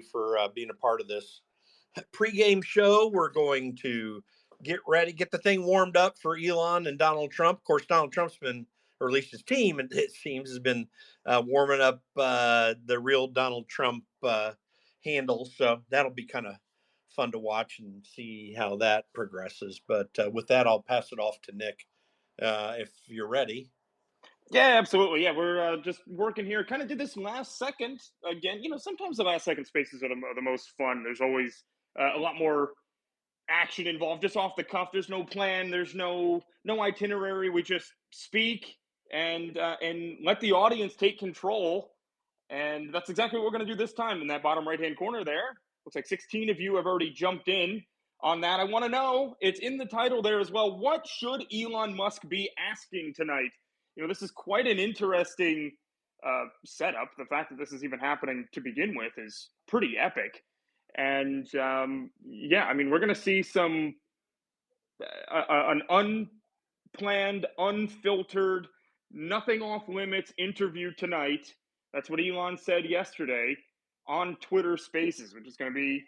for being a part of this pregame show. We're going to get ready, get the thing warmed up for Elon and Donald Trump. Of course, Donald Trump's been, or at least his team, and it seems, has been warming up the real Donald Trump handle. So that'll be kind of fun to watch and see how that progresses. But with that, I'll pass it off to Nick if you're ready. Yeah, absolutely. Yeah, we're just working here. Kind of did this last second again. Sometimes the last second spaces are the most fun. There's always a lot more action involved, just off the cuff. There's no plan. There's no itinerary. We just speak and let the audience take control. And that's exactly what we're going to do this time. In that bottom right hand corner there, looks like 16 of you have already jumped in on that. I want to know, it's in the title there as well, what should Elon Musk be asking tonight? This is quite an interesting setup. The fact that this is even happening to begin with is pretty epic. And we're going to see some an unplanned, unfiltered, nothing off limits interview tonight. That's what Elon said yesterday on Twitter Spaces, which is going to be,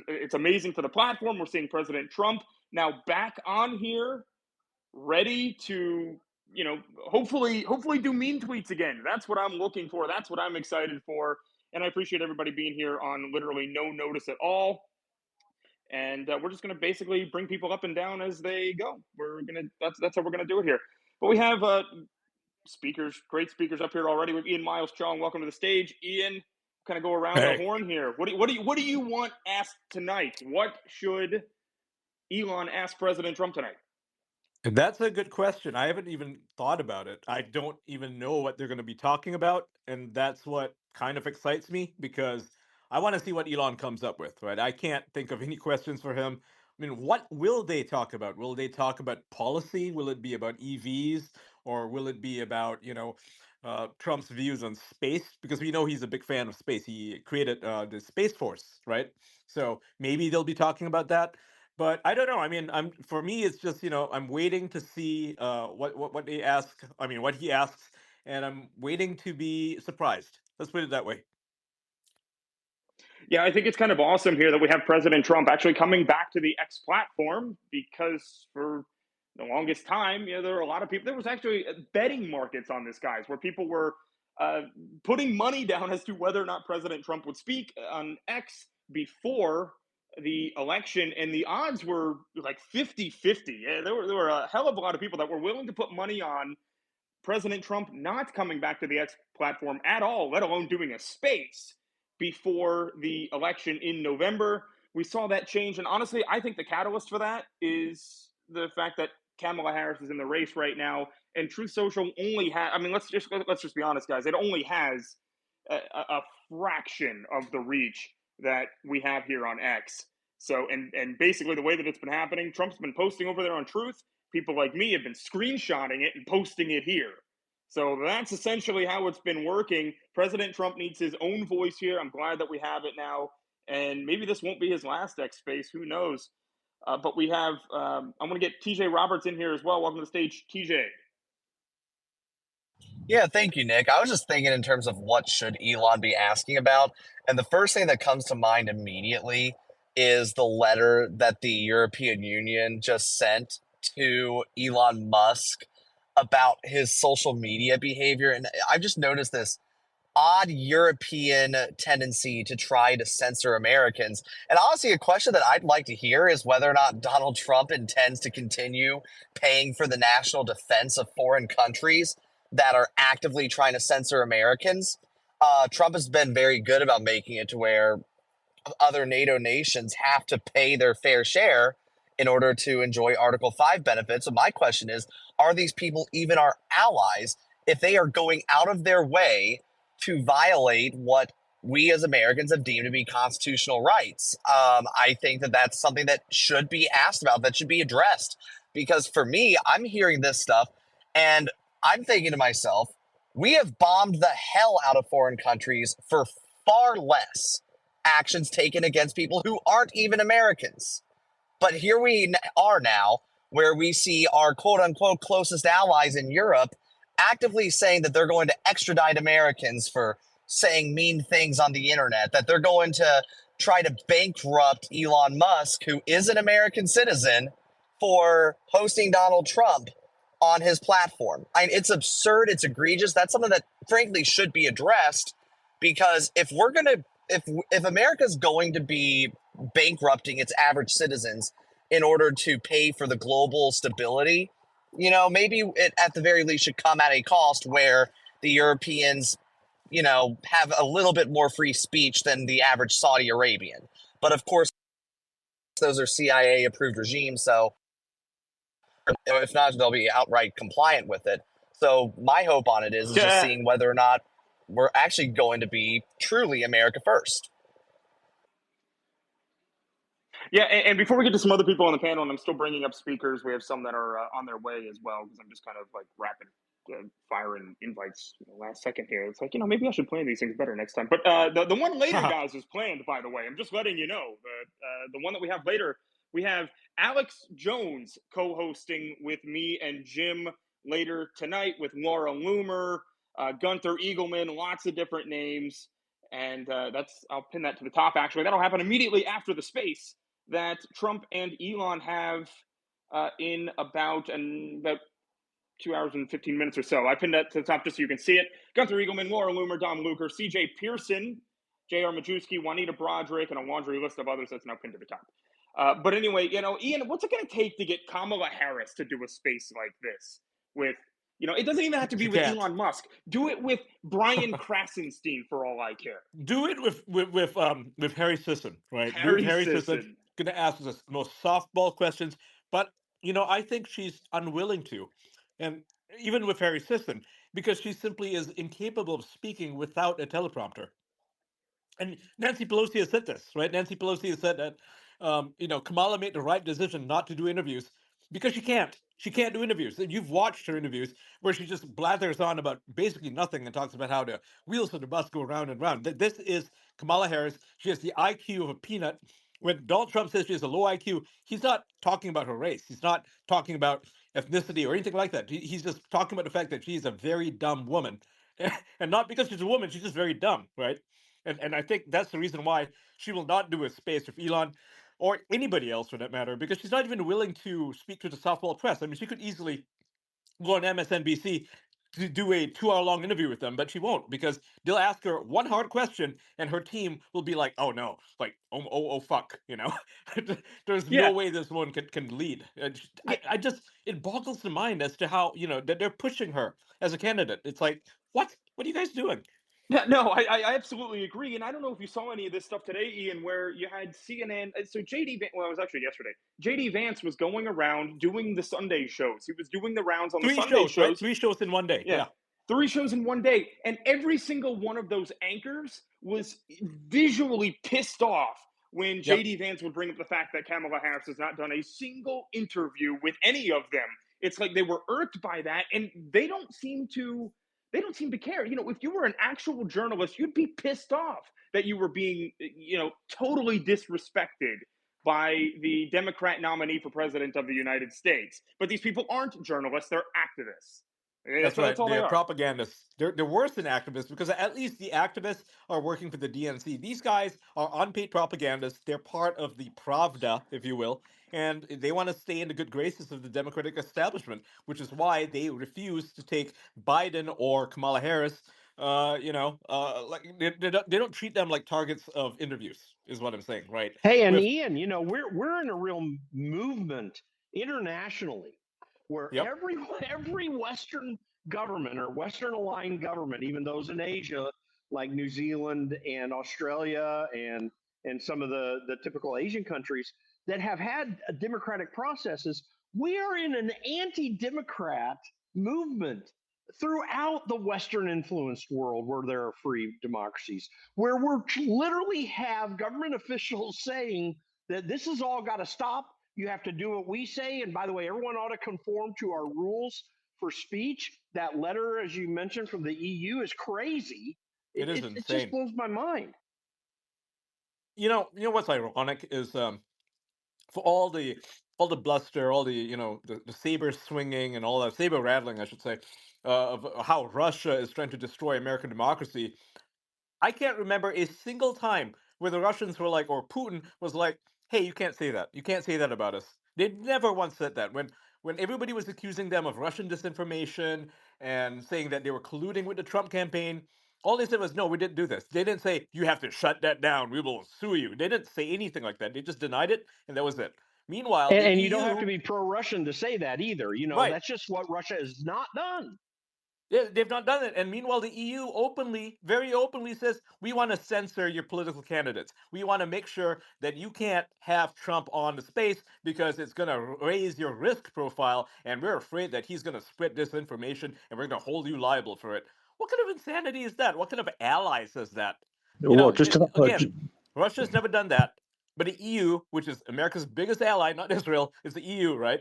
it's amazing for the platform. We're seeing President Trump now back on here, ready to, hopefully do mean tweets again. That's what I'm looking for. That's what I'm excited for. And I appreciate everybody being here on literally no notice at all. And we're just going to basically bring people up and down as they go. That's how we're going to do it here. But we have speakers, great speakers up here already. With Ian Miles Chong, welcome to the stage. Ian, kind of go around the horn here. What do you want asked tonight? What should Elon ask President Trump tonight? That's a good question. I haven't even thought about it. I don't even know what they're going to be talking about. And that's what kind of excites me, because I want to see what Elon comes up with, right? I can't think of any questions for him. I mean, what will they talk about? Will they talk about policy? Will it be about EVs? Or will it be about, Trump's views on space? Because we know he's a big fan of space. He created the Space Force, right? So maybe they'll be talking about that. But I don't know. I mean, for me, it's just, I'm waiting to see what they ask. I mean, what he asks, and I'm waiting to be surprised. Let's put it that way. Yeah, I think it's kind of awesome here that we have President Trump actually coming back to the X platform, because for the longest time, there were a lot of people. There was actually betting markets on this, guys, where people were putting money down as to whether or not President Trump would speak on X before the election, and the odds were like 50-50. There were a hell of a lot of people that were willing to put money on President Trump not coming back to the X platform at all, let alone doing a space before the election in November. We saw that change, and honestly, I think the catalyst for that is the fact that Kamala Harris is in the race right now, and Truth Social only has, I mean, let's just be honest, guys, it only has a fraction of the reach that we have here on X. So, and basically the way that it's been happening, Trump's been posting over there on Truth. People like me have been screenshotting it and posting it here. So that's essentially how it's been working. President Trump needs his own voice here. I'm glad that we have it now. And maybe this won't be his last X space. Who knows? But we have, I'm going to get TJ Roberts in here as well. Welcome to the stage, TJ. Yeah, thank you, Nick. I was just thinking in terms of what should Elon be asking about. And the first thing that comes to mind immediately is the letter that the European Union just sent to Elon Musk about his social media behavior. And I've just noticed this odd European tendency to try to censor Americans. And honestly, a question that I'd like to hear is whether or not Donald Trump intends to continue paying for the national defense of foreign countries that are actively trying to censor Americans. Trump has been very good about making it to where other NATO nations have to pay their fair share in order to enjoy Article 5 benefits. So my question is, are these people even our allies if they are going out of their way to violate what we as Americans have deemed to be constitutional rights? I think that that's something that should be asked about, that should be addressed. Because for me, I'm hearing this stuff and I'm thinking to myself, we have bombed the hell out of foreign countries for far less actions taken against people who aren't even Americans. But here we are now, where we see our quote-unquote closest allies in Europe actively saying that they're going to extradite Americans for saying mean things on the internet, that they're going to try to bankrupt Elon Musk, who is an American citizen, for hosting Donald Trump on his platform. It's absurd. It's egregious. That's something that, frankly, should be addressed, because if America's going to be bankrupting its average citizens in order to pay for the global stability, maybe it at the very least should come at a cost where the Europeans, have a little bit more free speech than the average Saudi Arabian. But of course, those are CIA approved regimes, so if not, they'll be outright compliant with it. So my hope on it is just Yeah, seeing whether or not we're actually going to be truly America first. yeah, and before we get to some other people on the panel, and I'm still bringing up speakers, we have some that are on their way as well, because I'm just kind of like rapid firing invites last second here. It's like, maybe I should plan these things better next time. But the one later, guys, is planned, by the way. I'm just letting you know. The one that we have later, we have Alex Jones co-hosting with me and Jim later tonight, with Laura Loomer, Gunther Eagleman, lots of different names. And I'll pin that to the top, actually. That'll happen immediately after the space that Trump and Elon have in about 2 hours and 15 minutes or so. I pinned that to the top just so you can see it. Gunther Eagleman, Laura Loomer, Dom Luker, CJ Pearson, J.R. Majewski, Juanita Broderick, and a laundry list of others that's now pinned to the top. But anyway, Ian, what's it going to take to get Kamala Harris to do a space like this with, it doesn't even have to be She with can't. Elon Musk. Do it with Brian Krasenstein for all I care. Do it with Harry Sisson, right? Do it with Harry Harry Sisson. Sisson. Going to ask us the most softball questions, but I think she's unwilling to, and even with Harry Sisson, because she simply is incapable of speaking without a teleprompter. And Nancy Pelosi has said this, right? Nancy Pelosi has said that, Kamala made the right decision not to do interviews because she can't. She can't do interviews. And you've watched her interviews where she just blathers on about basically nothing and talks about how the wheels of the bus go round and round. This is Kamala Harris. She has the IQ of a peanut. When Donald Trump says she has a low IQ, he's not talking about her race. He's not talking about ethnicity or anything like that. He's just talking about the fact that she's a very dumb woman. And not because she's a woman, she's just very dumb, right? And I think that's the reason why she will not do a space with Elon or anybody else for that matter, because she's not even willing to speak to the softball press. I mean, she could easily go on MSNBC to do a 2 hour long interview with them, but she won't, because they'll ask her one hard question and her team will be like, oh no, like, oh fuck, There's no Yeah. way this woman can lead. Yeah. I just, it boggles the mind as to how, that they're pushing her as a candidate. It's like, what are you guys doing? Yeah, no, I absolutely agree. And I don't know if you saw any of this stuff today, Ian, where you had CNN. So well, it was actually yesterday. JD Vance was going around doing the Sunday shows. He was doing the rounds on the Three Sunday shows, right? shows. 3 shows in one day. Yeah. Yeah. 3 shows in one day. And every single one of those anchors was visually pissed off when Yep. JD Vance would bring up the fact that Kamala Harris has not done a single interview with any of them. It's like they were irked by that, and they don't seem to care. If you were an actual journalist, you'd be pissed off that you were being, totally disrespected by the Democrat nominee for president of the United States. But these people aren't journalists, they're activists. That's That's right. all they They're are. propagandists. They're worse than activists, because at least the activists are working for the DNC. These guys are unpaid propagandists. They're part of the Pravda, if you will, and they want to stay in the good graces of the Democratic establishment, which is why they refuse to take Biden or Kamala Harris. Like they don't treat them like targets of interviews, is what I'm saying, right? Hey, and With Ian, we're in a real movement internationally where Yep. every Western government or Western aligned government, even those in Asia like New Zealand and Australia and some of the typical Asian countries that have had democratic processes, we are in an anti-democrat movement throughout the Western influenced world where there are free democracies, where we're literally have government officials saying that this has all got to stop. You have to do what we say. And by the way, everyone ought to conform to our rules for speech. That letter, as you mentioned, from the EU is crazy. It is It just insane. blows my mind. What's ironic is for all the bluster, all the the saber swinging and all that saber rattling, I should say, of how Russia is trying to destroy American democracy. I can't remember a single time where the Russians were like, or Putin was like, "Hey, you can't say that. You can't say that about us." They never once said that. When everybody was accusing them of Russian disinformation and saying that they were colluding with the Trump campaign, all they said was, "No, we didn't do this." They didn't say, "You have to shut that down. We will sue you." They didn't say anything like that. They just denied it, and that was it. Meanwhile, the And you don't have to EU, be pro-Russian to say that either. right? That's just what Russia has not done. Yeah, they've not done it. And meanwhile, the EU openly, very openly says, we want to censor your political candidates. We want to make sure that you can't have Trump on the space because it's going to raise your risk profile. And we're afraid that he's going to spread disinformation and we're going to hold you liable for it. What kind of insanity is that? What kind of ally says that? You Well, know, just again, Russia's never done that. But the EU, which is America's biggest ally, not Israel, is the EU, right?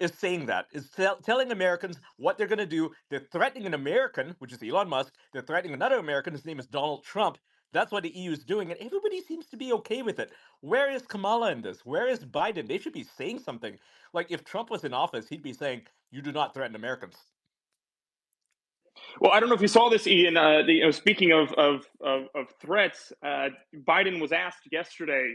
Is saying that, is telling Americans what they're going to do. They're threatening an American, which is Elon Musk. They're threatening another American. His name is Donald Trump. That's what the EU is doing, and everybody seems to be okay with it. Where is Kamala in this? Where is Biden? They should be saying something. Like if Trump was in office, he'd be saying, "You do not threaten Americans." Well, I don't know if you saw this, Ian. Speaking of threats, Biden was asked yesterday.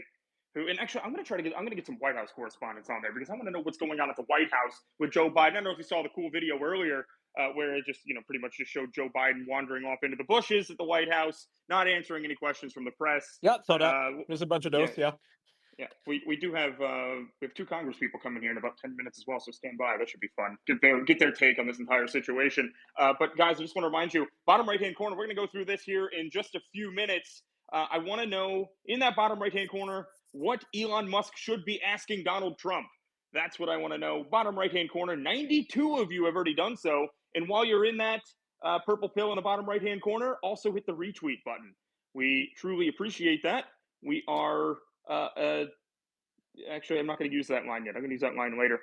And actually, I'm going to get some White House correspondents on there because I want to know what's going on at the White House with Joe Biden. I don't know if you saw the cool video earlier where it just pretty much just showed Joe Biden wandering off into the bushes at the White House, not answering any questions from the press. Yeah, so that Uh, there's a bunch of yeah, those. Yeah. yeah, we do have we have two Congress people coming here in about 10 minutes as well, so stand by. That should be fun. Get their take on this entire situation. But guys, I just want to remind you, bottom right hand corner. We're going to go through this here in just a few minutes. I want to know in that bottom right hand corner what Elon Musk should be asking Donald Trump. That's what I want to know. Bottom right hand corner. 92 of you have already done so, and while you're in that purple pill in the bottom right hand corner, also hit the retweet button. We truly appreciate that. We are actually, I'm not going to use that line yet. I'm going to use that line later.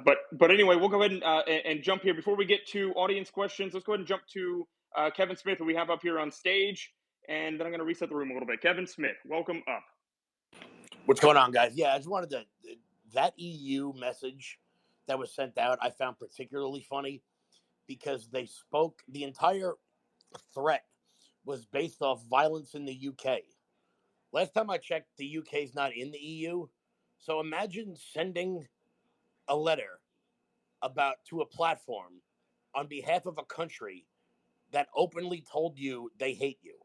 But anyway, we'll go ahead and jump here before we get to audience questions. Let's go ahead and jump to Kevin Smith, who we have up here on stage, and then I'm going to reset the room a little bit. Kevin Smith, welcome up. What's going on, guys? Yeah, I just wanted to that EU message that was sent out. I found particularly funny because they spoke the entire threat was based off violence in the UK. Last time I checked, the UK is not in the EU. So imagine sending a letter about to a platform on behalf of a country that openly told you they hate you.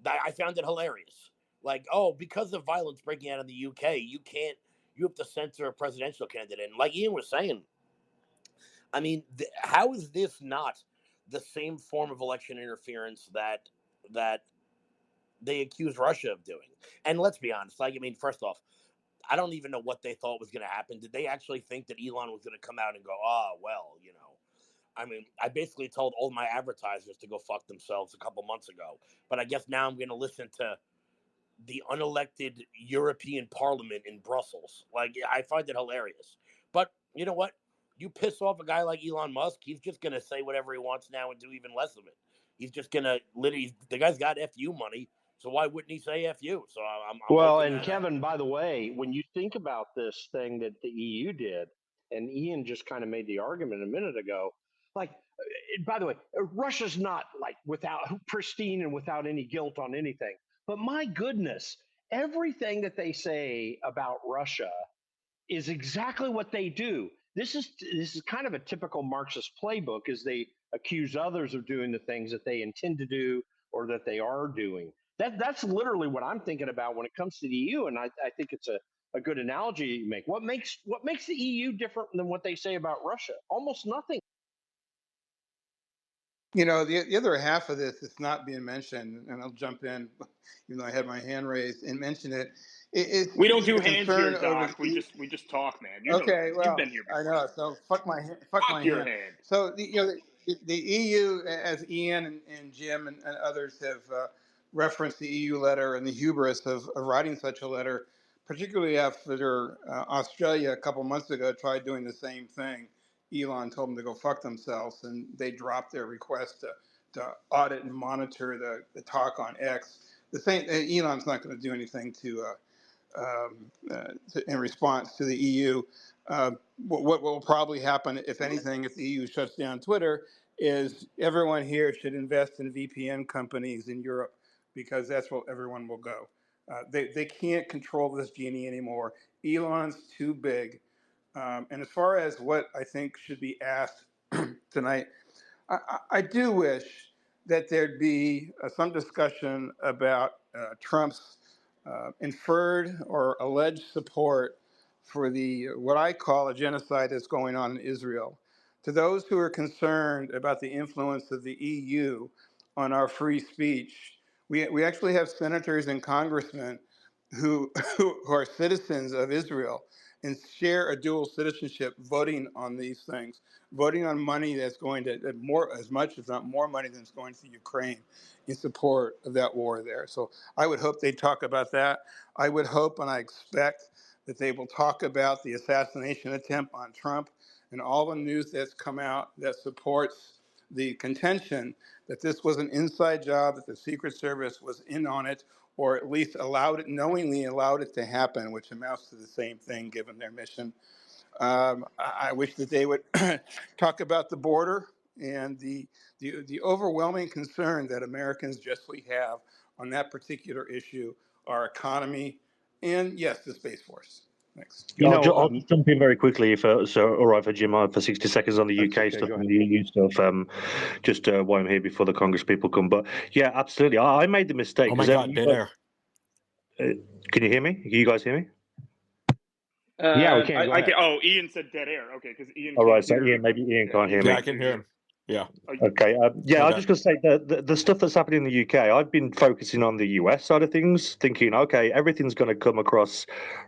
I found it hilarious. Like, oh, because of violence breaking out in the UK, you have to censor a presidential candidate. And like Ian was saying, I mean, how is this not the same form of election interference that they accused Russia of doing? And let's be honest, like, I mean, first off, I don't even know what they thought was going to happen. Did they actually think that Elon was going to come out and go, oh, well, I mean, I basically told all my advertisers to go fuck themselves a couple months ago. But I guess now I'm going to listen to the unelected European Parliament in Brussels. Like, I find it hilarious. But you know what? You piss off a guy like Elon Musk, he's just going to say whatever he wants now and do even less of it. He's just going to literally, the guy's got FU money, so why wouldn't he say FU? So I'm Well, hoping and that, Kevin, by the way, when you think about this thing that the EU did, and Ian just kind of made the argument a minute ago, like, by the way, Russia's not like without pristine and without any guilt on anything. But my goodness, everything that they say about Russia is exactly what they do. This is kind of a typical Marxist playbook, as they accuse others of doing the things that they intend to do or that they are doing. That's literally what I'm thinking about when it comes to the EU, and I think it's a good analogy you make. What makes the EU different than what they say about Russia? Almost nothing. The other half of this is not being mentioned, and I'll jump in, even though I had my hand raised and mention it. It's We don't do the hands here, concern over Doc. We just talk, man. You know Okay, that. You've well, been here I before. know. So fuck my Fuck your hand. hand. So the EU, as Ian and Jim and others have referenced the EU letter and the hubris of writing such a letter, particularly after Australia a couple months ago tried doing the same thing. Elon told them to go fuck themselves, and they dropped their request to audit and monitor the talk on X. The same Elon's not going to do anything in response to the EU. What will probably happen, if anything, if the EU shuts down Twitter, is everyone here should invest in VPN companies in Europe because that's where everyone will go. They can't control this genie anymore. Elon's too big. And as far as what I think should be asked tonight, I do wish that there'd be some discussion about Trump's inferred or alleged support for the what I call a genocide that's going on in Israel. To those who are concerned about the influence of the EU on our free speech, we actually have senators and congressmen who are citizens of Israel and share a dual citizenship voting on these things, voting on money that's going to more, as much if not more money than is going to Ukraine in support of that war there. So I would hope they talk about that. I would hope and I expect that they will talk about the assassination attempt on Trump and all the news that's come out that supports the contention that this was an inside job, that the Secret Service was in on it, or at least knowingly allowed it to happen, which amounts to the same thing given their mission. I wish that they would talk about the border and the overwhelming concern that Americans justly have on that particular issue, our economy, and yes, the Space Force. Thanks. I'll just jump in very quickly, if so all right for Jim, for 60 seconds on the UK okay, stuff go and the EU stuff. Just while I'm here before the Congress people come. But yeah, absolutely. I made the mistake. Oh my God, dead air. Can you hear me? Can you guys hear me? Yeah, we can. Go ahead. Ian said dead air. Okay, because Ian. All right, so maybe Ian can't hear me. Yeah, I can hear him. Yeah. Okay. I was just going to say the stuff that's happening in the UK. I've been focusing on the US side of things, thinking, okay, everything's going to come across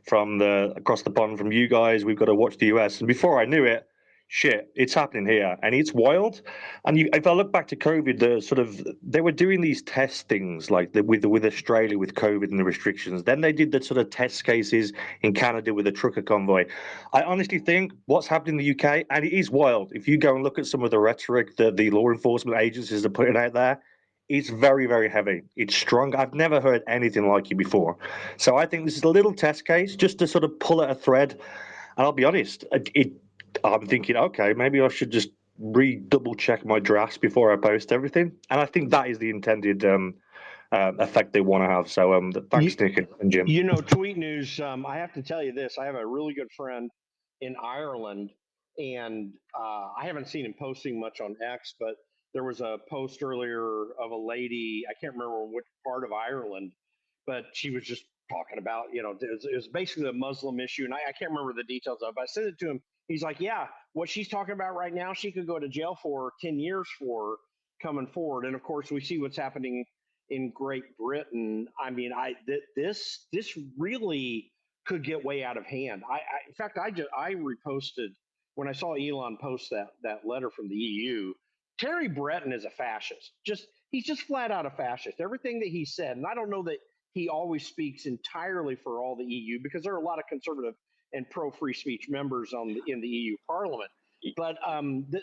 the pond from you guys. We've got to watch the US. And before I knew it, shit, it's happening here, and it's wild. And if I look back to COVID, they were doing these test things like with Australia with COVID and the restrictions. Then they did the sort of test cases in Canada with the trucker convoy. I honestly think what's happening in the UK, and it is wild. If you go and look at some of the rhetoric that the law enforcement agencies are putting out there, it's very, very heavy. It's strong. I've never heard anything like it before. So I think this is a little test case just to sort of pull at a thread. And I'll be honest, I'm thinking, okay, maybe I should just double check my drafts before I post everything. And I think that is the intended effect they want to have. So thanks, Nick and Jim. Tweet news. I have to tell you this. I have a really good friend in Ireland, and I haven't seen him posting much on X, but there was a post earlier of a lady. I can't remember which part of Ireland, but she was just talking about, it was basically a Muslim issue, and I can't remember the details of it. But I sent it to him. He's like, yeah, what she's talking about right now, she could go to jail for 10 years for coming forward. And of course, we see what's happening in Great Britain. I mean, this really could get way out of hand. In fact, I reposted when I saw Elon post that letter from the EU. Terry Breton is a fascist. He's just flat out a fascist. Everything that he said, and I don't know that he always speaks entirely for all the EU, because there are a lot of conservative and pro free speech members in the EU Parliament. But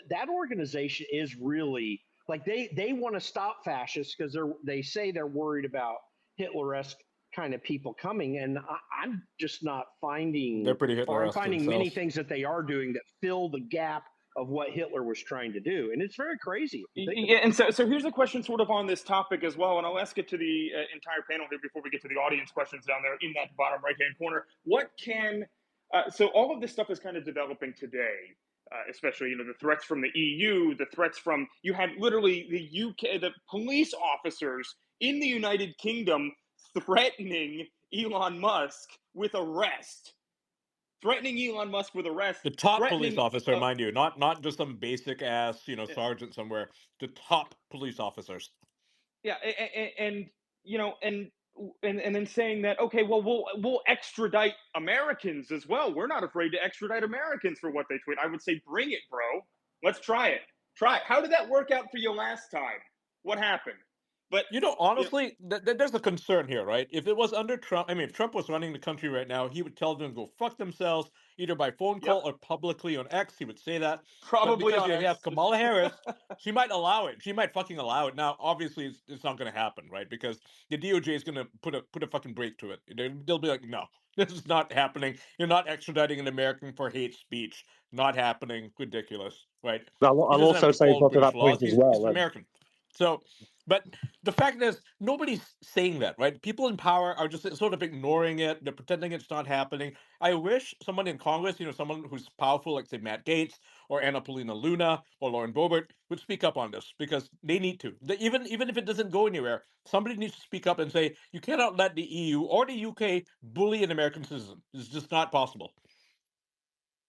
that organization is really like they want to stop fascists because they say they're worried about Hitler-esque kind of people coming, and I'm just not finding. They're pretty Hitler-esque I'm finding themselves. many things that they are doing that fill the gap of what Hitler was trying to do, and it's very crazy. Yeah, and so here's a question sort of on this topic as well, and I'll ask it to the entire panel here before we get to the audience questions down there in that bottom right-hand corner. What can so all of this stuff is kind of developing today, especially the threats from the EU, the threats from you had literally the UK, the police officers in the United Kingdom threatening Elon Musk with arrest. Threatening Elon Musk with arrest. The top police officer, mind you, not just some basic ass, sergeant somewhere. The top police officers. Yeah, and then saying that, okay, well, we'll extradite Americans as well. We're not afraid to extradite Americans for what they tweet. I would say, bring it, bro. Let's try it. How did that work out for you last time? What happened? But honestly, there's a concern here, right? If it was under Trump, if Trump was running the country right now, he would tell them to go fuck themselves, either by phone call or publicly on X. He would say that. Probably but because on you X. have Kamala Harris, she might allow it. She might fucking allow it. Now, obviously, it's not going to happen, right? Because the DOJ is going to put a fucking break to it. They'll be like, no, this is not happening. You're not extraditing an American for hate speech. Not happening. Ridiculous, right? I'll also say to that point as well. He's an American. So, but the fact is, nobody's saying that, right? People in power are just sort of ignoring it. They're pretending it's not happening. I wish someone in Congress, someone who's powerful, like say Matt Gaetz or Anna Paulina Luna or Lauren Boebert, would speak up on this because they need to. Even if it doesn't go anywhere, somebody needs to speak up and say you cannot let the EU or the UK bully an American citizen. It's just not possible.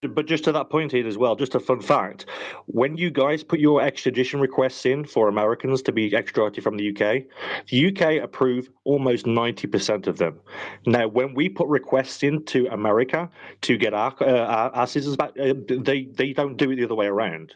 But just to that point, Ian, as well, just a fun fact: when you guys put your extradition requests in for Americans to be extradited from the UK approve almost 90% of them. Now, when we put requests into America to get our citizens back, they don't do it the other way around.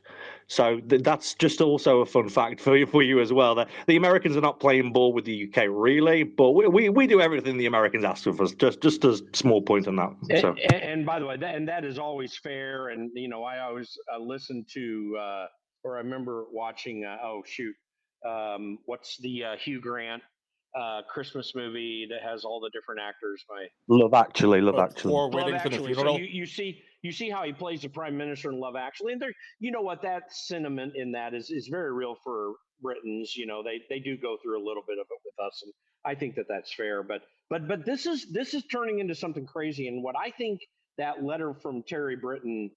So that's just also a fun fact for you as well. That the Americans are not playing ball with the UK really, but we do everything the Americans ask of us. Just a small point on that. So. And by the way, that is always fair. And I always listen to, or I remember watching. What's the Hugh Grant Christmas movie that has all the different actors? Love Actually. Four Love weddings and a Actually. So funeral. you see how he plays the prime minister in Love Actually, and there, what that sentiment in that is very real for Britons. They do go through a little bit of it with us, and I think that's fair. But this is turning into something crazy, and what I think that letter from Terry Britton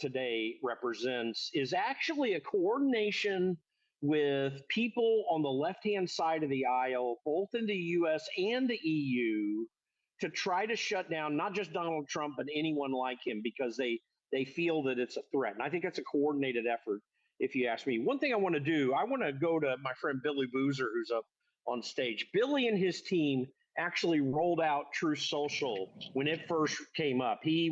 today represents is actually a coordination with people on the left-hand side of the aisle, both in the U.S. and the EU, to try to shut down not just Donald Trump, but anyone like him, because they feel that it's a threat. And I think that's a coordinated effort, if you ask me. One thing I want to do, I want to go to my friend Billy Boozer, who's up on stage. Billy and his team actually rolled out Truth Social when it first came up. He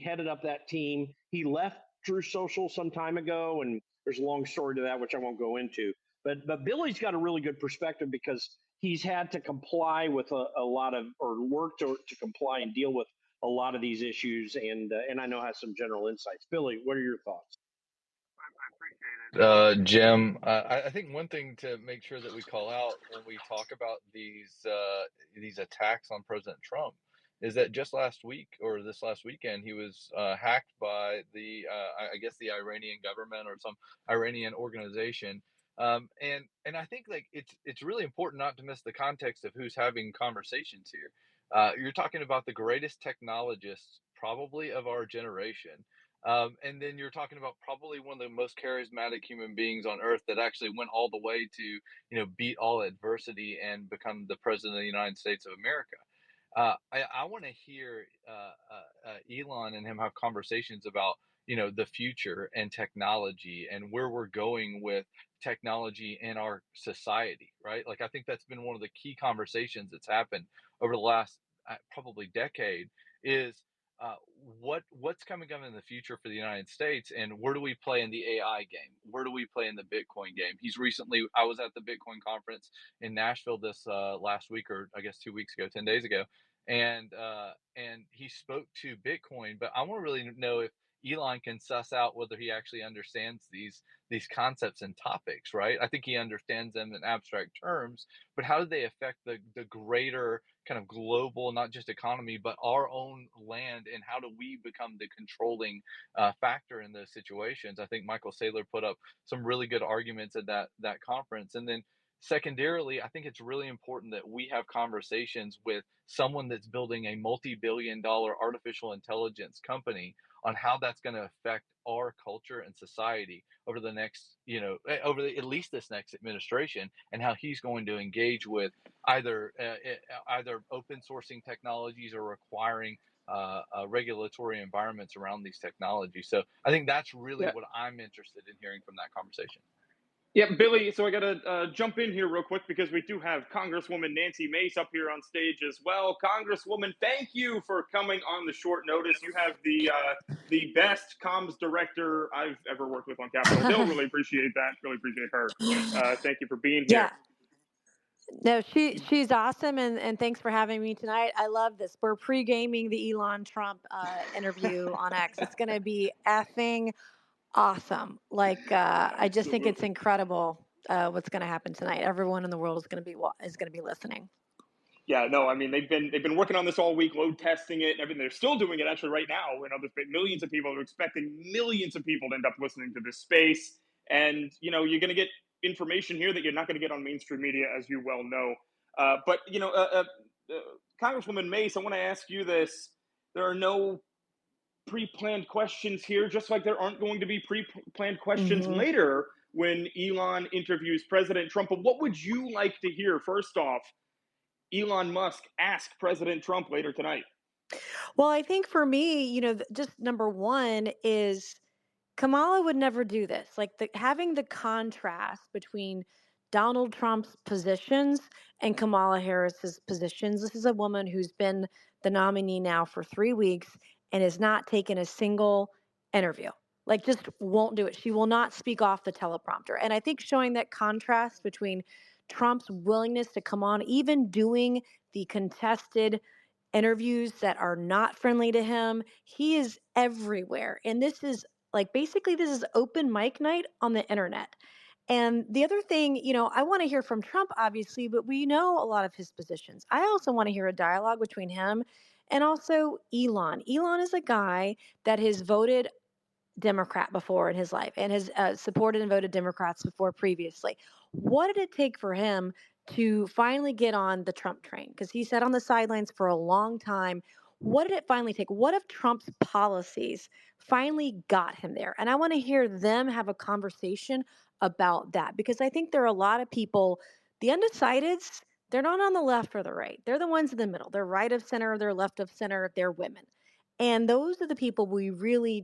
headed up that team. He left Truth Social some time ago, and there's a long story to that, which I won't go into. But Billy's got a really good perspective because he's had to comply with a lot of, or work to comply and deal with a lot of these issues, and I know has some general insights. Billy, what are your thoughts? Jim, I think one thing to make sure that we call out when we talk about these attacks on President Trump is that just last week or this last weekend he was hacked by I guess the Iranian government or some Iranian organization, and I think like it's really important not to miss the context of who's having conversations here. You're talking about the greatest technologists probably of our generation. And then you're talking about probably one of the most charismatic human beings on earth that actually went all the way to, beat all adversity and become the president of the United States of America. I want to hear Elon and him have conversations about, the future and technology and where we're going with technology in our society, right? Like, I think that's been one of the key conversations that's happened over the last probably decade is what's coming up in the future for the United States, and where do we play in the AI game? Where do we play in the Bitcoin game? I was at the Bitcoin conference in Nashville this last week, or I guess 2 weeks ago, 10 days ago, and he spoke to Bitcoin. But I want to really know if Elon can suss out whether he actually understands these concepts and topics, right? I think he understands them in abstract terms, but how do they affect the greater kind of global, not just economy, but our own land, and how do we become the controlling factor in those situations? I think Michael Saylor put up some really good arguments at that conference. And then secondarily, I think it's really important that we have conversations with someone that's building a multi-billion-dollar artificial intelligence company on how that's going to affect our culture and society over the next, at least this next administration, and how he's going to engage with either open sourcing technologies or requiring regulatory environments around these technologies. So I think that's really what I'm interested in hearing from that conversation. Yeah, Billy, so I got to jump in here real quick because we do have Congresswoman Nancy Mace up here on stage as well. Congresswoman, thank you for coming on the short notice. You have the best comms director I've ever worked with on Capitol Hill. Really appreciate that. Really appreciate her. Thank you for being here. Yeah. No, she's awesome, and thanks for having me tonight. I love this. We're pre-gaming the Elon Trump interview on X. It's going to be effing awesome. Like I just think it's incredible what's going to happen tonight. Everyone in the world is going to be listening. Yeah, no, I mean they've been working on this all week, load testing it, and everything. They're still doing it actually right now. There's been millions of people. They're expecting millions of people to end up listening to this space. And you're going to get information here that you're not going to get on mainstream media, as you well know. But Congresswoman Mace, I want to ask you this: there are no pre-planned questions here, just like there aren't going to be pre-planned questions Mm-hmm. later when Elon interviews President Trump. But what would you like to hear? First off, Elon Musk ask President Trump later tonight. Well, I think for me, just number one is Kamala would never do this. Like having the contrast between Donald Trump's positions and Kamala Harris's positions. This is a woman who's been the nominee now for 3 weeks and has not taken a single interview. Like just won't do it. She will not speak off the teleprompter. And I think showing that contrast between Trump's willingness to come on, even doing the contested interviews that are not friendly to him, he is everywhere. And this is basically this is open mic night on the internet. And the other thing, I want to hear from Trump, obviously, but we know a lot of his positions. I also want to hear a dialogue between him and also Elon. Elon is a guy that has voted Democrat before in his life and has supported and voted Democrats before previously. What did it take for him to finally get on the Trump train? Because he sat on the sidelines for a long time. What did it finally take? What if Trump's policies finally got him there? And I want to hear them have a conversation about that, because I think there are a lot of people, the undecideds, they're not on the left or the right. They're the ones in the middle. They're right of center, they're left of center, they're women. And those are the people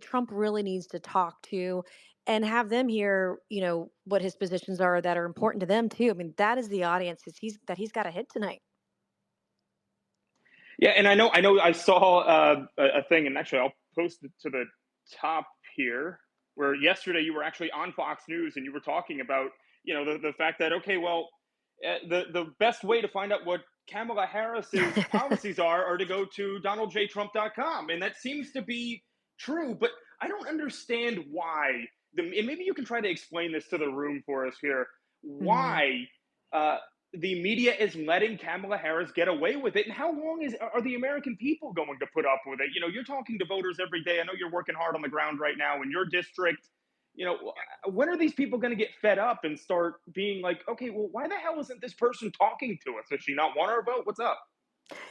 Trump really needs to talk to and have them hear, what his positions are that are important to them too. I mean, that is the audience that he's got to hit tonight. Yeah, and I know I saw a thing, and actually I'll post it to the top here, where yesterday you were actually on Fox News and you were talking about, the fact that, okay, well, the best way to find out what Kamala Harris's policies are to go to donaldjtrump.com. And that seems to be true, but I don't understand why. And maybe you can try to explain this to the room for us here. Why the media is letting Kamala Harris get away with it, and how long are the American people going to put up with it? You're talking to voters every day. I know you're working hard on the ground right now in your district. When are these people going to get fed up and start being like, okay, well, why the hell isn't this person talking to us? Does she not want our vote? What's up?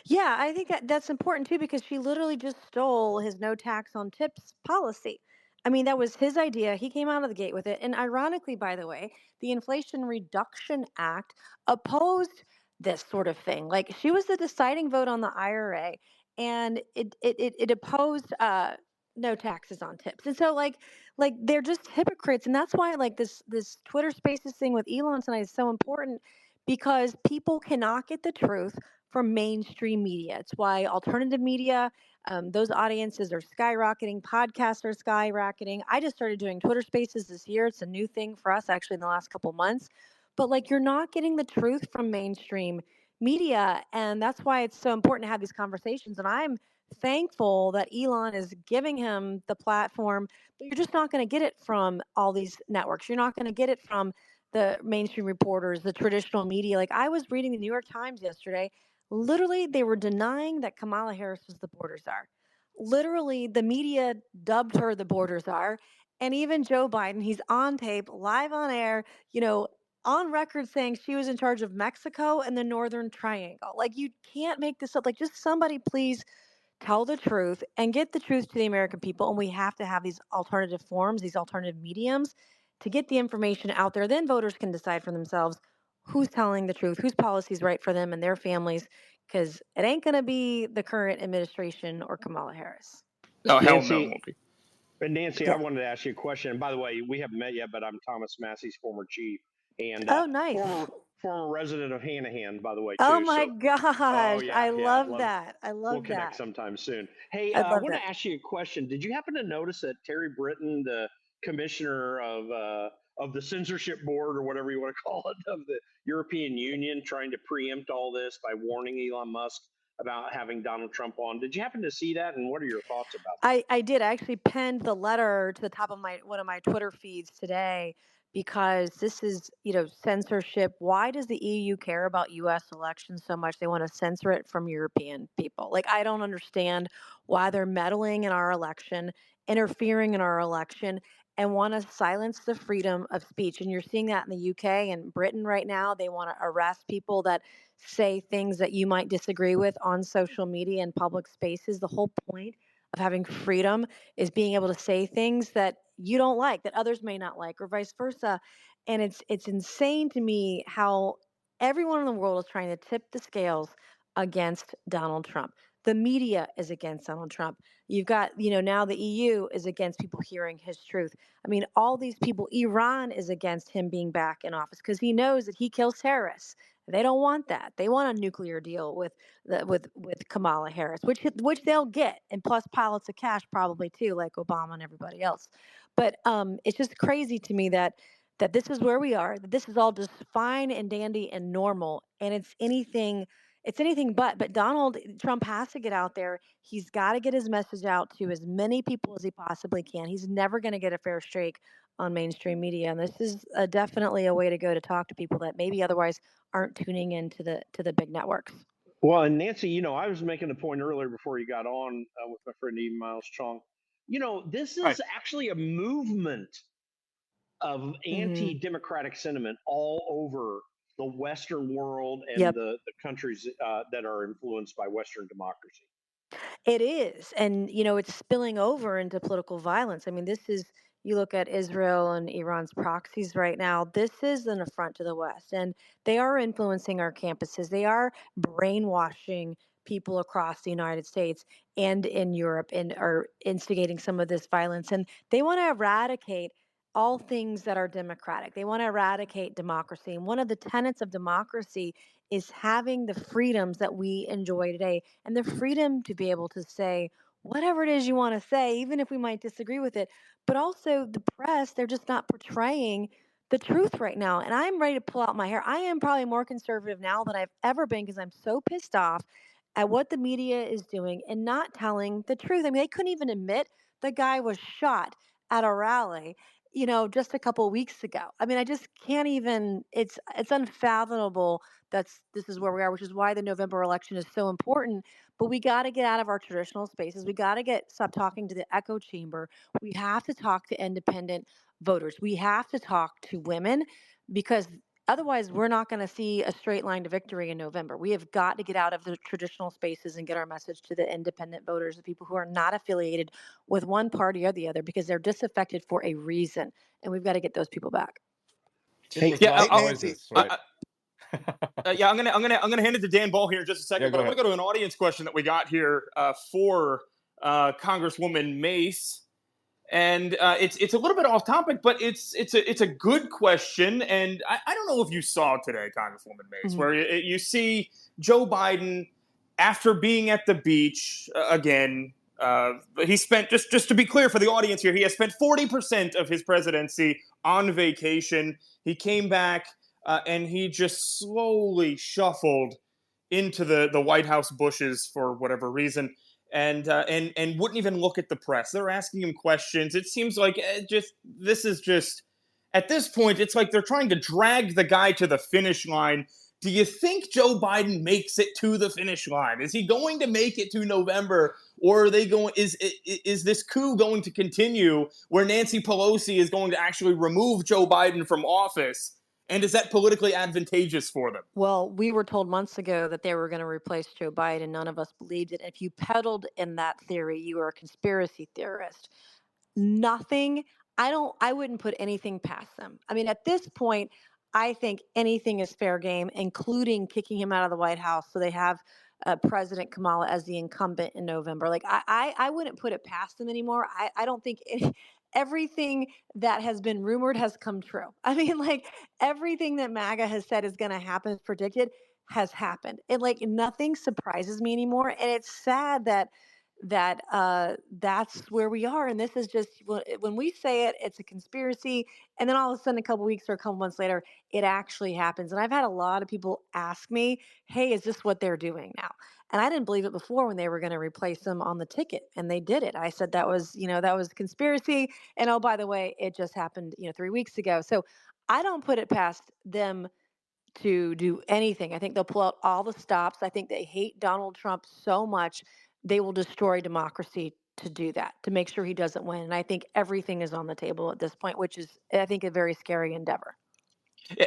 Yeah, I think that's important too, because she literally just stole his no tax on tips policy. I mean, that was his idea. He came out of the gate with it. And ironically, by the way, the Inflation Reduction Act opposed this sort of thing. Like she was the deciding vote on the IRA, and it opposed no taxes on tips. And so like they're just hypocrites. And that's why like this Twitter Spaces thing with Elon tonight is so important, because people cannot get the truth from mainstream media. It's why alternative media, those audiences are skyrocketing. Podcasts are skyrocketing. I just started doing Twitter Spaces this year. It's a new thing for us, actually, in the last couple months. But like, you're not getting the truth from mainstream media, and that's why it's so important to have these conversations. And I'm thankful that Elon is giving him the platform, but you're just not going to get it from all these networks. You're not going to get it from the mainstream reporters, the traditional media. Like I was reading the New York Times yesterday. Literally, they were denying that Kamala Harris was the border czar. Literally, the media dubbed her the border czar. And even Joe Biden, he's on tape, live on air, on record saying she was in charge of Mexico and the Northern Triangle. Like, you can't make this up. Like, just somebody please tell the truth and get the truth to the American people. And we have to have these alternative forms, these alternative mediums to get the information out there. Then voters can decide for themselves who's telling the truth, whose policy is right for them and their families, because it ain't going to be the current administration or Kamala Harris. Oh, hell no, it Nancy, won't be. and Nancy, I Yeah. wanted to ask you a question. And by the way, we haven't met yet, but I'm Thomas Massey's former chief and Oh, nice. former resident of Hanahan, by the way, Oh too. my So, gosh. yeah, I yeah, love that. I we'll love connect that. sometime soon. Hey, I'd I love want that. to ask you a question. Did you happen to notice that Terry Britton, the commissioner of the censorship board, or whatever you want to call it, of the European Union, trying to preempt all this by warning Elon Musk about having Donald Trump on? Did you happen to see that? And what are your thoughts about that? I did. I actually penned the letter to the top of one of my Twitter feeds today, because this is, censorship. Why does the EU care about US elections so much? They want to censor it from European people. Like, I don't understand why they're meddling in our election, interfering in our election. and want to silence the freedom of speech. And you're seeing that in the UK and Britain right now. They want to arrest people that say things that you might disagree with on social media and public spaces. The whole point of having freedom is being able to say things that you don't like, that others may not like, or vice versa. And it's insane to me how everyone in the world is trying to tip the scales against Donald Trump. The media is against Donald Trump. You've got, now the EU is against people hearing his truth. I mean, all these people, Iran is against him being back in office because he knows that he kills terrorists. They don't want that. They want a nuclear deal with Kamala Harris, which they'll get, and plus pilots of cash probably too, like Obama and everybody else. But it's just crazy to me that this is where we are. That this is all just fine and dandy and normal, and it's anything but. But Donald Trump has to get out there. He's got to get his message out to as many people as he possibly can. He's never going to get a fair shake on mainstream media, and this is definitely a way to go to talk to people that maybe otherwise aren't tuning into the big networks. Well, and Nancy, I was making a point earlier before you got on with my friend Eve Miles Chong. This is actually a movement of anti-democratic sentiment all over the Western world and the countries that are influenced by Western democracy. It is. And, it's spilling over into political violence. I mean, you look at Israel and Iran's proxies right now, this is an affront to the West. And they are influencing our campuses. They are brainwashing people across the United States and in Europe and are instigating some of this violence. And they want to eradicate all things that are democratic. They want to eradicate democracy. And one of the tenets of democracy is having the freedoms that we enjoy today and the freedom to be able to say whatever it is you want to say, even if we might disagree with it. But also the press, they're just not portraying the truth right now. And I'm ready to pull out my hair. I am probably more conservative now than I've ever been because I'm so pissed off at what the media is doing and not telling the truth. I mean, they couldn't even admit the guy was shot at a rally, just a couple of weeks ago. I mean, I just can't even, it's unfathomable this is where we are, which is why the November election is so important. But we got to get out of our traditional spaces. We got to stop talking to the echo chamber. We have to talk to independent voters. We have to talk to women because otherwise we're not going to see a straight line to victory in November. We have got to get out of the traditional spaces and get our message to the independent voters, the people who are not affiliated with one party or the other because they're disaffected for a reason. And we've got to get those people back. Noises, right? I'm gonna hand it to Dan Ball here in just a second, but I want to go to an audience question that we got here for Congresswoman Mace, and it's a little bit off topic, but it's a good question, and I don't know if you saw today, Congresswoman Mace, where you see Joe Biden after being at the beach again. He spent just to be clear for the audience here, he has spent 40% of his presidency on vacation. He came back. And he just slowly shuffled into the White House bushes for whatever reason, and wouldn't even look at the press. They're asking him questions. It seems like this is just at this point, it's like they're trying to drag the guy to the finish line. Do you think Joe Biden makes it to the finish line? Is he going to make it to November, or are they going? Is this coup going to continue where Nancy Pelosi is going to actually remove Joe Biden from office? And is that politically advantageous for them? Well, we were told months ago that they were going to replace Joe Biden. None of us believed it. If you peddled in that theory, you were a conspiracy theorist. I wouldn't put anything past them. I mean, at this point, I think anything is fair game, including kicking him out of the White House so they have President Kamala as the incumbent in November. Like, I wouldn't put it past them anymore. I don't think everything that has been rumored has come true. I mean, like, everything that MAGA has said is going to happen, predicted, has happened. And like, nothing surprises me anymore. And it's sad that's where we are. And this is just when we say it's a conspiracy, and then all of a sudden a couple weeks or a couple months later it actually happens. And I've had a lot of people ask me, hey, is this what they're doing now? And I didn't believe it before when they were going to replace them on the ticket, and they did it. I said that was conspiracy, and oh, by the way, it just happened 3 weeks ago. So I don't put it past them to do anything. I think they'll pull out all the stops. I think they hate Donald Trump so much they will destroy democracy to do that, to make sure he doesn't win. And I think everything is on the table at this point, which is, I think, a very scary endeavor.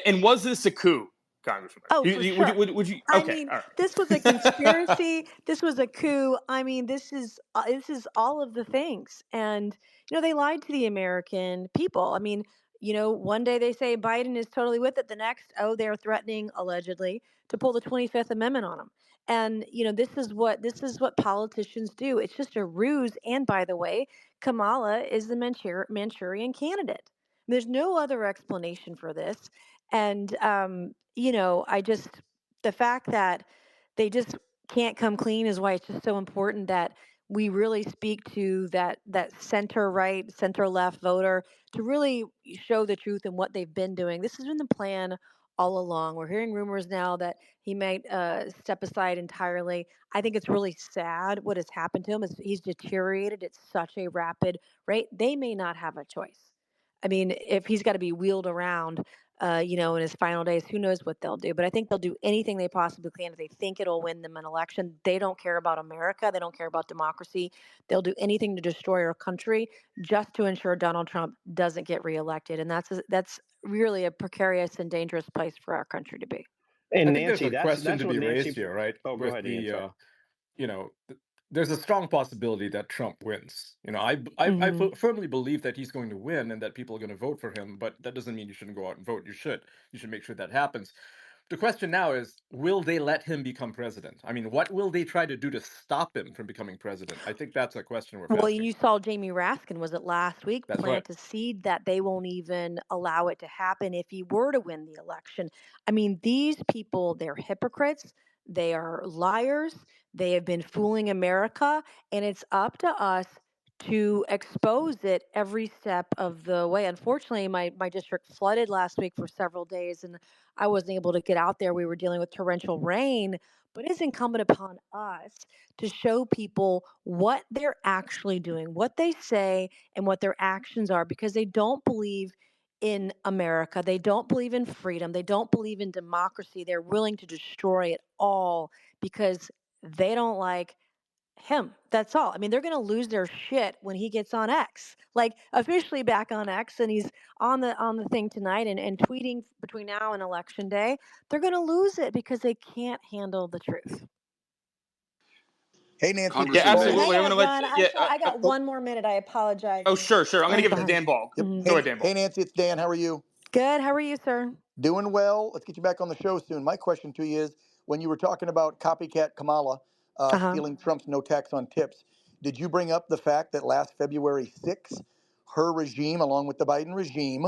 And was this a coup, Congressman? Oh, for sure. Would you? I Okay, mean, all right. this was a conspiracy. This was a coup. I mean, this is all of the things. And they lied to the American people. I mean, one day they say Biden is totally with it. The next, oh, they're threatening allegedly to pull the 25th Amendment on him. And this is what politicians do. It's just a ruse. And by the way, Kamala is the Manchurian candidate. There's no other explanation for this. And the fact that they just can't come clean is why it's just so important that we really speak to that center right, center left voter to really show the truth and what they've been doing. This has been the plan all along. We're hearing rumors now that he might step aside entirely. I think it's really sad what has happened to him. He's deteriorated at such a rapid rate. They may not have a choice. I mean, if he's got to be wheeled around in his final days, who knows what they'll do. But I think they'll do anything they possibly can if they think it'll win them an election. They don't care about America. They don't care about democracy. They'll do anything to destroy our country just to ensure Donald Trump doesn't get reelected. And that's really a precarious and dangerous place for our country to be. And I think there's Nancy, a question that's to what be Nancy. raised here, right? Oh, go With ahead, Ian. Sorry. there's a strong possibility that Trump wins. I firmly believe that he's going to win and that people are going to vote for him, but that doesn't mean you shouldn't go out and vote. You should make sure that happens. The question now is, will they let him become president? I mean, what will they try to do to stop him from becoming president? I think that's a question worth Well, asking. you saw Jamie Raskin, was it last week, That's right. plant a seed that they won't even allow it to happen if he were to win the election. I mean, these people, they're hypocrites. They are liars. They have been fooling America. And it's up to us to expose it every step of the way. Unfortunately, my district flooded last week for several days, and I wasn't able to get out there. We were dealing with torrential rain. But it's incumbent upon us to show people what they're actually doing, what they say, and what their actions are, because they don't believe in America. They don't believe in freedom. They don't believe in democracy. They're willing to destroy it all because they don't like him. That's all. I mean, they're going to lose their shit when he gets on X, like officially back on X, and he's on the thing tonight and tweeting between now and election day. They're going to lose it because they can't handle the truth. Hey, Nancy. Yeah, Congressman May. absolutely. Hang I'm on, going to Ron. let. Yeah. I got one more minute. I apologize. Oh, sure. I'm going to I'm give it to sorry. Dan Ball. Yep. Mhm. Go Hey, ahead, Dan Ball. hey, Nancy. It's Dan. How are you? Good. How are you, sir? Doing well. Let's get you back on the show soon. My question to you is, when you were talking about copycat Kamala Uh-huh. stealing Trump's no tax on tips, did you bring up the fact that last February 6th, her regime, along with the Biden regime,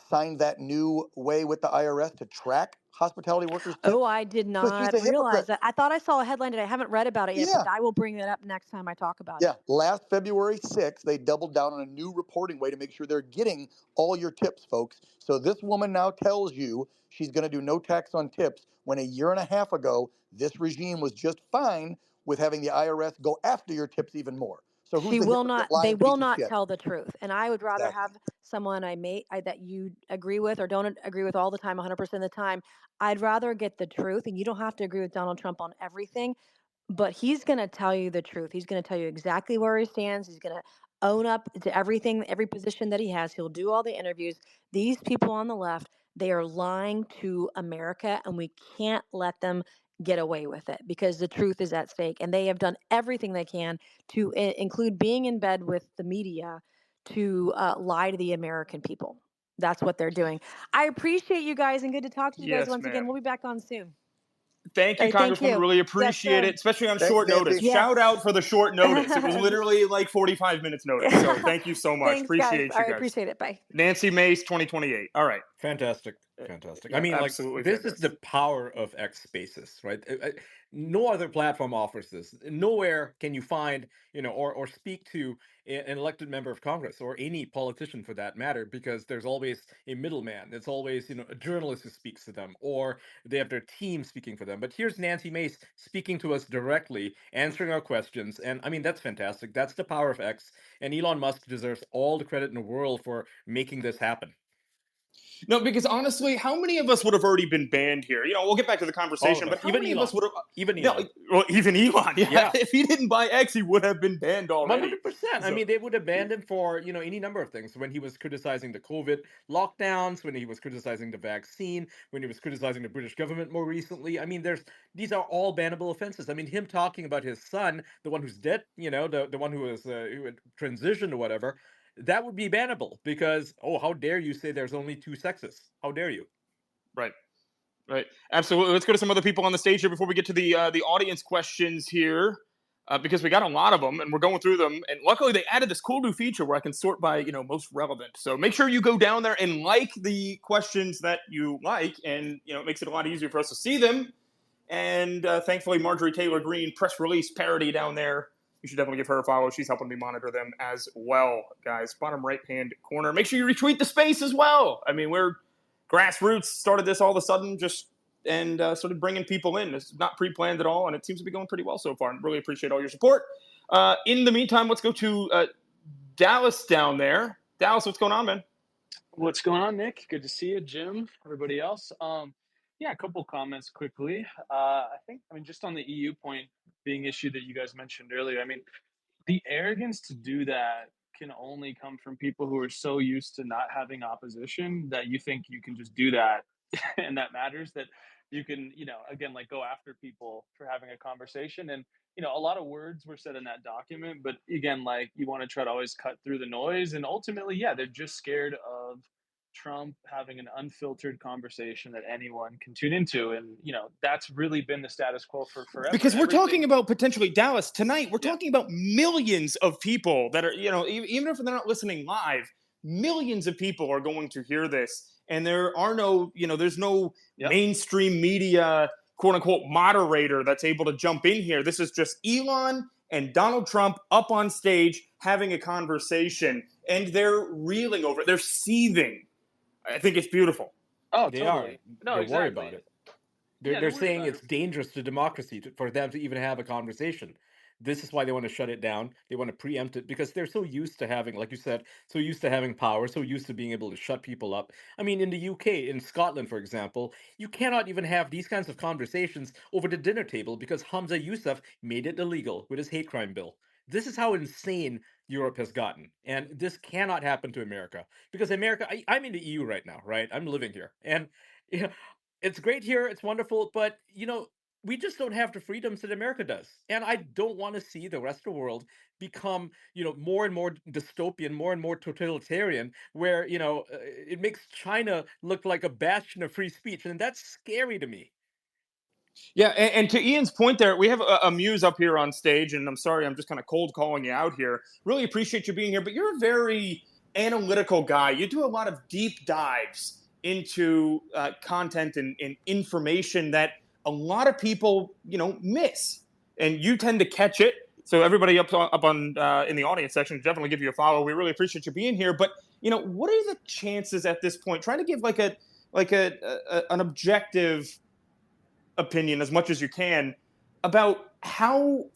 signed that new way with the IRS to track hospitality workers' Oh, tips? I did So she's not a realize hypocrite. that. I thought I saw a headline today. I haven't read about it yet, Yeah. but I will bring that up next time I talk about Yeah, it. last February 6th, they doubled down on a new reporting way to make sure they're getting all your tips, folks. So this woman now tells you she's going to do no tax on tips when a year and a half ago, this regime was just fine with having the IRS go after your tips even more. So who's She the will hypocrite not. They lying will piece of not shit? tell the truth, and I would rather Exactly. have someone that you agree with or don't agree with all the time, 100% of the time. I'd rather get the truth, and you don't have to agree with Donald Trump on everything. But he's going to tell you the truth. He's going to tell you exactly where he stands. He's going to own up to everything, every position that he has. He'll do all the interviews. These people on the left, they are lying to America, and we can't let them get away with it because the truth is at stake. And they have done everything they can to include being in bed with the media to lie to the American people. That's what they're doing. I appreciate you guys, and good to talk to you guys Yes, once again. ma'am. We'll be back on soon. Thank you, Hey, thank Congresswoman. you. Really Yes, appreciate sir. it, especially on Thanks, short notice. Nancy. Yes. Shout out for the short notice. It was literally like 45 minutes notice. So thank you so much. Thanks, guys. Appreciate I you guys. appreciate it. Bye. Nancy Mace, 2028. All right. Fantastic. Fantastic. I Yeah, mean, like, absolutely this is the fantastic. power of X Spaces, right? No other platform offers this. Nowhere can you find, or speak to an elected member of Congress or any politician for that matter, because there's always a middleman. There's always, a journalist who speaks to them, or they have their team speaking for them. But here's Nancy Mace speaking to us directly, answering our questions. And I mean, that's fantastic. That's the power of X. And Elon Musk deserves all the credit in the world for making this happen. No, because honestly, how many of us would have already been banned here? We'll get back to the All conversation, of but us, how even many of Elon, us would have? even No, Elon. well, even Elon. Yeah, Yeah. if he didn't buy X, he would have been banned already. 100%. I So- mean, they would have banned him for, any number of things. When he was criticizing the COVID lockdowns, when he was criticizing the vaccine, when he was criticizing the British government more recently. I mean, these are all bannable offenses. I mean, him talking about his son, the one who's dead, the one who had transitioned or whatever, that would be bannable because, oh, how dare you say there's only two sexes? How dare you? Right. Right. Absolutely. Let's go to some other people on the stage here before we get to the audience questions here, because we got a lot of them and we're going through them. And luckily, they added this cool new feature where I can sort by most relevant. So make sure you go down there and like the questions that you like, and it makes it a lot easier for us to see them. And thankfully, Marjorie Taylor Greene press release parody down there. You should definitely give her a follow. She's helping me monitor them as well, guys. Bottom right hand corner. Make sure you retweet the space as well. I mean, we're grassroots, started this all of a sudden, and started bringing people in. It's not pre-planned at all, and it seems to be going pretty well so far. And really appreciate all your support. In the meantime, let's go to Dallas down there. Dallas, what's going on, man? What's going on, Nick? Good to see you, Jim, everybody else. Yeah, a couple comments quickly. Just on the EU point being issue that you guys mentioned earlier, I mean, the arrogance to do that can only come from people who are so used to not having opposition that you think you can just do that and that matters, that you can, again, like go after people for having a conversation. And, a lot of words were said in that document, but again, like you want to try to always cut through the noise. And ultimately, yeah, they're just scared of Trump having an unfiltered conversation that anyone can tune into. And, that's really been the status quo for forever. Because we're talking about potentially Dallas tonight. We're talking about millions of people that are, even if they're not listening live, millions of people are going to hear this. And there are no, there's no mainstream media, quote unquote, moderator that's able to jump in here. This is just Elon and Donald Trump up on stage having a conversation, and they're reeling over it. They're seething. I think it's beautiful. Oh, They totally. No, They're worried exactly. about it. Yeah, They're worried saying about it's it. dangerous to democracy for them to even have a conversation. This is why they want to shut it down. They want to preempt it because they're so used to having, like you said, so used to having power, so used to being able to shut people up. I mean, in the UK, in Scotland, for example, you cannot even have these kinds of conversations over the dinner table because Hamza Yousaf made it illegal with his hate crime bill. This is how insane Europe has gotten. And this cannot happen to America because America, I'm in the EU right now, right? I'm living here. And yeah, it's great here. It's wonderful. But, we just don't have the freedoms that America does. And I don't want to see the rest of the world become, more and more dystopian, more and more totalitarian, where, it makes China look like a bastion of free speech. And that's scary to me. Yeah, and to Ian's point there, we have a muse up here on stage, and I'm sorry, I'm just kind of cold calling you out here. Really appreciate you being here, but you're a very analytical guy. You do a lot of deep dives into content and information that a lot of people, miss, and you tend to catch it. So everybody up on in the audience section, definitely give you a follow. We really appreciate you being here. But what are the chances at this point? Trying to give like an objective opinion as much as you can about how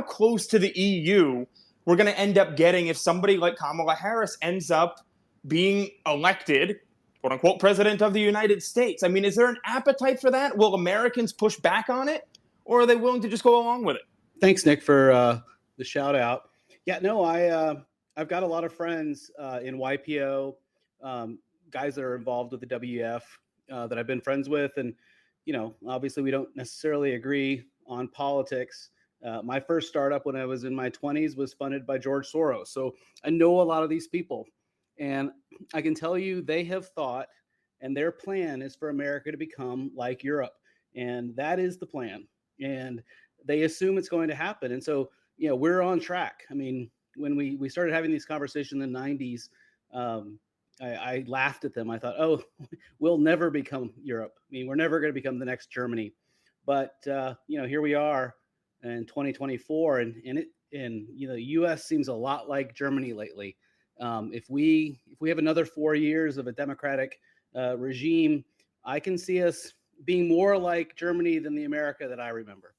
close to the EU we're going to end up getting if somebody like Kamala Harris ends up being elected, quote unquote, president of the United States. I mean, is there an appetite for that? Will Americans push back on it, or are they willing to just go along with it? Thanks, Nick, for the shout out. Yeah, no, I've got a lot of friends in YPO, guys that are involved with the WF that I've been friends with, and obviously we don't necessarily agree on politics. My first startup when I was in my 20s was funded by George Soros, so I know a lot of these people, and I can tell you they have thought, and their plan is for America to become like Europe, and that is the plan. And they assume it's going to happen. And so, we're on track. I mean, when we started having these conversations in the 90s, I laughed at them. I thought, oh, we'll never become Europe. I mean, we're never going to become the next Germany. But, here we are in 2024, and the U.S. seems a lot like Germany lately. If we have another 4 years of a democratic regime, I can see us being more like Germany than the America that I remember.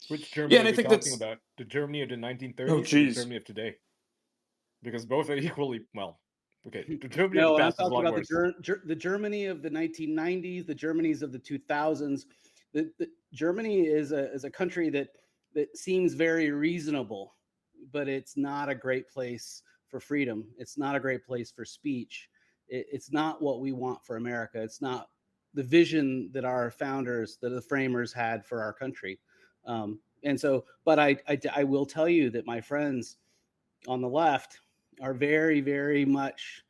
Which Germany Yeah, and are I we think talking that's about? The Germany of the 1930s oh, or the geez. Germany of today? Because both are equally, well, Okay, the Germany of No, the and I'm past is a talking lot about worse. the Germany of the 1990s, the Germanys of the 2000s. The Germany is a country that seems very reasonable, but it's not a great place for freedom. It's not a great place for speech. It's not what we want for America. It's not the vision that our founders, that the framers had for our country. And so, but I will tell you that my friends on the left are very, very much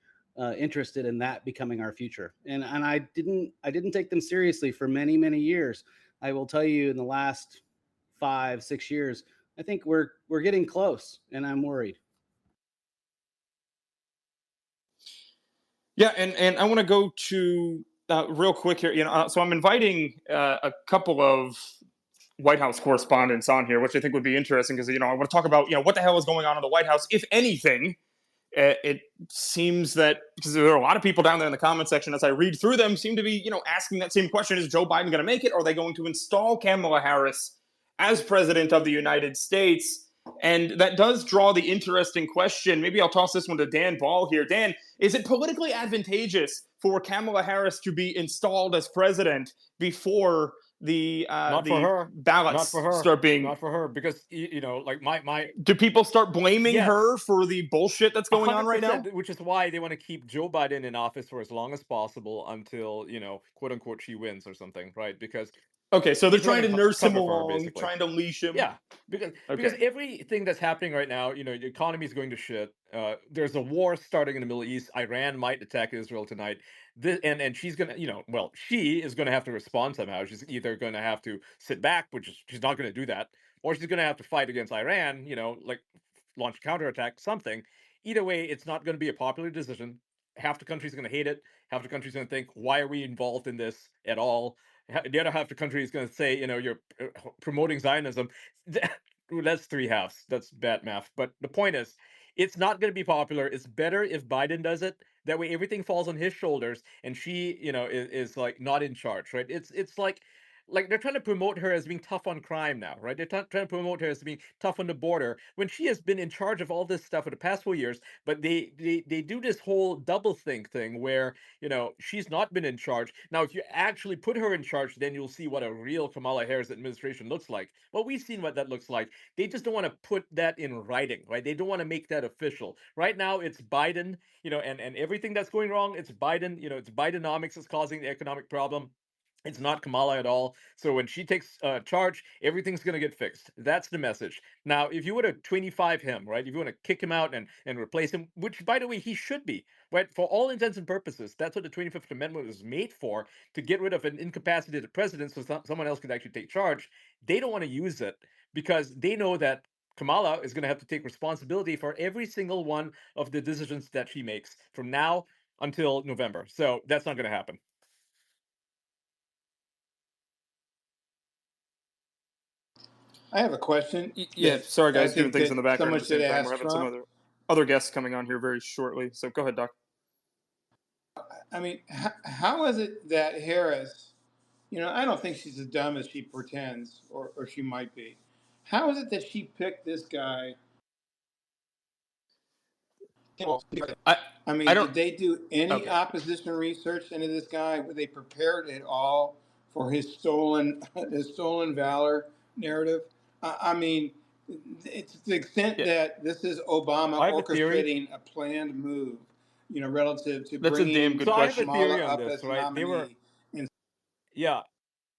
interested in that becoming our future. And I didn't take them seriously for many, many years. I will tell you, in the last 5-6 years, I think we're getting close, and I'm worried. Yeah, and I want to go to real quick here. So I'm inviting a couple of White House correspondents on here, which I think would be interesting because I want to talk about what the hell is going on in the White House, if anything. It seems that because there are a lot of people down there in the comment section, as I read through them, seem to be asking that same question: is Joe Biden going to make it? Or are they going to install Kamala Harris as president of the United States? And that does draw the interesting question. Maybe I'll toss this one to Dan Ball here. Dan, is it politically advantageous for Kamala Harris to be installed as president before the Not for her. Not for ballots her. start being? Not for her, because like my Do people start blaming yes, her for the bullshit that's going on right now? 100%, which is why they want to keep Joe Biden in office for as long as possible until quote unquote she wins or something, right? Because Okay, so they're he's trying running to nurse him cover for her, along, basically. trying to leash him. Yeah, because Okay. everything that's happening right now, the economy is going to shit. There's a war starting in the Middle East. Iran might attack Israel tonight. And she's gonna, she is gonna have to respond somehow. She's either gonna have to sit back, which is she's not gonna do that, or she's gonna have to fight against Iran. Like launch a counterattack, something. Either way, it's not going to be a popular decision. Half the country's going to hate it. Half the country's going to think, why are we involved in this at all? The other half the country is going to say, you're promoting Zionism. That's three halves. That's bad math. But the point is, it's not going to be popular. It's better if Biden does it. That way, everything falls on his shoulders, and she, is like not in charge, right? It's like they're trying to promote her as being tough on crime now, right? They're trying to promote her as being tough on the border when she has been in charge of all this stuff for the past 4 years. But they do this whole double think thing where she's not been in charge. Now, if you actually put her in charge, then you'll see what a real Kamala Harris administration looks like. Well, we've seen what that looks like. They just don't want to put that in writing, right? They don't want to make that official. Right now, it's Biden, and everything that's going wrong, it's Biden. It's Bidenomics that's causing the economic problem. It's not Kamala at all. So when she takes charge, everything's going to get fixed. That's the message. Now, if you were to 25 him, right, if you want to kick him out and replace him, which, by the way, he should be, right, for all intents and purposes, that's what the 25th Amendment was made for, to get rid of an incapacitated president so someone else could actually take charge. They don't want to use it because they know that Kamala is going to have to take responsibility for every single one of the decisions that she makes from now until November. So that's not going to happen. I have a question. Yeah, sorry I guys, doing think things in that the background someone at the same should time. We're ask having some Trump. other guests coming on here very shortly. So go ahead, Doc. I mean, how is it that Harris, I don't think she's as dumb as she pretends, or she might be. How is it that she picked this guy? I I I mean, don't. did they do any Okay. opposition research into this guy? Were they prepared at all for his stolen valor narrative? I mean, it's to the extent Yeah, that this is Obama I have a theory. orchestrating a planned move, relative to that's a damn bringing good So I have a question. Kamala theory on up this, as right? They were, nominee in yeah,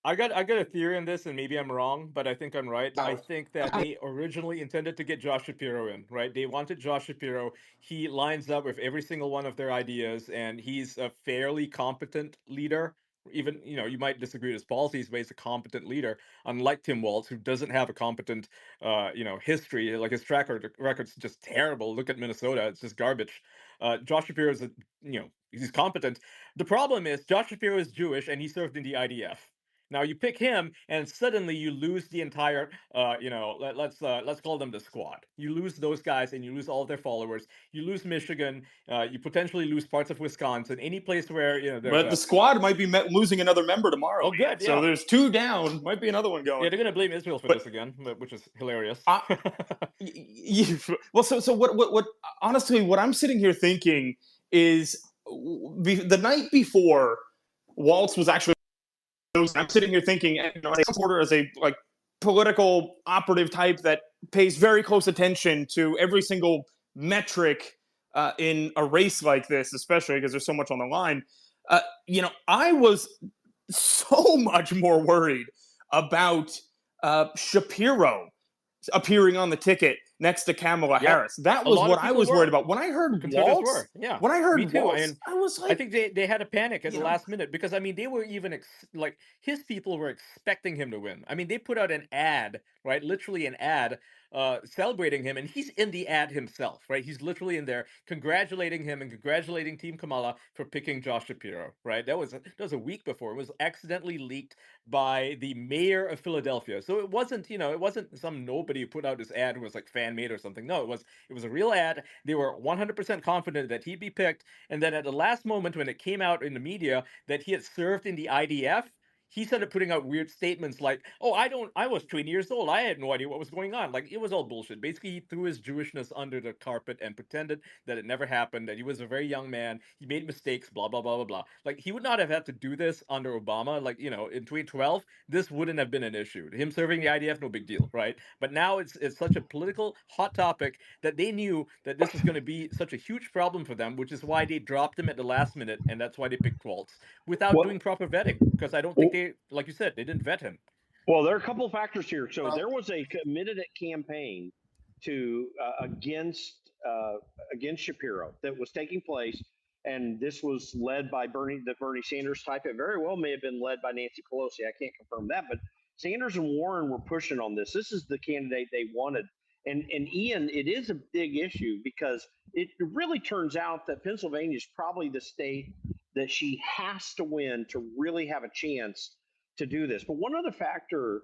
I got a theory on this, and maybe I'm wrong, but I think I'm right. I South. think that they originally intended to get Josh Shapiro in, right? They wanted Josh Shapiro. He lines up with every single one of their ideas, and he's a fairly competent leader. Even, you might disagree with his policies, but he's a competent leader, unlike Tim Walz, who doesn't have a competent, history. Like his record's just terrible. Look at Minnesota; it's just garbage. Josh Shapiro is he's competent. The problem is Josh Shapiro is Jewish, and he served in the IDF. Now you pick him, and suddenly you lose the entire, let's call them the squad. You lose those guys, and you lose all their followers. You lose Michigan. You potentially lose parts of Wisconsin. Any place where there's But the a squad might be losing another member tomorrow, oh, Ian. good, So yeah, there's two down. Might be another one yeah. going. They're gonna blame Israel for But this again, which is hilarious. I, well, so what? Honestly, what I'm sitting here thinking is the night before Waltz was actually. I'm sitting here thinking, as a supporter, as a political operative type that pays very close attention to every single metric in a race like this, especially because there's so much on the line. I was so much more worried about Shapiro appearing on the ticket next to Kamala Harris. That was what I was worried about. When I heard Waltz, yeah, when I heard me too. Waltz, I was like, I think they had a panic at the last minute because they were even his people were expecting him to win. They put out an ad, right? Literally an ad celebrating him, and he's in the ad himself, right? He's literally in there congratulating him and congratulating Team Kamala for picking Josh Shapiro, right? That was a week before. It was accidentally leaked by the mayor of Philadelphia. So it wasn't some nobody who put out this ad who was fan made or something. No, it was a real ad. They were 100% confident that he'd be picked, and then at the last moment when it came out in the media that he had served in the IDF, he started putting out weird statements like, "Oh, I was 20 years old. I had no idea what was going on." It was all bullshit. Basically, he threw his Jewishness under the carpet and pretended that it never happened, that he was a very young man. He made mistakes, blah, blah, blah, blah, blah. He would not have had to do this under Obama. In 2012, this wouldn't have been an issue. Him serving the IDF, no big deal, right? But now it's such a political hot topic that they knew that this was going to be such a huge problem for them, which is why they dropped him at the last minute, and that's why they picked Waltz without doing proper vetting, because I don't think they, like you said, they didn't vet him. Well, there are a couple of factors here. So there was a committed campaign to against Shapiro that was taking place, and this was led by Bernie Sanders type. It very well may have been led by Nancy Pelosi. I can't confirm that, but Sanders and Warren were pushing on this. This is the candidate they wanted. And Ian, it is a big issue because it really turns out that Pennsylvania is probably the state that she has to win to really have a chance to do this. But one other factor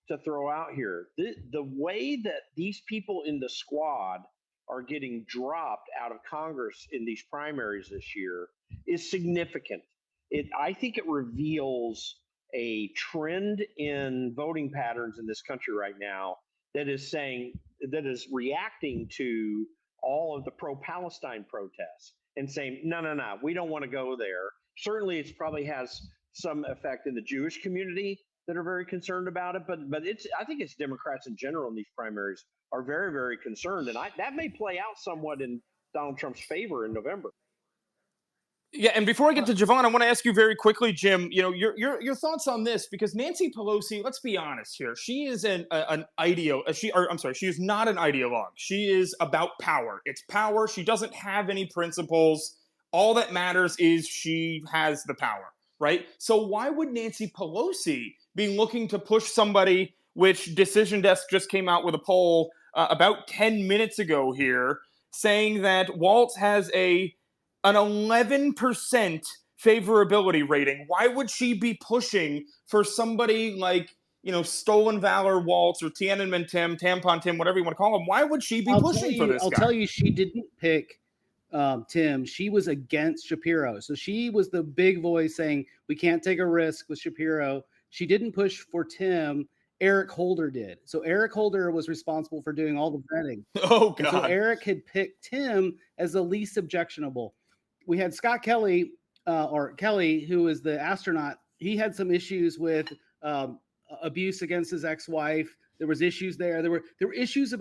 to throw out here, the way that these people in the squad are getting dropped out of Congress in these primaries this year is significant. I think it reveals a trend in voting patterns in this country right now that is reacting to all of the pro-Palestine protests and saying, no, we don't want to go there. Certainly, it probably has some effect in the Jewish community that are very concerned about it, but I think it's Democrats in general in these primaries are very, very concerned, and that may play out somewhat in Donald Trump's favor in November. Yeah, and before I get to Javon, I want to ask you very quickly, Jim. Your thoughts on this, because Nancy Pelosi, let's be honest here, she is she is not an ideologue. She is about power. It's power. She doesn't have any principles. All that matters is she has the power, right? So why would Nancy Pelosi be looking to push somebody? Which Decision Desk just came out with a poll about 10 minutes ago here, saying that Waltz has an 11% favorability rating. Why would she be pushing for somebody like, Stolen Valor Waltz or Tiananmen Tim, Tampon Tim, whatever you want to call him? Why would she be pushing for this guy? I'll tell you, she didn't pick Tim. She was against Shapiro. So she was the big voice saying, we can't take a risk with Shapiro. She didn't push for Tim. Eric Holder did. So Eric Holder was responsible for doing all the vetting. Oh, God. And so Eric had picked Tim as the least objectionable. We had Scott Kelly, or Kelly, who is the astronaut. He had some issues with abuse against his ex-wife. There was issues there. There were issues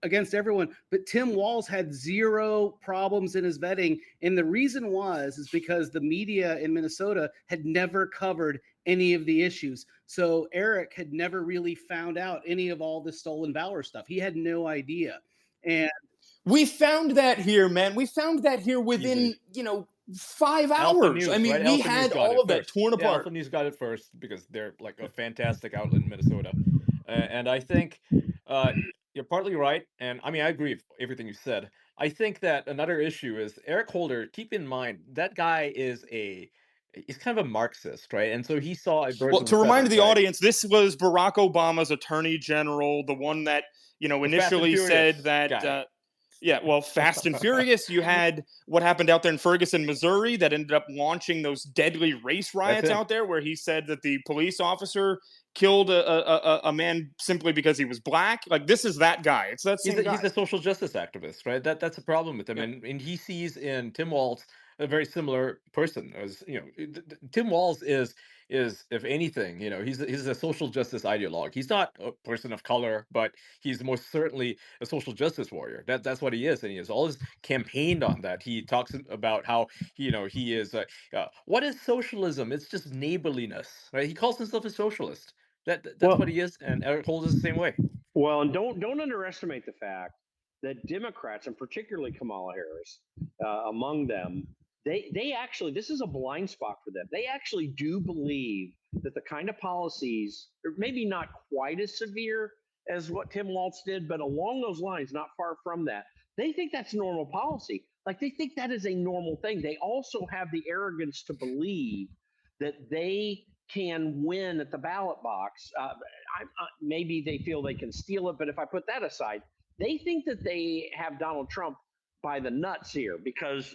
against everyone, but Tim Walz had zero problems in his vetting. And the reason is because the media in Minnesota had never covered any of the issues. So Eric had never really found out any of all the stolen valor stuff. He had no idea. And we found that here, man. We found that here within, 5 hours. News, I mean, right? we had all of that torn apart. Alpha News got it first because they're a fantastic outlet in Minnesota. And I think you're partly right. And I agree with everything you said. I think that another issue is Eric Holder. Keep in mind, that guy is he's kind of a Marxist, right? And so he saw a Well, to remind the audience, this was Barack Obama's attorney general, the one that, initially said that Fast and Furious. You had what happened out there in Ferguson, Missouri, that ended up launching those deadly race riots out there, where he said that the police officer killed a man simply because he was black. This is that guy. It's that same guy. He's a social justice activist, right? That's a problem with him. Yeah. And he sees in Tim Walz a very similar person. As Tim Walz is if anything, he's a social justice ideologue. He's not a person of color, but he's most certainly a social justice warrior. That's what he is, and he has always campaigned on that. He talks about how he is. What is socialism? It's just neighborliness, right? He calls himself a socialist. That's what Well, he is, and Eric Holz is the same way. well, and don't underestimate the fact that Democrats, and particularly Kamala Harris, among them, they actually, this is a blind spot for them. They actually do believe that the kind of policies, or maybe not quite as severe as what Tim Walz did, but along those lines, not far from that, they think that's normal policy. Like they think that is a normal thing. They also have the arrogance to believe that they can win at the ballot box. Maybe they feel they can steal it, but if I put that aside, they think that they have Donald Trump by the nuts here because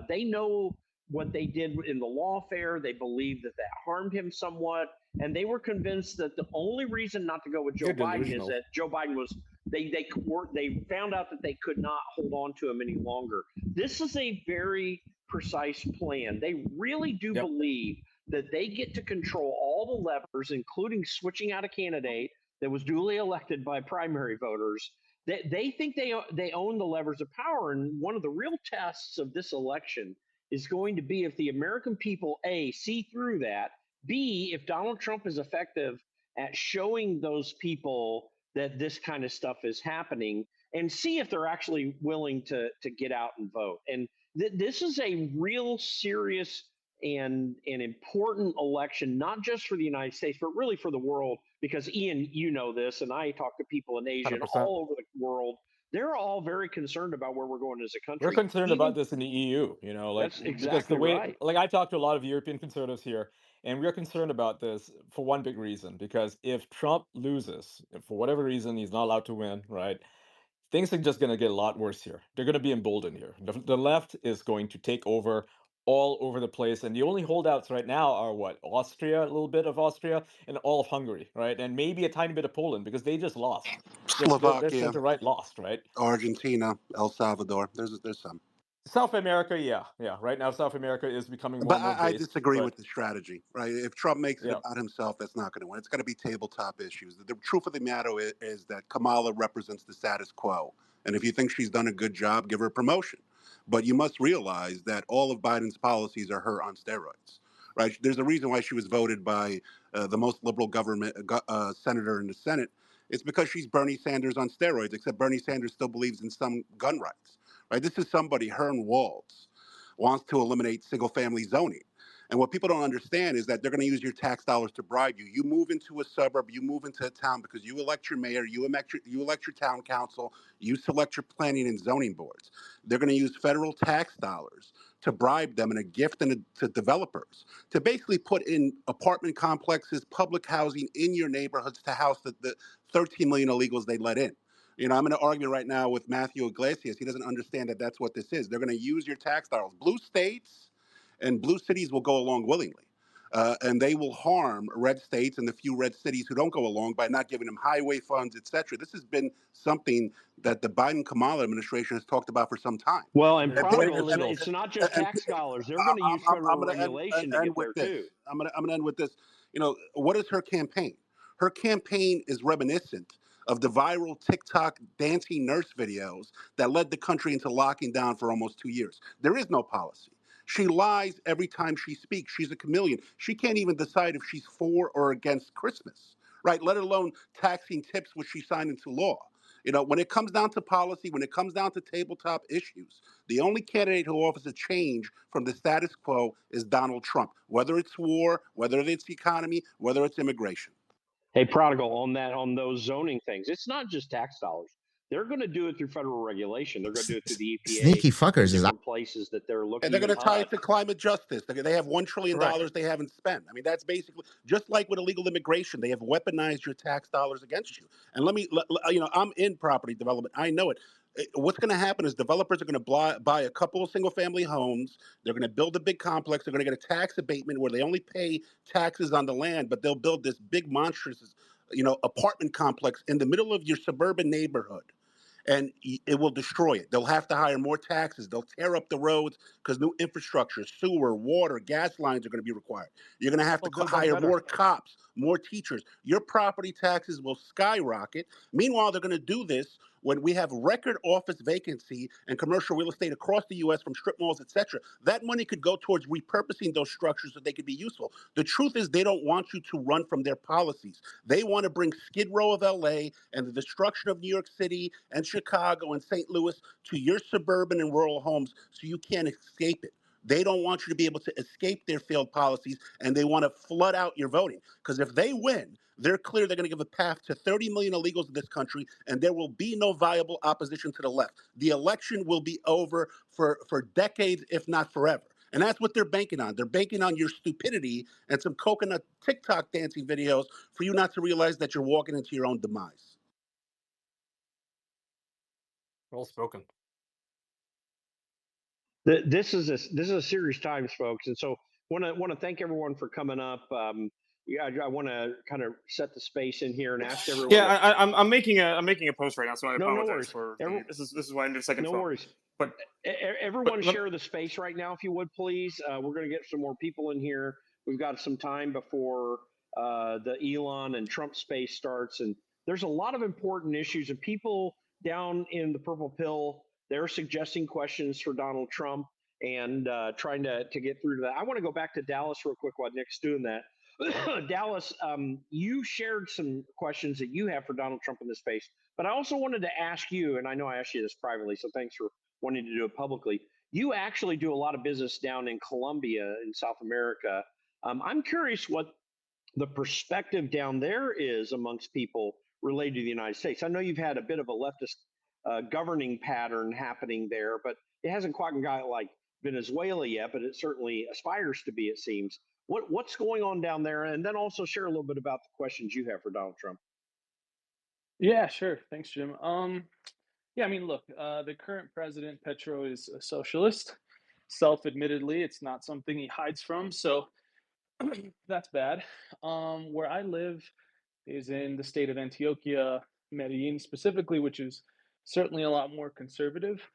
they know what they did in the lawfare. They believe that harmed him somewhat, and they were convinced that the only reason not to go with Joe You're Biden is delusional. that Joe Biden was. They found out that they could not hold on to him any longer. This is a very precise plan. They really do Yep. believe that they get to control all the levers, including switching out a candidate that was duly elected by primary voters. They think they own the levers of power. And one of the real tests of this election is going to be if the American people, A, see through that, B, if Donald Trump is effective at showing those people that this kind of stuff is happening, and C, if they're actually willing to get out and vote. And this is a real serious and an important election, not just for the United States, but really for the world. Because Ian, you know this, and I talk to people in Asia and 100%. all over the world. They're all very concerned about where we're going as a We're country. concerned about Even this in the EU, that's because the exactly way, right. like I talked to a lot of European conservatives here, and we're concerned about this for one big reason, because if Trump loses, if for whatever reason he's not allowed to win, right, things are just going to get a lot worse here. They're going to be emboldened here. The left is going to take over all over the place, and the only holdouts right now are what? Austria, a little bit of Austria, and all of Hungary, right, and maybe a tiny bit of Poland because they just lost. Their Slovakia, center right lost, right? Argentina, El Salvador. There's some. South America, yeah. Right now, South America is becoming more But and more I based. disagree But with the strategy, right? If Trump makes it yeah, about himself, that's not going to win. It's going to be tabletop issues. The truth of the matter is that Kamala represents the status quo. And if you think she's done a good job, give her a promotion. But you must realize that all of Biden's policies are her on steroids, right? There's a reason why she was voted by the most liberal government senator in the Senate. It's because she's Bernie Sanders on steroids, except Bernie Sanders still believes in some gun rights, right? This is somebody, Herm Waltz, wants to eliminate single family zoning. And what people don't understand is that they're going to use your tax dollars to bribe you. You move into a suburb, you move into a town because you elect your mayor, you elect your town council, you select your planning and zoning boards. They're going to use federal tax dollars to bribe them and a gift to developers to basically put in apartment complexes, public housing in your neighborhoods to house the 13 million illegals they let in. I'm in an argument right now with Matthew Iglesias. He doesn't understand that that's what this is. They're going to use your tax dollars. Blue states and blue cities will go along willingly. And they will harm red states and the few red cities who don't go along by not giving them highway funds, et cetera. This has been something that the Biden-Kamala administration has talked about for some time. Well, and they're And, calling Prodigal, illegals. it's not just and tax dollars. They're going to use I'm federal going to regulation to end get with there this. too. I'm going to end with this. What is her campaign? Her campaign is reminiscent of the viral TikTok dancing nurse videos that led the country into locking down for almost 2 years. There is no policy. She lies every time she speaks. She's a chameleon. She can't even decide if she's for or against Christmas, right? Let alone taxing tips, which she signed into law. When it comes down to policy, when it comes down to tabletop issues, the only candidate who offers a change from the status quo is Donald Trump, whether it's war, whether it's the economy, whether it's immigration. Hey, Prodigal, on those zoning things, it's not just tax dollars. They're going to do it through federal regulation. They're going to do it through the EPA Sneaky and fuckers is different places that they're And looking, they're going even to tie it HUD. to climate justice. They have $1 trillion Correct. they haven't spent. I mean, that's basically just like with illegal immigration. They have weaponized your tax dollars against you. And I'm in property development. I know it. What's going to happen is developers are going to buy a couple of single family homes. They're going to build a big complex. They're going to get a tax abatement where they only pay taxes on the land, but they'll build this big monstrous, apartment complex in the middle of your suburban neighborhood. and it will destroy it. They'll have to hire more taxes. They'll tear up the roads because new infrastructure, sewer, water, gas lines are going to be required. You're going to have to hire more cops, more teachers. Your property taxes will skyrocket. Meanwhile, they're going to do this when we have record office vacancy and commercial real estate across the U.S. from strip malls, etc. That money could go towards repurposing those structures so they could be useful. The truth is they don't want you to run from their policies. They want to bring Skid Row of L.A. and the destruction of New York City and Chicago and St. Louis to your suburban and rural homes so you can't escape it. They don't want you to be able to escape their failed policies, and they want to flood out your voting. Because if they win, they're clear they're going to give a path to 30 million illegals in this country, and there will be no viable opposition to the left. The election will be over for decades, if not forever. And that's what they're banking on. They're banking on your stupidity and some coconut TikTok dancing videos for you not to realize that you're walking into your own demise. Well spoken. This is a serious times, folks, and so want to thank everyone for coming up. I want to kind of set the space in here and ask everyone. Yeah, I'm making a post right now, so I apologize for this is why I need a second. No phone. worries. But everyone share the space right now, if you would, please. We're going to get some more people in here. We've got some time before the Elon and Trump space starts, and there's a lot of important issues. And people down in the purple pill, they're suggesting questions for Donald Trump and trying to get through to that. I want to go back to Dallas real quick while Nick's doing that. Dallas, you shared some questions that you have for Donald Trump in this space, but I also wanted to ask you, and I know I asked you this privately, so thanks for wanting to do it publicly. You actually do a lot of business down in Colombia in South America. I'm curious what the perspective down there is amongst people related to the United States. I know you've had a bit of a leftist governing pattern happening there, but it hasn't quite got like Venezuela yet, but it certainly aspires to be, it seems. What's going on down there? And then also share a little bit about the questions you have for Donald Trump. Yeah, sure. Thanks, Jim. Yeah, I mean, look, the current president, Petro, is a socialist. Self-admittedly, it's not something he hides from, so that's bad. Where I live is in the state of Antioquia, Medellin specifically, which is certainly a lot more conservative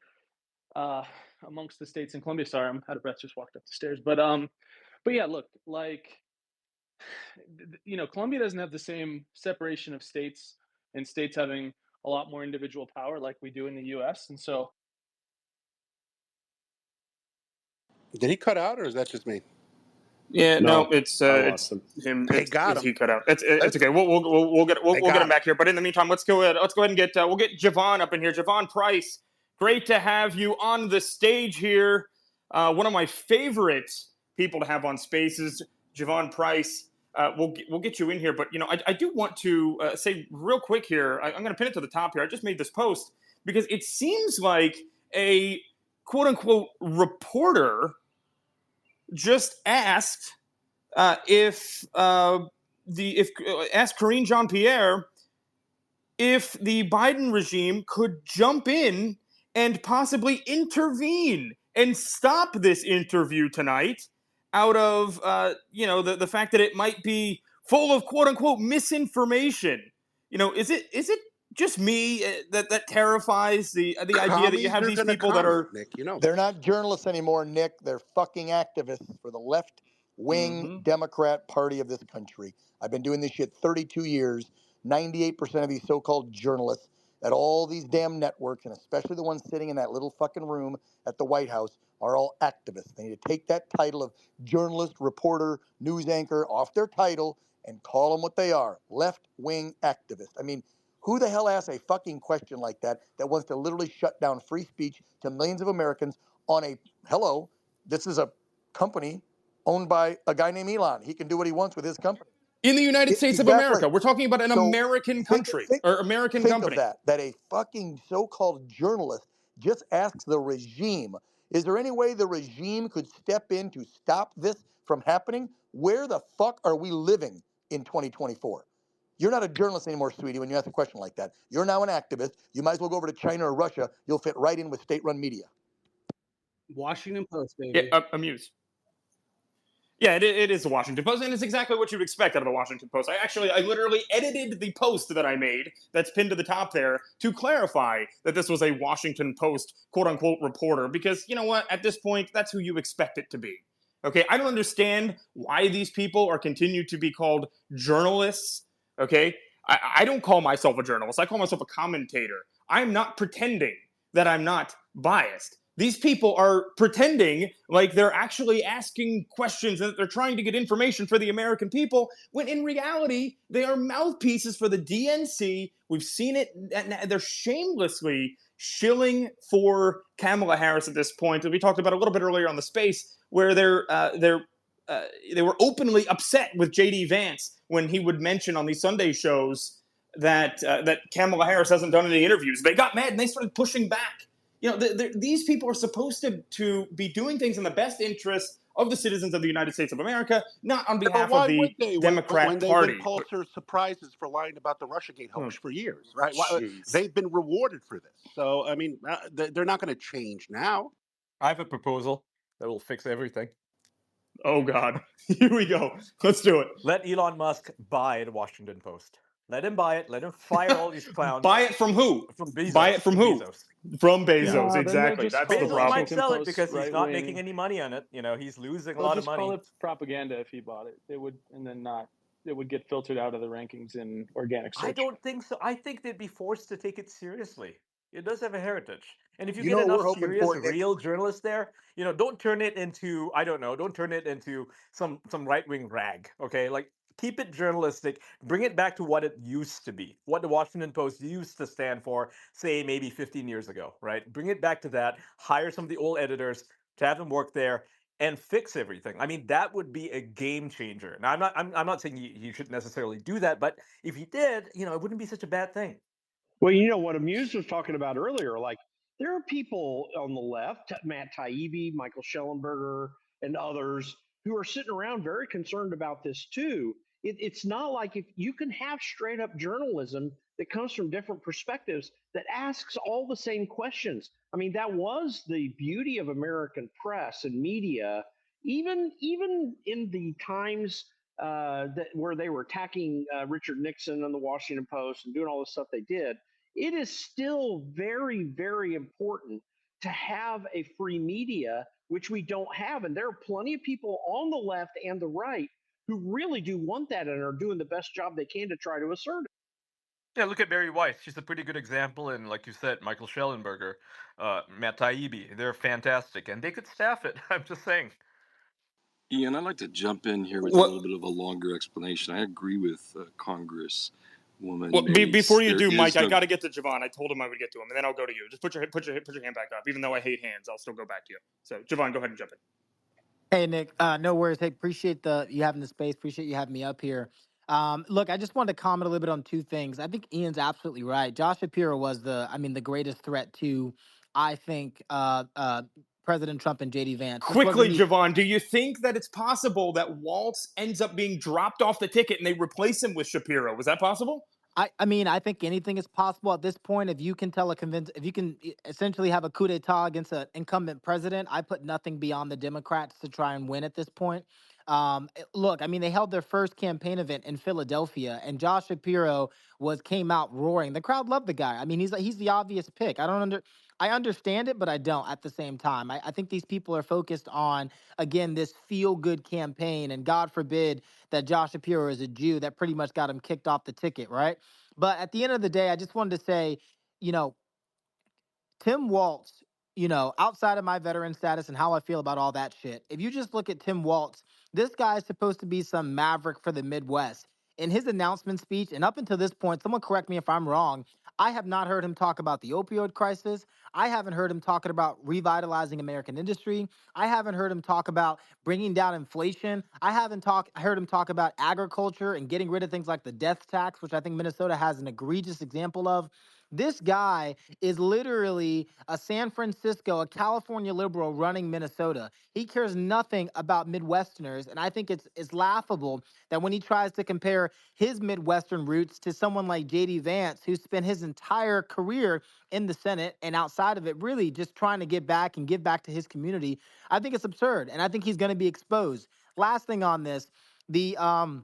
amongst the states in Colombia. Sorry, I'm out of breath. Just walked up the stairs, but yeah, look, like Colombia doesn't have the same separation of states and states having a lot more individual power like we do in the U.S. And so, Did he cut out, or is that just me? yeah, no, it's him. They got him. He cut out. It's okay. We'll get him back here. But in the meantime, let's go ahead and get we'll get Javon up in here. Javon Price, great to have you on the stage here. One of my favorite people to have on Spaces, Javon Price. We'll get you in here, but I do want to say real quick here. I'm going to pin it to the top here. I just made this post because it seems like a quote unquote reporter just asked asked Karine Jean-Pierre if the Biden regime could jump in and possibly intervene and stop this interview tonight out of the fact that it might be full of quote unquote misinformation. Is it just me that terrifies the idea that you have these people that are Nick, they're not journalists anymore, Nick. They're fucking activists for the left wing Democrat Party of this country. I've been doing this shit 32 years. 98% of these so-called journalists at all these damn networks, and especially the ones sitting in that little fucking room at the White House, are all activists. They need to take that title of journalist, reporter, news anchor off their title and call them what they are, left-wing activists. I mean, who the hell asks a fucking question like that wants to literally shut down free speech to millions of Americans on this is a company owned by a guy named Elon. He can do what he wants with his company. In the United States of America. We're talking about an American country or American company. Think of that a fucking so-called journalist just asks the regime, is there any way the regime could step in to stop this from happening? Where the fuck are we living in 2024? You're not a journalist anymore, sweetie, when you ask a question like that. You're now an activist. You might as well go over to China or Russia. You'll fit right in with state-run media. Washington Post, baby. Yeah, Amuse. Yeah, it is the Washington Post, and it's exactly what you'd expect out of a Washington Post. I literally edited the post that I made that's pinned to the top there to clarify that this was a Washington Post quote unquote reporter, because you know what? At this point, that's who you expect it to be. Okay, I don't understand why these people are continued to be called journalists. Okay, I don't call myself a journalist. I call myself a commentator. I'm not pretending that I'm not biased. These people are pretending like they're actually asking questions and that they're trying to get information for the American people, when in reality, they are mouthpieces for the DNC. We've seen it. They're shamelessly shilling for Kamala Harris at this point. We talked about a little bit earlier on the space where they were openly upset with JD Vance when he would mention on these Sunday shows that Kamala Harris hasn't done any interviews. They got mad and they started pushing back. You know, these people are supposed to be doing things in the best interest of the citizens of the United States of America, not on Yeah, but behalf of why would the they when Democrat they win Party. Pulitzer prizes for lying about the RussiaGate Oh, hoax for years, right? jeez. They've been rewarded for this. So I mean, they're not going to change now. I have a proposal that will fix everything. Oh, God. Here we go. Let's do it. Let Elon Musk buy the Washington Post. Let him buy it. Let him fire all these clowns. Buy it from who? From Bezos. Buy it from who? Bezos. From Yeah. Bezos, No, then they'll exactly. just That's call the the Bezos might problem. Washington sell it Post because he's right not making wing. any money on it. You know, he's losing a They'll lot of just call money. it propaganda if he bought it. It would, and then not. It would get filtered out of the rankings in organic I search. don't think so. I think they'd be forced to take it seriously. It does have a heritage. And if you You get know what enough we're hoping serious, for, Nick? real journalists there, don't turn it into, I don't know, don't turn it into some right-wing rag, okay? Like keep it journalistic, bring it back to what it used to be, what the Washington Post used to stand for, say maybe 15 years ago, right? Bring it back to that, hire some of the old editors to have them work there and fix everything. I mean, that would be a game changer. Now, I'm not saying you should necessarily do that, but if you did, it wouldn't be such a bad thing. Well, you know what Amuse was talking about earlier. Like there are people on the left, Matt Taibbi, Michael Schellenberger, and others, who are sitting around very concerned about this too. It's not like if you can have straight up journalism that comes from different perspectives that asks all the same questions. I mean, that was the beauty of American press and media, even in the times that where they were attacking Richard Nixon and the Washington Post and doing all the stuff they did. It is still very, very important to have a free media, which we don't have. And there are plenty of people on the left and the right who really do want that and are doing the best job they can to try to assert it. Yeah, look at Barry Weiss. She's a pretty good example. And like you said, Michael Schellenberger, Matt Taibbi, they're fantastic. And they could staff it. I'm just saying. Ian, I'd like to jump in here with a What? little bit of a longer explanation. I agree with Congresswoman Well, before Mace. you There do, Mike, is I no got to get to Javon. I told him I would get to him, and then I'll go to you. Just put your hand back up. Even though I hate hands, I'll still go back to you. So, Javon, go ahead and jump in. Hey Nick, no worries. Hey, appreciate you having the space. Appreciate you having me up here. Look, I just wanted to comment a little bit on two things. I think Ian's absolutely right. Josh Shapiro was the greatest threat to, I think, President Trump and JD Vance. This wasn't Quickly, me. Javon, do you think that it's possible that Waltz ends up being dropped off the ticket and they replace him with Shapiro? Was that possible? I think anything is possible at this point. If you can if you can essentially have a coup d'état against an incumbent president, I put nothing beyond the Democrats to try and win at this point. Look, I mean, they held their first campaign event in Philadelphia, and Josh Shapiro came out roaring. The crowd loved the guy. I mean, he's the obvious pick. I understand it, but I don't at the same time. I think these people are focused on, again, this feel good campaign, and God forbid that Josh Shapiro is a Jew. That pretty much got him kicked off the ticket, right? But at the end of the day, I just wanted to say, you know, Tim Waltz, outside of my veteran status and how I feel about all that shit, if you just look at Tim Waltz, this guy is supposed to be some maverick for the Midwest. In his announcement speech, and up until this point, someone correct me if I'm wrong, I have not heard him talk about the opioid crisis. I haven't heard him talking about revitalizing American industry. I haven't heard him talk about bringing down inflation. I haven't heard him talk about agriculture and getting rid of things like the death tax, which I think Minnesota has an egregious example of. This guy is literally a San Francisco, a California liberal running Minnesota. He cares nothing about Midwesterners, and I think it's laughable that when he tries to compare his Midwestern roots to someone like JD Vance, who spent his entire career in the Senate and outside of it, really just trying to get back and give back to his community. I think it's absurd, and I think he's going to be exposed. Last thing on this, the on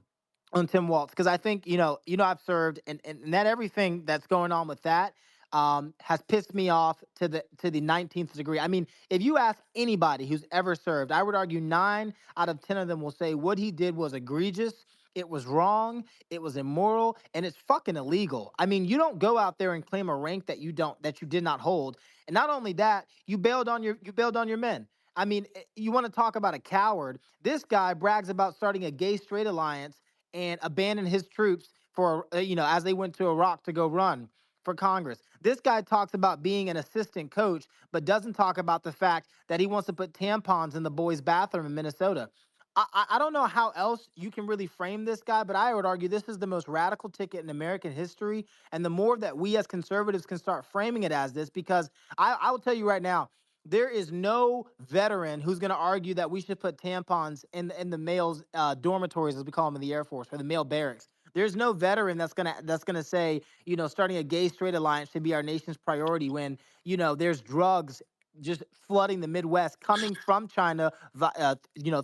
Tim Waltz, because I think I've served, and that everything that's going on with that has pissed me off to the 19th degree. I mean, if you ask anybody who's ever served, I would argue 9 out of 10 of them will say what he did was egregious. It was wrong. It was immoral, and it's fucking illegal. I mean, you don't go out there and claim a rank that you did not hold. And not only that, you bailed on your men. I mean, you want to talk about a coward? This guy brags about starting a gay-straight alliance and abandoned his troops for as they went to Iraq to go run for Congress. This guy talks about being an assistant coach, but doesn't talk about the fact that he wants to put tampons in the boys' bathroom in Minnesota. I don't know how else you can really frame this guy, but I would argue this is the most radical ticket in American history. And the more that we as conservatives can start framing it as this, because I will tell you right now, there is no veteran who's going to argue that we should put tampons in the males' dormitories, as we call them in the Air Force, or the male barracks. There's no veteran that's gonna say, starting a gay straight alliance should be our nation's priority when there's drugs just flooding the Midwest coming from China,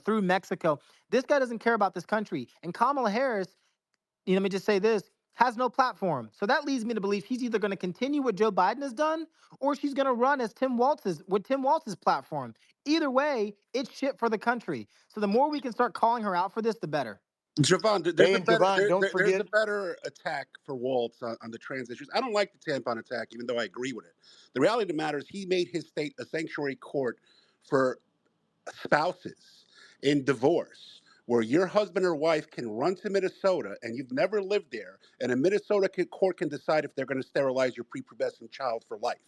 through Mexico. This guy doesn't care about this country. And Kamala Harris, let me just say this, has no platform. So that leads me to believe she's either going to continue what Joe Biden has done or she's going to run as Tim Walz's platform. Either way, it's shit for the country. So the more we can start calling her out for this, the better. Javon, Hey, and Javon, don't there's forget. a better attack for Waltz on the trans issues. I don't like the tampon attack, even though I agree with it. The reality of the matter is he made his state a sanctuary court for spouses in divorce, where your husband or wife can run to Minnesota and you've never lived there, and a Minnesota court can decide if they're going to sterilize your prepubescent child for life.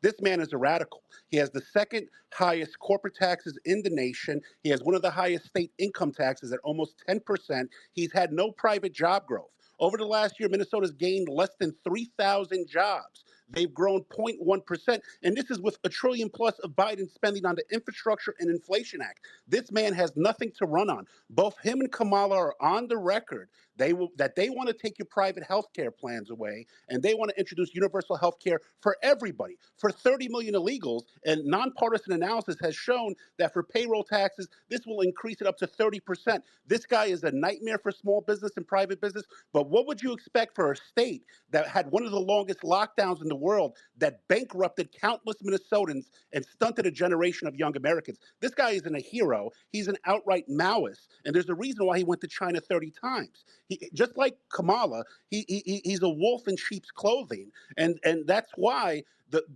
This man is a radical. He has the second highest corporate taxes in the nation. He has one of the highest state income taxes at almost 10%. He's had no private job growth. Over the last year, Minnesota's gained less than 3,000 jobs. They've grown 0.1%. And this is with $1 trillion plus of Biden spending on the Infrastructure and Inflation Act. This man has nothing to run on. Both him and Kamala are on the record they want to take your private health care plans away, and they want to introduce universal health care for everybody, for 30 million illegals. And nonpartisan analysis has shown that for payroll taxes, this will increase it up to 30%. This guy is a nightmare for small business and private business. But what would you expect for a state that had one of the longest lockdowns in the world, that bankrupted countless Minnesotans and stunted a generation of young Americans? This guy isn't a hero. He's an outright Maoist. And there's a reason why he went to China 30 times. Just like Kamala, he's a wolf in sheep's clothing. And that's why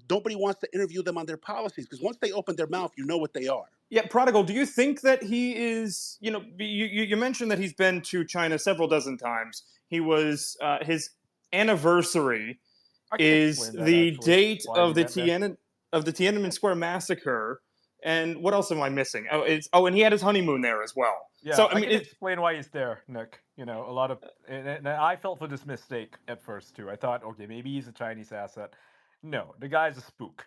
nobody wants to interview them on their policies, because once they open their mouth, you know what they are. Yeah, Prodigal, do you think that he is, you mentioned that he's been to China several dozen times. He was, his anniversary is the date of the Tiananmen Square massacre. And what else am I missing? And he had his honeymoon there as well. Yeah, So I can explain why he's there, Nick. A lot of, and I felt for this mistake at first too. I thought, okay, maybe he's a Chinese asset. No, the guy's a spook.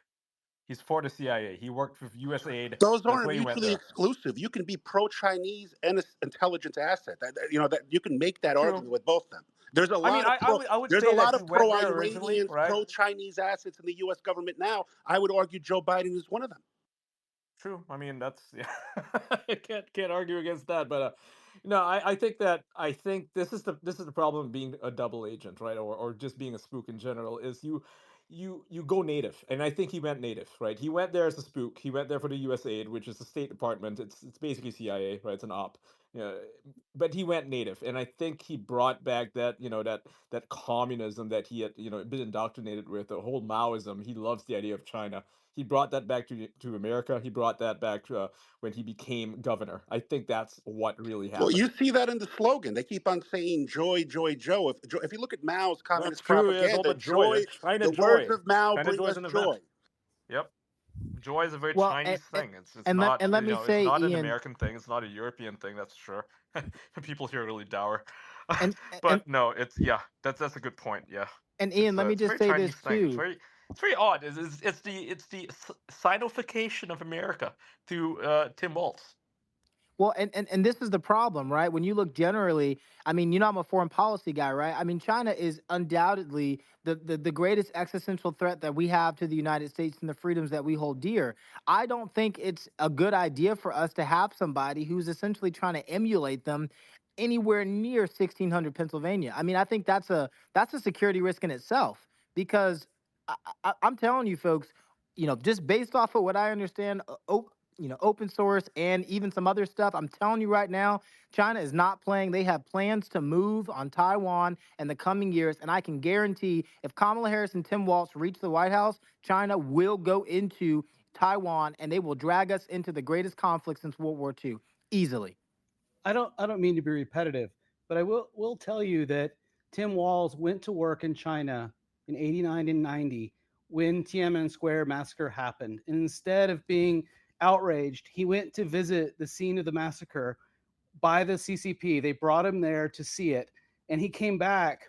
He's for the CIA. He worked for USAID. Those That's aren't why he went mutually there. exclusive. You can be pro-Chinese and an intelligence asset. That you can make that True. argument with both of them. There's a lot I would there's a say that lot he of went there originally, pro-Iranians, right? pro-Chinese assets in the U.S. government now. I would argue Joe Biden is one of them. True. I mean, that's yeah. I can't argue against that. But no, I think this is the problem of being a double agent, right? Or just being a spook in general. Is you go native, and I think he went native, right? He went there as a spook. He went there for the USAID, which is the State Department. It's basically CIA, right? It's an op. Yeah, but he went native, and I think he brought back that that communism that he had been indoctrinated with, the whole Maoism. He loves the idea of China. He brought that back to America. He brought that back when he became governor. I think that's what really Well, you happened. see that in the slogan. They keep on saying "joy, joy, Joe." If you look at Mao's That's communist true. It's all propaganda, about joy. joy, That's China the words joy. of Mao China bring joy is us an event. joy. Yep. Joy is a very Well, Chinese thing. It's and not let me it's say, not an Ian, American thing. It's not a European thing. That's sure. People here are really dour. and and But no, it's yeah. That's a good point. Yeah, and Ian, let me it's a just very say this Chinese thing. too. It's very odd. It's the Sinofication of America to Tim Waltz. Well, and this is the problem, right? When you look generally, I mean, you know, I'm a foreign policy guy, right? I mean, China is undoubtedly the greatest existential threat that we have to the United States and the freedoms that we hold dear. I don't think it's a good idea for us to have somebody who's essentially trying to emulate them anywhere near 1600 Pennsylvania. I mean, I think that's a security risk in itself because I'm telling you, folks, you know, just based off of what I understand, you know, open source and even some other stuff. I'm telling you right now, China is not playing. They have plans to move on Taiwan in the coming years. And I can guarantee if Kamala Harris and Tim Walz reach the White House, China will go into Taiwan and they will drag us into the greatest conflict since World War II easily. I don't mean to be repetitive, but I will tell you that Tim Walz went to work in China in 89 and 90 when Tiananmen Square massacre happened. And instead of being outraged, he went to visit the scene of the massacre by the CCP. They brought him there to see it, and he came back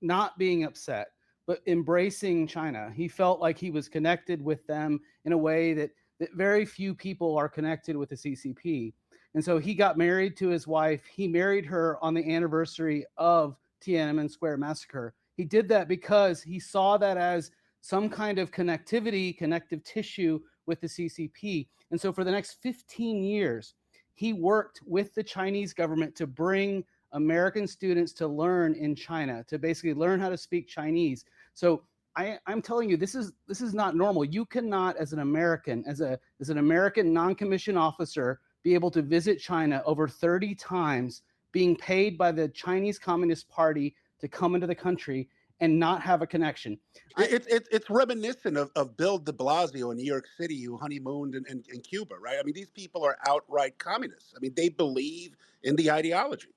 not being upset, but embracing China. He felt like he was connected with them in a way that very few people are connected with the CCP. And so he got married to his wife. He married her on the anniversary of Tiananmen Square massacre. He did that because he saw that as some kind of connectivity, connective tissue with the CCP. And so for the next 15 years, he worked with the Chinese government to bring American students to learn in China, to basically learn how to speak Chinese. So I'm telling you, this is not normal. You cannot, as an American, as an American non-commissioned officer, be able to visit China over 30 times, being paid by the Chinese Communist Party to come into the country and not have a connection. It's reminiscent of Bill de Blasio in New York City, who honeymooned in Cuba, right? I mean, these people are outright communists. I mean, they believe in the ideology.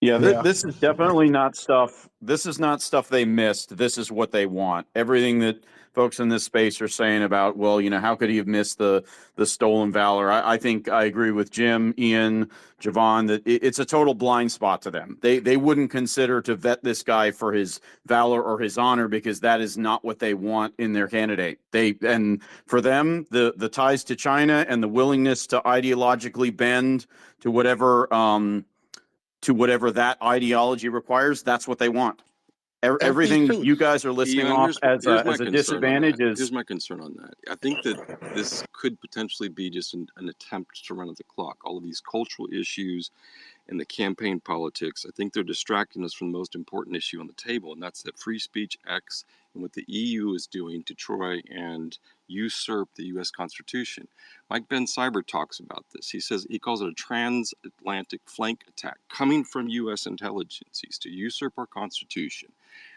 Yeah, this is definitely not stuff. This is not stuff they missed. This is what they want. Everything that folks in this space are saying about, well, you know, how could he have missed the stolen valor? I think I agree with Jim, Ian, Javon, that it's a total blind spot to them. They wouldn't consider to vet this guy for his valor or his honor because that is not what they want in their candidate. And for them, the ties to China and the willingness to ideologically bend to whatever that ideology requires, that's what they want. Everything that you guys are listing Ian, off as here's my a concern on disadvantage that. is. Here's my concern on that. I think that this could potentially be just an attempt to run out the clock. All of these cultural issues and the campaign politics, I think they're distracting us from the most important issue on the table, and that's that free speech X and what the EU is doing to try and usurp the U.S. Constitution. Mike Ben Cyber talks about this. He calls it a transatlantic flank attack coming from U.S. intelligences to usurp our Constitution.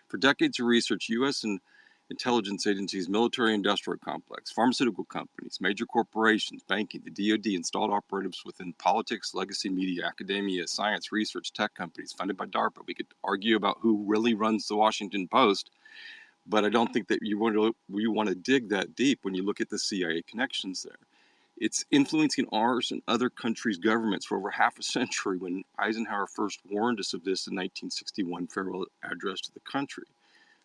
For decades of research, U.S. and intelligence agencies, military-industrial complex, pharmaceutical companies, major corporations, banking, the DoD installed operatives within politics, legacy media, academia, science, research, tech companies funded by DARPA. We could argue about who really runs the Washington Post, but I don't think that you want to dig that deep when you look at the CIA connections there. It's influencing ours and other countries' governments for over half a century when Eisenhower first warned us of this in 1961 farewell address to the country.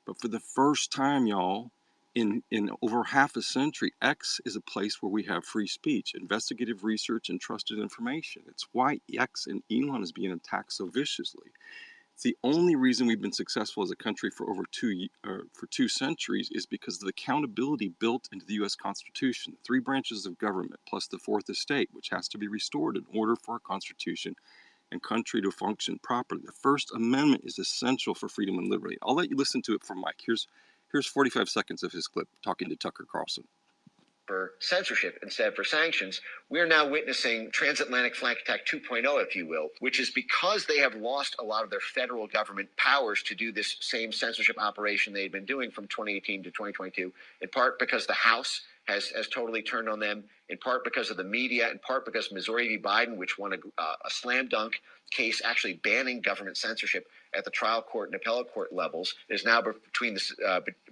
But for the first time, y'all, in over half a century, X is a place where we have free speech, investigative research, and trusted information. It's why X and Elon is being attacked so viciously. It's the only reason we've been successful as a country for over two centuries is because of the accountability built into the U.S. Constitution, 3 branches of government, plus the 4th estate, which has to be restored in order for our Constitution and country to function properly. The First Amendment is essential for freedom and liberty. I'll let you listen to it from Mike. Here's 45 seconds of his clip talking to Tucker Carlson. For censorship instead for sanctions, we're now witnessing transatlantic flank attack 2.0, if you will, which is because they have lost a lot of their federal government powers to do this same censorship operation they've been doing from 2018 to 2022, in part because the House has totally turned on them, in part because of the media, in part because Missouri v. Biden, which won a slam dunk case actually banning government censorship at the trial court and appellate court levels, is now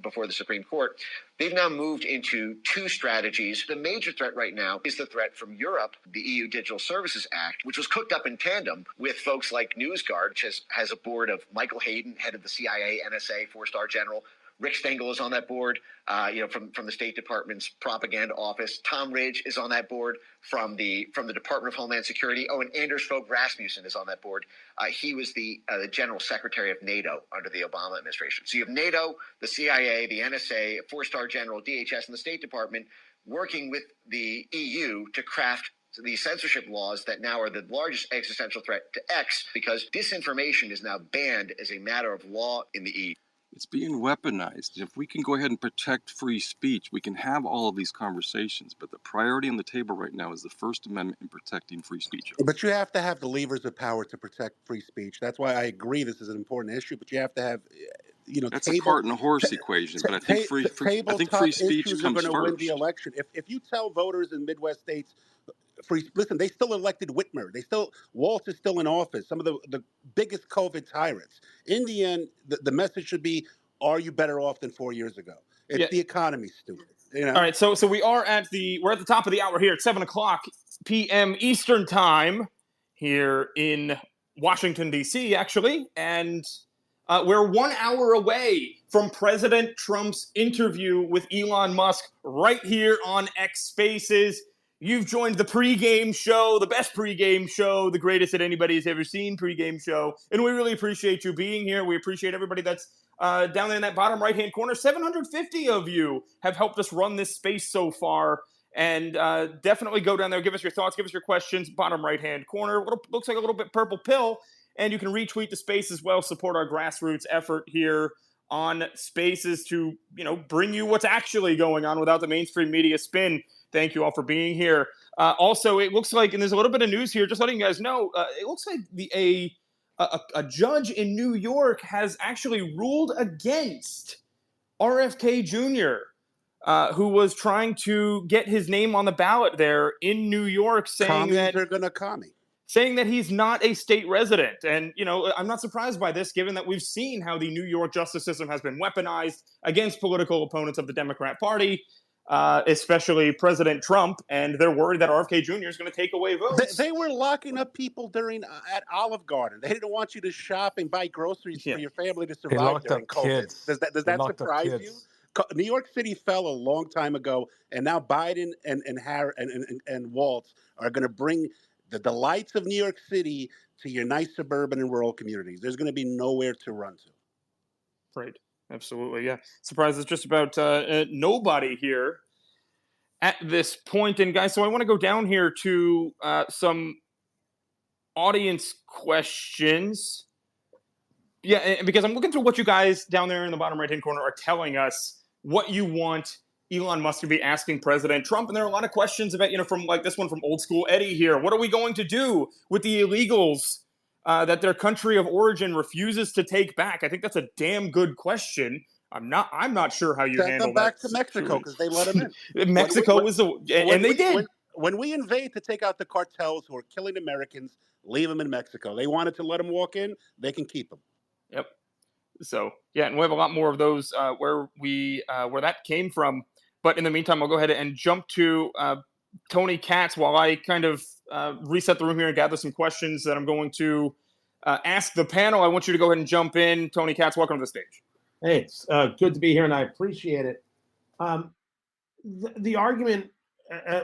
before the Supreme Court. They've now moved into 2 strategies. The major threat right now is the threat from Europe, the EU Digital Services Act, which was cooked up in tandem with folks like NewsGuard, which has a board of Michael Hayden, head of the CIA, NSA, 4-star general, Rick Stengel is on that board, from the State Department's propaganda office. Tom Ridge is on that board from the Department of Homeland Security. Oh, and Anders Fogh Rasmussen is on that board. He was the General Secretary of NATO under the Obama administration. So you have NATO, the CIA, the NSA, a four-star general, DHS, and the State Department working with the EU to craft these censorship laws that now are the largest existential threat to X, because disinformation is now banned as a matter of law in the EU. It's being weaponized. If we can go ahead and protect free speech, we can have all of these conversations. But the priority on the table right now is the First Amendment and protecting free speech. But you have to have the levers of power to protect free speech. That's why I agree this is an important issue. But you have to have, that's a cart and a horse equation. But I think free speech issues comes are going to win the first. election. If you tell voters in Midwest states, listen, they still elected Whitmer. Waltz is still in office. Some of the biggest COVID tyrants. In the end, the message should be: are you better off than 4 years ago? It's the economy, stupid. All right, so we're at the top of the hour here at 7:00 p.m. Eastern time here in Washington D.C. actually, and we're 1 hour away from President Trump's interview with Elon Musk right here on X Spaces. You've joined the pregame show, the best pregame show, the greatest that anybody has ever seen pregame show, and we really appreciate you being here. We appreciate everybody that's down there in that bottom right-hand corner. 750 of you have helped us run this space so far, and definitely go down there, give us your thoughts, give us your questions. Bottom right-hand corner, looks like a little bit purple pill, and you can retweet the space as well, support our grassroots effort here on Spaces to, bring you what's actually going on without the mainstream media spin. Thank you all for being here. Also, it looks like, and there's a little bit of news here, just letting you guys know, it looks like a judge in New York has actually ruled against RFK Jr., who was trying to get his name on the ballot there in New York, saying Commies are going to commie. Saying that he's not a state resident. And, I'm not surprised by this, given that we've seen how the New York justice system has been weaponized against political opponents of the Democrat Party, especially President Trump, and they're worried that RFK Jr. is going to take away votes. They were locking up people at Olive Garden. They didn't want you to shop and buy groceries for your family to survive during COVID. Does that surprise you? New York City fell a long time ago, and now Biden and Waltz are going to bring the delights of New York City to your nice suburban and rural communities. There's going to be nowhere to run to. Right. Absolutely. Yeah. Surprised it's just about nobody here at this point. And guys, so I want to go down here to some audience questions. Yeah, because I'm looking through what you guys down there in the bottom right-hand corner are telling us what you want Elon Musk to be asking President Trump. And there are a lot of questions about, from like this one from Old School Eddie here. What are we going to do with the illegals that their country of origin refuses to take back? I think that's a damn good question. I'm not sure how you handle that. Send them back to Mexico because they let them in. Mexico is and they did. When we invade to take out the cartels who are killing Americans, leave them in Mexico. They wanted to let them walk in. They can keep them. Yep. So yeah, and we have a lot more of those where that came from. But in the meantime, I'll go ahead and jump to Tony Katz while I kind of reset the room here and gather some questions that I'm going to ask the panel. I want you to go ahead and jump in. Tony Katz, welcome to the stage. Hey, it's good to be here, and I appreciate it. The argument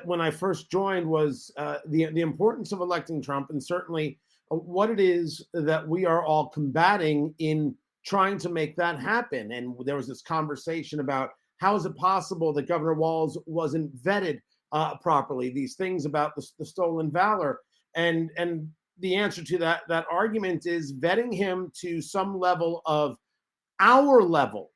when I first joined was the importance of electing Trump, and certainly what it is that we are all combating in trying to make that happen. And there was this conversation about how is it possible that Governor Walz wasn't vetted properly, these things about the stolen valor. And the answer to that argument is vetting him to some level of our level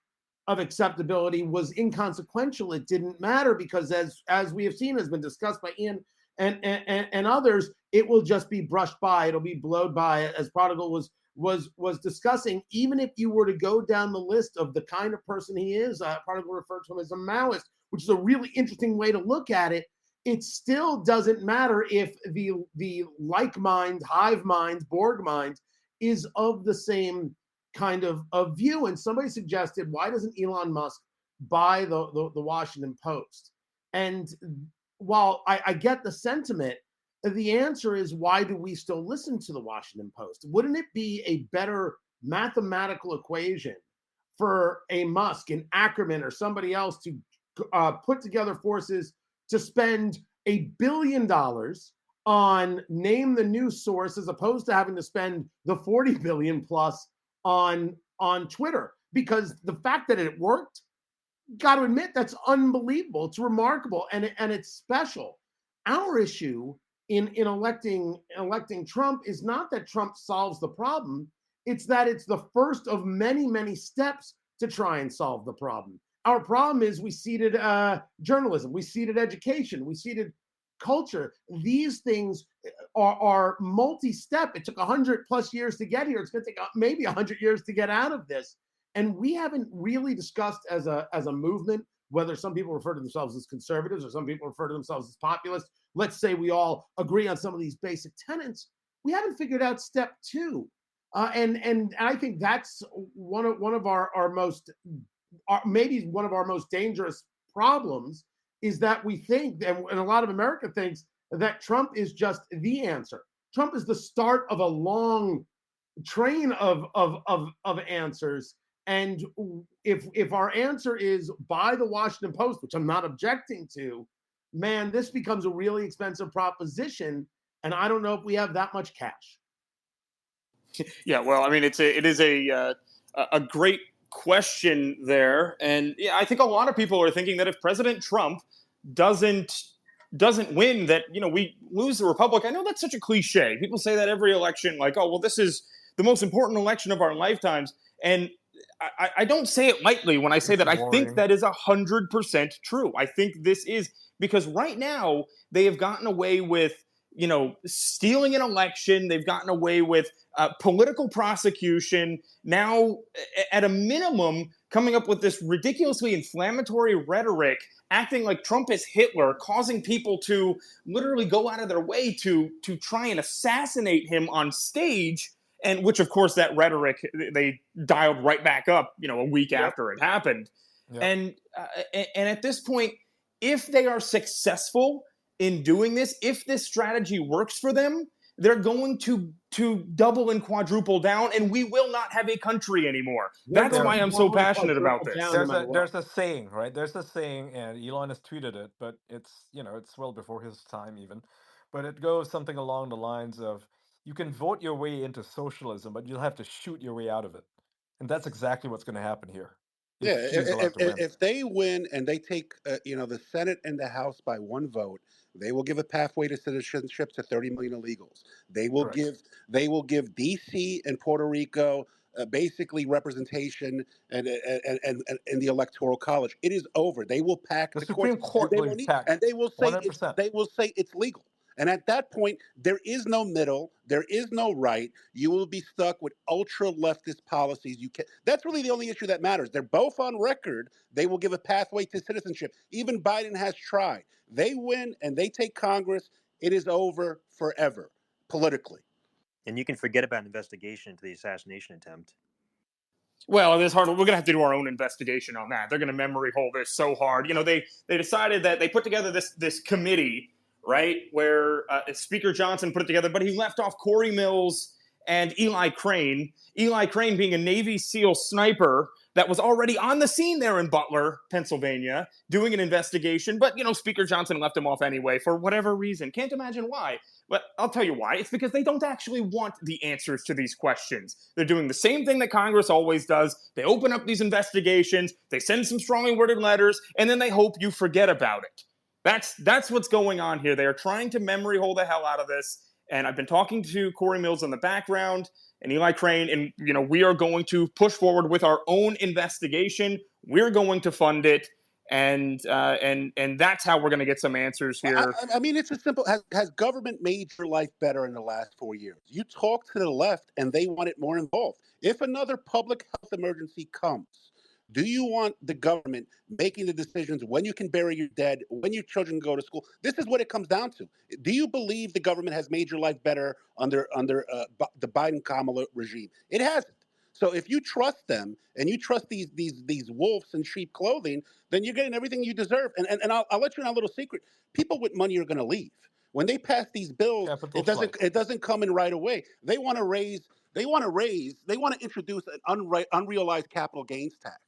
of acceptability was inconsequential. It didn't matter because as we have seen, has been discussed by Ian and others, it will just be brushed by. It'll be blowed by, as Prodigal was discussing. Even if you were to go down the list of the kind of person he is, Prodigal referred to him as a Maoist, which is a really interesting way to look at it. It still doesn't matter if the like mind, hive mind, Borg mind is of the same kind of view. And somebody suggested, why doesn't Elon Musk buy the Washington Post? And while I get the sentiment, the answer is, why do we still listen to the Washington Post? Wouldn't it be a better mathematical equation for a Musk, an Ackerman, or somebody else to put together forces to spend $1 billion on name the news source, as opposed to having to spend the 40 billion plus on Twitter. Because the fact that it worked, got to admit, that's unbelievable. It's remarkable, and it's special. Our issue in electing Trump is not that Trump solves the problem. It's that it's the first of many, many steps to try and solve the problem. Our problem is we ceded journalism, we ceded education, we ceded culture. These things are multi-step. It took 100+ years to get here. It's going to take maybe 100 years to get out of this. And we haven't really discussed as a movement, whether some people refer to themselves as conservatives or some people refer to themselves as populists. Let's say we all agree on some of these basic tenets. We haven't figured out step two. And I think that's one of our most, maybe one of our most dangerous problems, is that we think, and a lot of America thinks, that Trump is just the answer. Trump is the start of a long train of answers. And if our answer is buy the Washington Post, which I'm not objecting to, man, this becomes a really expensive proposition. And I don't know if we have that much cash. Yeah, well, I mean, it is a great question there, and yeah, I think a lot of people are thinking that if President Trump doesn't win, that we lose the republic. I know that's such a cliche. People say that every election, like, oh, well, this is the most important election of our lifetimes, and I don't say it lightly when I say that. I think that is 100% true. I think this is because right now they have gotten away with stealing an election. They've gotten away with political prosecution. Now, at a minimum, coming up with this ridiculously inflammatory rhetoric, acting like Trump is Hitler, causing people to literally go out of their way to try and assassinate him on stage. And which, of course, that rhetoric, they dialed right back up, a week after it happened. Yep. And at this point, if they are successful in doing this, if this strategy works for them, they're going to double and quadruple down, and we will not have a country anymore. That's why I'm so passionate about this. There's a saying, right? There's a saying, and Elon has tweeted it, but it's it's well before his time even. But it goes something along the lines of, you can vote your way into socialism, but you'll have to shoot your way out of it. And that's exactly what's going to happen here. Yeah, if they win and they take the Senate and the House by one vote, they will give a pathway to citizenship to 30 million illegals. They will give D.C. and Puerto Rico basically representation and in the Electoral College. It is over. They will pack the Supreme Court, and they will say it's legal. And at that point, there is no middle, there is no right. You will be stuck with ultra leftist policies. That's really the only issue that matters. They're both on record. They will give a pathway to citizenship. Even Biden has tried. They win and they take Congress. It is over forever, politically. And you can forget about an investigation into the assassination attempt. Well, it's hard. We're going to have to do our own investigation on that. They're going to memory hole this so hard. They decided that they put together this committee, right, where Speaker Johnson put it together, but he left off Corey Mills and Eli Crane. Eli Crane being a Navy SEAL sniper that was already on the scene there in Butler, Pennsylvania, doing an investigation. But, Speaker Johnson left him off anyway for whatever reason. Can't imagine why. But I'll tell you why. It's because they don't actually want the answers to these questions. They're doing the same thing that Congress always does. They open up these investigations, they send some strongly worded letters, and then they hope you forget about it. That's what's going on here. They are trying to memory hole the hell out of this. And I've been talking to Corey Mills in the background and Eli Crane, and we are going to push forward with our own investigation. We're going to fund it, and that's how we're going to get some answers here. I mean, it's as simple. Has government made your life better in the last 4 years? You talk to the left, and they want it more involved. If another public health emergency comes, do you want the government making the decisions when you can bury your dead, when your children go to school? This is what it comes down to. Do you believe the government has made your life better under the Biden-Kamala regime? It hasn't. So if you trust them and you trust these wolves in sheep clothing, then you're getting everything you deserve. And I'll let you know a little secret. People with money are going to leave. When they pass these bills, it doesn't come in right away. They want to raise They want to introduce an unrealized capital gains tax.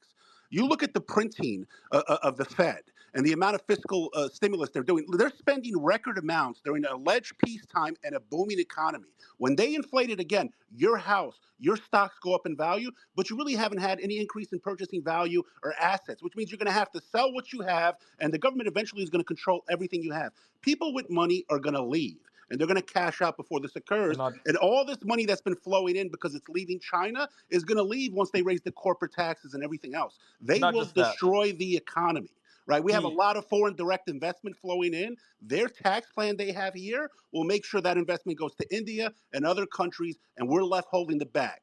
You look at the printing of the Fed and the amount of fiscal stimulus they're doing. They're spending record amounts during alleged peacetime and a booming economy. When they inflate it again, your house, your stocks go up in value, but you really haven't had any increase in purchasing value or assets, which means you're going to have to sell what you have, and the government eventually is going to control everything you have. People with money are going to leave. And they're going to cash out before this And occurs. not And all this money that's been flowing in because it's leaving China is going to leave once they raise the corporate taxes and everything else. They not will just that. destroy the economy, right? We have a He lot of foreign direct investment flowing in. Their tax plan they have here will make sure that investment goes to India and other countries, and we're left holding the bag.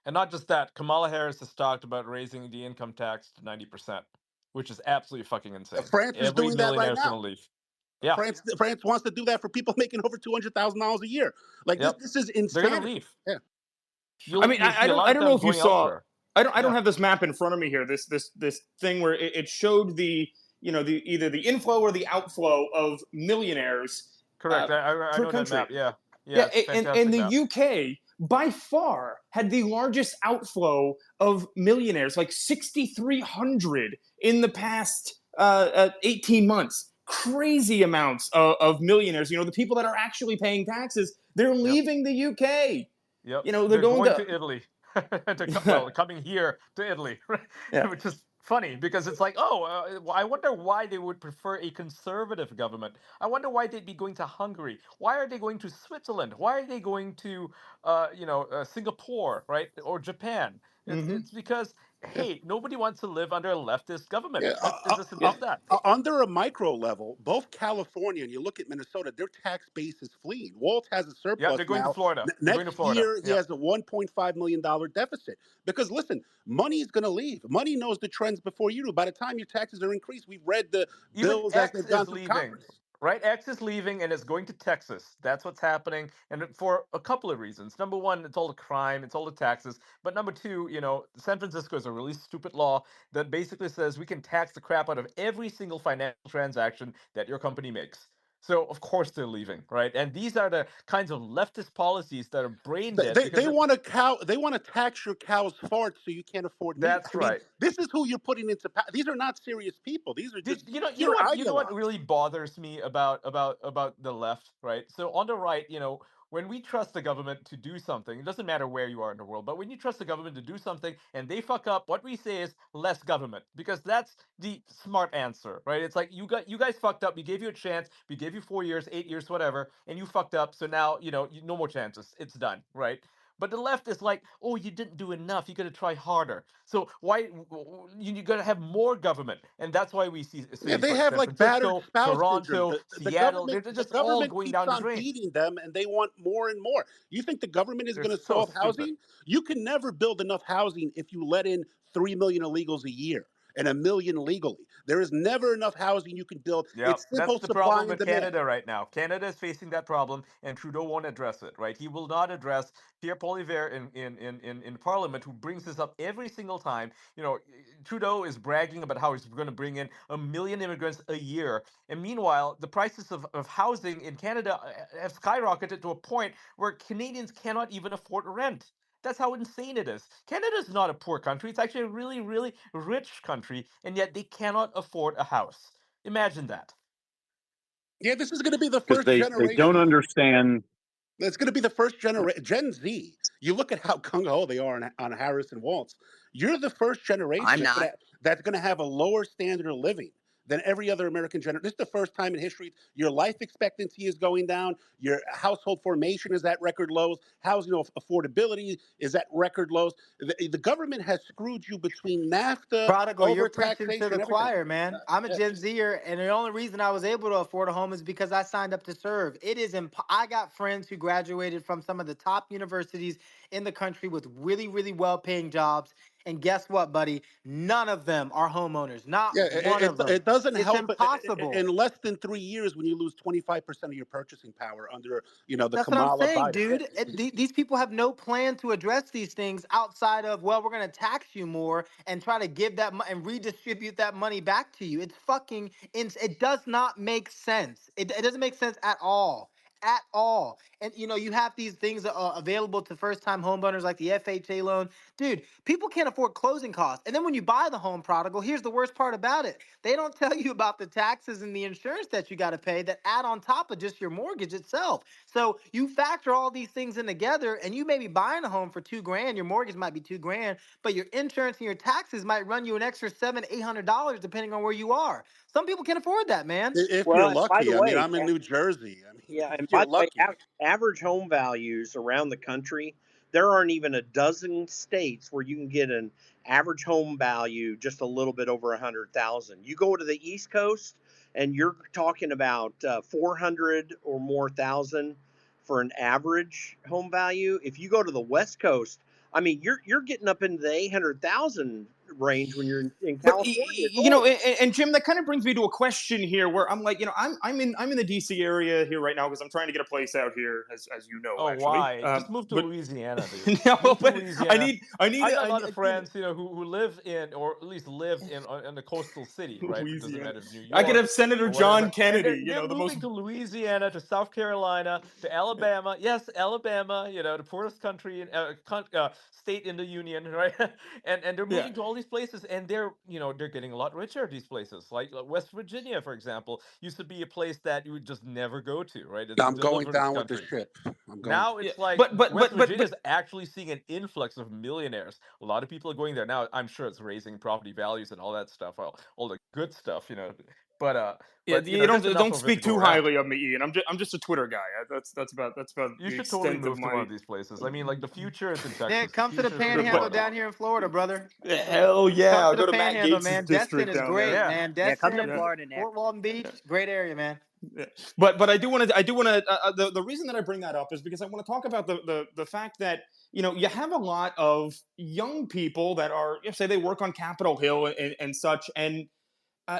and not just that. Kamala Harris has talked about raising the income tax to 90%, which is absolutely fucking insane. France is Every doing that right millionaire is going now. to leave. Yeah. France wants to do that for people making over $200,000 a year. Like this, Yep. this is They're going to insanity. leave. Yeah. I You'll mean, you'll see a lot I of don't know them if you going saw. elsewhere. I don't Yeah. have this map in front of me here. This thing where it showed the the either the inflow or the outflow of millionaires Correct. I per know that country. map. Yeah. Yeah, Yeah. It's a and fantastic the map. UK by far had the largest outflow of millionaires, like 6,300 in the past 18 months. Crazy amounts of millionaires. The people that are actually paying taxes, they're Yep. leaving the UK. Yep. They're They're going going to. to Italy. Well, coming here to Italy, right? Yeah. Which is funny because it's like, oh, I wonder why they would prefer a conservative government. I wonder why they'd be going to Hungary. Why are they going to Switzerland? Why are they going to, Singapore, right, or Japan? Mm-hmm. It's because Yeah. hey, nobody wants to live under a leftist government. Yeah, It's as simple Yeah. as that. under a micro level, both California and you look at Minnesota, their tax base is fleeing. Walt has a Yeah, surplus they're going to now. Florida. They're going to Next Florida. year, he Yeah. has a $1.5 million deficit. Because listen, money is going to leave. Money knows the trends before you do. By the time your taxes are increased, we've read the Even bills as X they've gone is through leaving, Congress. right? X is leaving and is going to Texas. That's what's happening, and for a couple of reasons. Number one, it's all the crime, it's all the taxes. But number two, San Francisco is a really stupid law that basically says we can tax the crap out of every single financial transaction that your company makes. So of course they're leaving, right? And these are the kinds of leftist policies that are brain They, dead they, because they want to They want to tax your cow's farts so you can't afford meat. that's I mean, right. this is who you're putting into power. These are not serious people. These are just You know pure what ideologues. really bothers me about the left, right? So on the right, when we trust the government to do something, it doesn't matter where you are in the world, but when you trust the government to do something and they fuck up, what we say is less government, because that's the smart answer, right? It's like you guys fucked up, we gave you a chance, we gave you 4 years, 8 years, whatever, and you fucked up, so now no more chances, it's done, right? But the left is like, oh, you didn't do enough. You got to try harder. So why you got to have more government, and that's why we see Yeah, cities they like have San like battered Francisco, spouse syndrome. Toronto, Seattle. They're The just all government going keeps down the on drain. beating them, and they want more and more. You think the government is They're going to so solve stupid. housing? You can never build enough housing if you let in 3 million illegals a year and 1 million legally. There is never enough housing you can build. Yeah, It's that's simple the supply problem and with demand. Canada right now. Canada is facing that problem, and Trudeau won't address it. Right? He will not address Pierre Poilievre in Parliament, who brings this up every single time. Trudeau is bragging about how he's going to bring in 1 million immigrants a year, and meanwhile, the prices of housing in Canada have skyrocketed to a point where Canadians cannot even afford rent. That's how insane it is. Canada is not a poor country. It's actually a really, really rich country, and yet they cannot afford a house. Imagine that. Yeah, this is going to be the because first they don't generation. understand. It's going to be the first generation. Gen Z. You look at how gung ho they are on Harris and Waltz. You're the first generation I'm not. that's going to have a lower standard of living than every other American generation. This is the first time in history your life expectancy is going down. Your household formation is at record lows. Housing affordability is at record lows. The government has screwed you between NAFTA, Prodigal, you're preaching to overtaxation, the everything. choir, man. I'm a Yeah. Gen Zer, and the only reason I was able to afford a home is because I signed up to serve. I got friends who graduated from some of the top universities in the country with really, really well-paying jobs. And guess what, buddy? None of them are homeowners. Not Yeah, one of them. it doesn't It's help impossible. in less than 3 years when you lose 25% of your purchasing power under the That's what I'm Kamala saying, Biden. dude. These people have no plan to address these things outside of, well, we're going to tax you more and try to give and redistribute that money back to you. It does not make sense. It doesn't make sense at all. at all. And you have these things that are available to first-time homeowners like the FHA loan. Dude, people can't afford closing costs. And then when you buy the home prodigal, here's the worst part about it. They don't tell you about the taxes and the insurance that you got to pay that add on top of just your mortgage itself. So you factor all these things in together, and you may be buying a home for $2,000. Your mortgage might be $2,000, but your insurance and your taxes might run you an extra $700-800 depending on where you are. Some people can't afford that, man. If Well, you're and by the lucky. I mean, way, I'm in New Jersey. I mean, yeah, if and you're by the way, lucky. average home values around the country, there aren't even a dozen states where you can get an average home value just a little bit over 100,000. You go to the East Coast, and you're talking about 400 or more thousand for an average home value. If you go to the West Coast, I mean, you're getting up into the 800,000 range when you're in But California gold. and Jim, that kind of brings me to a question here, where I'm like, I'm in the DC area here right now because I'm trying to get a place out here, as you know, Oh, actually. why? Just move to But Louisiana, dude. no, Move to but I Louisiana. need I need I a, got a I lot of need, friends, who live in, or at least lived in the coastal city, right? It doesn't Louisiana. matter if New I could York have Senator or John whatever, and Kennedy, they're the most. moving to Louisiana, to South Carolina, to Alabama. Yes, Alabama. The poorest country state in the union, right? and they're Yeah. moving to all these places, and they're getting a lot richer. These places, like West Virginia, for example, used to be a place that you would just never go to, right? It's I'm the going deliverance down with the country. ship. I'm going. Now Yeah, it's like but West Virginia but is actually seeing an influx of millionaires. A lot of people are going there now. I'm sure it's raising property values and all that stuff, all the good stuff. But yeah, you just enough don't of it to speak go too around. highly of me, Ian. I'm just a Twitter guy. That's about You the should totally extent of move to one my. of these places. I mean, like the future is in Yeah, Texas. The come to the future is going to be Panhandle But Florida. down here in Florida, brother. hell yeah, Come I'll to the go to Matt Panhandle, Gates's man. Destin district is down there. great, Yeah. man. Yeah, come to Destin, Yeah. Florida, Nick. Fort Walton Beach, great area, man. Yeah. But I do want to the reason that I bring that up is because I want to talk about the fact that you have a lot of young people that are, say, they work on Capitol Hill and such, and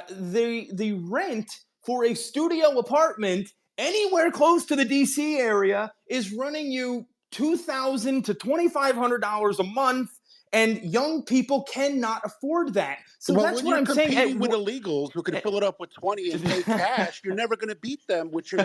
the rent for a studio apartment anywhere close to the DC area is running you $2,000 to $2,500 a month, and young people cannot afford that. So Well, that's when what you're I'm saying. competing with illegals who can fill it up with 20 and pay cash, you're never going to beat them with your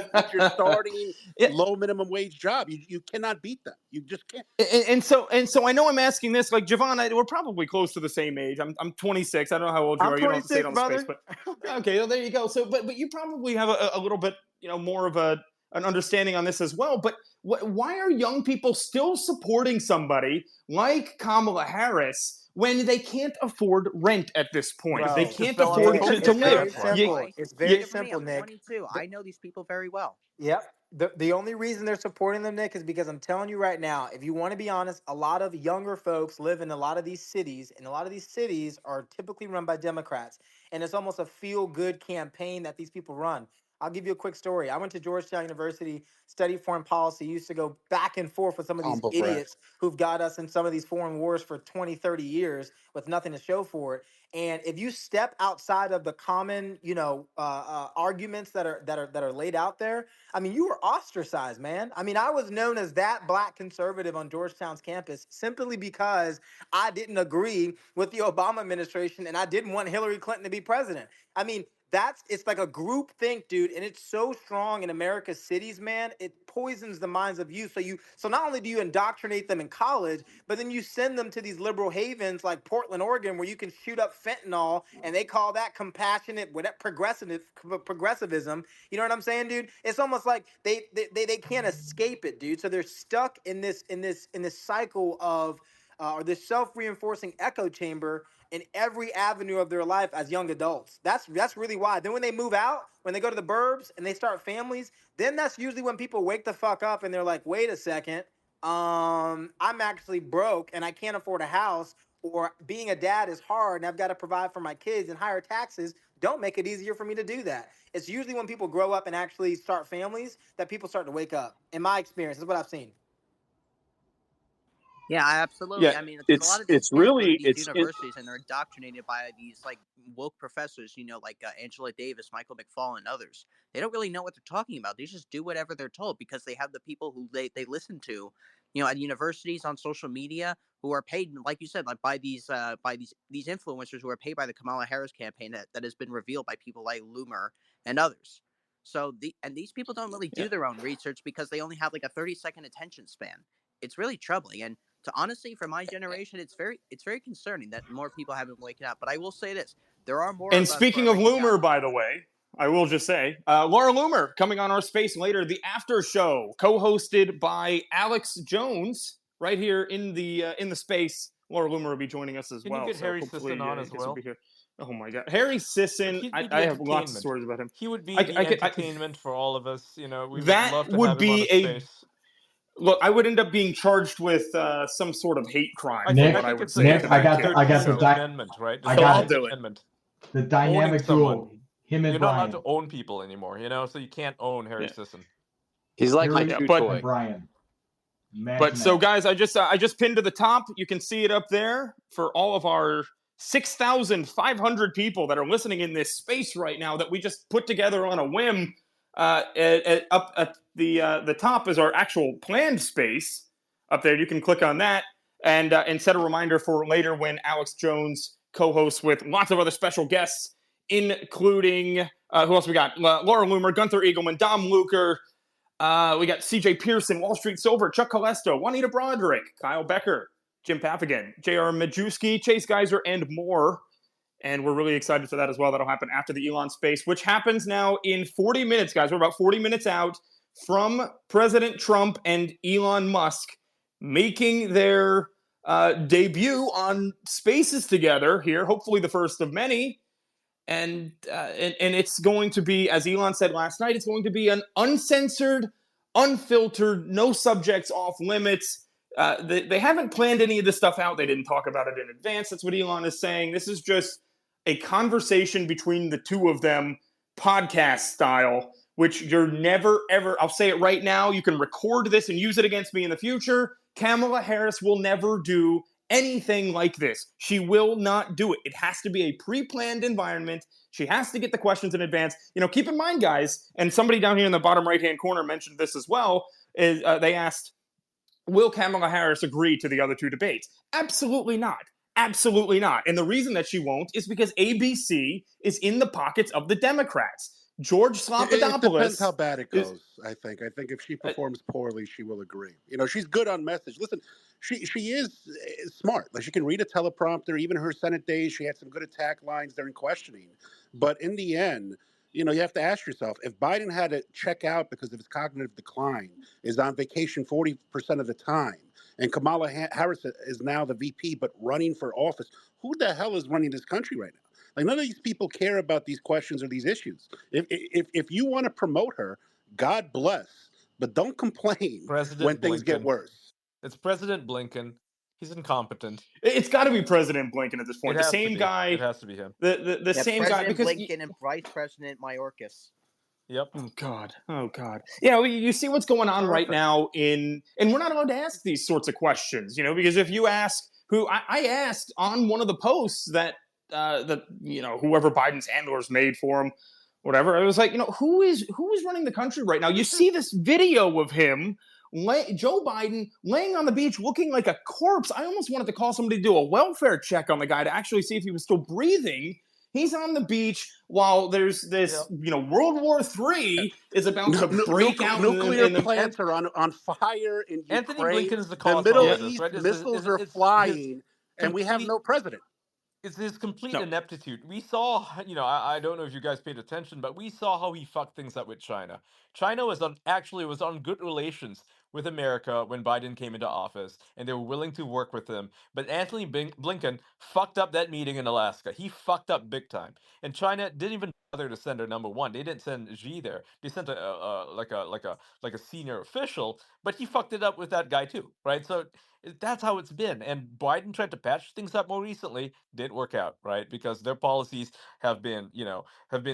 starting Yeah, low minimum wage job. You cannot beat them. You just can't. and so I know I'm asking this, like, Javon, we're probably close to the same age. I'm 26. I don't know how old you I'm are. You don't have to say it 26, on the space, brother. but okay, well, there you go. So, but you probably have a little bit, more of an understanding on this as well. But why are young people still supporting somebody like Kamala Harris when they can't afford rent at this point? They Just Bro, just can't fell off the afford Nick, boat to it's this year. live. very That's why. You, simple. Why? It's you, very Look at me. simple, I'm Nick. 22. I know these people very well. Yep. The only reason they're supporting them, Nick, is because I'm telling you right now, if you want to be honest, a lot of younger folks live in a lot of these cities, and a lot of these cities are typically run by Democrats. And it's almost a feel-good campaign that these people run. I'll give you a quick story. I went to Georgetown University, studied foreign policy, used to go back and forth with some of these Humble brag. idiots who've got us in some of these foreign wars for 20, 30 years with nothing to show for it. And if you step outside of the common, arguments that are laid out there, I mean, you were ostracized, man. I mean, I was known as that black conservative on Georgetown's campus simply because I didn't agree with the Obama administration and I didn't want Hillary Clinton to be president. I mean, it's like a group think, dude, and it's so strong in America's cities, man. It poisons the minds of youth. So not only do you indoctrinate them in college, but then you send them to these liberal havens like Portland, Oregon, where you can shoot up fentanyl, and they call that compassionate, whatever, progressivism. You know what I'm saying, dude? It's almost like they can't escape it, dude. So they're stuck in this cycle of or this self-reinforcing echo chamber in every avenue of their life as young adults. That's really why. Then when they move out, when they go to the burbs and they start families, then that's usually when people wake the fuck up and they're like, wait a second, I'm actually broke and I can't afford a house, or being a dad is hard and I've got to provide for my kids, and higher taxes don't make it easier for me to do that. It's usually when people grow up and actually start families that people start to wake up. In my experience, that's what I've seen. Yeah, yeah, absolutely. I mean, because a lot It's of these it's kids go to really these it's it, universities and they're indoctrinated by these like woke professors, like Angela Davis, Michael McFaul, and others. They don't really know what they're talking about. They just do whatever they're told because they have the people who they listen to, at universities, on social media, who are paid, like you said, like by these influencers who are paid by the Kamala Harris campaign that has been revealed by people like Loomer and others. So these people don't really do their own research because they only have like a 30-second attention span. It's really troubling. And to honestly, for my generation, it's very concerning that more people haven't waken up. But I will say this: there are more And of us who speaking are of waking up. Loomer, by the way, I will just say, Laura Loomer coming on our space later, the after show, co-hosted by Alex Jones, right here in the space. Laura Loomer will be joining us as Can you well, get so Harry hopefully Sisson on as you guys will be well? here. Oh my God, Harry Sisson! He'd be the I have lots of entertainment. stories about him. He would be the entertainment for all of us. We would That love to would have him on be a a space. look. I would end up being charged with some sort of hate crime. I For think what I it's would the say it's to the that kid. I got the 13th So, Amendment, right? The I so got I'll it. 13th do it. Amendment. The Owning dynamic someone. duo, him and You're not allowed Brian. to own people anymore, so you can't own Harry Yeah. Sisson. He's like my Harry chew but and toy. Brian. Man But to so, man. guys, I just pinned to the top. You can see it up there for all of our 6,500 people that are listening in this space right now that we just put together on a whim. Up at the top is our actual planned space. Up there, you can click on that and set a reminder for later when Alex Jones co-hosts with lots of other special guests, including who else we got? Laura Loomer, Gunther Eagleman, Dom Luker. We got CJ Pearson, Wall Street Silver, Chuck Colesto, Juanita Broderick, Kyle Becker, Jim Papagan, JR Majewski, Chase Geiser, and more. And we're really excited for that as well. That'll happen after the Elon Space, which happens now in 40 minutes, guys. We're about 40 minutes out from President Trump and Elon Musk making their debut on Spaces together here. Hopefully the first of many. And it's going to be, as Elon said last night, it's going to be an uncensored, unfiltered, no subjects off limits. They haven't planned any of this stuff out. They didn't talk about it in advance. That's what Elon is saying. This is just a conversation between the two of them, podcast style, which you're never, ever, I'll say it right now, you can record this and use it against me in the future. Kamala Harris will never do anything like this. She will not do it. It has to be a pre-planned environment. She has to get the questions in advance. Keep in mind, guys, and somebody down here in the bottom right-hand corner mentioned this as well, is they asked, will Kamala Harris agree to the other two debates? Absolutely not. Absolutely not. And the reason that she won't is because ABC is in the pockets of the Democrats. George It depends how Slopadopoulous bad it is. goes. I think if she performs poorly, she will agree. She's good on message. Listen, she is smart. Like, she can read a teleprompter. Even her Senate days, she had some good attack lines during questioning. But in the end, you have to ask yourself, if Biden had to check out because of his cognitive decline, is on vacation 40% of the time, and Kamala Harris is now the VP but running for office, who the hell is running this country right now? Like, none of these people care about these questions or these issues. If you want to promote her, God bless, but don't complain when President things get Blinken. worse. It's President Blinken. He's incompetent. It's got to be President Blinken at this point. It The has to same be. guy. It has to be him. The same guy, President because Blinken and Vice President Mayorkas. Yep. Oh God. You see what's going on right Perfect. now and we're not allowed to ask these sorts of questions, because if you ask who I asked on one of the posts that whoever Biden's handlers made for him, whatever, I was like, who is running the country right now? You see this video of him, Joe Biden laying on the beach looking like a corpse. I almost wanted to call somebody to do a welfare check on the guy to actually see if he was still breathing. He's on the beach while there's this, World War III is about to break out. Nuclear in the plants are on fire in Anthony Ukraine. Blinken is the The cause for all Middle of this, East right? missiles are It's his flying, and we have complete no president. it's his complete No. ineptitude. We saw, I don't know if you guys paid attention, but we saw how he fucked things up with China. China was on good relations with America when Biden came into office, and they were willing to work with him. But Anthony Blinken fucked up that meeting in Alaska. He fucked up big time, and China didn't even bother to send their number one. They didn't send Xi there. They sent a senior official, but he fucked it up with that guy too, right? So that's how it's been. And Biden tried to patch things up more recently, didn't work out, right? Because their policies have been,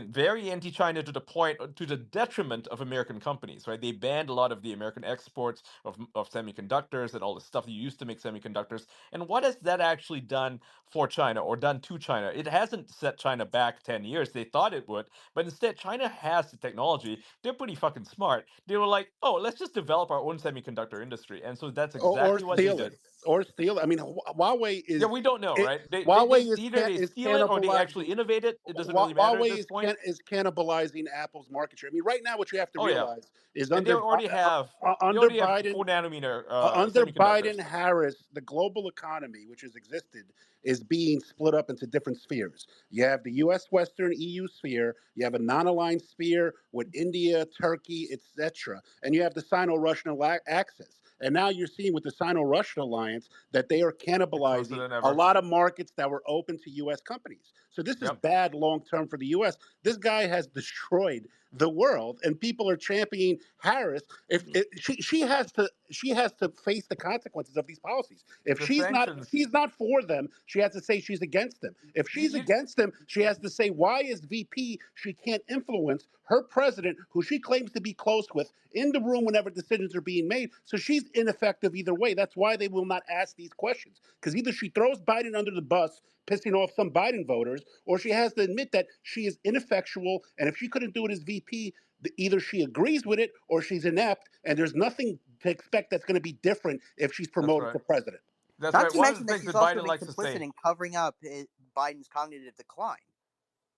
very anti-China to the point, to the detriment of American companies, right? They banned a lot of the American exports of semiconductors and all the stuff you used to make semiconductors. And what has that actually done for China or done to China? It hasn't set China back 10 years. They thought it would, but instead China has the technology. They're pretty fucking smart. They were like, oh, let's just develop our own semiconductor industry. And so that's Or exactly what they steal did. it. or steal. I mean, Huawei is. Yeah, we don't know, It, right? They Huawei either they is steal it or they actually cannibalizing. innovate it. It doesn't really matter at Huawei this point. is cannibalizing Apple's market share. I mean, right now, what you have to Oh yeah, realize is and they under already have Biden 4 nanometer under Biden semiconductors. Harris, the global economy, which has existed, is being split up into different spheres. You have the U.S. Western EU sphere. You have a non-aligned sphere with India, Turkey, etc., and you have the Sino-Russian axis. And now you're seeing with the Sino-Russian alliance that they are They're closer cannibalizing than a ever. lot of markets that were open to U.S. companies. So this is Yep. bad long term for the U.S. This guy has destroyed the world, and people are championing Harris. If she has to face the consequences of these policies. If The she's sanctions. not for them, she has to say she's against them. If she's You, against them, she has to say why as VP she can't influence her president, who she claims to be close with, in the room whenever decisions are being made. So she's ineffective either way. That's why they will not ask these questions, because either she throws Biden under the bus, pissing off some Biden voters, or she has to admit that she is ineffectual. And if she couldn't do it as VP, either she agrees with it or she's inept. And there's nothing to expect that's going to be different if she's that's promoted right. to president. That's Not right. to One of mention the that things she's that also Biden been likes to complicit say. in covering up Biden's cognitive decline.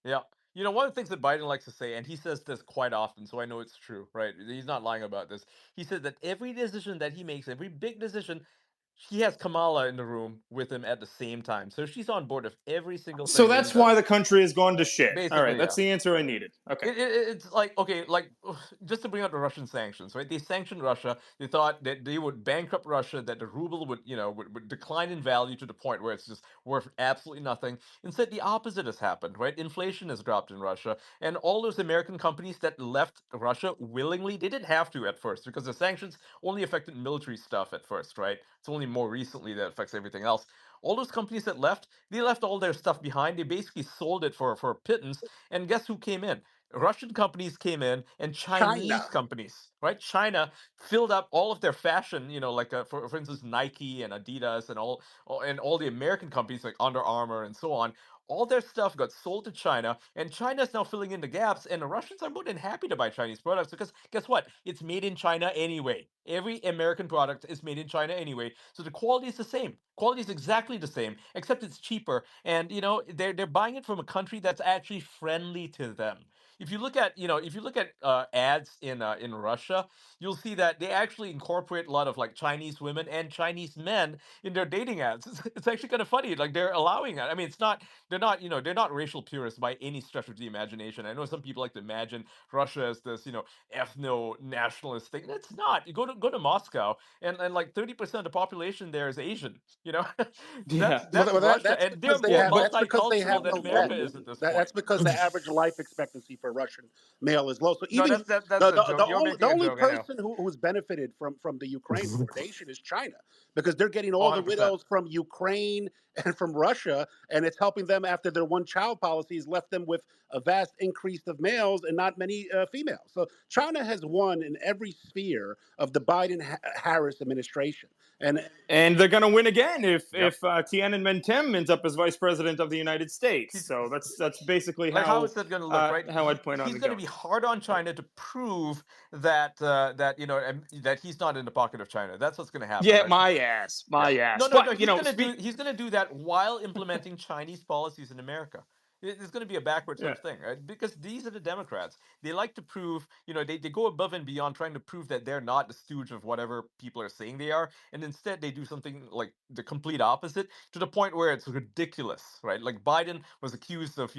Yeah. You know, one of the things that Biden likes to say, and he says this quite often, so I know it's true, right? He's not lying about this. He said that every decision that he makes, every big decision, he has Kamala in the room with him at the same time. So she's on board of every single So thing that he that's why does. the country has gone to shit. All right, Basically, that's yeah. the answer I needed. Okay. It's like, okay, like just to bring up the Russian sanctions, right? They sanctioned Russia. They thought that they would bankrupt Russia, that the ruble would, would decline in value to the point where it's just worth absolutely nothing. Instead, the opposite has happened, right? Inflation has dropped in Russia, and all those American companies that left Russia willingly, they didn't have to at first because the sanctions only affected military stuff at first, right? It's only more recently that affects everything else. All those companies that left, they left all their stuff behind. They basically sold it for a pittance, and guess who came in? Russian companies came in and China. Chinese companies, right? China filled up all of their fashion, like for instance Nike and Adidas and all the American companies like Under Armour and so on. All their stuff got sold to China, and China is now filling in the gaps. And the Russians are more than happy to buy Chinese products because guess what? It's made in China anyway. Every American product is made in China anyway, so the quality is the same. Quality is exactly the same, except it's cheaper. And they're buying it from a country that's actually friendly to them. If you look at ads in Russia, you'll see that they actually incorporate a lot of like Chinese women and Chinese men in their dating ads. It's actually kind of funny. Like they're allowing it. I mean, it's not they're not racial purists by any stretch of the imagination. I know some people like to imagine Russia as this ethno nationalist thing. It's not. You go to Moscow, and like 30% of the population there is Asian. You know, that's Yeah. that's Russia, That's and they're because they more Yeah, but that's because they multicultural have than no America debt. is at this That's point. because the average life expectancy for Russian male is low. So No, even that's a joke. You're the making a only joke. I know. person who's benefited from the Ukraine coordination is China, because they're getting Oh, all the 100%. widows from Ukraine and from Russia, and it's helping them after their one child policy has left them with a vast increase of males and not many females. So China has won in every sphere of the Biden Harris administration, and they're going to win again if Yep. Tiananmen Tim ends up as vice president of the United States. He's So that's basically like, how is that going to look, right? how I'd plan on He's it going to going. be hard on China to prove that he's not in the pocket of China. That's what's going to happen, Yeah, right? my ass, Yeah. my No, ass. no, no. But He's gonna speak. do. He's gonna do that while implementing Chinese policies in America. It's going to be a backwards sort Yeah. of thing, right? Because these are the Democrats. They like to prove, they go above and beyond trying to prove that they're not the stooge of whatever people are saying they are. And instead, they do something like the complete opposite to the point where it's ridiculous, right? Like Biden was accused of,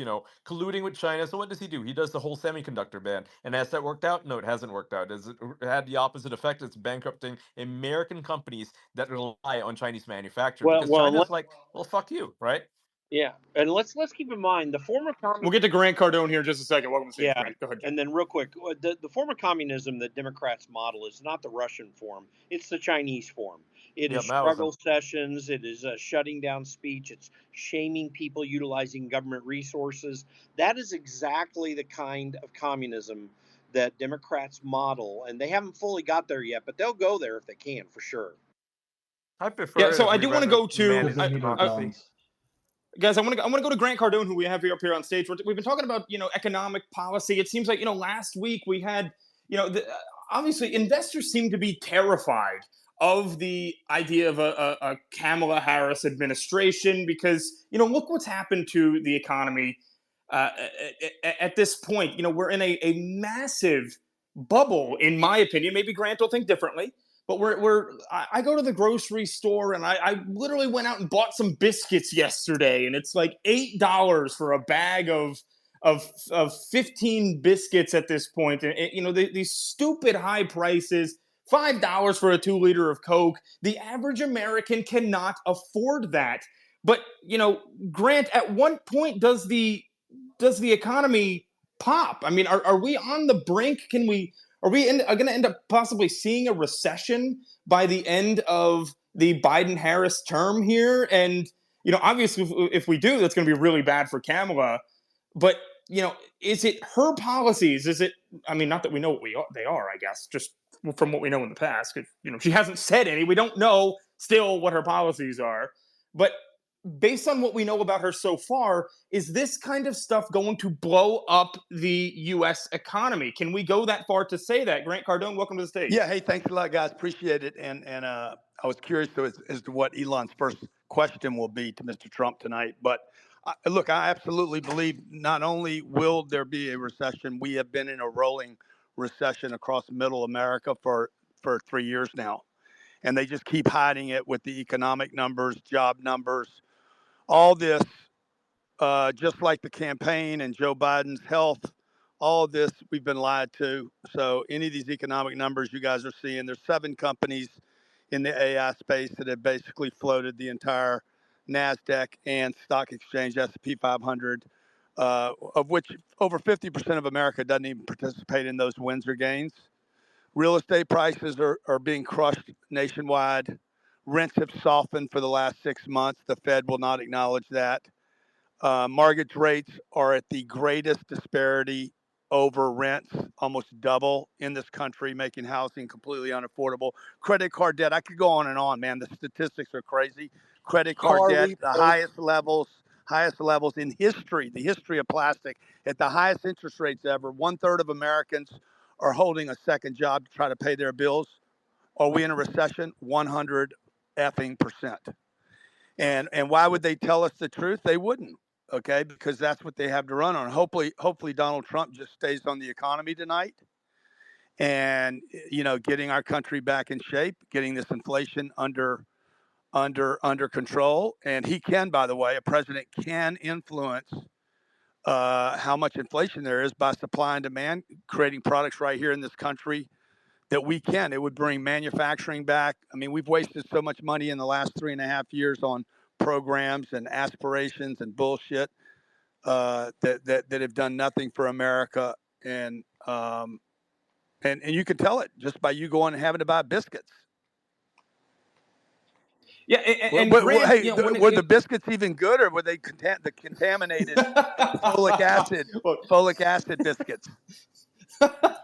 colluding with China. So what does he do? He does the whole semiconductor ban. And has that worked out? No, it hasn't worked out. Has it had the opposite effect? It's bankrupting American companies that rely on Chinese manufacture because China's like, well, fuck you, right? Yeah, and let's keep in mind the form of We'll get to Grant Cardone here in just a second. Welcome to stage, yeah, Grant. Go ahead, Jim. and then real quick, the form of communism that Democrats model is not the Russian form; it's the Chinese form. It Yeah, is Maoism. struggle sessions. It is shutting down speech. It's shaming people utilizing government resources. That is exactly the kind of communism that Democrats model, and they haven't fully got there yet, but they'll go there if they can, for sure. I Yeah, prefer it so if I we do want run to a go to managed democracy. guys. I want to go to Grant Cardone, who we have here up here on stage. We've been talking about economic policy. It seems like last week we had obviously investors seem to be terrified of the idea of a Kamala Harris administration, because, look what's happened to the economy at this point. We're in a massive bubble, in my opinion. Maybe Grant will think differently, but I go to the grocery store and I literally went out and bought some biscuits yesterday, and it's like $8 for a bag of 15 biscuits at this point. And these stupid high prices. $5 for a 2 liter of Coke. The average American cannot afford that. But, Grant, at what point does the economy pop? I mean, are we on the brink? Are we going to end up possibly seeing a recession by the end of the Biden-Harris term here? And, obviously, if we do, that's going to be really bad for Kamala. But, is it her policies? Is it, I mean, not that we know what they are, I guess, just from what we know in the past. She hasn't said any. We don't know still what her policies are. But based on what we know about her so far, is this kind of stuff going to blow up the U.S. economy? Can we go that far to say that? Grant Cardone, welcome to the stage. Yeah, hey, thanks a lot, guys. Appreciate it. And I was curious as to what Elon's first question will be to Mr. Trump tonight. But look, I absolutely believe not only will there be a recession, we have been in a rolling recession across middle America for 3 years now. And they just keep hiding it with the economic numbers, job numbers, all this, just like the campaign and Joe Biden's health. All of this we've been lied to. So any of these economic numbers you guys are seeing, there's 7 companies in the AI space that have basically floated the entire NASDAQ and stock exchange S&P 500, of which over 50% of America doesn't even participate in those wins or gains. Real estate prices are being crushed nationwide. Rents have softened for the last 6 months. The Fed will not acknowledge that. Mortgage rates are at the greatest disparity over rents, almost double in this country, making housing completely unaffordable. Credit card debt, I could go on and on, man. The statistics are crazy. Credit card debt, the highest levels in history, the history of plastic, at the highest interest rates ever. 1/3 of Americans are holding a second job to try to pay their bills. Are we in a recession? 100 effing percent. And why would they tell us the truth? They wouldn't. Okay, because that's what they have to run on. Hopefully Donald Trump just stays on the economy tonight, and getting our country back in shape, getting this inflation under control. And he can, by the way, a president can influence how much inflation there is by supply and demand, creating products right here in this country that we can. It would bring manufacturing back. I mean, we've wasted so much money in the last 3.5 years on programs and aspirations and bullshit that have done nothing for America. And you can tell it just by you going and having to buy biscuits. Yeah, and Grant, hey, were the biscuits even good, or were they the contaminated folic acid biscuits?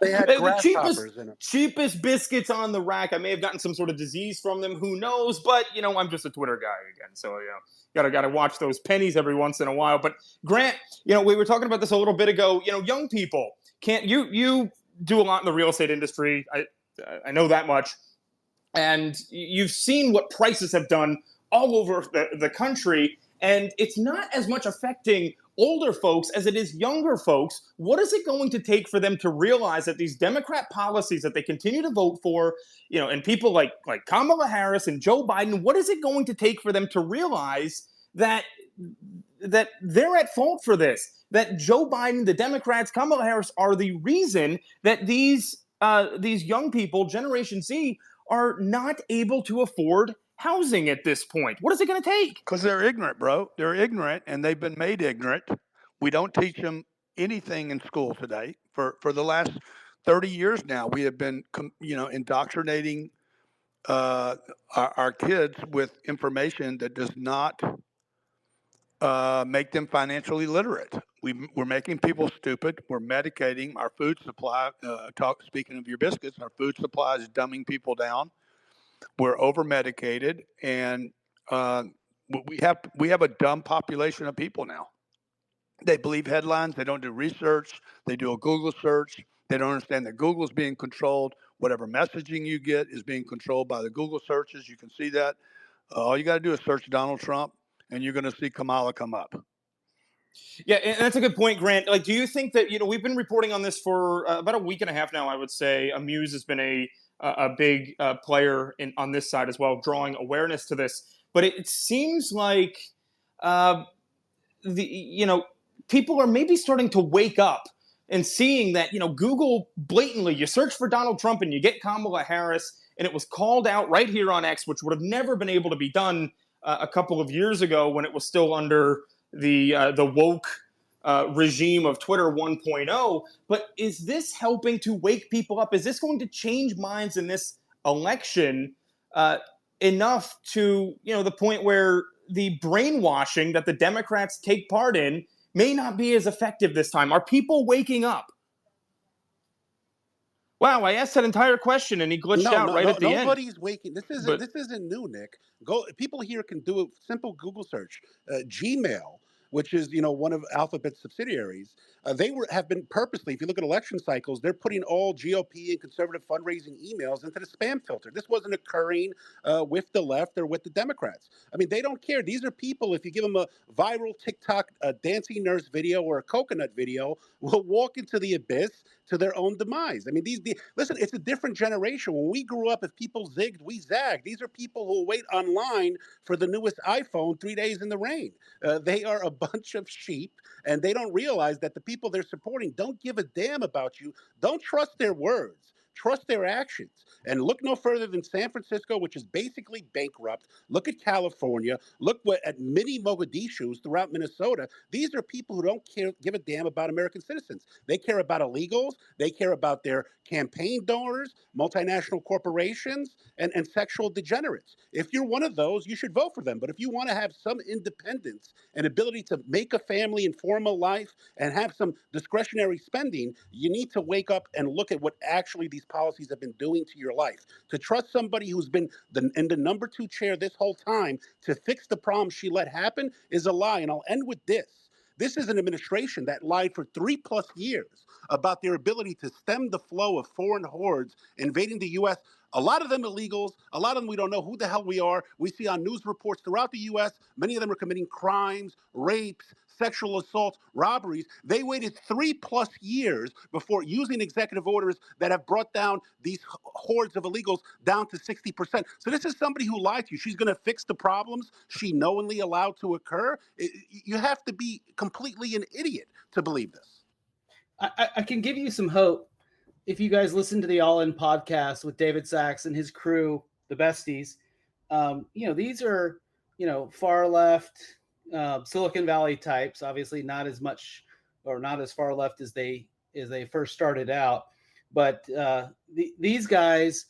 They had the grasshoppers in them. cheapest biscuits on the rack. I may have gotten some sort of disease from them. Who knows? But I'm just a Twitter guy again, so gotta watch those pennies every once in a while. But Grant, we were talking about this a little bit ago. Young people can't. You do a lot in the real estate industry. I know that much, and you've seen what prices have done all over the country, and it's not as much affecting older folks as it is younger folks. What is it going to take for them to realize that these Democrat policies that they continue to vote for, and people like Kamala Harris and Joe Biden, what is it going to take for them to realize that they're at fault for this? That Joe Biden, the Democrats, Kamala Harris are the reason that these young people, Generation Z, are not able to afford housing at this point. What is it going to take? Because they're ignorant, bro. They're ignorant, and they've been made ignorant. We don't teach them anything in school today. For the last 30 years now, we have been, indoctrinating our kids with information that does not make them financially literate. We're making people stupid. We're medicating our food supply. Speaking of your biscuits, our food supply is dumbing people down. We're over medicated, and we have a dumb population of people now. They believe headlines. They don't do research. They do a Google search. They don't understand that Google's being controlled. Whatever messaging you get is being controlled by the Google searches. You can see that. All you got to do is search Donald Trump, and you're going to see Kamala come up. Yeah, and that's a good point, Grant. Like, do you think that, we've been reporting on this for about a week and a half now, I would say. Amuse has been a big player on this side as well, drawing awareness to this. But it seems like people are maybe starting to wake up and seeing that, Google blatantly, you search for Donald Trump and you get Kamala Harris, and it was called out right here on X, which would have never been able to be done a couple of years ago when it was still under the woke regime of Twitter 1.0. But is this helping to wake people up? Is this going to change minds in this election enough to, the point where the brainwashing that the Democrats take part in may not be as effective this time? Are people waking up? Wow, I asked that entire question and he glitched out right at the end. Nobody's waking. This isn't new, Nick. People here can do a simple Google search. Gmail, which is one of Alphabet's subsidiaries, have been purposely. If you look at election cycles, they're putting all GOP and conservative fundraising emails into the spam filter. This wasn't occurring with the left or with the Democrats. I mean, they don't care. These are people. If you give them a viral TikTok dancing nurse video or a coconut video, will walk into the abyss to their own demise. I mean, listen, it's a different generation. When we grew up, if people zigged, we zagged. These are people who wait online for the newest iPhone 3 days in the rain. They are a bunch of sheep, and they don't realize that the people they're supporting don't give a damn about you. Don't trust their words. Trust their actions. And look no further than San Francisco, which is basically bankrupt. Look at California. Look at many Mogadishus throughout Minnesota. These are people who don't give a damn about American citizens. They care about illegals. They care about their campaign donors, multinational corporations, and sexual degenerates. If you're one of those, you should vote for them. But if you want to have some independence and ability to make a family and form a life and have some discretionary spending, you need to wake up and look at what actually these policies have been doing to your life. To trust somebody who's been in the number 2 chair this whole time to fix the problem she let happen is a lie. And I'll end with this. This is an administration that lied for 3+ years about their ability to stem the flow of foreign hordes invading the U.S. A lot of them illegals, a lot of them we don't know who the hell we are. We see on news reports throughout the U.S., many of them are committing crimes, rapes, sexual assaults, robberies. They waited 3+ years before using executive orders that have brought down these hordes of illegals down to 60%. So this is somebody who lied to you. She's going to fix the problems she knowingly allowed to occur. You have to be completely an idiot to believe this. I can give you some hope if you guys listen to the All In podcast with David Sachs and his crew, the besties. These are far left Silicon Valley types. Obviously, not as much or not as far left as they first started out, but these guys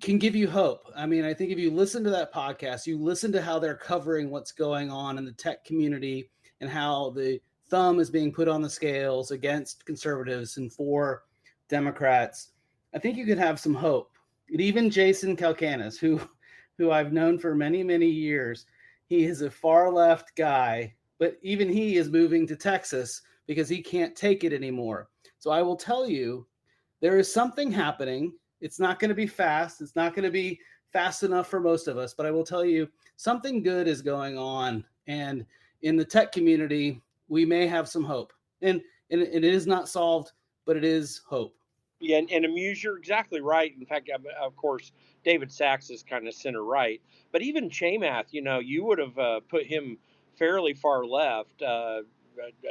can give you hope. I mean, I think if you listen to that podcast, you listen to how they're covering what's going on in the tech community and how the thumb is being put on the scales against conservatives and for Democrats, I think you could have some hope. And even Jason Calcanis, who I've known for many, many years, he is a far left guy, but even he is moving to Texas because he can't take it anymore. So I will tell you, there is something happening. It's not going to be fast. It's not going to be fast enough for most of us, but I will tell you something good is going on. And in the tech community, we may have some hope. And it is not solved, but it is hope. Yeah, and Amuse, you're exactly right. In fact, of course, David Sachs is kind of center right. But even Chamath, you would have put him fairly far left a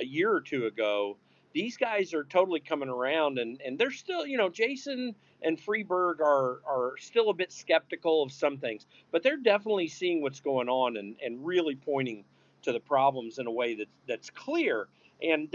year or two ago. These guys are totally coming around, and they're still, Jason and Freeberg are still a bit skeptical of some things, but they're definitely seeing what's going on and really pointing to the problems in a way that's clear. And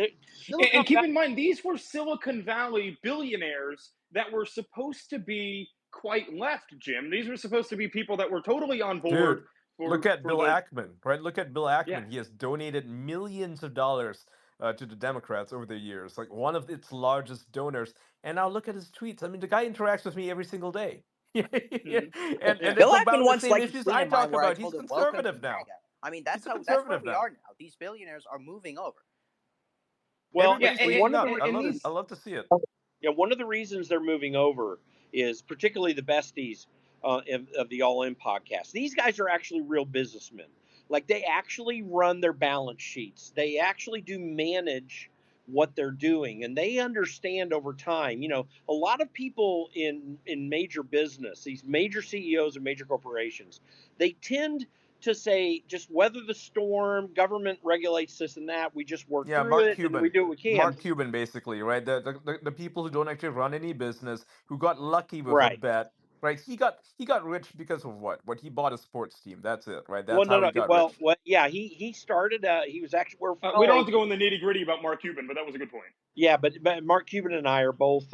keep in mind, these were Silicon Valley billionaires that were supposed to be quite left, Jim. These were supposed to be people that were totally on board. Dude, look at Bill Ackman, right? Look at Bill Ackman. Yeah. He has donated millions of dollars to the Democrats over the years, like one of its largest donors. And now look at his tweets. I mean, the guy interacts with me every single day. and Bill Ackman once liked issues I talk about. He's conservative now. I mean, that's how we are now. These billionaires are moving over. Well, Yeah, Everybody's and waking one of up. the I and love it. these I love to see it. yeah, one of the reasons they're moving over is particularly the besties of the All In podcast. These guys are actually real businessmen. Like they actually run their balance sheets. They actually do manage what they're doing, and they understand over time. You know, a lot of people in major business, these major CEOs of major corporations, they tend to say just weather the storm. Government regulates this and that. We just work Yeah, through Mark it, and we Cuban. do what we can. Mark Cuban, basically, right? The people who don't actually run any business, who got lucky with a Right. bet, right? He got rich because of what? What he bought a sports team. That's it, right? Well, That's no, how no. he got Well, rich. what? Yeah, he started. He was actually we're we don't have fellow. to go in the nitty gritty about Mark Cuban, but that was a good point. Yeah, but Mark Cuban and I are both.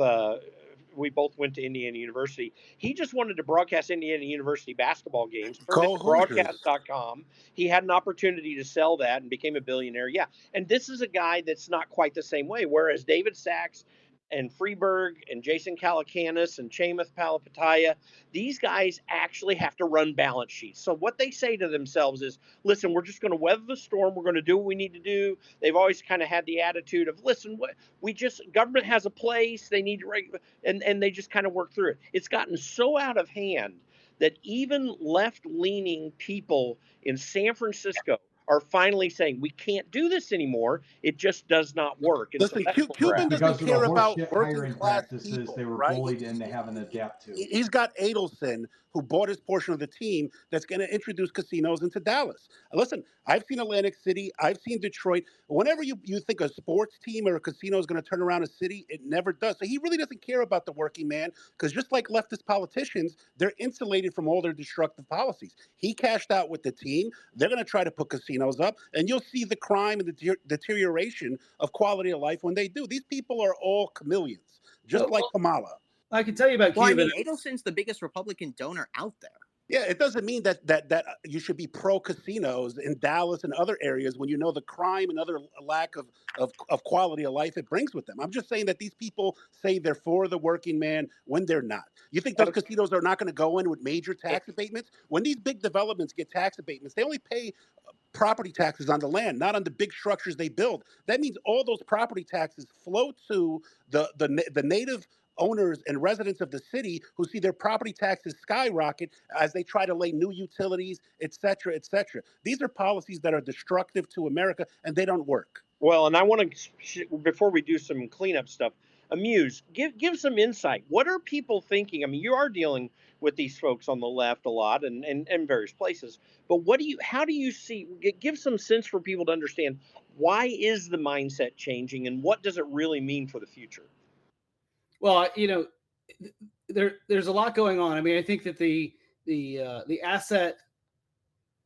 We both went to Indiana University. He just wanted to broadcast Indiana University basketball games, turned it Go to Hoosiers. broadcast.com. He had an opportunity to sell that and became a billionaire. Yeah. And this is a guy that's not quite the same way. Whereas David Sachs and Freeberg and Jason Calacanis and Chamath Palihapitiya, these guys actually have to run balance sheets. So what they say to themselves is, listen, we're just going to weather the storm. We're going to do what we need to do. They've always kind of had the attitude of, listen, we just, government has a place. They need to regulate, and they just kind of work through it. It's gotten so out of hand that even left-leaning people in San Francisco are finally saying we can't do this anymore. It just does not work, and so Listen, that's where we're Cuban at. doesn't because of the care about horseshit working hiring class practices they people, were right? bullied into having to adapt to. He's got Adelson, who bought his portion of the team, that's going to introduce casinos into Dallas. Listen, I've seen Atlantic City, I've seen Detroit. Whenever you think a sports team or a casino is going to turn around a city, it never does. So he really doesn't care about the working man, because just like leftist politicians, they're insulated from all their destructive policies. He cashed out with the team. They're going to try to put casinos up, and you'll see the crime and the deterioration of quality of life when they do. These people are all chameleons, just like Kamala. I can tell you about Well, I Cuban. mean, Adelson's the biggest Republican donor out there. Yeah, it doesn't mean that you should be pro casinos in Dallas and other areas when you know the crime and other lack of quality of life it brings with them. I'm just saying that these people say they're for the working man when they're not. You think those casinos are not going to go in with major tax abatements? When these big developments get tax abatements, they only pay property taxes on the land, not on the big structures they build. That means all those property taxes flow to the native owners and residents of the city, who see their property taxes skyrocket as they try to lay new utilities, et cetera, et cetera. These are policies that are destructive to America, and they don't work. Well, and I want to, before we do some cleanup stuff, Amuse, give some insight. What are people thinking? I mean, you are dealing with these folks on the left a lot and various places, but how do you see, give some sense for people to understand, why is the mindset changing and what does it really mean for the future? Well, there's a lot going on. I mean, I think that the asset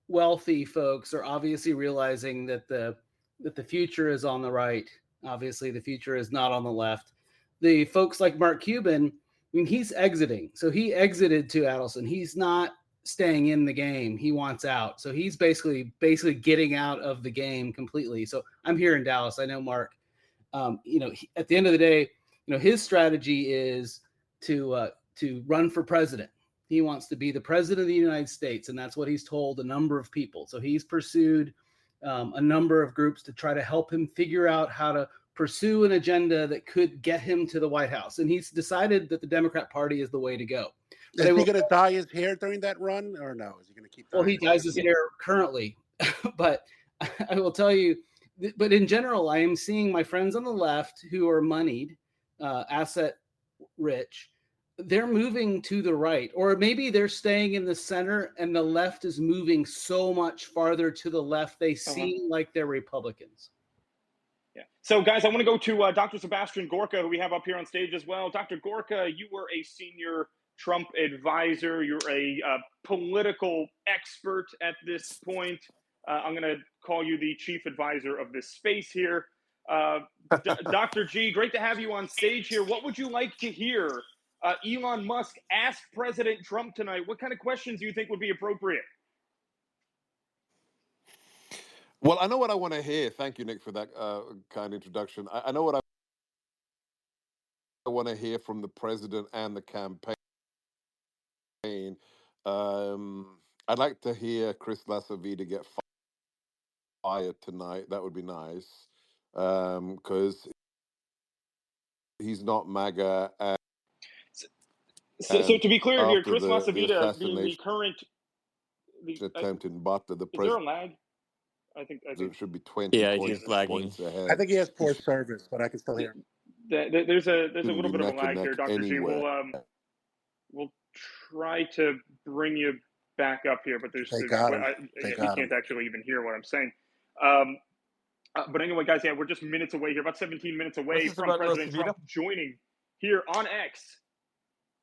wealthy folks are obviously realizing that the future is on the right. Obviously, the future is not on the left. The folks like Mark Cuban, I mean, he's exiting. So he exited to Adelson. He's not staying in the game. He wants out. So he's basically getting out of the game completely. So I'm here in Dallas. I know Mark. At the end of the day, his strategy is to run for president. He wants to be the president of the United States, and that's what he's told a number of people. So he's pursued a number of groups to try to help him figure out how to pursue an agenda that could get him to the White House. And he's decided that the Democrat Party is the way to go. Is he going to dye his hair during that run, or no? Is he going to keep? Well, he dyes his hair currently, but I will tell you. But in general, I am seeing my friends on the left who are moneyed, asset rich. They're moving to the right, or maybe they're staying in the center, and the left is moving so much farther to the left. They seem like they're Republicans. Yeah. So, guys, I want to go to Dr. Sebastian Gorka, who we have up here on stage as well. Dr. Gorka, you were a senior Trump advisor. You're a political expert at this point. I'm going to call you the chief advisor of this space here. Dr. G, great to have you on stage here. What would you like to hear Elon Musk ask President Trump tonight? What kind of questions do you think would be appropriate? Well, I know what I want to hear. Thank you, Nick, for that kind introduction. I know what I want to hear from the president and the campaign. I'd like to hear Chris Lasavita get fired tonight. That would be nice. because he's not MAGA. So to be clear here, After Chris the Masavita being the assassination current attempt in Bata, the is there a president lag? I think should be 20 Yeah, points he's lagging. ahead. I think he has poor service, but I can still hear him. There's a Shouldn't little be bit of a neck and lag here, neck Dr. G. anywhere. We'll try to bring you back up here, but They got him. he can't actually even hear what I'm saying. But anyway, guys, yeah, we're just minutes away here, about 17 minutes away What's this from about President Masavita? Trump joining here on X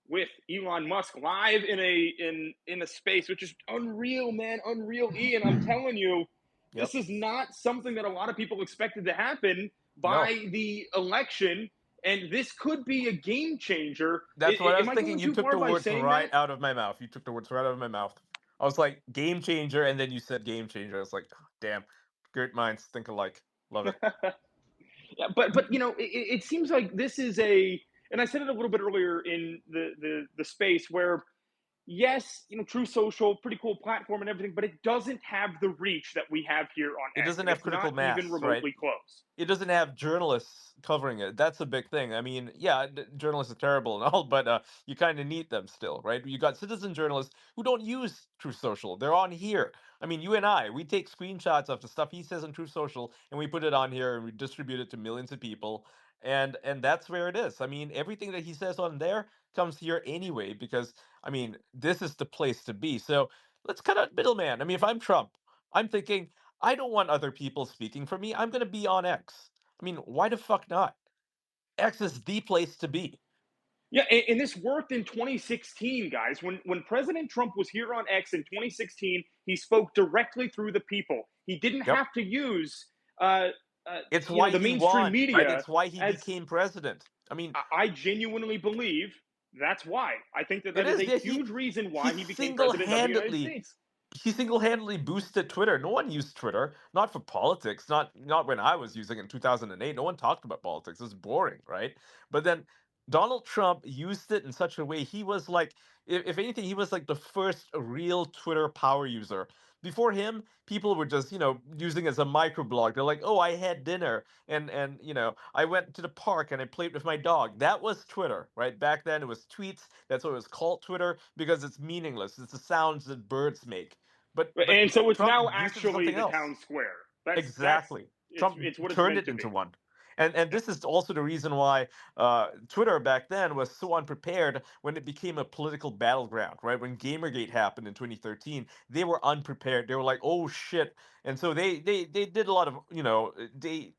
with Elon Musk live in a space, which is unreal, man, unreal. Ian, I'm telling you, this is not something that a lot of people expected to happen by the election, and this could be a game changer. That's what I was Am I thinking. going You too took far the by words saying right that? out of my mouth. You took the words right out of my mouth. I was like, game changer, and then you said game changer. I was like, oh, damn, great minds think alike. Love it. Yeah, but you know, it seems like this is and I said it a little bit earlier in the space where, yes, you know, True Social, pretty cool platform and everything, but it doesn't have the reach that we have here on It X, doesn't and have it's critical not even mass, right? remotely close. It doesn't have journalists covering it. That's a big thing. I mean, yeah, journalists are terrible and all, but you kind of need them still, right? You got citizen journalists who don't use True Social. They're on here. I mean, you and I, we take screenshots of the stuff he says on True Social and we put it on here and we distribute it to millions of people. And that's where it is. I mean, everything that he says on there comes here anyway because I mean, this is the place to be. So let's cut out middleman. I mean, if I'm Trump, I'm thinking I don't want other people speaking for me. I'm going to be on X. I mean, why the fuck not? X is the place to be. Yeah, and this worked in 2016, guys. When President Trump was here on X in 2016, he spoke directly through the people. He didn't Yep. have to use, It's you know, why the he mainstream won, right? media. It's why he As became president. I mean, I genuinely believe that's why. I think that it is is. a Yeah, huge reason he why he became president of the United single-handedly States. boosted Twitter. No one used Twitter, not for politics, not when I was using it in 2008. No one talked about politics. It was boring, right? But then Donald Trump used it in such a way he was like, if anything, he was like the first real Twitter power user. Before him, people were just, using it as a microblog. They're like, "Oh, I had dinner and I went to the park and I played with my dog." That was Twitter, right? Back then it was tweets. That's what it was called, Twitter, because it's meaningless. It's the sounds that birds make. But And so it's Trump now used it for actually something the else. town square. That's Exactly. Trump it's what it's turned meant it to be. into one. And this is also the reason why Twitter back then was so unprepared when it became a political battleground, right? When Gamergate happened in 2013, they were unprepared. They were like, "Oh shit!" And so they did a lot of they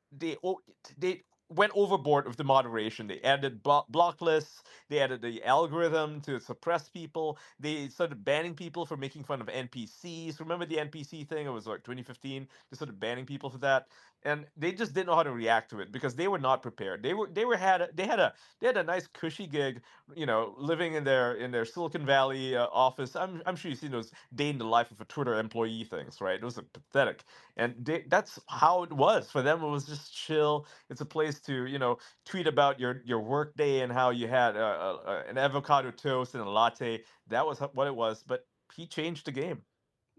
went overboard with the moderation. They added block lists. They added the algorithm to suppress people. They started banning people for making fun of NPCs. Remember the NPC thing? It was like 2015. They started banning people for that, and they just didn't know how to react to it because they were not prepared. They had a nice cushy gig, living in their Silicon Valley office. I'm sure you've seen those day in the life of a Twitter employee things, right? It was pathetic, and that's how it was for them. It was just chill. It's a place to tweet about your work day and how you had an avocado toast and a latte. That was what it was. But he changed the game.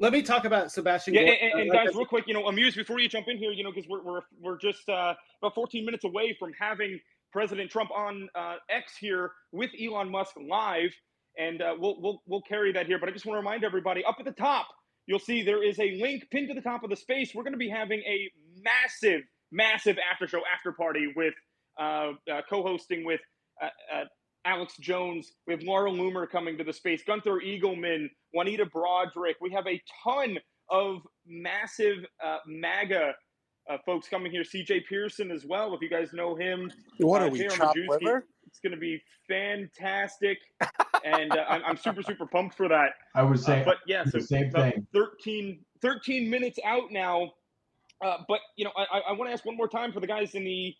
Let me talk about Sebastian Yeah, Gorka. and guys, real quick, Amuse, before you jump in here, because we're just about 14 minutes away from having President Trump on X here with Elon Musk live, and we'll carry that here. But I just want to remind everybody, up at the top, you'll see there is a link pinned to the top of the space. We're going to be having a massive after party with co-hosting with Alex Jones. We have Laura Loomer coming to the space, Gunther Eagleman, Juanita Broderick. We have a ton of massive MAGA folks coming here. CJ Pearson as well, if you guys know him. What are we, J.R. chopped Majewski. liver? It's going to be fantastic. And I'm super pumped for that. I would say but yeah, so the same about thing. 13 minutes out now. But I want to ask one more time for the guys in the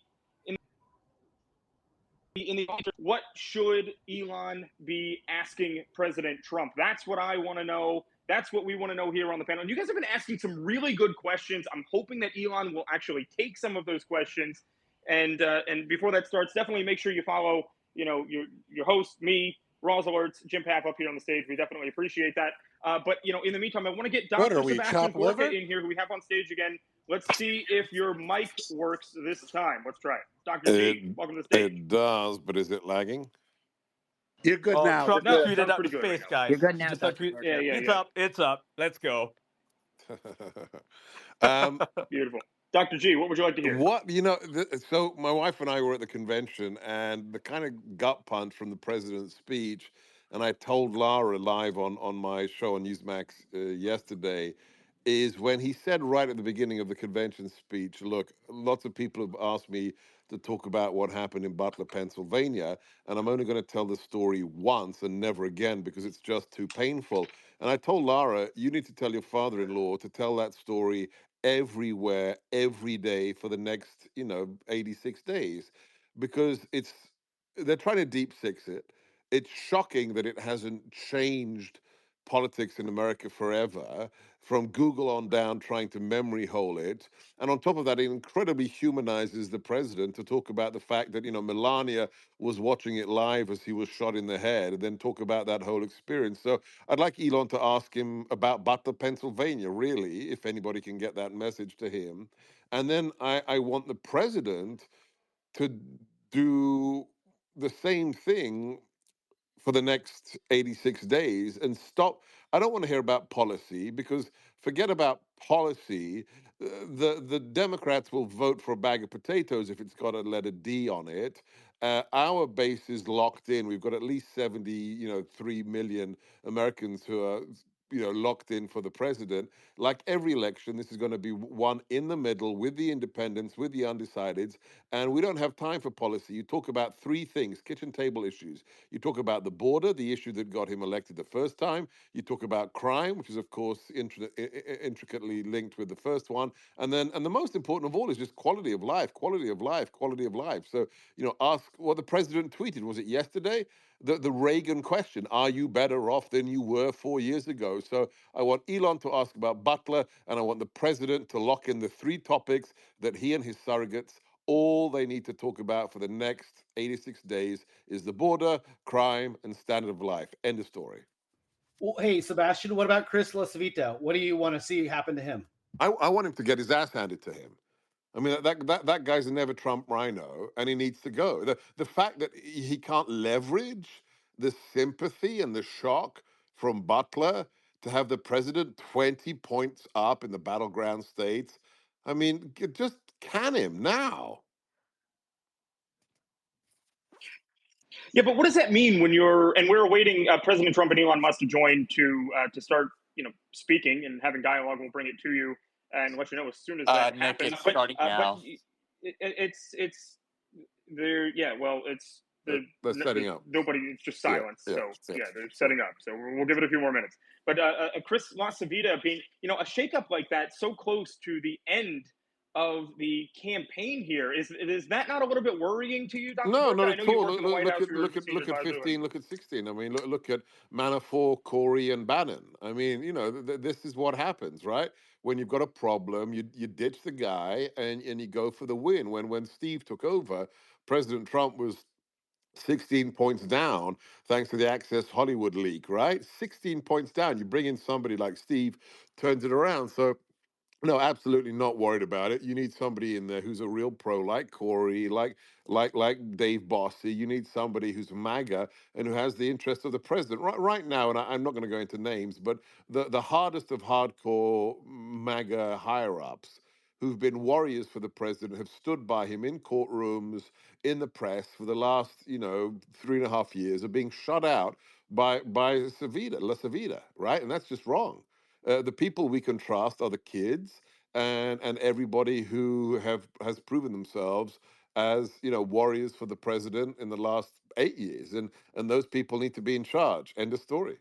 what should Elon be asking President Trump? That's what I want to know. That's what we want to know here on the panel. And you guys have been asking some really good questions. I'm hoping that Elon will actually take some of those questions. And before that starts, definitely make sure you follow, your host, me, Raw's Alerts, Jim Papp up here on the stage. We definitely appreciate that. But in the meantime, I want to get What Dr. are we, Sebastian chopped Gorka liver? in here, who we have on stage again. Let's see if your mic works this time. Let's try it. Dr. It G, welcome to the stage. it does, but is it lagging? You're good Oh, now. You're Trump No, just good. it tweeted sounds out pretty the good right space, now. You're guys. good He now, just said, Dr. Gardner. Yeah. it's up, it's up. Let's go. um, Beautiful. Dr. G, what would you like to hear? What so my wife and I were at the convention, and the kind of gut punch from the president's speech, and I told Lara live on my show on Newsmax yesterday, is when he said right at the beginning of the convention speech, look, lots of people have asked me to talk about what happened in Butler, Pennsylvania, and I'm only going to tell the story once and never again because it's just too painful. And I told Lara, you need to tell your father-in-law to tell that story everywhere, every day for the next, 86 days, because they're trying to deep six it. It's shocking that it hasn't changed politics in America forever, from Google on down, trying to memory hole it. And on top of that, it incredibly humanizes the president to talk about the fact that, Melania was watching it live as he was shot in the head, and then talk about that whole experience. So I'd like Elon to ask him about Butler, Pennsylvania, really, if anybody can get that message to him. And then I want the president to do the same thing for the next 86 days and stop. I don't want to hear about policy, because forget about policy. The Democrats will vote for a bag of potatoes if it's got a letter D on it. Our base is locked in. We've got at least 3 million Americans who are locked in for the president. Like every election, this is going to be one in the middle with the independents, with the undecideds, and we don't have time for policy. You talk about three things: kitchen table issues. You talk about the border, the issue that got him elected the first time. You talk about crime, which is, of course, intricately linked with the first one. And the most important of all is just quality of life, quality of life, quality of life. So, ask what the president tweeted. Was it yesterday? The Reagan question: are you better off than you were 4 years ago? So I want Elon to ask about Butler, and I want the president to lock in the three topics that he and his surrogates, all they need to talk about for the next 86 days is the border, crime, and standard of life. End of story. Well, hey, Sebastian, what about Chris LaCivita? What do you want to see happen to him? I want him to get his ass handed to him. I mean, that guy's a never Trump rhino, and he needs to go. The fact that he can't leverage the sympathy and the shock from Butler to have the president 20 points up in the battleground states, I mean, just can him now. Yeah, but what does that mean when we're awaiting President Trump and Elon Musk to join to start, speaking and having dialogue. We'll bring it to you and let you know as soon as that Nick, happens. it's starting now. It's there. Yeah, well, it's They're setting up. nobody. It's just Yeah, silence. yeah, So yeah. yeah, they're setting up. So we'll give it a few more minutes. But Chris LaCivita being, a shakeup like that so close to the end of the campaign here, is that not a little bit worrying to you, Dr. No, Gordon? not I know at you all. worked in the White House. You were a senior Look at advisor. 15. Look at 16. I mean, look at Manafort, Corey, and Bannon. I mean, this is what happens, right? When you've got a problem, you ditch the guy and you go for the win. When Steve took over, President Trump was 16 points down thanks to the Access Hollywood leak, right? 16 points down. You bring in somebody like Steve, turns it around. So no, absolutely not worried about it. You need somebody in there who's a real pro, like Corey, like Dave Bossy. You need somebody who's MAGA and who has the interest of the president. Right now, and I'm not going to go into names, but the hardest of hardcore MAGA higher ups who've been warriors for the president have stood by him in courtrooms, in the press for the last 3.5 years, are being shut out by La Savita, right? And that's just wrong. The people we can trust are the kids and everybody who has proven themselves as warriors for the president in the last 8 years, and those people need to be in charge. End of story.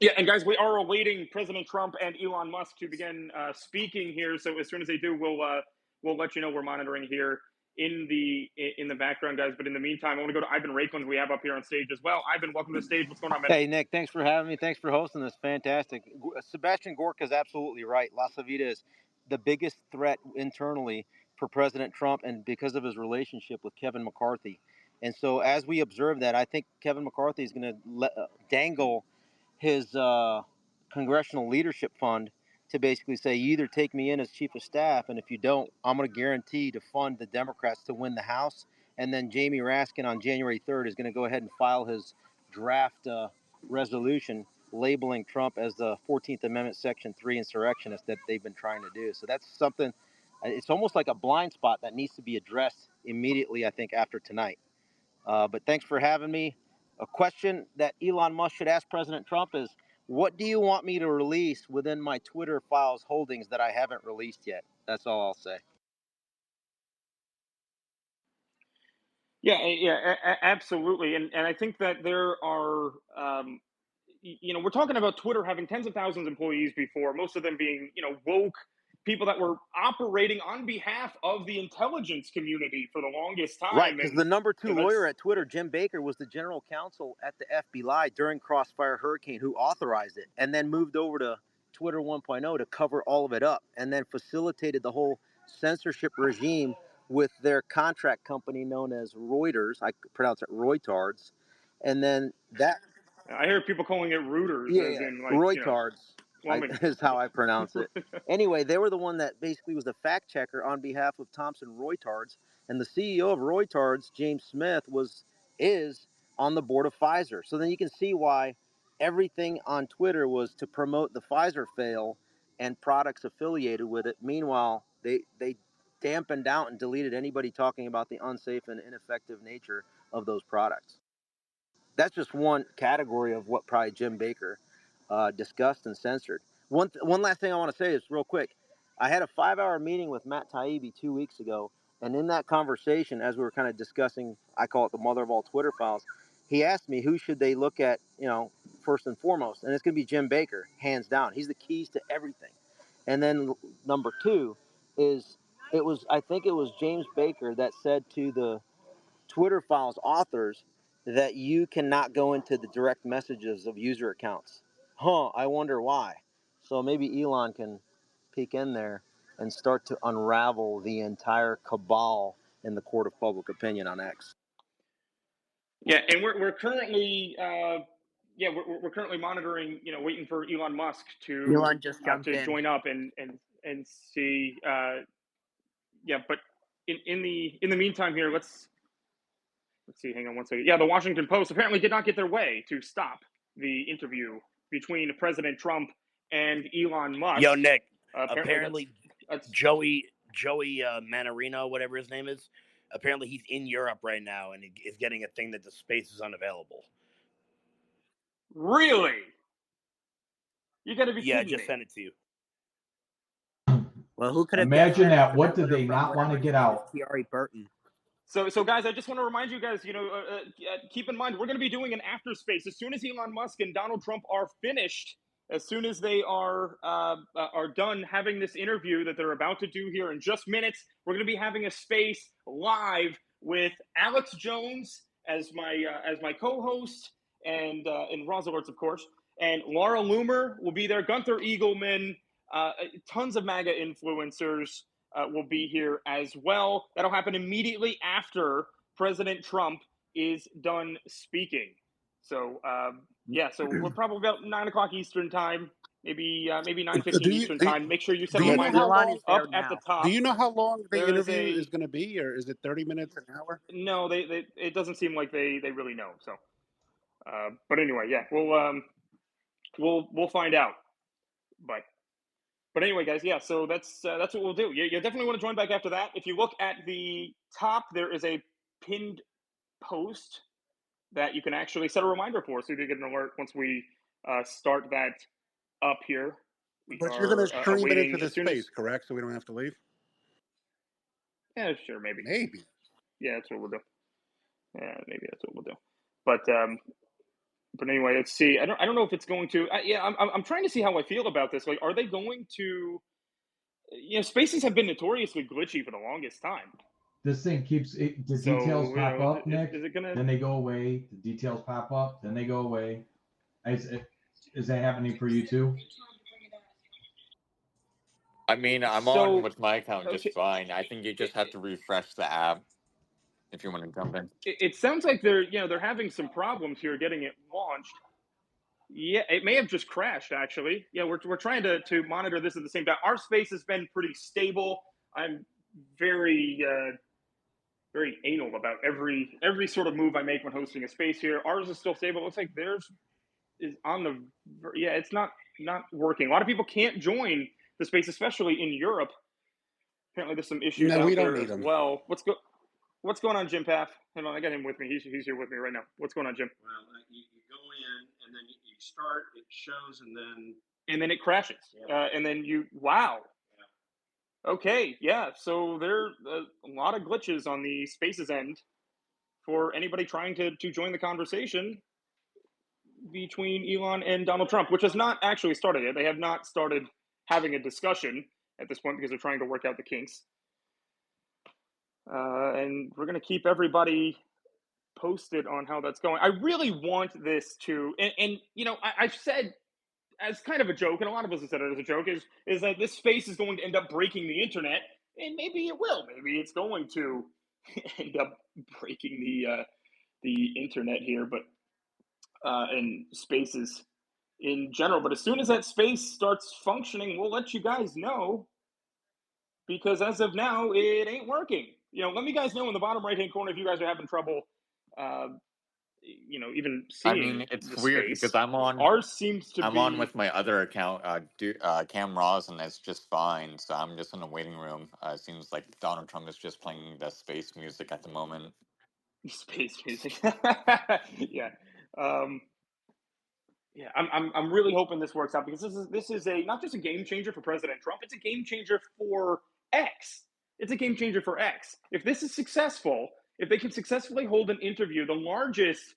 Yeah, and guys, we are awaiting President Trump and Elon Musk to begin speaking here. So as soon as they do, we'll let you know. We're monitoring here in the background, guys. But in the meantime, I want to go to Ivan Raikland, we have up here on stage as well. Ivan, welcome to the stage. What's going on, man? Hey, Nick, thanks for having me. Thanks for hosting this. Fantastic. Sebastian Gorka is absolutely right. LaCivita is the biggest threat internally for President Trump, and because of his relationship with Kevin McCarthy. And so as we observe that, I think Kevin McCarthy is going to dangle his congressional leadership fund to basically say, you either take me in as chief of staff, and if you don't, I'm going to guarantee to fund the Democrats to win the House. And then Jamie Raskin on January 3rd is going to go ahead and file his draft resolution labeling Trump as the 14th Amendment Section 3 insurrectionist that they've been trying to do. So that's something, it's almost like a blind spot that needs to be addressed immediately, I think, after tonight. But thanks for having me. A question that Elon Musk should ask President Trump is, what do you want me to release within my Twitter files holdings that I haven't released yet? That's all I'll say. Yeah, absolutely. And I think that there are, we're talking about Twitter having tens of thousands of employees before, most of them being, woke people that were operating on behalf of the intelligence community for the longest Right, time. because And the number two you know, lawyer at Twitter, Jim Baker, was the general counsel at the FBI during Crossfire Hurricane who authorized it and then moved over to Twitter 1.0 to cover all of it up and then facilitated the whole censorship regime with their contract company known as Reuters. I pronounce it Reuters. And then that... I hear people calling it rooters, as in like, Reuters plumbing. is how I pronounce it. Anyway, they were the one that basically was the fact checker on behalf of Thomson Reuters, and the CEO of Reuters, James Smith, is on the board of Pfizer. So then you can see why everything on Twitter was to promote the Pfizer fail and products affiliated with it. Meanwhile, they dampened out and deleted anybody talking about the unsafe and ineffective nature of those products. That's just one category of what probably Jim Baker discussed and censored. One last thing I want to say is real quick. I had a 5-hour meeting with Matt Taibbi 2 weeks ago, and in that conversation, as we were kind of discussing, I call it the mother of all Twitter files, he asked me who should they look at, first and foremost, and it's going to be Jim Baker, hands down. He's the keys to everything. And then number two is I think it was James Baker that said to the Twitter files authors that you cannot go into the direct messages of user accounts. I wonder why. So maybe Elon can peek in there and start to unravel the entire cabal in the court of public opinion on X. Yeah, and we're currently we're currently monitoring, waiting for Elon Musk to Elon just jumped in. join up and see. But in the meantime here, let's see. Hang on one second. Yeah, the Washington Post apparently did not get their way to stop the interview between President Trump and Elon Musk. Yo, Nick. Apparently that's Joey Manarino, whatever his name is. Apparently, he's in Europe right now and is getting a thing that the space is unavailable. Really? You got to be kidding me. Yeah, I just sent it to you. Well, who could have Imagine guessed that? What did they not want to get out? Thierry Burton. So guys, I just want to remind you guys, keep in mind, we're going to be doing an after space as soon as Elon Musk and Donald Trump are finished. As soon as they are done having this interview that they're about to do here in just minutes, we're going to be having a space live with Alex Jones as my co-host and Roz Alerts, of course, and Laura Loomer will be there. Gunther Eagleman, tons of MAGA influencers will be here as well. That'll happen immediately after President Trump is done speaking. So so we're probably about 9 o'clock Eastern time, maybe 9:15 Eastern time. Make sure you set a reminder up at the top. Do you know how long the There interview is going to be, or is it 30 minutes, an hour? No, they it doesn't seem like they really know. So, but anyway, yeah, we'll find out. But anyway, guys, yeah, so that's what we'll do. You definitely want to join back after that. If you look at the top, there is a pinned post that you can actually set a reminder for, so you get an alert once we start that up here. But you're going to stream it into the space, correct? So we don't have to leave? Yeah, sure, maybe. Maybe. Yeah, that's what we'll do. Yeah, maybe that's what we'll do. But anyway, let's see. I don't know if it's going to. I'm trying to see how I feel about this. Like, are they going to? Spaces have been notoriously glitchy for the longest time. This thing keeps the details pop up, Nick. Is it gonna? Then they go away. The details pop up, then they go away. Is that happening for you too? I mean, I'm on with my account just fine. I think you just have to refresh the app if you want to jump in. It sounds like they're having some problems here getting it launched. Yeah, it may have just crashed, actually. Yeah, we're trying to monitor this at the same time. Our space has been pretty stable. I'm very very anal about every sort of move I make when hosting a space here. Ours is still stable. It looks like theirs is on the it's not working. A lot of people can't join the space, especially in Europe. Apparently, there's some issues No, out we don't there need as them. well. What's going on, Jim Paff? Hold on, I got him with me. He's here with me right now. What's going on, Jim? Well, you go in and then you start. It shows and then it crashes. Yeah. And then wow. Yeah. Okay, yeah. So there are a lot of glitches on the Spaces end for anybody trying to join the conversation between Elon and Donald Trump, which has not actually started yet. They have not started having a discussion at this point because they're trying to work out the kinks. And we're going to keep everybody posted on how that's going. I really want this to, and you know, I've said as kind of a joke, and a lot of us have said it as a joke, is that this space is going to end up breaking the internet, and maybe it will. Maybe it's going to end up breaking the internet here, but and spaces in general. But as soon as that space starts functioning, we'll let you guys know, because as of now, it ain't working. You know, let me guys know in the bottom right hand corner if you guys are having trouble. You know, even I seeing mean, it's the weird space. because Ours seems to I'm on be. with my other account, cameras, and it's just fine. So I'm just in the waiting room. It seems like Donald Trump is just playing the space music at the moment. Space music. Yeah. Yeah, I'm really hoping this works out, because this is a not just a game changer for President Trump, it's a game changer for X. It's a game changer for X. If this is successful, if they can successfully hold an interview, the largest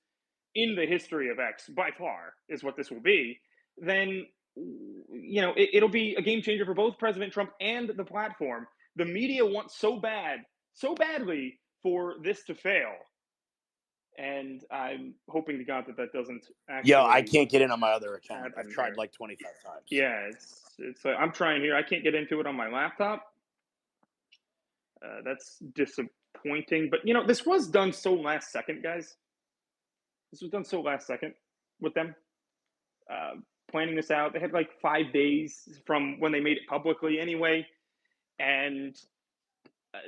in the history of X by far is what this will be, then you know it'll be a game changer for both President Trump and the platform. The media wants so badly for this to fail, and I'm hoping to God that doesn't actually. Yo, I can't get in on my other account. I've tried here. like 25 times. Yeah, it's I'm trying here. I can't get into it on my laptop. That's disappointing. But you know, this was done so last second, guys. This was done so last second with them planning this out. They had like 5 days from when they made it publicly, anyway, and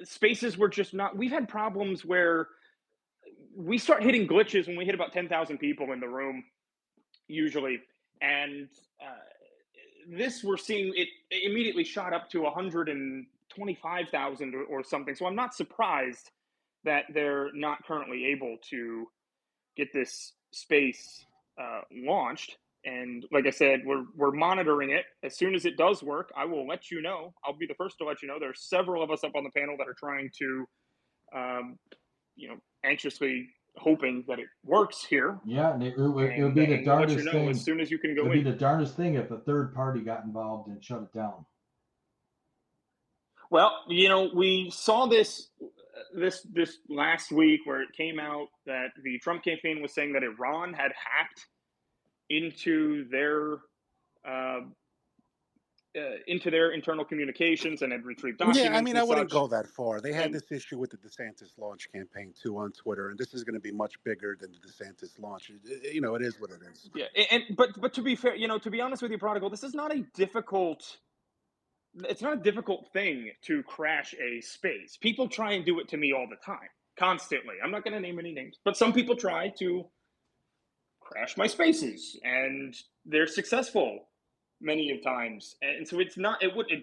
spaces were just not. We've had problems where we start hitting glitches when we hit about 10,000 people in the room, usually, and this we're seeing it immediately shot up to 125,000 or something. So I'm not surprised that they're not currently able to get this space launched. And like I said, we're monitoring it. As soon as it does work, I will let you know. I'll be the first to let you know. There's several of us up on the panel that are trying to, you know, anxiously hoping that it works here. Yeah, and it would be the darndest thing. As soon as you can go in. It would be the darndest thing if a third party got involved and shut it down. Well, you know, we saw this last week, where it came out that the Trump campaign was saying that Iran had hacked into their internal communications and had retrieved documents. Yeah, I mean, I wouldn't such. go that far. They had this issue with the DeSantis launch campaign too on Twitter, and this is going to be much bigger than the DeSantis launch. You know, it is what it is. Yeah, and but to be fair, you know, to be honest with you, Prodigal, this is not a difficult. It's not a difficult thing to crash a space. People try and do it to me all the time, constantly. I'm not going to name any names, but some people try to crash my spaces, and they're successful many of times. And so it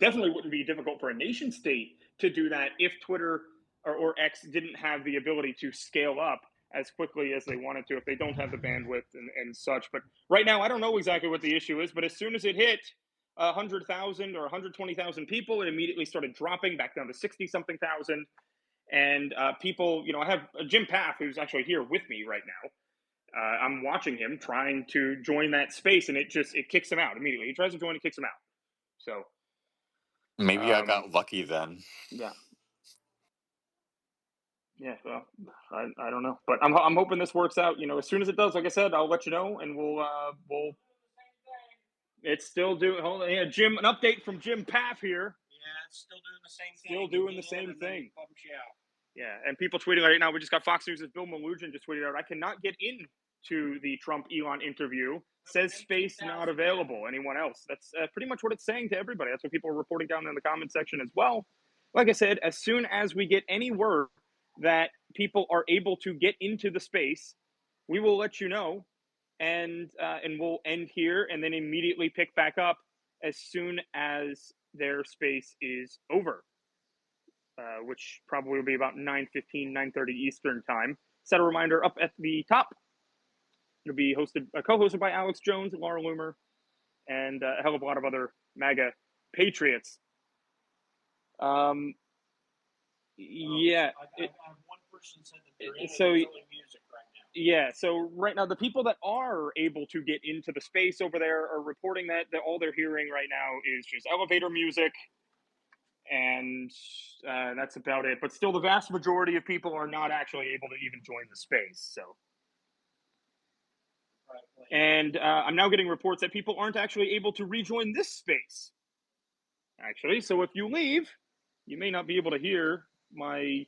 definitely wouldn't be difficult for a nation state to do that if Twitter or X didn't have the ability to scale up as quickly as they wanted to, if they don't have the bandwidth and such. But right now, I don't know exactly what the issue is, but as soon as it hit 100,000 or 120,000 people, it immediately started dropping back down to 60-something thousand. And people, you know, I have Jim Paff, who's actually here with me right now. I'm watching him trying to join that space, and it kicks him out immediately. He tries to join, it kicks him out. So maybe I got lucky then. Yeah. Yeah. Well, I don't know, but I'm hoping this works out. You know, as soon as it does, like I said, I'll let you know, and we'll. It's still doing. Hold on, yeah, Jim. An update from Jim Paff here. Yeah, it's still doing the same thing. Still doing the same thing. Yeah, and people tweeting right now. We just got Fox News' Bill Malugin just tweeted out, I cannot get in to the Trump-Elon interview says space not available. Anyone else? That's pretty much what it's saying to everybody. That's what people are reporting down in the comment section as well. Like I said, as soon as we get any word that people are able to get into the space, we will let you know, and we'll end here and then immediately pick back up as soon as their space is over, which probably will be about 9:15, 9:30 Eastern time. Set a reminder up at the top. It'll be co-hosted by Alex Jones, Laura Loomer, and a hell of a lot of other MAGA patriots. Yeah. One person said that they're music right now. Yeah, so right now the people that are able to get into the space over there are reporting that all they're hearing right now is just elevator music, and that's about it. But still, the vast majority of people are not actually able to even join the space. So, and I'm now getting reports that people aren't actually able to rejoin this space. Actually, so if you leave, you may not be able to hear my,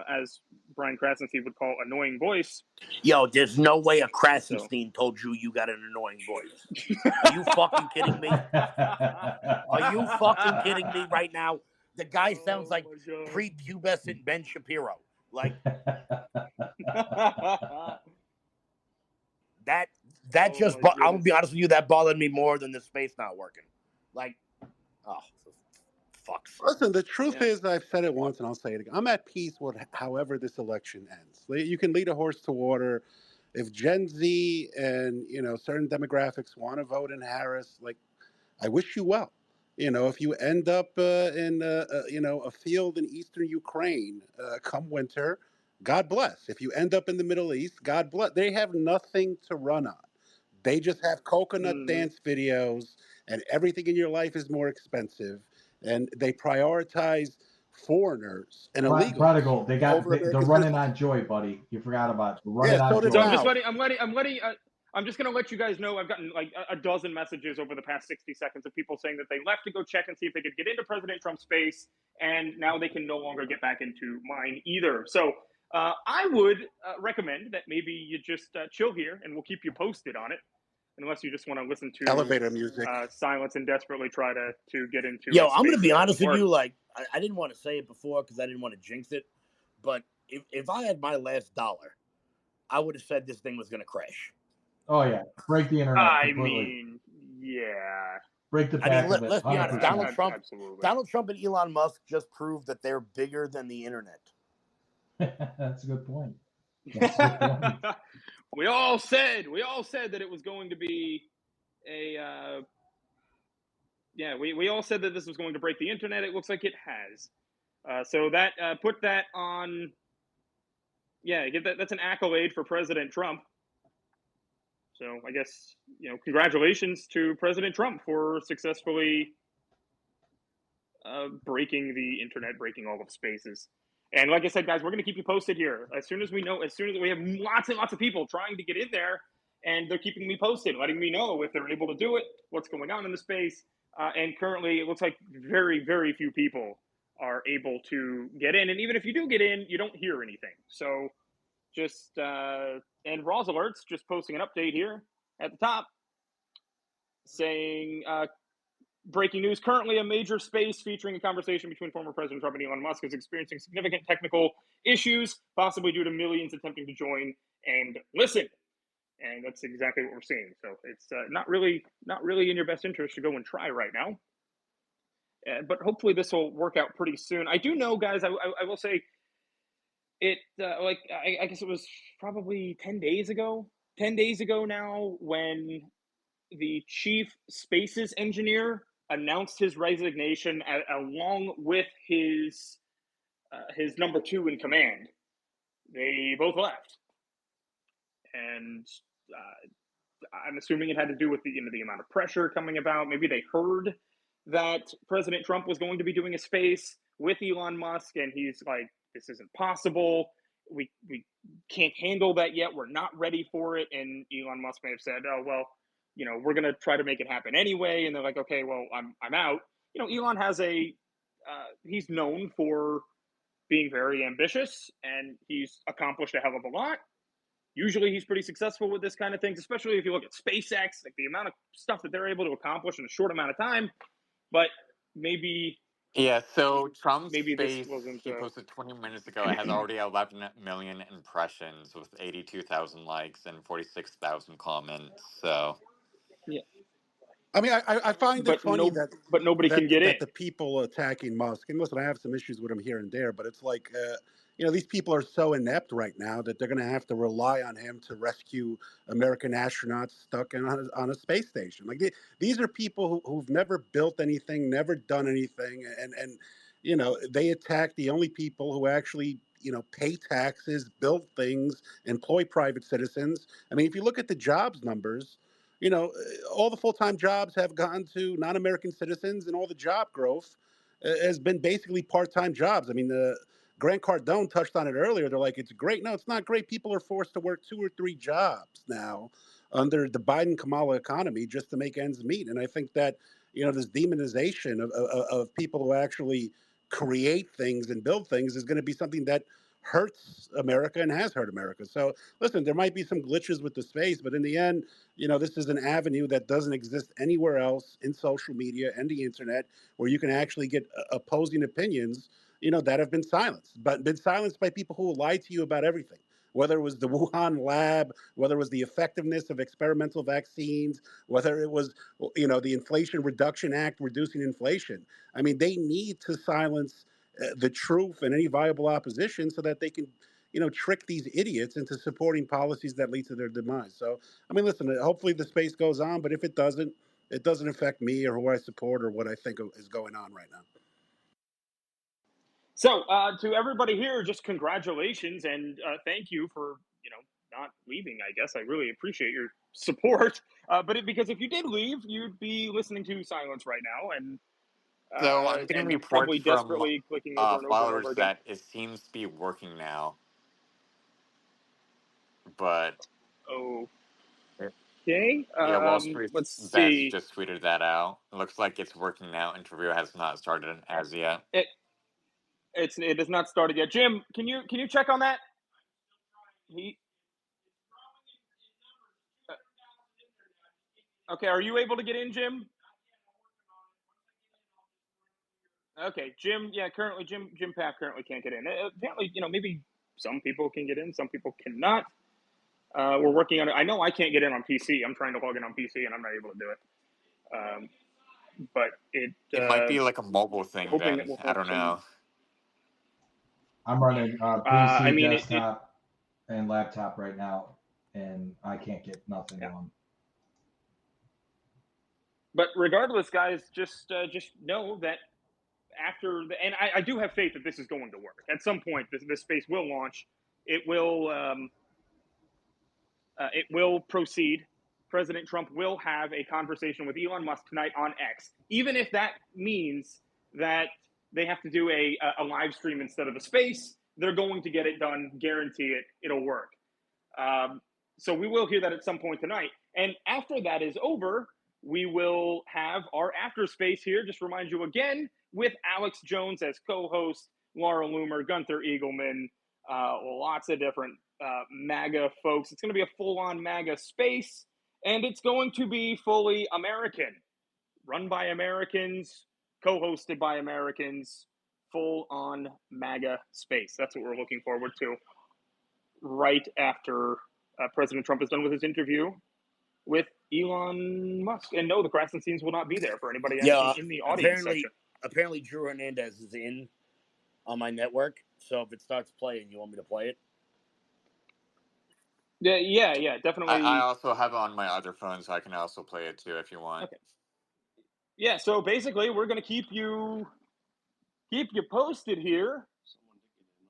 as Brian Krasenstein would call, annoying voice. Yo, there's no way a Krasenstein told you got an annoying voice. Are you fucking kidding me? Are you fucking kidding me right now? The guy sounds like prepubescent Ben Shapiro. Like that just. I'm gonna be honest with you. That bothered me more than the space not working. Like, oh, fucks. Listen, the truth is, I've said it once and I'll say it again. I'm at peace with however this election ends. You can lead a horse to water. If Gen Z and certain demographics want to vote in Harris, like, I wish you well. If you end up in a field in eastern Ukraine come winter, God bless. If you end up in the Middle East, God bless. They have nothing to run on. They just have coconut dance videos, and everything in your life is more expensive. And they prioritize foreigners and illegals. Prodigal, they're running on joy, buddy. You forgot about it. Running on joy. So I'm just going to let you guys know I've gotten like a dozen messages over the past 60 seconds of people saying that they left to go check and see if they could get into President Trump's space, and now they can no longer get back into mine either. So I would recommend that maybe you just chill here, and we'll keep you posted on it, unless you just want to listen to elevator music, silence, and desperately try to get into. Yo, I'm going to be honest with you. Like, I didn't want to say it before because I didn't want to jinx it, but if I had my last dollar, I would have said this thing was going to crash. Oh yeah, break the internet completely. I mean, yeah. Break the back of it. Let's be honest. 100%. Donald Trump and Elon Musk just proved that they're bigger than the internet. That's a good point. We all said that it was going to be a. We all said that this was going to break the internet. It looks like it has. So that put that on. Yeah, that's an accolade for President Trump. So I guess, congratulations to President Trump for successfully breaking the internet, breaking all of spaces. And like I said, guys, we're going to keep you posted here. As soon as we have lots and lots of people trying to get in there, and they're keeping me posted, letting me know if they're able to do it, what's going on in the space. And currently, it looks like very, very few people are able to get in. And even if you do get in, you don't hear anything. So just... And Roz Alerts just posting an update here at the top saying, breaking news, currently a major space featuring a conversation between former President Trump and Elon Musk is experiencing significant technical issues, possibly due to millions attempting to join and listen. And that's exactly what we're seeing. So it's not really in your best interest to go and try right now. But hopefully this will work out pretty soon. I do know, guys, I will say, it I guess it was probably 10 days ago now, when the chief spaces engineer announced his resignation along with his number two in command. They both left, and I'm assuming it had to do with the amount of pressure coming about. Maybe they heard that President Trump was going to be doing a space with Elon Musk, and he's like, this isn't possible. We can't handle that yet. We're not ready for it. And Elon Musk may have said, oh, well, we're going to try to make it happen anyway. And they're like, okay, well, I'm out. Elon has he's known for being very ambitious, and he's accomplished a hell of a lot. Usually he's pretty successful with this kind of things, especially if you look at SpaceX, like the amount of stuff that they're able to accomplish in a short amount of time. But maybe Yeah, so Trump's this space, wasn't. he posted 20 minutes ago, it has already 11 million impressions with 82,000 likes and 46,000 comments. So, Yeah, I mean, I find it but funny that nobody can get in. the people attacking Musk, and listen, I have some issues with him here and there, but it's like, these people are so inept right now that they're going to have to rely on him to rescue American astronauts stuck on a space station. Like these are people who've never built anything, never done anything, and they attack the only people who actually pay taxes, build things, employ private citizens. I mean, if you look at the jobs numbers. All the full-time jobs have gone to non-American citizens, and all the job growth has been basically part-time jobs. I mean, Grant Cardone touched on it earlier. They're like, it's great. No, it's not great. People are forced to work 2 or 3 jobs now under the Biden-Kamala economy just to make ends meet. And I think that, this demonization of people who actually create things and build things is going to be something that hurts America and has hurt America. So listen, there might be some glitches with the space, but in the end, this is an avenue that doesn't exist anywhere else in social media and the internet where you can actually get opposing opinions, that have been silenced, but been silenced by people who lie to you about everything. Whether it was the Wuhan lab, whether it was the effectiveness of experimental vaccines, whether it was, the Inflation Reduction Act reducing inflation. I mean, they need to silence the truth and any viable opposition so that they can, trick these idiots into supporting policies that lead to their demise. So, I mean, listen, hopefully the space goes on, but if it doesn't affect me or who I support or what I think is going on right now. So to everybody here, just congratulations and thank you for not leaving. I guess I really appreciate your support. Because if you did leave, you'd be listening to silence right now so I'm getting and reports probably from desperately clicking over and over and over followers again. that it seems to be working now, but Okay. yeah, Wall Street Let's Bets see. just tweeted that out. It looks like it's working now. Interview has not started as yet. It has not started yet. Jim, can you check on that? Okay, are you able to get in, Jim? Okay, Jim. Yeah, currently Jim Papp currently can't get in. Apparently, maybe some people can get in, some people cannot. We're working on it. I know I can't get in on PC. I'm trying to log in on PC, and I'm not able to do it. But it might be like a mobile thing. hoping Then it will I help don't some. know. I'm running PC, desktop, and laptop right now, and I can't get nothing on. But regardless, guys, just know that after and I do have faith that this is going to work. At some point, this space will launch. It will proceed. President Trump will have a conversation with Elon Musk tonight on X, even if that means that they have to do a live stream instead of a space. They're going to get it done. Guarantee it. It'll work. So we will hear that at some point tonight. And after that is over, we will have our after space here. Just remind you again, with Alex Jones as co-host, Laura Loomer, Gunther Eagleman, lots of different MAGA folks. It's going to be a full-on MAGA space, and it's going to be fully American, run by Americans, co-hosted by Americans, full-on MAGA space. That's what we're looking forward to right after President Trump is done with his interview with Elon Musk. And no, the Krasensteins will not be there for anybody in the audience section. Apparently, Drew Hernandez is in on my network. So if it starts playing, you want me to play it? Yeah, definitely. I also have it on my other phone, so I can also play it too if you want. Okay. Yeah, so basically, we're going to keep you posted here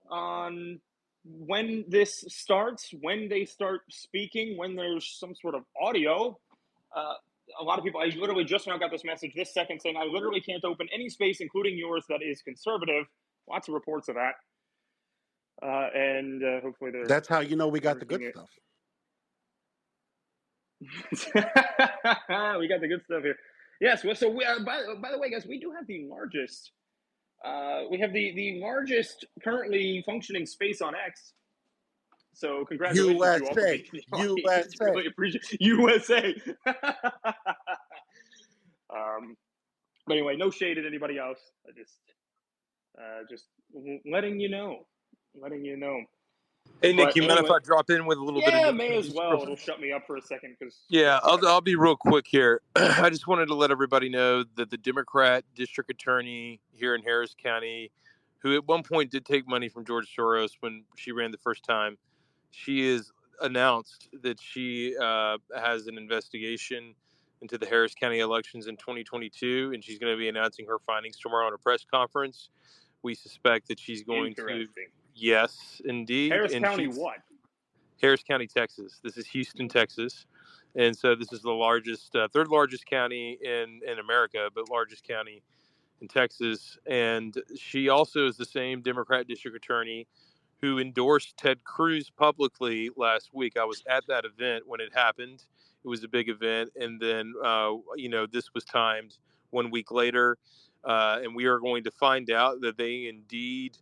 on when this starts, when they start speaking, when there's some sort of audio. A lot of people, I literally just now got this message this second saying I literally can't open any space, including yours, that is conservative. Lots of reports of that. And hopefully that's how we got the good stuff. We got the good stuff here. Yes. So we, by the way, guys, we do have the largest. We have the largest currently functioning space on X. So congratulations to all for USA, being in the audience. USA. Really appreciate USA. But anyway, no shade at anybody else. I just letting you know. Hey, Nick, But you mind if anyway, I drop in with a little bit of yeah, news may from as Houston well. real It'll fast? shut me up for a second because Yeah, I'll be real quick here. I just wanted to let everybody know that the Democrat district attorney here in Harris County, who at one point did take money from George Soros when she ran the first time, she has announced that she has an investigation into the Harris County elections in 2022, and she's going to be announcing her findings tomorrow at a press conference. We suspect that she's going to, interesting. yes, indeed, Harris and County, she's what? Harris County, Texas. This is Houston, Texas, and so this is the largest, third largest county in America, but largest county in Texas. And she also is the same Democrat district attorney who endorsed Ted Cruz publicly last week. I was at that event when it happened. It was a big event, and then this was timed 1 week later, and we are going to find out that they indeed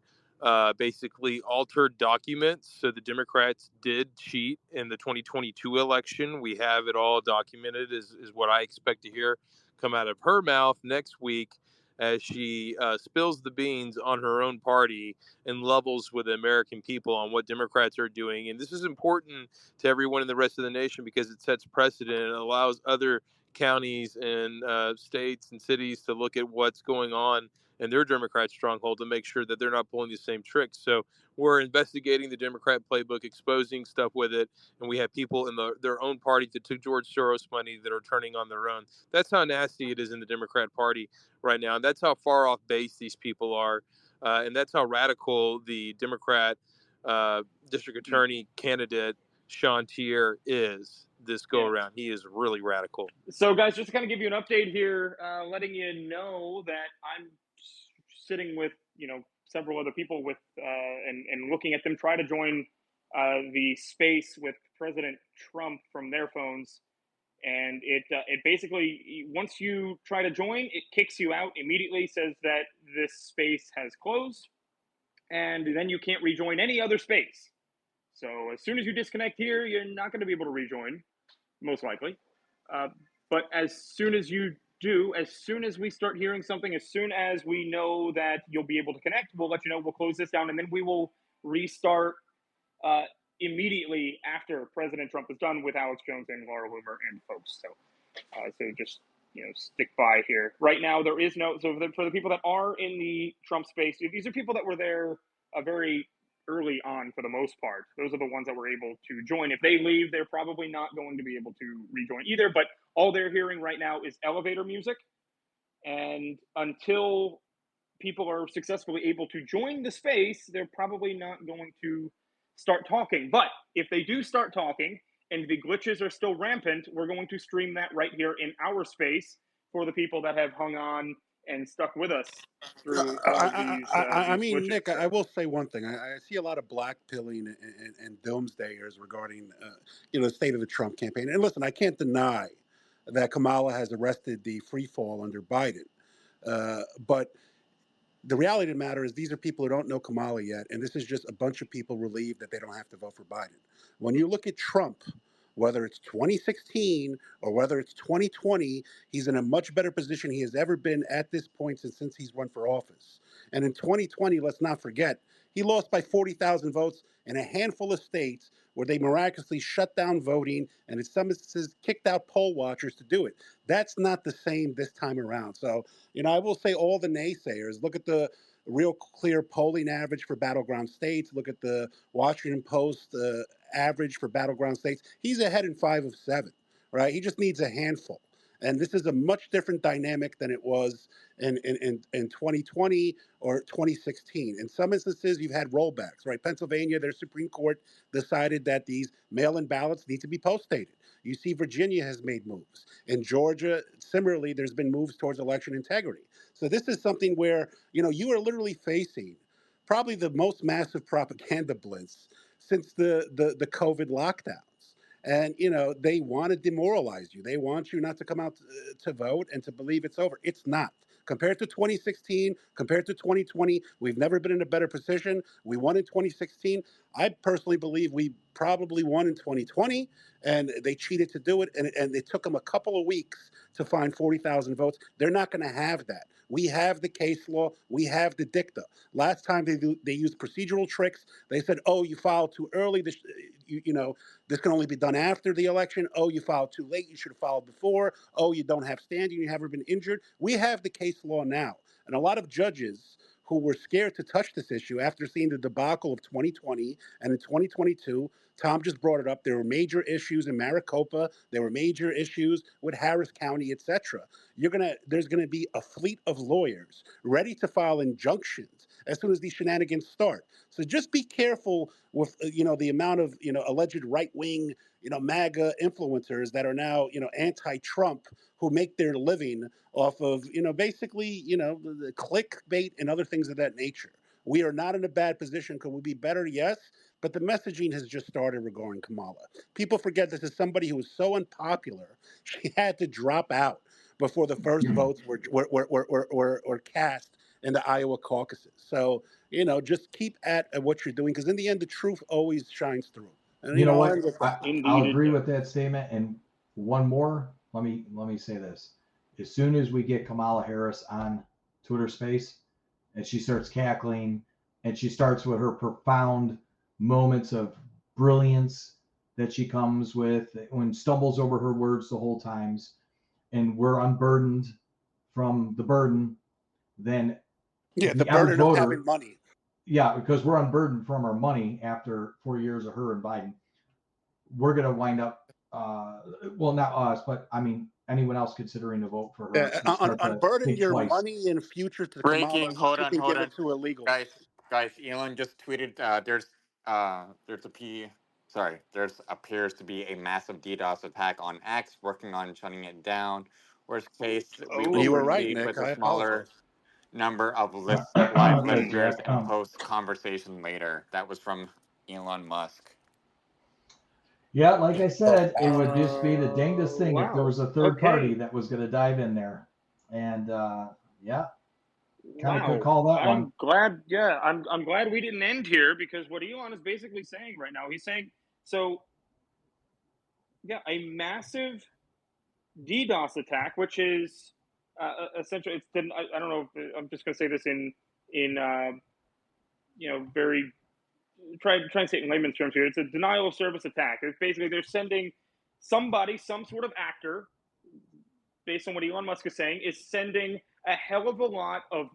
basically altered documents. So the Democrats did cheat in the 2022 election. We have it all documented, is what I expect to hear come out of her mouth next week as she spills the beans on her own party and levels with the American people on what Democrats are doing. And this is important to everyone in the rest of the nation because it sets precedent and allows other counties and states and cities to look at what's going on in their Democrat stronghold to make sure that they're not pulling the same tricks. So we're investigating the Democrat playbook, exposing stuff with it, and we have people in their own party that took George Soros money that are turning on their own. That's how nasty it is in the Democrat Party right now. And that's how far off base these people are. And that's how radical the Democrat district attorney candidate, Sean Tier, is this go around. He is really radical. So, guys, just to kind of give you an update here, letting you know that I'm sitting with several other people with and looking at them try to join the space with President Trump from their phones, and it basically, once you try to join, it kicks you out immediately, says that this space has closed, and then you can't rejoin any other space. So as soon as you disconnect here, you're not going to be able to rejoin, most likely. But as soon as you do, as soon as we start hearing something, as soon as we know that you'll be able to connect, we'll let you know. We'll close this down, and then we will restart immediately after President Trump is done with Alex Jones and Laura Loomer and folks. So just stick by here. Right now, there is no. So for the people that are in the Trump space, these are people that were there very early on for the most part. Those are the ones that were able to join. If they leave, they're probably not going to be able to rejoin either. But all they're hearing right now is elevator music, and until people are successfully able to join the space, they're probably not going to start talking. But if they do start talking and the glitches are still rampant, we're going to stream that right here in our space for the people that have hung on and stuck with us through all of I these mean, glitches. Nick, I will say one thing. I see a lot of black pilling and doomsdayers regarding, the state of the Trump campaign. And listen, I can't deny that Kamala has arrested the free fall under Biden. But the reality of the matter is these are people who don't know Kamala yet, and this is just a bunch of people relieved that they don't have to vote for Biden. When you look at Trump, whether it's 2016 or whether it's 2020, he's in a much better position he has ever been at this point since he's run for office. And in 2020, let's not forget, he lost by 40,000 votes in a handful of states where they miraculously shut down voting and in some instances kicked out poll watchers to do it. That's not the same this time around. So, I will say all the naysayers, look at the real clear polling average for battleground states. Look at the Washington Post average for battleground states. He's ahead in 5 of 7, right? He just needs a handful. And this is a much different dynamic than it was in 2020 or 2016. In some instances, you've had rollbacks, right? Pennsylvania, their Supreme Court decided that these mail-in ballots need to be post-dated. You see Virginia has made moves. In Georgia, similarly, there's been moves towards election integrity. So this is something where, you are literally facing probably the most massive propaganda blitz since the COVID lockdowns. And, they want to demoralize you. They want you not to come out to vote and to believe it's over. It's not. Compared to 2016, compared to 2020, we've never been in a better position. We won in 2016. I personally believe we probably won in 2020, and they cheated to do it, and it took them a couple of weeks to find 40,000 votes. They're not going to have that. We have the case law. We have the dicta. Last time they used procedural tricks. They said, "Oh, you filed too early. This, this can only be done after the election. Oh, you filed too late. You should have filed before. Oh, you don't have standing. You haven't been injured." We have the case law now, and a lot of judges who were scared to touch this issue after seeing the debacle of 2020 and in 2022. Tom just brought it up. There were major issues in Maricopa. There were major issues with Harris County, etc. There's gonna be a fleet of lawyers ready to file injunctions as soon as these shenanigans start. So just be careful with the amount of alleged right wing MAGA influencers that are now anti-Trump, who make their living off of basically the clickbait and other things of that nature. We are not in a bad position. Could we be better? Yes. But the messaging has just started regarding Kamala. People forget this is somebody who was so unpopular, she had to drop out before the first votes were cast in the Iowa caucuses. So, just keep at what you're doing, because in the end, the truth always shines through. And, You know I'll what? end with that. I'll agree with that statement. And one more, let me say this. As soon as we get Kamala Harris on Twitter Space and she starts cackling and she starts with her profound moments of brilliance that she comes with, when stumbles over her words the whole times, and we're unburdened from the burden, then the average burden voter, of having money. Yeah, because we're unburdened from our money after 4 years of her and Biden. We're going to wind up, well, not us, but I mean, anyone else considering to vote for her. Unburden your money and future to Breaking. Kamala. Hold You on. can Hold give on, it to illegal. guys. Elon just tweeted. There's appears to be a massive DDoS attack on X. Working on shutting it down. Worst case, we will You were right, proceed Nick. with a I smaller apologize. number of live Okay, listeners Jack. and post conversation later. That was from Elon Musk. Yeah, like I said, it would just be the dangest thing if there was a third party that was going to dive in there. And yeah, kind of could call that one. I'm glad. Yeah, I'm glad we didn't end here, because what Elon is basically saying right now, he's saying, so yeah, a massive DDoS attack, which is essentially, I don't know. I'm just going to say this in very try to say it in layman's terms here. It's a denial of service attack. It's basically they're sending somebody, some sort of actor, based on what Elon Musk is saying, is sending a hell of a lot of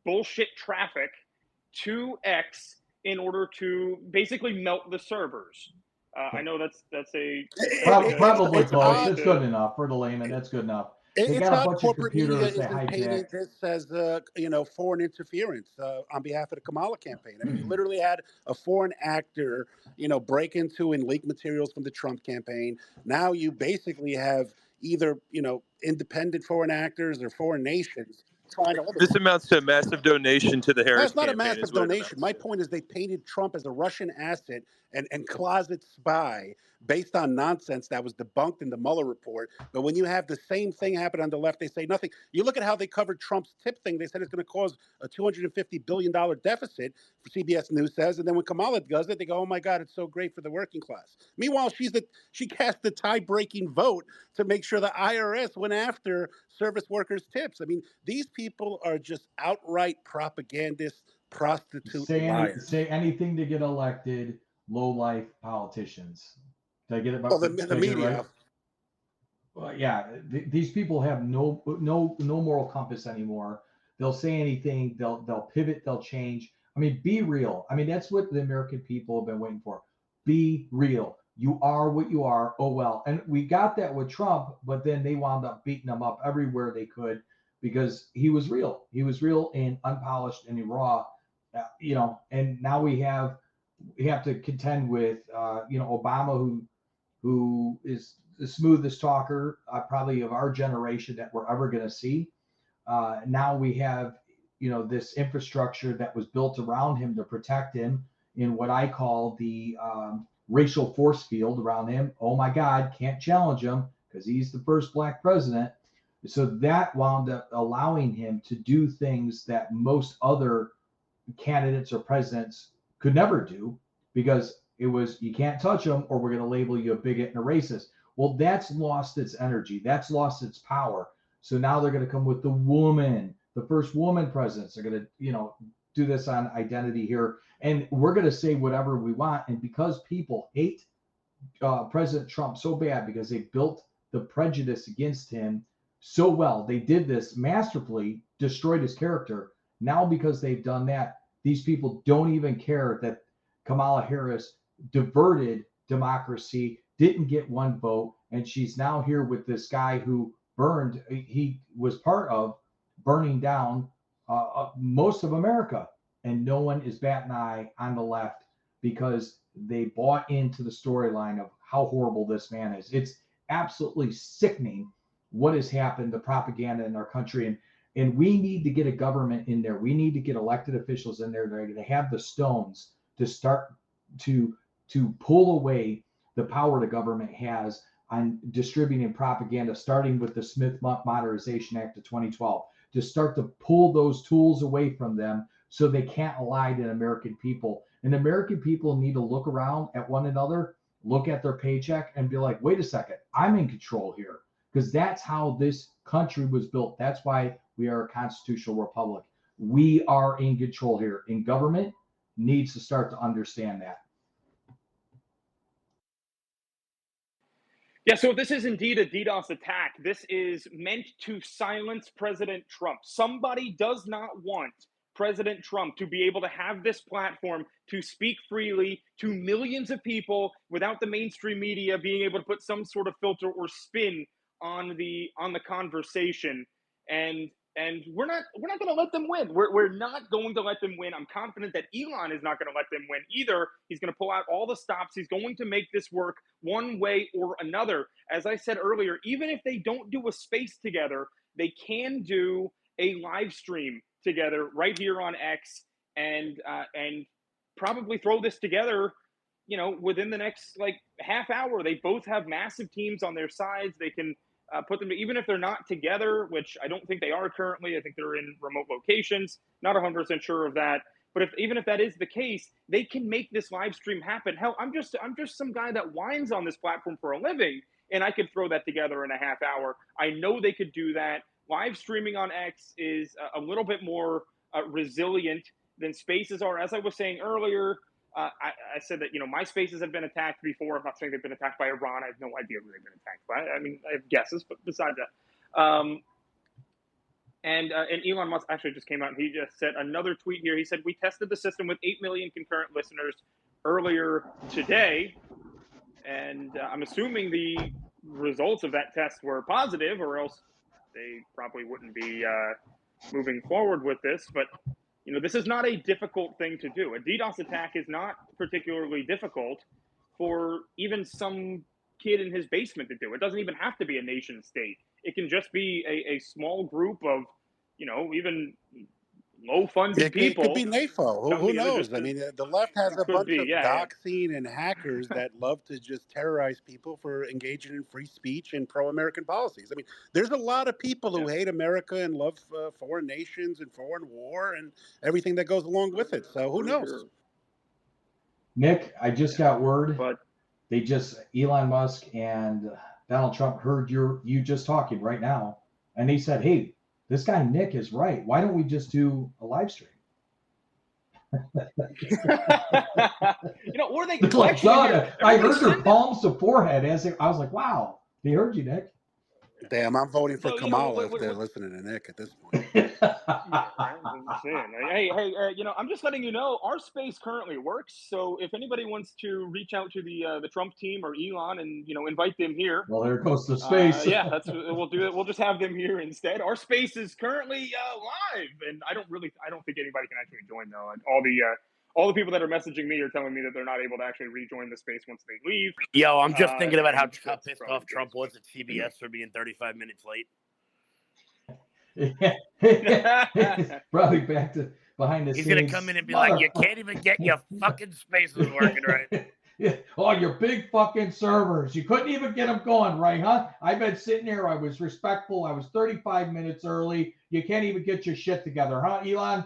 bullshit traffic to X in order to basically melt the servers. I know that's a probably close. odd. It's good enough for the layman. That's good enough. They It's got a odd bunch of corporate media computers they isn't painting hijacked. this as foreign interference on behalf of the Kamala campaign. I mean, you literally had a foreign actor break into and leak materials from the Trump campaign. Now you basically have either independent foreign actors or foreign nations trying to limit This it. amounts to a massive donation to the Harris That's not a campaign, is massive what it donation. amounts My to. point is they painted Trump as a Russian asset and closet spy based on nonsense that was debunked in the Mueller report. But when you have the same thing happen on the left, they say nothing. You look at how they covered Trump's tip thing. They said it's going to cause a $250 billion deficit, for CBS News says. And then when Kamala does it, they go, oh, my God, it's so great for the working class. Meanwhile, she cast the tie-breaking vote to make sure the IRS went after service workers' tips. I mean, these people are just outright propagandists, prostitute liars. Say anything to get elected. Low life politicians. Did I get it? Well, the media. Right? Well, yeah, these people have no moral compass anymore. They'll say anything. They'll pivot. They'll change. I mean, be real. I mean, that's what the American people have been waiting for. Be real. You are what you are. Oh well. And we got that with Trump, but then they wound up beating him up everywhere they could because he was real. He was real and unpolished and raw. And now we have to contend with Obama, who is the smoothest talker probably of our generation that we're ever going to see. Now we have this infrastructure that was built around him to protect him in what I call the racial force field around him. Oh my God, can't challenge him because he's the first black president. So that wound up allowing him to do things that most other candidates or presidents could never do, because it was, you can't touch them or we're going to label you a bigot and a racist. Well, that's lost its energy. That's lost its power. So now they're going to come with the first woman presidents. They're going to, do this on identity here. And we're going to say whatever we want. And because people hate President Trump so bad, because they built the prejudice against him so well, they did this masterfully, destroyed his character. Now, because they've done that, these people don't even care that Kamala Harris diverted democracy, didn't get one vote, and she's now here with this guy who he was part of burning down most of America, and no one is batting an eye on the left because they bought into the storyline of how horrible this man is. It's absolutely sickening what has happened, the propaganda in our country. And we need to get a government in there. We need to get elected officials in there. They're going to have the stones to start to pull away the power the government has on distributing propaganda, starting with the Smith Modernization Act of 2012, to start to pull those tools away from them so they can't lie to the American people. And American people need to look around at one another, look at their paycheck, and be like, wait a second, I'm in control here. Because that's how this country was built. That's why we are a constitutional republic. We are in control here. And government needs to start to understand that. Yeah, so this is indeed a DDoS attack. This is meant to silence President Trump. Somebody does not want President Trump to be able to have this platform to speak freely to millions of people without the mainstream media being able to put some sort of filter or spin on the conversation. And we're not going to let them win. We're not going to let them win. I'm confident that Elon is not going to let them win either. He's going to pull out all the stops. He's going to make this work one way or another. As I said earlier, even if they don't do a space together, they can do a live stream together right here on X, and probably throw this together, within the next half hour. They both have massive teams on their sides. They can put them, even if they're not together, which I don't think they are currently. I think they're in remote locations. Not 100% sure of that. But even if that is the case, they can make this live stream happen. Hell, I'm just some guy that whines on this platform for a living, and I could throw that together in a half hour. I know they could do that. Live streaming on X is a little bit more resilient than Spaces are. As I was saying earlier, I said that, my Spaces have been attacked before. I'm not saying they've been attacked by Iran. I have no idea who they've been attacked by. I mean, I have guesses, but besides that. And Elon Musk actually just came out and he just said another tweet here. He said, we tested the system with 8 million concurrent listeners earlier today. And I'm assuming the results of that test were positive, or else they probably wouldn't be moving forward with this. But this is not a difficult thing to do. A DDoS attack is not particularly difficult for even some kid in his basement to do. It doesn't even have to be a nation state. It can just be a small group of, even low-funded people. It could be NAFO. Who knows? I mean, the left has a bunch of yeah. doxing and hackers that love to just terrorize people for engaging in free speech and pro-American policies. I mean, there's a lot of people who hate America and love foreign nations and foreign war and everything that goes along with it. So who knows? Nick, I just got word. But Elon Musk and Donald Trump heard you just talking right now, and they said, hey, this guy Nick is right. Why don't we just do a live stream? Or they like, I heard their palms to forehead I was like, wow, they heard you, Nick. Damn, I'm voting for Kamala if they're listening to Nick at this point. Hey, I'm just letting you know our space currently works. So if anybody wants to reach out to the Trump team or Elon and invite them here, well, there goes the space. We'll do it. We'll just have them here instead. Our space is currently live, and I don't think anybody can actually join though. And all the people that are messaging me are telling me that they're not able to actually rejoin the space once they leave. Yo, I'm just thinking about how pissed off Trump was at CBS for being 35 minutes late. Probably back to behind the scenes. He's going to come in and be like, you can't even get your fucking spaces working right. Oh, your big fucking servers. You couldn't even get them going, right, huh? I've been sitting here. I was respectful. I was 35 minutes early. You can't even get your shit together, huh, Elon?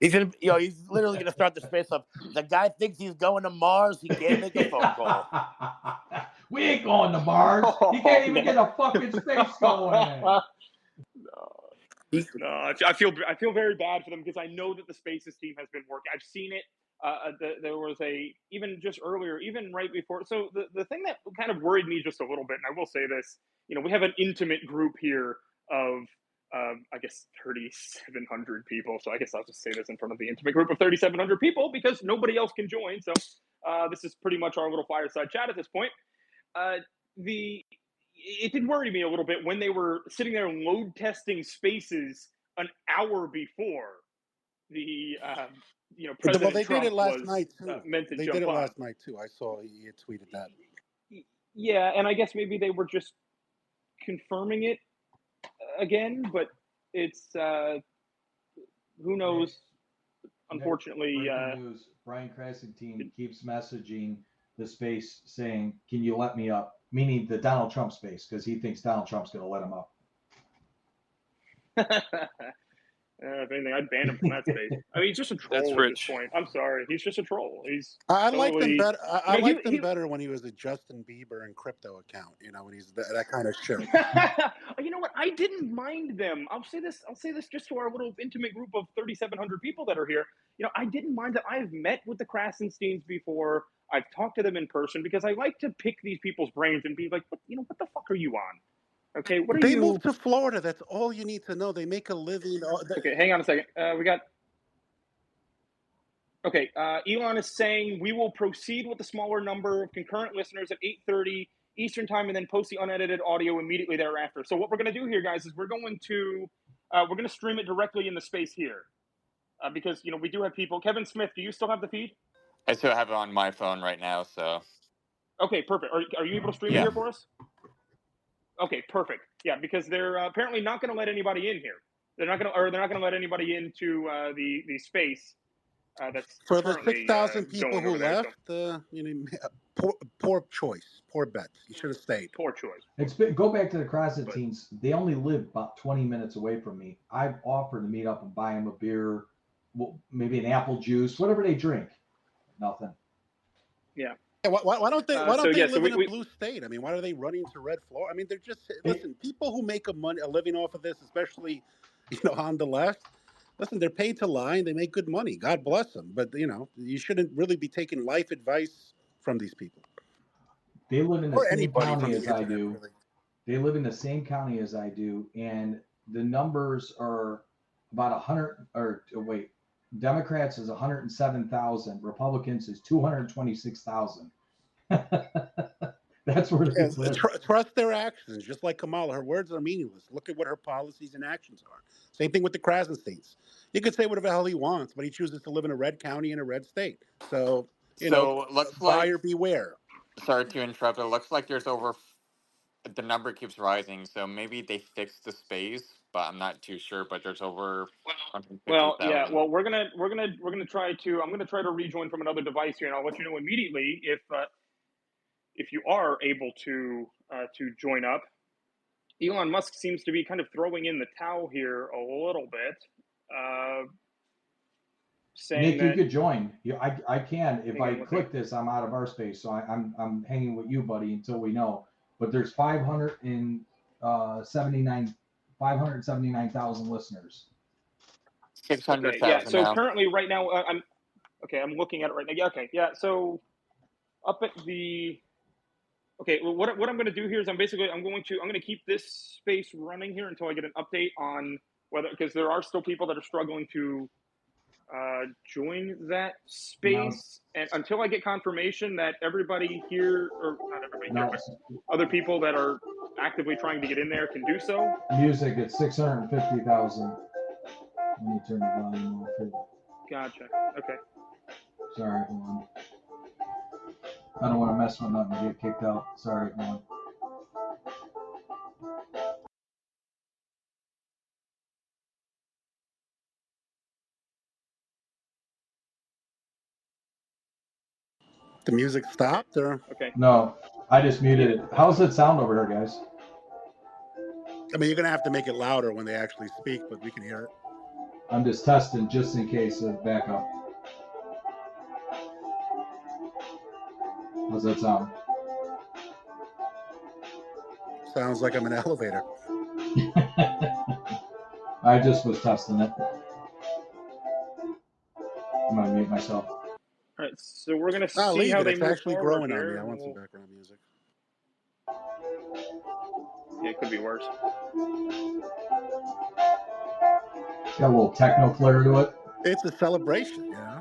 He's gonna, he's literally gonna start the space up. The guy thinks he's going to Mars. He can't make a phone call. We ain't going to Mars. You can't even get a fucking space going. No, I feel very bad for them because I know that the Spaces team has been working. I've seen it. There was even just earlier, even right before. So the thing that kind of worried me just a little bit, and I will say this, we have an intimate group here of I guess 3,700 people. So I guess I'll just say this in front of the intimate group of 3,700 people because nobody else can join. So this is pretty much our little fireside chat at this point. It did worry me a little bit when they were sitting there load testing Spaces an hour before the President Well, they Trump did it last was night too. meant to They jump did it on. last night too. I saw he had tweeted that. Yeah, and I guess maybe they were just confirming it again, but it's who knows. Unfortunately, breaking news: Brian Krassenstein keeps messaging the space saying, "Can you let me up?" Meaning the Donald Trump space, because he thinks Donald Trump's going to let him up. If anything, I'd ban him from that space. I mean, he's just a troll at this point. I'm sorry, he's just a troll. He's I liked him totally. better. I liked him better when he was a Justin Bieber and crypto account. When he's that kind of shit. You know what? I didn't mind them. I'll say this just to our little intimate group of 3,700 people that are here. I didn't mind that. I've met with the Krassensteins before. I've talked to them in person because I like to pick these people's brains and be like, what the fuck are you on? Okay, what are They you? moved to Florida. That's all you need to know. They make a living. Okay, hang on a second. We got. Okay, Elon is saying we will proceed with the smaller number of concurrent listeners at 8:30 Eastern time, and then post the unedited audio immediately thereafter. So what we're going to do here, guys, is we're going to stream it directly in the space here, because we do have people. Kevin Smith, do you still have the feed? I still have it on my phone right now, so. Okay, perfect. Are you able to stream it here for us? Okay, perfect. Yeah, because they're apparently not going to let anybody in here. They're not going to let anybody into the space. That's for the currently 6,000 people going who over there, left. Poor choice, poor bets. You should have stayed. Poor choice. Go back to the Krassensteins. They only live about 20 minutes away from me. I've offered to meet up and buy them a beer, maybe an apple juice, whatever they drink. Nothing. Yeah. Why don't they live in a we blue state? I mean, why are they running to red Florida? I mean, they're just listen. People who make a living off of this, especially on the left. Listen, they're paid to lie and they make good money. God bless them. But you shouldn't really be taking life advice from these people. They live in the same county as I do. Really. They live in the same county as I do, and the numbers are about 100. Or wait, Democrats is 107,000. Republicans is 226,000. That's where they live. Trust their actions, just like Kamala. Her words are meaningless. Look at what her policies and actions are. Same thing with the Krassensteins. You could say whatever the hell he wants, but he chooses to live in a red county in a red state. So, Looks buyer like, beware. Sorry to interrupt. It looks like there's the number keeps rising, so maybe they fixed the space, but I'm not too sure. But there's over 150,000. Well, yeah. Well, we're gonna try to. I'm gonna try to rejoin from another device here, and I'll let you know immediately if you are able to join up. Elon Musk seems to be kind of throwing in the towel here a little bit, saying Nick, that you could join. I can. If I click this, I'm out of our space, so I'm hanging with you, buddy, until we know. But there's 579,000 listeners. 600,000. Yeah. So now. currently, right now, I'm looking at it right now. Yeah. Okay. Yeah. So up at the. Okay, well, what I'm going to do here is I'm going to keep this space running here until I get an update on whether, because there are still people that are struggling to join that space, and until I get confirmation that everybody here, or not everybody here, but other people that are actively trying to get in there can do so. Music at 650,000. Let me turn the volume off here. Gotcha. Okay. Sorry, hold on. I don't want to mess one up and get kicked out. Sorry, hold on. The music stopped, or? Okay. No, I just muted it. How's it sound over here, guys? I mean, you're gonna have to make it louder when they actually speak, but we can hear it. I'm just testing just in case of backup. How's that sound? Sounds like I'm in an elevator. I just was testing it. I'm gonna mute myself. All right, so we're gonna I'll see leave how it. they It's move actually forward growing on here. me. I and want some we'll- background music. Yeah, it could be worse. Got a little techno flair to it. It's a celebration, you know.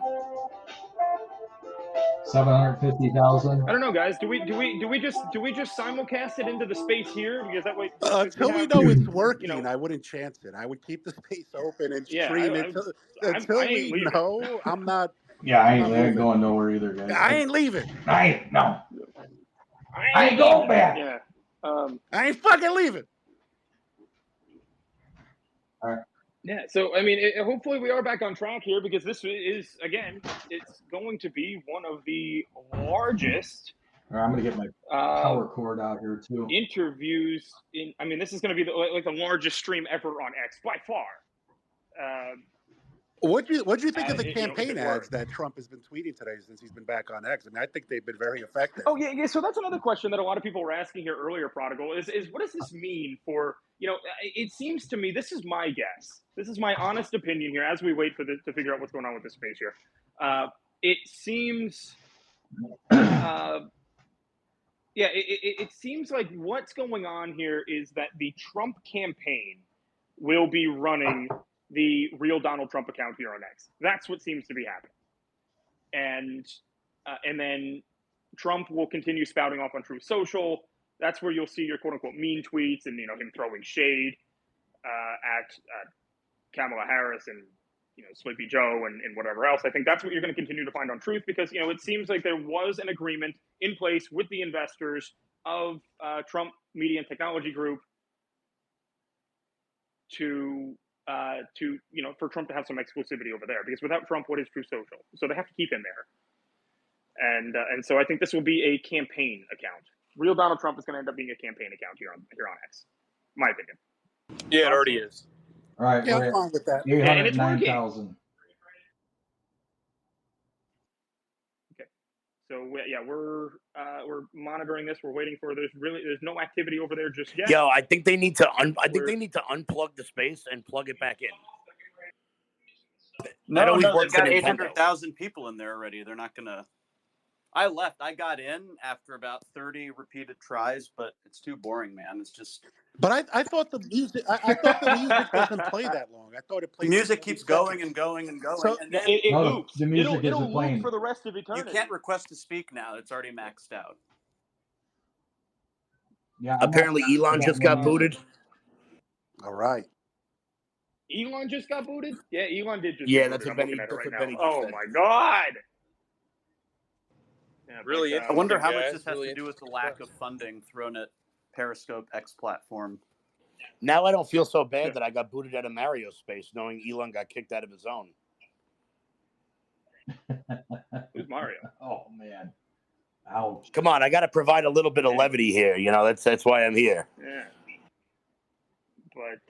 750,000. I don't know, guys. Do we just simulcast it into the space here, because that way Until we have, know it's you working, know, I wouldn't chance it. I would keep the space open and yeah, stream it I until ain't we leaving. know. I'm not. Yeah, I I'm not ain't moving. going nowhere either, guys. I ain't leaving. I ain't no. I ain't going back. Yeah. I ain't fucking leaving. All right. Yeah. So I mean, hopefully we are back on track here, because this is, again, it's going to be one of the largest. All right, I'm gonna get my power cord out here too. Interviews in. I mean, this is going to be like the largest stream ever on X by far. What'd you think of the if it campaign were. ads that Trump has been tweeting today since he's been back on X? I mean, I think they've been very effective. Oh yeah. So that's another question that a lot of people were asking here earlier. Prodigal is what does this mean for, It seems to me, this is my guess. This is my honest opinion here as we wait for to figure out what's going on with this space here. It seems. It seems like what's going on here is that the Trump campaign will be running the real Donald Trump account here on X. That's what seems to be happening. And then Trump will continue spouting off on Truth Social. That's where you'll see your quote unquote mean tweets and him throwing shade at Kamala Harris and Sleepy Joe and whatever else. I think that's what you're going to continue to find on Truth, because it seems like there was an agreement in place with the investors of Trump Media and Technology Group to for Trump to have some exclusivity over there, because without Trump, what is Truth Social? So they have to keep him there. And so I think this will be a campaign account. Real Donald Trump is going to end up being a campaign account here on X, my opinion. Yeah, it already is. All right, Yeah, we're I'm at fine with that. 809,000. Okay, so we're monitoring this. We're waiting for. There's no activity over there just yet. Yo, I think they need to unplug the space and plug it back in. No, works they've got in Nintendo. 800,000 people in there already. They're not gonna. I left. I got in after about 30 repeated tries, but it's too boring, man. It's just. But I thought the music. I thought the music doesn't play that long. I thought it The plays. music keeps going and going and going, So, and then it No, loops. the music It'll isn't playing. loop for the rest of eternity. You can't request to speak now. It's already maxed out. Yeah. Apparently, Elon just got booted. All right. Elon just got booted? Yeah, Elon did just. Yeah, get that's booted. what I'm Benny. looking at it That's right what now. Benny just Oh said. my god! Yeah, Really but, I wonder how guys, much this has really to do with the lack of funding thrown at Periscope X platform. Now I don't feel so bad that I got booted out of Mario space, knowing Elon got kicked out of his own. Who's Mario? Oh man. Ouch. Come on, I got to provide a little bit of levity here. That's why I'm here. Yeah. But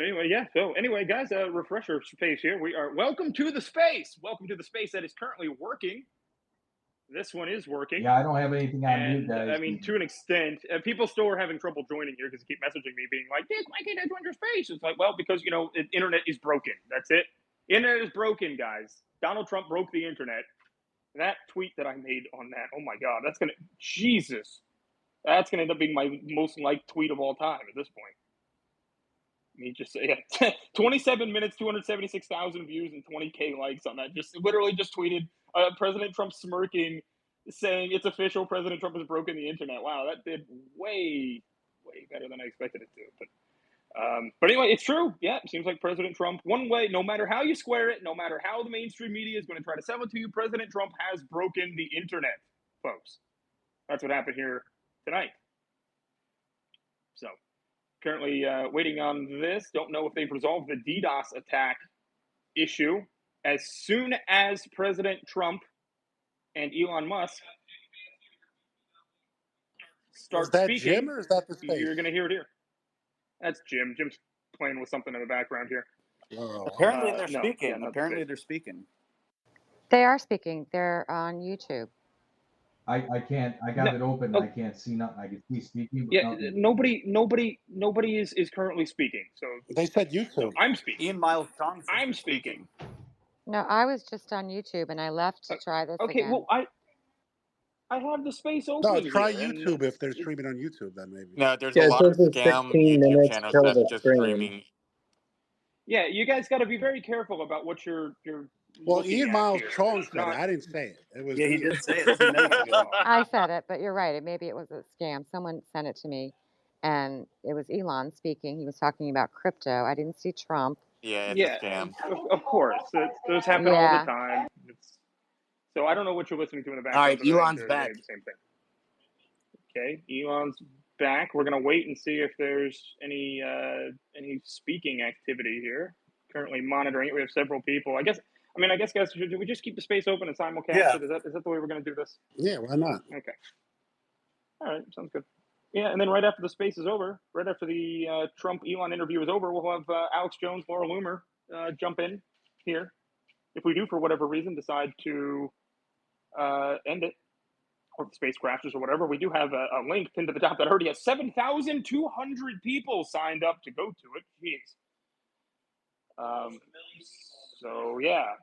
anyway, yeah. So anyway, guys, refresher space here. We are welcome to the space. Welcome to the space that is currently working. This one is working. Yeah, I don't have anything on mute, guys. I mean, to an extent, people still are having trouble joining here because they keep messaging me, being like, "Dick, why can't I join your space?" It's like, well, because the internet is broken. That's it. Internet is broken, guys. Donald Trump broke the internet. That tweet that I made on that, oh my God, that's gonna end up being my most liked tweet of all time at this point. I mean, just 27 minutes, 276,000 views, and 20K likes on that. Just literally just tweeted President Trump smirking, saying it's official. President Trump has broken the internet. Wow, that did way better than I expected it to. But anyway, it's true. Yeah, it seems like President Trump, one way, no matter how you square it, no matter how the mainstream media is going to try to sell it to you, President Trump has broken the internet, folks. That's what happened here tonight. So, currently waiting on this. Don't know if they've resolved the DDoS attack issue. As soon as President Trump and Elon Musk Is start that Jim speaking, or is that the space? you're going to hear it here. That's Jim. Jim's playing with something in the background here. Oh, Apparently they're No, yeah, speaking. not the Apparently space. they're speaking. They are speaking. They're on YouTube. I can't. I No, got it open. oh, I can't see nothing. I can see speaking, but yeah, nothing. nobody is currently speaking. So they said no, YouTube. I'm speaking. Ian Miles Chong says I'm they're speaking. speaking. No, I was just on YouTube and I left to try this Okay, again. well, I have the space No, open try here, and YouTube if they're it's streaming on YouTube. Then maybe. No, there's a Yeah, it lot says of it's scam 16 YouTube minutes channels till that's the just stream. streaming. yeah. You guys got to be very careful about what you're Well, looking Ian at Miles here. Chong It's said it. not. I didn't say it. It was. Yeah, he did say it 2 minutes ago. I said it, but you're right. Maybe it was a scam. Someone sent it to me and it was Elon speaking. He was talking about crypto. I didn't see Trump. Yeah, it's a Yeah, scam. of course. Those happen all the Yeah. time. So I don't know what you're listening to in the All right, background, but I think Elon's they're back. the same thing. Okay, Elon's back. We're gonna wait and see if there's any speaking activity here. Currently monitoring it. We have several people. I guess, guys, should we just keep the space open and simulcast Yeah. it? Is that the way we're gonna do this? Yeah, why not? Okay. All right, sounds good. Yeah, and then right after the space is over, right after the Trump Elon interview is over, we'll have Alex Jones, Laura Loomer jump in here. If we do, for whatever reason, decide to end it, or the space crashes or whatever, we do have a link pinned to the top that already has 7,200 people signed up to go to it. Jeez. So, yeah.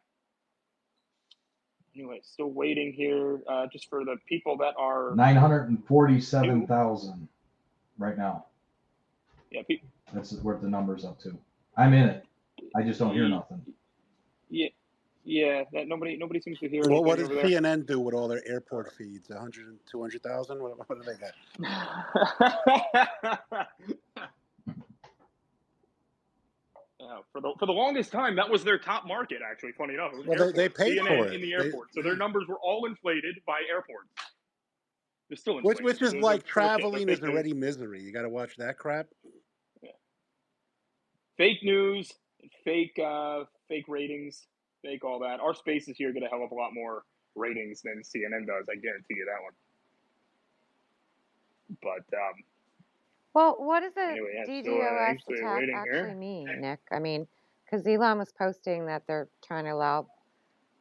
Anyway, still waiting here just for the people that are 947,000 right now. Yeah, that's what the number's up to. I'm in it. I just don't hear nothing. Yeah. That nobody seems to hear anything. Well, what does over there. CNN do with all their airport feeds? 100 and 200,000? What do they got? Yeah, for the longest time, that was their top market. Actually, funny enough, it was Well, they paid CNN for it. in the airport, so their numbers were all inflated by airports. They're still inflated. Which is like traveling they're is already misery. You got to watch that crap. Yeah. Fake news, fake ratings, fake all that. Our spaces here get a hell of a lot more ratings than CNN does. I guarantee you that one. But well, what does a anyway, DDoS attack actually mean, Nick? I mean, because Elon was posting that they're trying to allow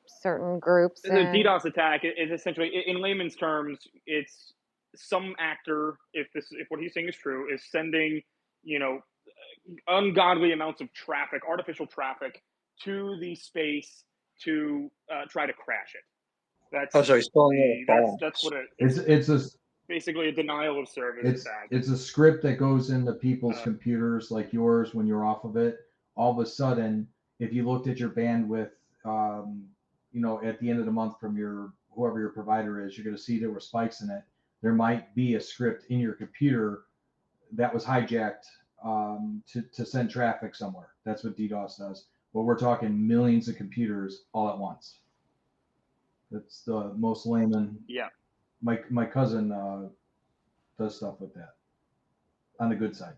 certain groups. The DDoS attack is essentially, in layman's terms, it's some actor, if what he's saying is true, is sending, ungodly amounts of traffic, artificial traffic, to the space to try to crash it. That's so he's pulling it. That's what it. It's basically a denial of service attack. It's a script that goes into people's computers like yours when you're off of it. All of a sudden, if you looked at your bandwidth, at the end of the month from whoever your provider is, you're going to see there were spikes in it. There might be a script in your computer that was hijacked to send traffic somewhere. That's what DDoS does. But we're talking millions of computers all at once. That's the most layman. Yeah. My cousin does stuff with that on the good side.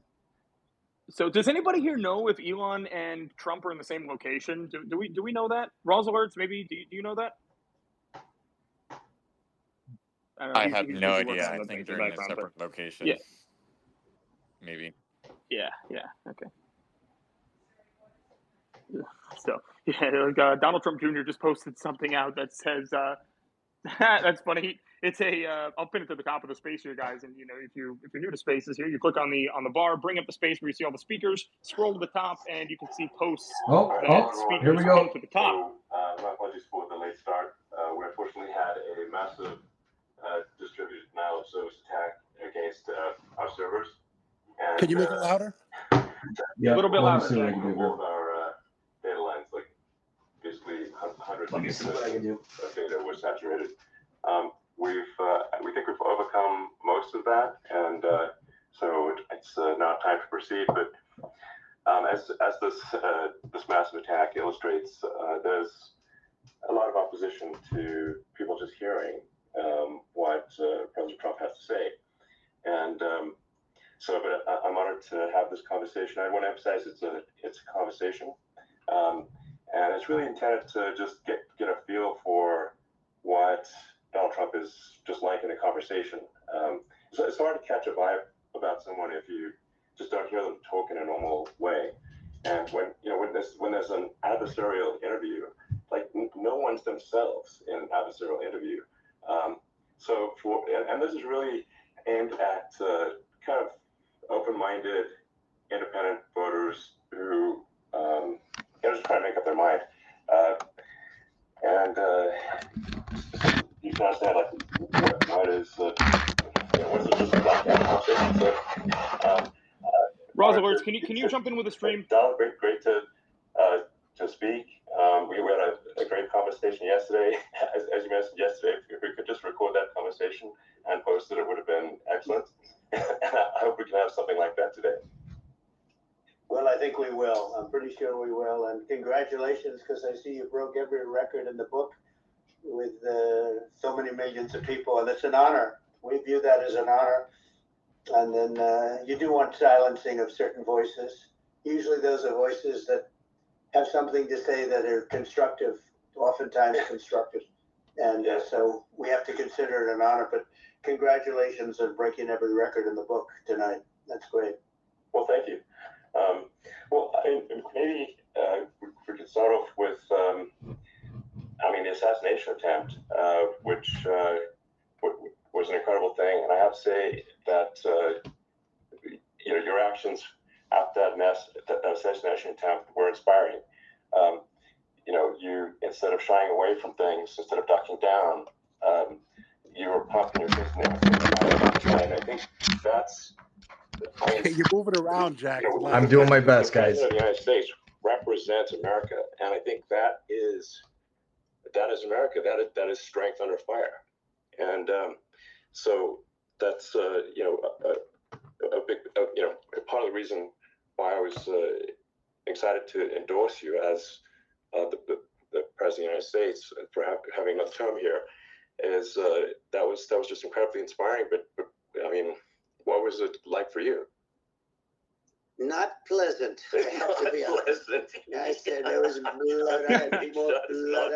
So does anybody here know if Elon and Trump are in the same location? Do we know that? Rawls alerts, maybe. Do you know that? I have no idea. I think they're in a separate location. Yeah. Maybe. Yeah. Okay. So, yeah, Donald Trump Jr. just posted something out that says, that's funny. It's I'll pin it to the top of the space here, guys. And, if you're new to spaces here, you click on the bar, bring up the space where you see all the speakers, scroll to the top, and you can see posts that speakers here we go. pin to the top. My apologies for the late start. We unfortunately had a massive distributed denial of service attack against our servers. And, can you make it louder? Yeah, a little bit louder. Both our data lines, like basically hundreds of gigabytes of data was saturated. We think we've overcome most of that, and so it's now time to proceed. But as this massive attack illustrates, there's a lot of opposition to people just hearing what President Trump has to say, and but I'm honored to have this conversation. I want to emphasize it's a conversation, and it's really intended to just get a feel for what Donald Trump is just liking the conversation. So it's hard to catch a vibe about someone if you just don't hear them talk in a normal way. And when there's an adversarial interview, like no one's themselves in an adversarial interview. And this is really aimed at kind of open-minded, independent voters who just trying to make up their mind. You can understand, like, what is what's it just like that conversation? So, Rosa, can you jump in with a stream? Donald, great to speak. We had a great conversation yesterday. As you mentioned yesterday, if we could just record that conversation and post it would have been excellent. And I hope we can have something like that today. Well, I think we will. I'm pretty sure we will. And congratulations, because I see you broke every record in the book with so many millions of people, and it's an honor. We view that as an honor. And then you do want silencing of certain voices. Usually those are voices that have something to say that are constructive, oftentimes constructive. And so we have to consider it an honor. But congratulations on breaking every record in the book tonight. That's great. Well, thank you. Maybe we could start off with, the assassination attempt, which was an incredible thing. And I have to say that, your actions after that assassination attempt were inspiring. You, instead of shying away from things, instead of ducking down, you were pumping your fist in there. And I think that's... You're moving around, Jack. I'm doing my best, guys. The President of the United States represents America, and I think that is America. That is strength under fire, and so that's a big part of the reason why I was excited to endorse you as the President of the United States for having another term here. Is that was just incredibly inspiring. But what was it like for you? Not pleasant. I have to be honest. I said there was blood. I had more blood.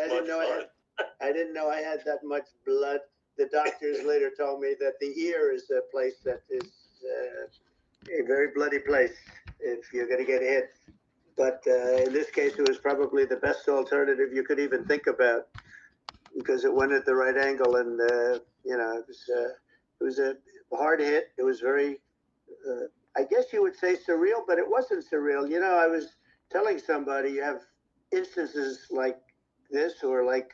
I didn't know I had that much blood. The doctors later told me that the ear is a place that is a very bloody place if you're going to get hit. But in this case, it was probably the best alternative you could even think about, because it went at the right angle, and it was a hard hit. It was very, I guess you would say surreal, but it wasn't surreal. I was telling somebody, you have instances like this, or like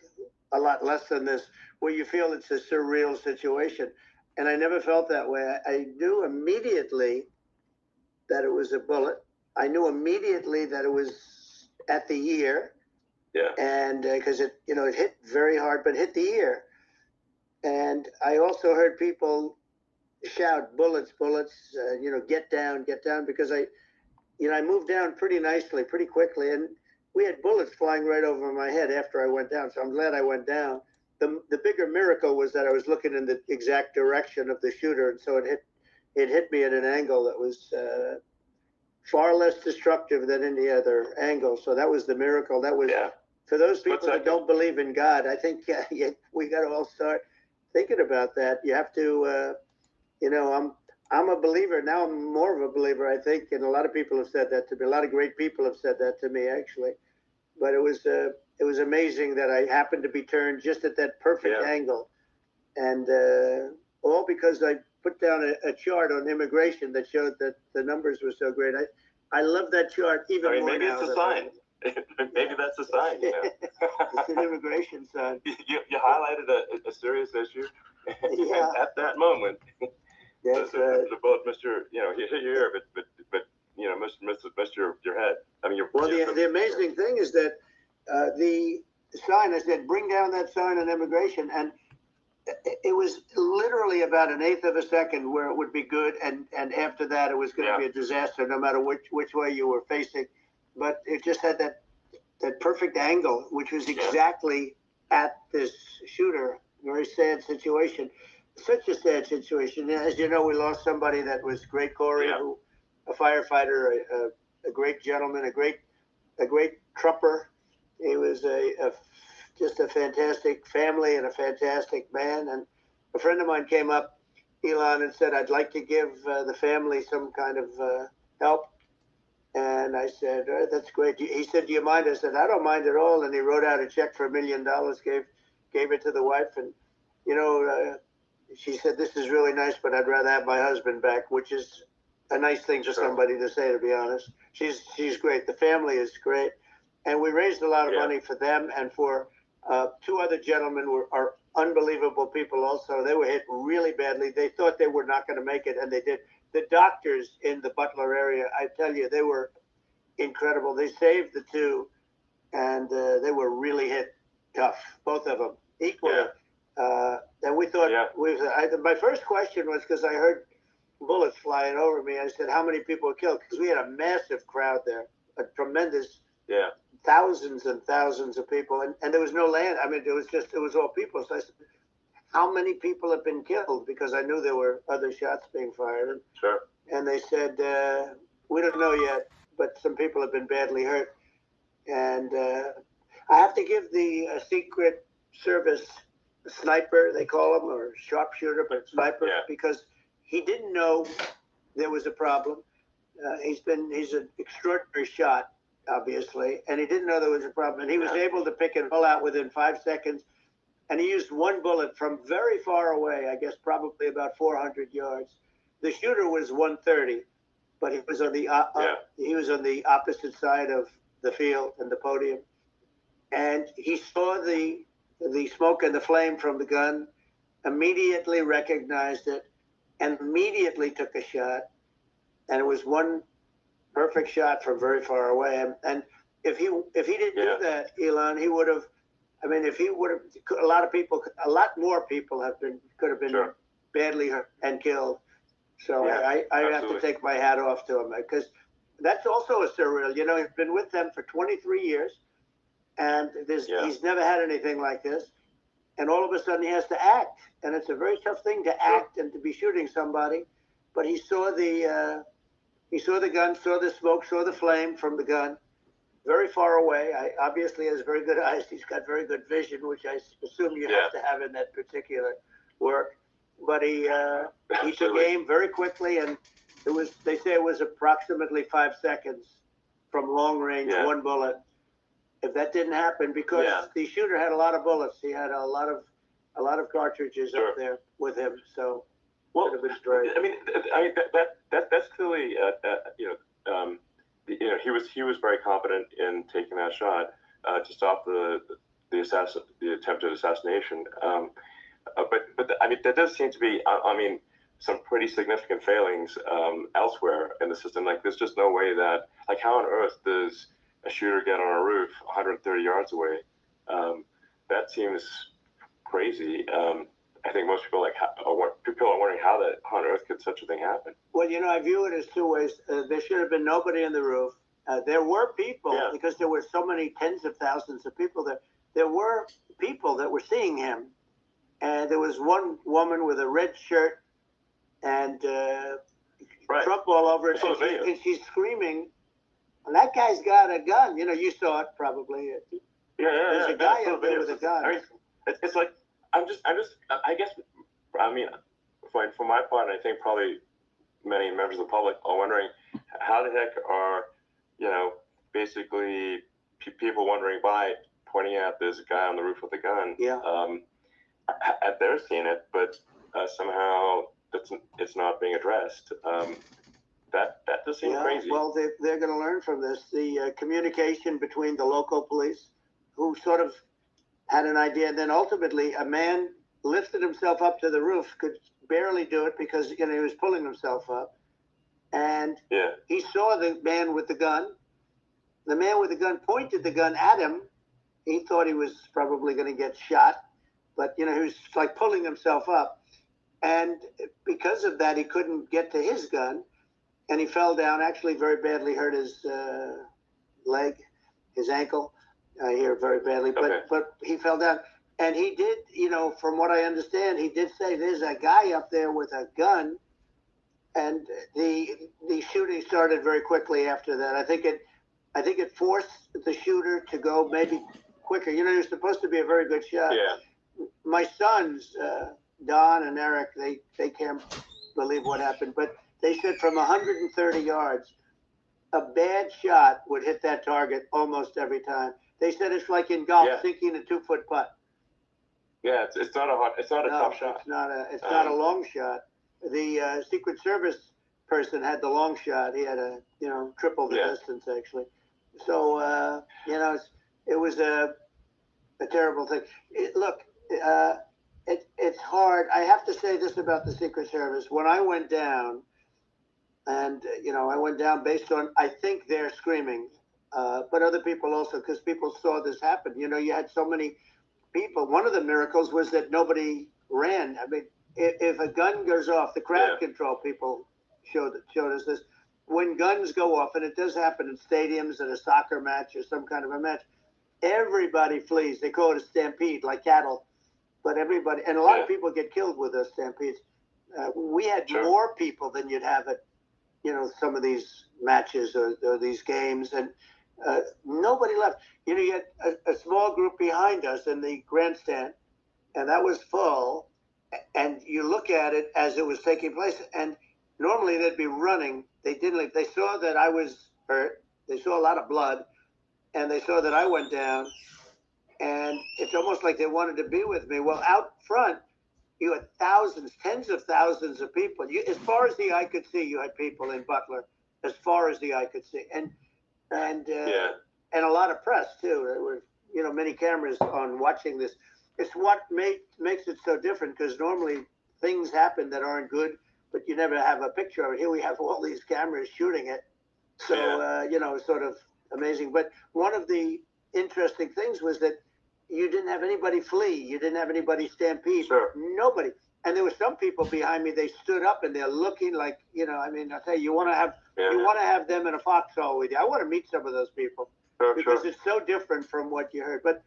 a lot less than this, where you feel it's a surreal situation. And I never felt that way. I knew immediately that it was a bullet. I knew immediately that it was at the ear. Yeah. And because it hit very hard, but hit the ear. And I also heard people shout, bullets, bullets, get down, because I moved down pretty nicely, pretty quickly, and we had bullets flying right over my head after I went down, so I'm glad I went down. The bigger miracle was that I was looking in the exact direction of the shooter, and so it hit me at an angle that was far less destructive than any other angle, so that was the miracle. That was, for those people that don't believe in God, I think we got to all start thinking about that. You have to... I'm a believer now. I'm more of a believer, I think, and a lot of people have said that to me. A lot of great people have said that to me, actually. But it was amazing that I happened to be turned just at that perfect angle, and all because I put down a chart on immigration that showed that the numbers were so great. I love that chart even more maybe now. It's a sign. Maybe that's a sign. It's an immigration sign. You highlighted a serious issue at that moment. That's the bullet missed your, he hit your ear, but missed your head. The amazing thing is that the sign, I said, bring down that sign on immigration, and it was literally about an eighth of a second where it would be good, and after that it was going to be a disaster, no matter which way you were facing. But it just had that perfect angle, which was exactly at this shooter. Very sad situation. Such a sad situation. As you know, we lost somebody that was great, Corey, a firefighter, a great gentleman, a great trooper. He was a just a fantastic family and a fantastic man. And a friend of mine came up, Elon, and said, I'd like to give the family some kind of help. And I said, that's great. He said, do you mind? I said, I don't mind at all. And he wrote out a check for $1 million, gave it to the wife. And, she said, this is really nice, but I'd rather have my husband back, which is a nice thing for somebody to say, to be honest. She's great. The family is great. And we raised a lot of money for them and for two other gentlemen who are unbelievable people also. They were hit really badly. They thought they were not going to make it, and they did. The doctors in the Butler area, I tell you, they were incredible. They saved the two, and they were really hit tough, both of them, equally. And we thought, my first question was, because I heard bullets flying over me, I said, how many people were killed? Because we had a massive crowd there, a tremendous, thousands and thousands of people, and there was no land. I mean, it was all people. So I said, how many people have been killed? Because I knew there were other shots being fired. And they said, we don't know yet, but some people have been badly hurt. And I have to give the Secret Service sniper, they call him, or sharpshooter, but sniper, because he didn't know there was a problem. He's an extraordinary shot, obviously, and he didn't know there was a problem. And he was able to pick it all out within 5 seconds. And he used one bullet from very far away, I guess probably about 400 yards. The shooter was 130, but he was on the opposite side of the field and the podium. And he saw the smoke and the flame from the gun, immediately recognized it, and immediately took a shot. And it was one perfect shot from very far away. And if he didn't do that, Elon, he would have. I mean, if he would have, a lot more people could have been badly hurt and killed. So I have to take my hat off to him, because that's also a surreal. You know, he's been with them for 23 years, and he's never had anything like this. And all of a sudden he has to act, and it's a very tough thing to act and to be shooting somebody. But he saw the gun, saw the smoke, saw the flame from the gun, very far away. Obviously has very good eyes. He's got very good vision, which I assume you have to have in that particular work. But he took aim very quickly, and they say it was approximately 5 seconds from long range, one bullet. If that didn't happen, because the shooter had a lot of bullets, he had a lot of cartridges up there with him. So well, I mean, that's clearly he was very competent in taking that shot to stop the attempted assassination. But I mean, there does seem to be some pretty significant failings elsewhere in the system. Like, there's just no way that, like, how on earth does a shooter get on a roof 130 yards away? That seems crazy. I think most people people are wondering how on earth could such a thing happen. Well, I view it as two ways. There should have been nobody on the roof. There were people, because there were so many tens of thousands of people there. There were people that were seeing him, and there was one woman with a red shirt and Trump all over it, and she's screaming. And that guy's got a gun. You saw it probably. There's a guy up there with a gun. I mean, it's like I guess, for my part, I think probably many members of the public are wondering how the heck are, basically people wondering by pointing out there's a guy on the roof with a gun. They're seeing it, but somehow it's not being addressed. That does seem crazy. Well, they're going to learn from this. The communication between the local police, who sort of had an idea, and then ultimately a man lifted himself up to the roof, could barely do it because he was pulling himself up, and he saw the man with the gun. The man with the gun pointed the gun at him. He thought he was probably going to get shot, but he was like pulling himself up, and because of that, he couldn't get to his gun. And he fell down, actually very badly hurt his leg, his ankle here very badly. But he fell down. And he did, from what I understand, he did say there's a guy up there with a gun. And the shooting started very quickly after that. I think it forced the shooter to go maybe quicker. You know, you're supposed to be a very good shot. Yeah. My sons, Don and Eric, they can't believe what happened, but they said from 130 yards, a bad shot would hit that target almost every time. They said it's like in golf, sinking a 2-foot putt. Yeah, it's not a tough shot. It's not a long shot. The Secret Service person had the long shot. He had triple the distance actually. So it was a terrible thing. It's hard. I have to say this about the Secret Service. When I went down, and I went down based on, I think, their screaming, but other people also, because people saw this happen. You had so many people. One of the miracles was that nobody ran. I mean, if a gun goes off, the crowd control people showed us this. When guns go off, and it does happen in stadiums, at a soccer match or some kind of a match, everybody flees. They call it a stampede, like cattle. But everybody, and a lot of people get killed with those stampedes. We had more people than you'd have at, some of these matches or these games, and nobody left. You had a small group behind us in the grandstand, and that was full. And you look at it as it was taking place, and normally they'd be running. They didn't leave. They saw that I was hurt. They saw a lot of blood, and they saw that I went down. And it's almost like they wanted to be with me. Well, out front, you had thousands, tens of thousands of people. As far as the eye could see, you had people in Butler, as far as the eye could see, and a lot of press too. There were many cameras on watching this. It's what makes it so different, because normally things happen that aren't good, but you never have a picture of it. Here we have all these cameras shooting it, so sort of amazing. But one of the interesting things was that you didn't have anybody flee. You didn't have anybody stampede. Sure. Nobody. And there were some people behind me. They stood up and they're looking like, I tell you, you want to have them in a foxhole with you. I want to meet some of those people because it's so different from what you heard. But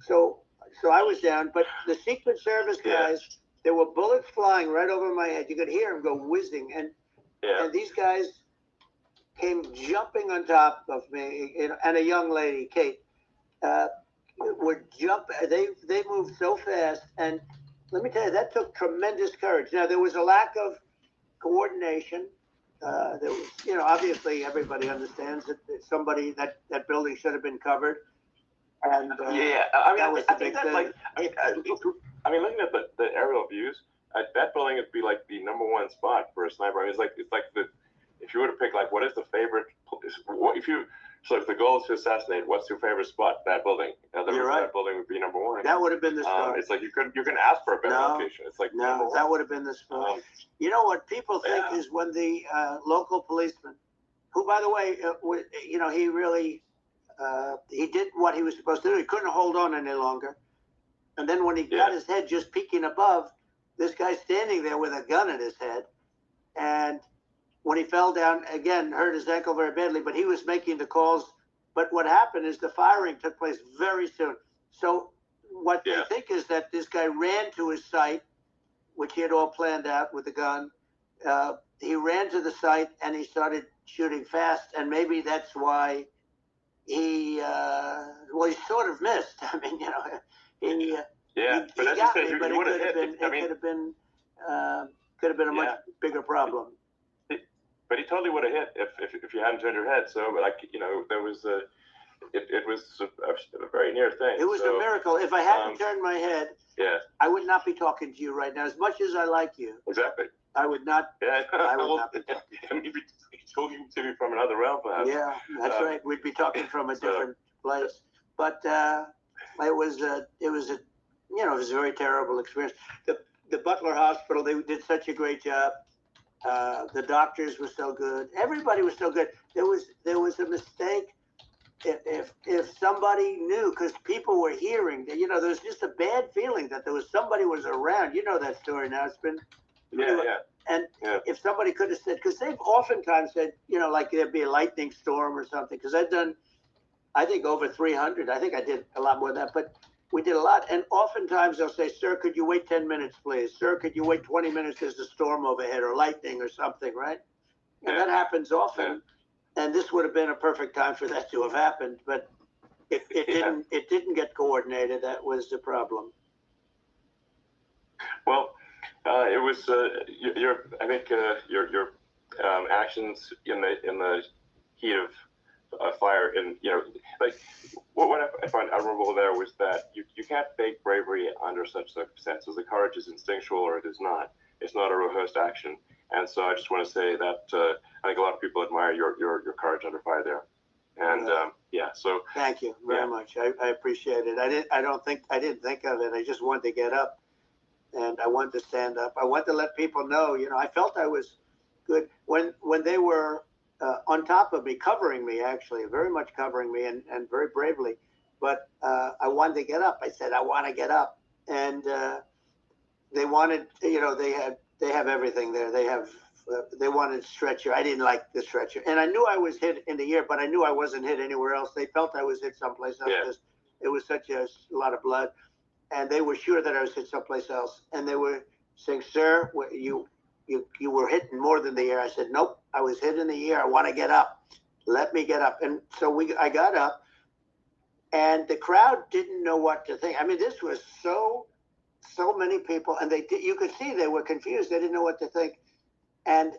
so I was down. But the Secret Service guys, there were bullets flying right over my head. You could hear them go whizzing, and these guys came jumping on top of me, and a young lady, Kate. Would jump. They moved so fast, and let me tell you, that took tremendous courage. Now there was a lack of coordination. There was, obviously everybody understands that somebody that building should have been covered. And I think that's like. Looking at the aerial views, that building would be like the number one spot for a sniper. I mean, it's like if you were to pick like what is the favorite, if the goal is to assassinate, what's your favorite spot? That building. You're right. That building would be number one. That would have been the spot. It's like you can ask for a better location. It's like that would have been the spot. You know what people think is when the local policeman, who by the way, he really he did what he was supposed to do. He couldn't hold on any longer. And then when he got his head just peeking above, this guy standing there with a gun in his head, and when he fell down, again, hurt his ankle very badly, but he was making the calls. But what happened is the firing took place very soon. So what they think is that this guy ran to his site, which he had all planned out with the gun. He ran to the site and he started shooting fast, and maybe that's why he sort of missed. I mean, he got me, but it could have been a much bigger problem. But he totally would have hit if you hadn't turned your head. So, there was it was a very near thing. It was a miracle. If I hadn't turned my head, I would not be talking to you right now. As much as I like you, exactly, I would not. I would not be talking to you. Maybe talking to me from another realm, perhaps. Yeah, that's right. We'd be talking from a different place. But it was a very terrible experience. The Butler Hospital, they did such a great job. The doctors were so good. Everybody was so good. There was a mistake. If somebody knew, because people were hearing, there was just a bad feeling that somebody was around. You know that story now. It's been if somebody could have said, because they've oftentimes said, like there'd be a lightning storm or something. Because I've done, I think over 300. I think I did a lot more than that, but we did a lot. And oftentimes they'll say, "Sir, could you wait 10 minutes, please? Sir, could you wait 20 minutes? There's a storm overhead or lightning or something," right? And that happens often. And this would have been a perfect time for that to have happened. But It didn't get coordinated. That was the problem. Well, it was your I think your actions in the heat of fire, and like what I find admirable there was that you can't fake bravery under such circumstances. The courage is instinctual, or it is not. It's not a rehearsed action. And so I just want to say that I think a lot of people admire your courage under fire there. And so thank you very much. I appreciate it. I didn't think of it. I just wanted to get up, and I wanted to stand up. I wanted to let people know. I felt I was good when they were on top of me, covering me, actually, very much covering me, and very bravely. But I wanted to get up. I said, I want to get up, and they wanted. They have everything there. They wanted stretcher. I didn't like the stretcher, and I knew I was hit in the ear, but I knew I wasn't hit anywhere else. They felt I was hit someplace else because it was such a lot of blood, and they were sure that I was hit someplace else. And they were saying, "Sir, you were hit more than the ear." I said, "Nope, I was hit in the ear. I want to get up. Let me get up." And so I got up, and the crowd didn't know what to think. I mean, this was so many people, and you could see they were confused. They didn't know what to think. And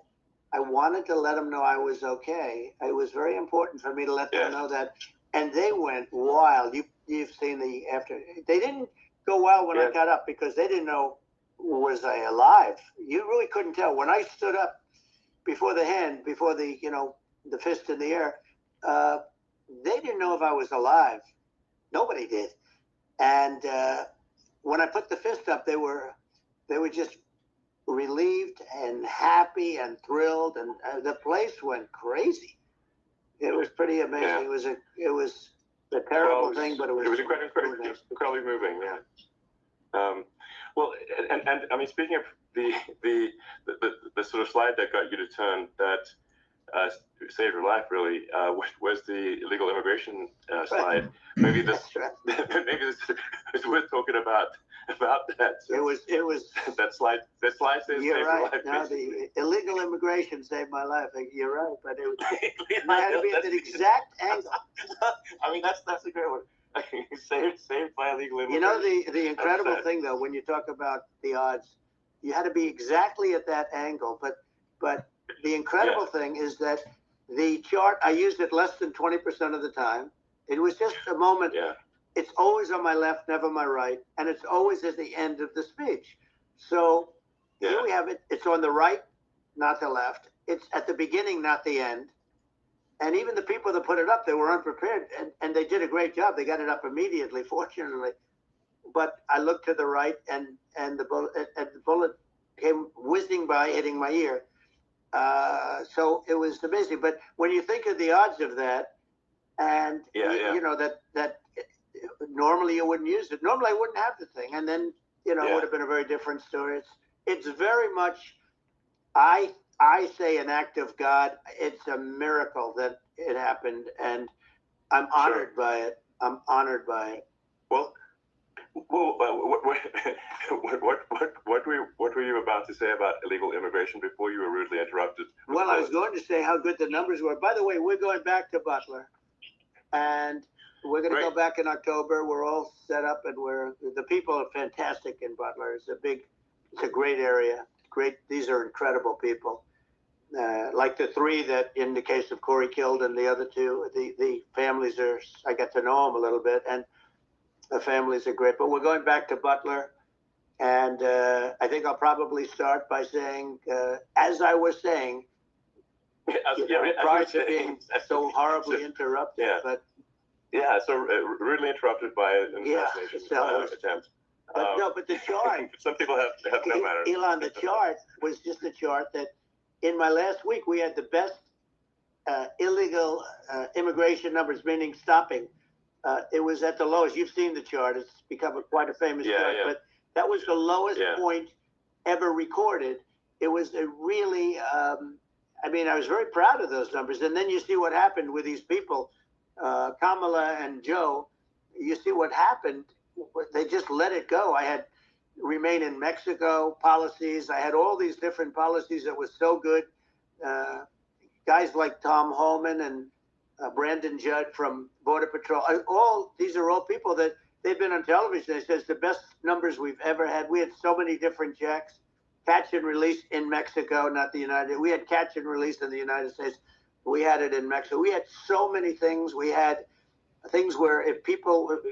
I wanted to let them know I was okay. It was very important for me to let them know that. And they went wild. You've seen the after. They didn't go wild when I got up because they didn't know, was I alive? You really couldn't tell. When I stood up before the the fist in the air, they didn't know if I was alive. Nobody did. And when I put the fist up, they were just relieved and happy and thrilled, and the place went crazy. It was pretty amazing. It was a terrible thing, but it was incredibly moving. Well, and I mean, speaking of the sort of slide that got you to turn that saved your life, really, was the illegal immigration slide. Maybe this is worth talking about that. It was that slide saved your life. No, the illegal immigration saved my life. You're right, but it had to be at the exact angle. I mean, that's a great one. saved by illegal immigration. The incredible thing though, when you talk about the odds, you had to be exactly at that angle. But the incredible thing is that the chart, I used it less than 20% of the time. It was just a moment. Yeah. It's always on my left, never my right, and it's always at the end of the speech. So here we have it. It's on the right, not the left. It's at the beginning, not the end. And even the people that put it up, they were unprepared, and they did a great job. They got it up immediately, fortunately. But I looked to the right, and the bullet came whizzing by, hitting my ear. So it was amazing. But when you think of the odds of that, and that normally you wouldn't use it. Normally I wouldn't have the thing, and then it would have been a very different story. It's very much, I say, an act of God. It's a miracle that it happened, and I'm honored by it. I'm honored by it. Well, what were you about to say about illegal immigration before you were rudely interrupted? Well, I was going to say how good the numbers were. By the way, we're going back to Butler, and we're going to go back in October. We're all set up, and the people are fantastic in Butler. It's a great area. Great. These are incredible people. Like the three that, in the case of Corey, killed, and the other two, the families I got to know them a little bit, and the families are great. But we're going back to Butler, and I think I'll probably start by saying, as I was saying, prior to being so horribly interrupted. But so rudely interrupted by an assassination attempt. But the chart. Some people have no manners. Elon, the chart was just a chart that in my last week we had the best illegal immigration numbers, meaning stopping. It was at the lowest. You've seen the chart. It's become quite a famous chart. Yeah. But that was the lowest point ever recorded. It was a really, I was very proud of those numbers. And then you see what happened with these people, Kamala and Joe. You see what happened. They just let it go. I had remain in Mexico policies. I had all these different policies that was so good. Guys like Tom Homan and Brandon Judd from Border Patrol. All these are all people that they've been on television. They says the best numbers we've ever had. We had so many different checks, catch and release in Mexico, not the United. We had catch and release in the United States. We had it in Mexico. We had so many things. We had things where if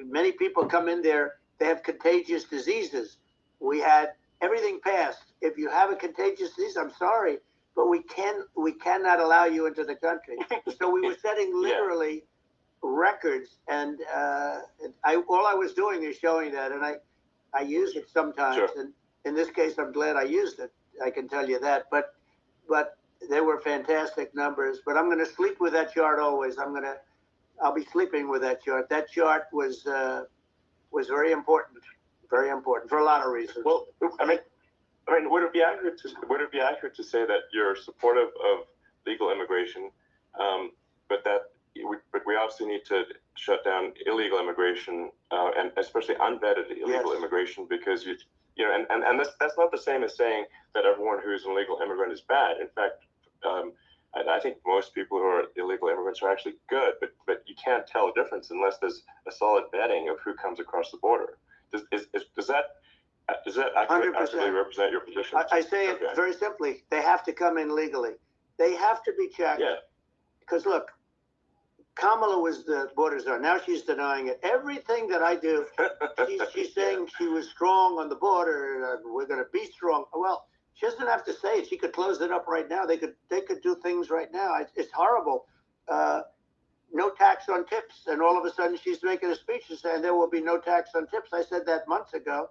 many people come in there, they have contagious diseases. We had everything passed. If you have a contagious disease, I'm sorry, but we cannot allow you into the country. So we were setting literally records, and all I was doing is showing that, and I use it sometimes. Sure. And in this case, I'm glad I used it. I can tell you that. But they were fantastic numbers. But I'm going to sleep with that chart always. I'll be sleeping with that chart. That chart was very important for a lot of reasons. Well, I mean, would it be accurate to say that you're supportive of legal immigration, but we obviously need to shut down illegal immigration, and especially unvetted illegal immigration, because and that's not the same as saying that everyone who is an illegal immigrant is bad. In fact, I think most people who are illegal immigrants are actually good, but you can't tell the difference unless there's a solid vetting of who comes across the border. Does that accurately represent your position? I say it very simply. They have to come in legally. They have to be checked. Yeah. Because look, Kamala was the border czar. Now she's denying it. Everything that I do, she's saying she was strong on the border. We're going to be strong. Well, she doesn't have to say it. She could close it up right now. They could do things right now. It's horrible. No tax on tips, and all of a sudden she's making a speech and saying there will be no tax on tips. I said that months ago.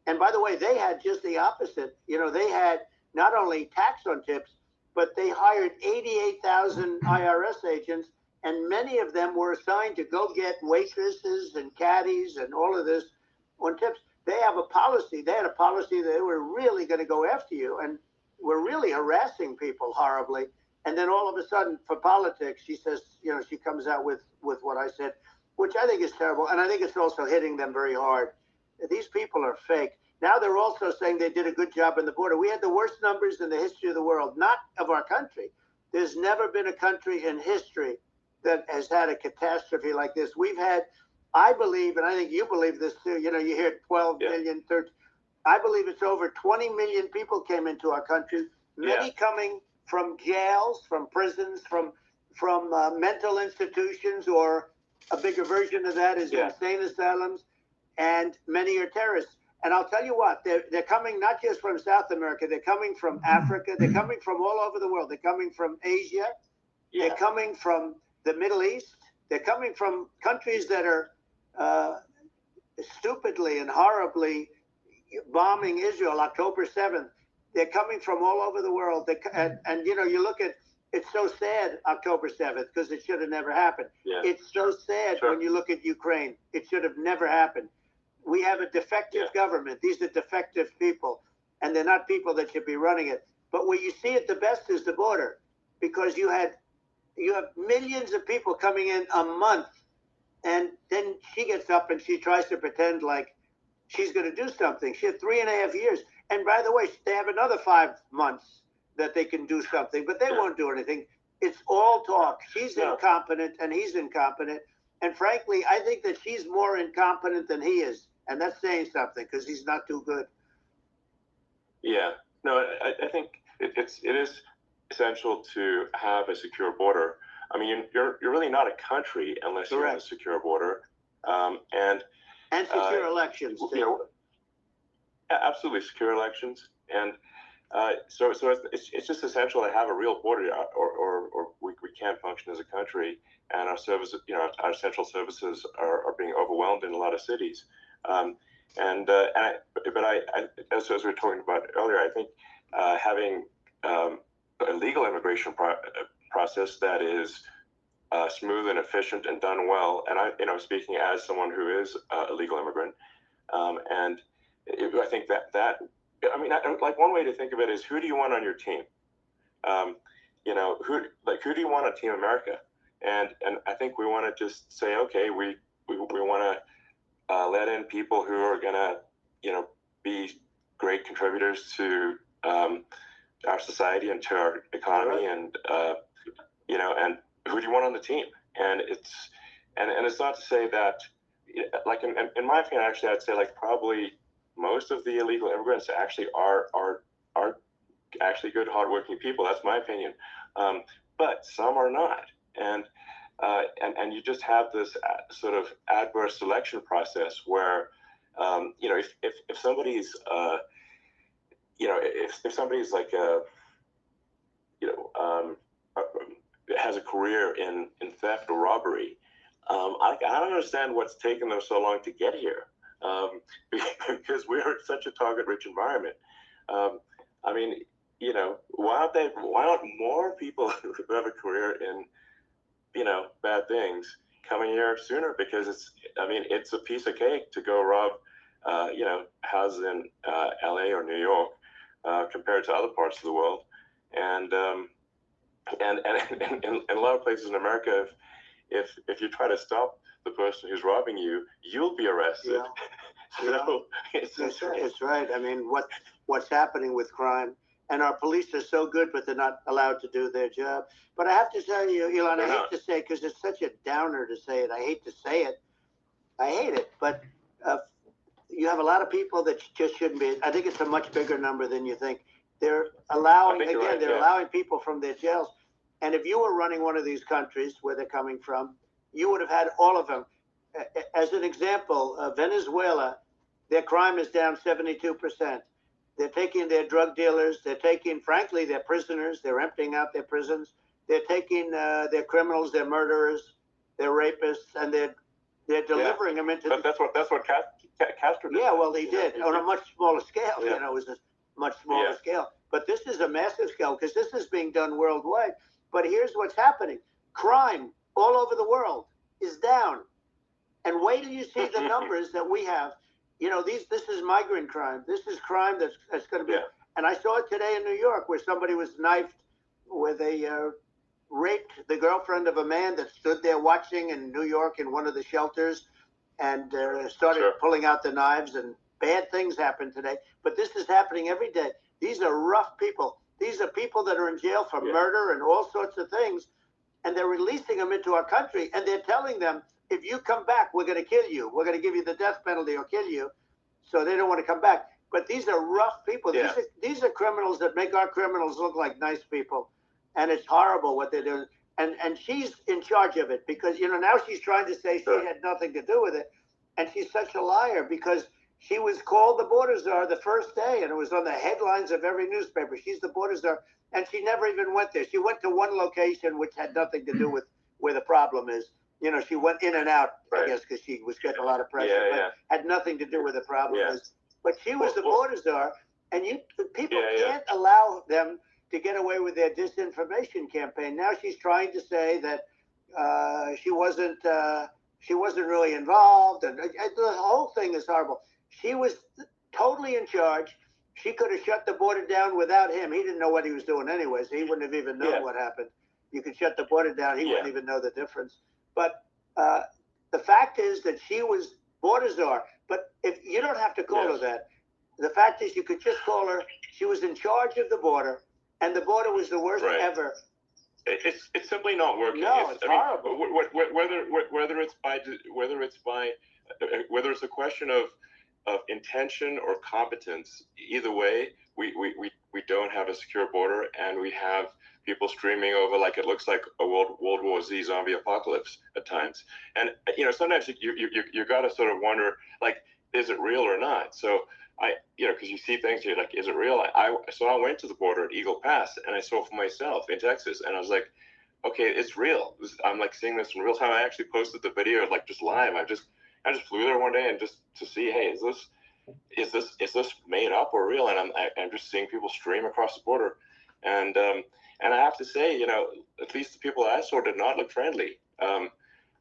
And by the way, they had just the opposite. They had not only tax on tips, but they hired 88,000 IRS agents, and many of them were assigned to go get waitresses and caddies and all of this on tips. They have a policy. They had a policy that they were really going to go after you, and were really harassing people horribly. And then all of a sudden, for politics, she says, she comes out with what I said, which I think is terrible. And I think it's also hitting them very hard. These people are fake. Now they're also saying they did a good job on the border. We had the worst numbers in the history of the world, not of our country. There's never been a country in history that has had a catastrophe like this. We've had, I believe, and I think you believe this too, you hear 12 million, 13. I believe it's over 20 million people came into our country, many coming from jails, from prisons, from mental institutions, or a bigger version of that is insane asylums, and many are terrorists. And I'll tell you what, they're coming not just from South America, they're coming from Africa, they're coming from all over the world. They're coming from Asia, they're coming from the Middle East, they're coming from countries that are stupidly and horribly bombing Israel October 7th. They're coming from all over the world. And you look at, it's so sad, October 7th, because it should have never happened. Yeah. It's so sad when you look at Ukraine. It should have never happened. We have a defective government. These are defective people, and they're not people that should be running it. But where you see it the best is the border, because you have millions of people coming in a month, and then she gets up and she tries to pretend like she's going to do something. She had 3.5 years. And by the way, they have another 5 months that they can do something, but they won't do anything. It's all talk. She's incompetent and he's incompetent. And frankly, I think that she's more incompetent than he is. And that's saying something, because he's not too good. Yeah. No, I think it is essential to have a secure border. I mean, you're really not a country unless you have a secure border. And secure elections, too. Absolutely, secure elections. And so it's just essential to have a real border, or we can't function as a country, and our services, our central services are being overwhelmed in a lot of cities. As we were talking about earlier, I think having a legal immigration process that is smooth and efficient and done well, and I, speaking as someone who is a legal immigrant, I think that like one way to think of it is, who do you want on your team? Who do you want on Team America? And I think we want to just say, okay, we want to let in people who are going to, be great contributors to our society and to our economy, and and who do you want on the team? and it's not to say that, like in my opinion, actually, I'd say like probably most of the illegal immigrants actually are actually good, hardworking people. That's my opinion, but some are not, and you just have this sort of adverse selection process where, if somebody's if somebody's like has a career in theft or robbery, I don't understand what's taken them so long to get here, because we're in such a target-rich environment. I mean, why aren't more people who have a career in, bad things coming here sooner? Because it's a piece of cake to go rob, houses in LA or New York, compared to other parts of the world. And in a lot of places in America, if you try to stop the person who's robbing you, you'll be arrested. Yeah. So it's right. I mean, what's happening with crime, and our police are so good, but they're not allowed to do their job. But I have to tell you, Elon, I hate to say, because it's such a downer to say it. I hate to say it. I hate it. But you have a lot of people that just shouldn't be. I think it's a much bigger number than you think. They're allowing, again, right, they're allowing people from their jails. And if you were running one of these countries where they're coming from, you would have had all of them. As an example, Venezuela, their crime is down 72%. They're taking their drug dealers. They're taking, frankly, their prisoners. They're emptying out their prisons. They're taking their criminals, their murderers, their rapists, and they're delivering them into. That's what Castro did. Yeah, well, he did on a much smaller scale. Yeah. It was a much smaller scale. But this is a massive scale because this is being done worldwide. But here's what's happening: crime all over the world is down. And wait till you see the numbers that we have. This is migrant crime. This is crime that's going to be. Yeah. And I saw it today in New York where somebody was knifed where they raped the girlfriend of a man that stood there watching in New York in one of the shelters and started pulling out the knives, and bad things happened today. But this is happening every day. These are rough people. These are people that are in jail for murder and all sorts of things. And they're releasing them into our country. And they're telling them, if you come back, we're going to kill you. We're going to give you the death penalty or kill you. So they don't want to come back. But these are rough people. Yeah. These are criminals that make our criminals look like nice people. And it's horrible what they're doing. And she's in charge of it because, now she's trying to say she had nothing to do with it. And she's such a liar because she was called the border czar the first day. And it was on the headlines of every newspaper. She's the border czar. And she never even went there. She went to one location which had nothing to do with where the problem is. She went in and out, I guess, because she was getting a lot of pressure, but had nothing to do with the problem is. But she was the border czar, and people can't allow them to get away with their disinformation campaign. Now she's trying to say that she wasn't really involved, and the whole thing is horrible. She was totally in charge. She could have shut the border down without him. He didn't know what he was doing anyway, so he wouldn't have even known what happened. You could shut the border down. He wouldn't even know the difference. But the fact is that she was border czar. But if you don't have to call her that, the fact is you could just call her. She was in charge of the border, and the border was the worst ever. It's simply not working. No, it's horrible. Whether it's a question of intention or competence, either way, we don't have a secure border, and we have people streaming over like it looks like a World War Z zombie apocalypse at times. And sometimes you got to sort of wonder, like, is it real or not? So because you see things, you're like, is it real? So I went to the border at Eagle Pass, and I saw for myself in Texas, and I was like, okay, it's real. I'm like seeing this in real time. I actually posted the video like just live. I just flew there one day and just to see, hey, is this made up or real? And I'm just seeing people stream across the border, and I have to say, at least the people I saw did not look friendly.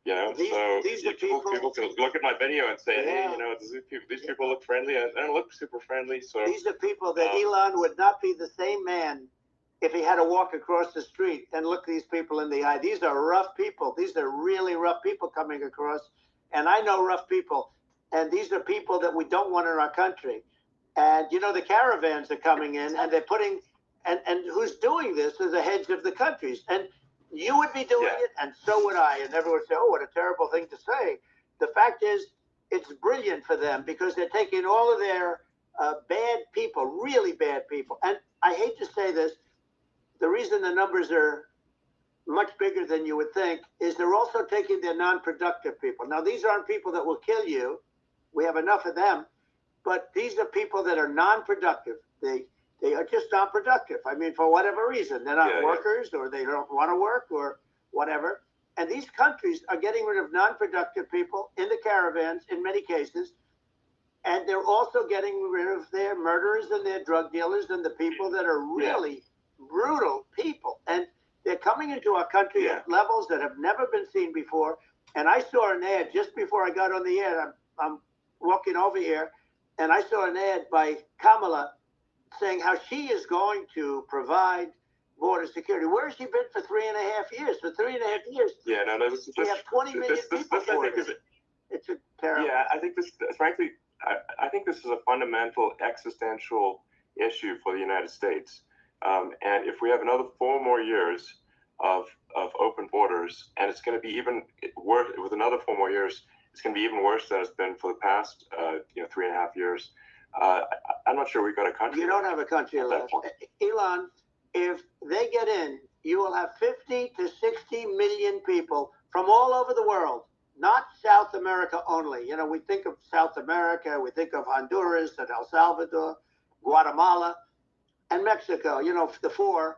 These people can look at my video and say, hey, these people look friendly, and they don't look super friendly. So these are people that Elon would not be the same man if he had to walk across the street and look these people in the eye. These are rough people. These are really rough people coming across. And I know rough people. And these are people that we don't want in our country. And, the caravans are coming in and they're putting, and who's doing this are the heads of the countries. And You would be doing it, and so would I. And everyone would say, oh, what a terrible thing to say. The fact is, it's brilliant for them because they're taking all of their bad people, really bad people. And I hate to say this, the reason the numbers are much bigger than you would think is they're also taking their non-productive people. Now, these aren't people that will kill you. We have enough of them. But these are people that are non-productive. They are just non-productive. I mean, for whatever reason, they're not workers or they don't want to work or whatever. And these countries are getting rid of non-productive people in the caravans in many cases. And they're also getting rid of their murderers and their drug dealers and the people that are really brutal people. And they're coming into our country at levels that have never been seen before. And I saw an ad just before I got on the air. I'm walking over here, and I saw an ad by Kamala saying how she is going to provide border security. Where has she been for 3.5 years? For 3.5 years, we have 20 million people. It's a terrible. Yeah, I think this, frankly, I think this is a fundamental existential issue for the United States. And if we have another 4 more years of open borders, and it's going to be even worse with another 4 more years, it's going to be even worse than it's been for the past 3.5 years. I'm not sure we've got a country. You don't have a country left. Elon, if they get in, you will have 50 to 60 million people from all over the world, not South America only. You know, we think of South America, we think of Honduras and El Salvador, Guatemala, and Mexico, you know, the 4.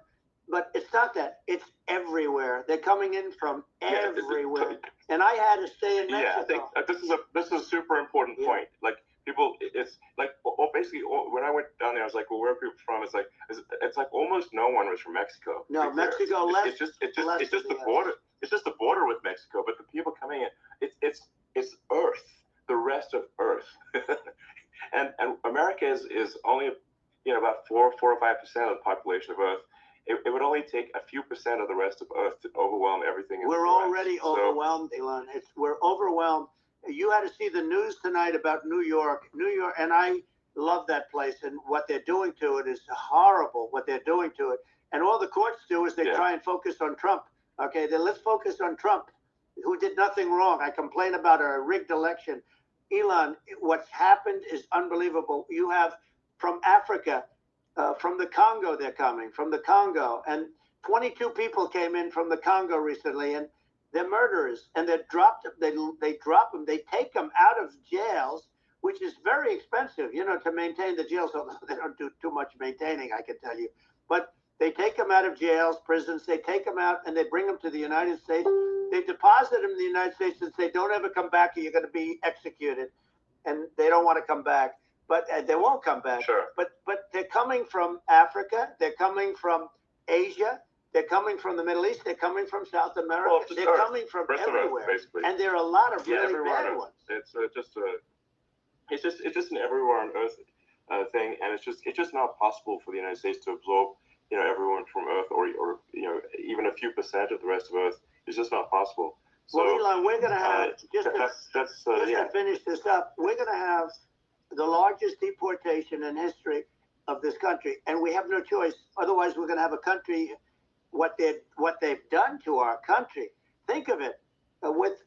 But it's not that. It's everywhere. They're coming in from everywhere. And I had to stay in Mexico. I think this is a super important point. Like, people, it's like, basically, when I went down there, I was like, well, where are people from? It's like almost no one was from Mexico. No, Mexico less. It's just the border. It's just the border with Mexico. But the people coming in, it's Earth, the rest of Earth, and America is only about 4 or 5% of the population of Earth. It would only take a few percent of the rest of Earth to overwhelm everything. We're already overwhelmed, Elon. We're overwhelmed. You had to see the news tonight about New York, and I love that place. And what they're doing to it is horrible. What they're doing to it, and all the courts do is they try and focus on Trump. Okay, then let's focus on Trump, who did nothing wrong. I complain about a rigged election. Elon, what's happened is unbelievable. You have from Africa. From the Congo, they're coming from the Congo, and 22 people came in from the Congo recently, and they're murderers, and they drop them. They take them out of jails, which is very expensive, to maintain the jails. Although they don't do too much maintaining, I can tell you. But they take them out of jails, prisons. They take them out, and they bring them to the United States. They deposit them in the United States and say, "Don't ever come back, or you're going to be executed." And they don't want to come back. But they won't come back. Sure. But they're coming from Africa. They're coming from Asia. They're coming from the Middle East. They're coming from South America. Well, they're coming from everywhere. Earth, and there are a lot of really bad ones. It's just an everywhere on Earth thing, and it's just not possible for the United States to absorb everyone from Earth or even a few percent of the rest of Earth. It's just not possible. So, well, Elon, we're going to have to finish this up. We're going to have the largest deportation in history of this country, and we have no choice. Otherwise, we're going to have a country. What they've done to our country. Think of it, with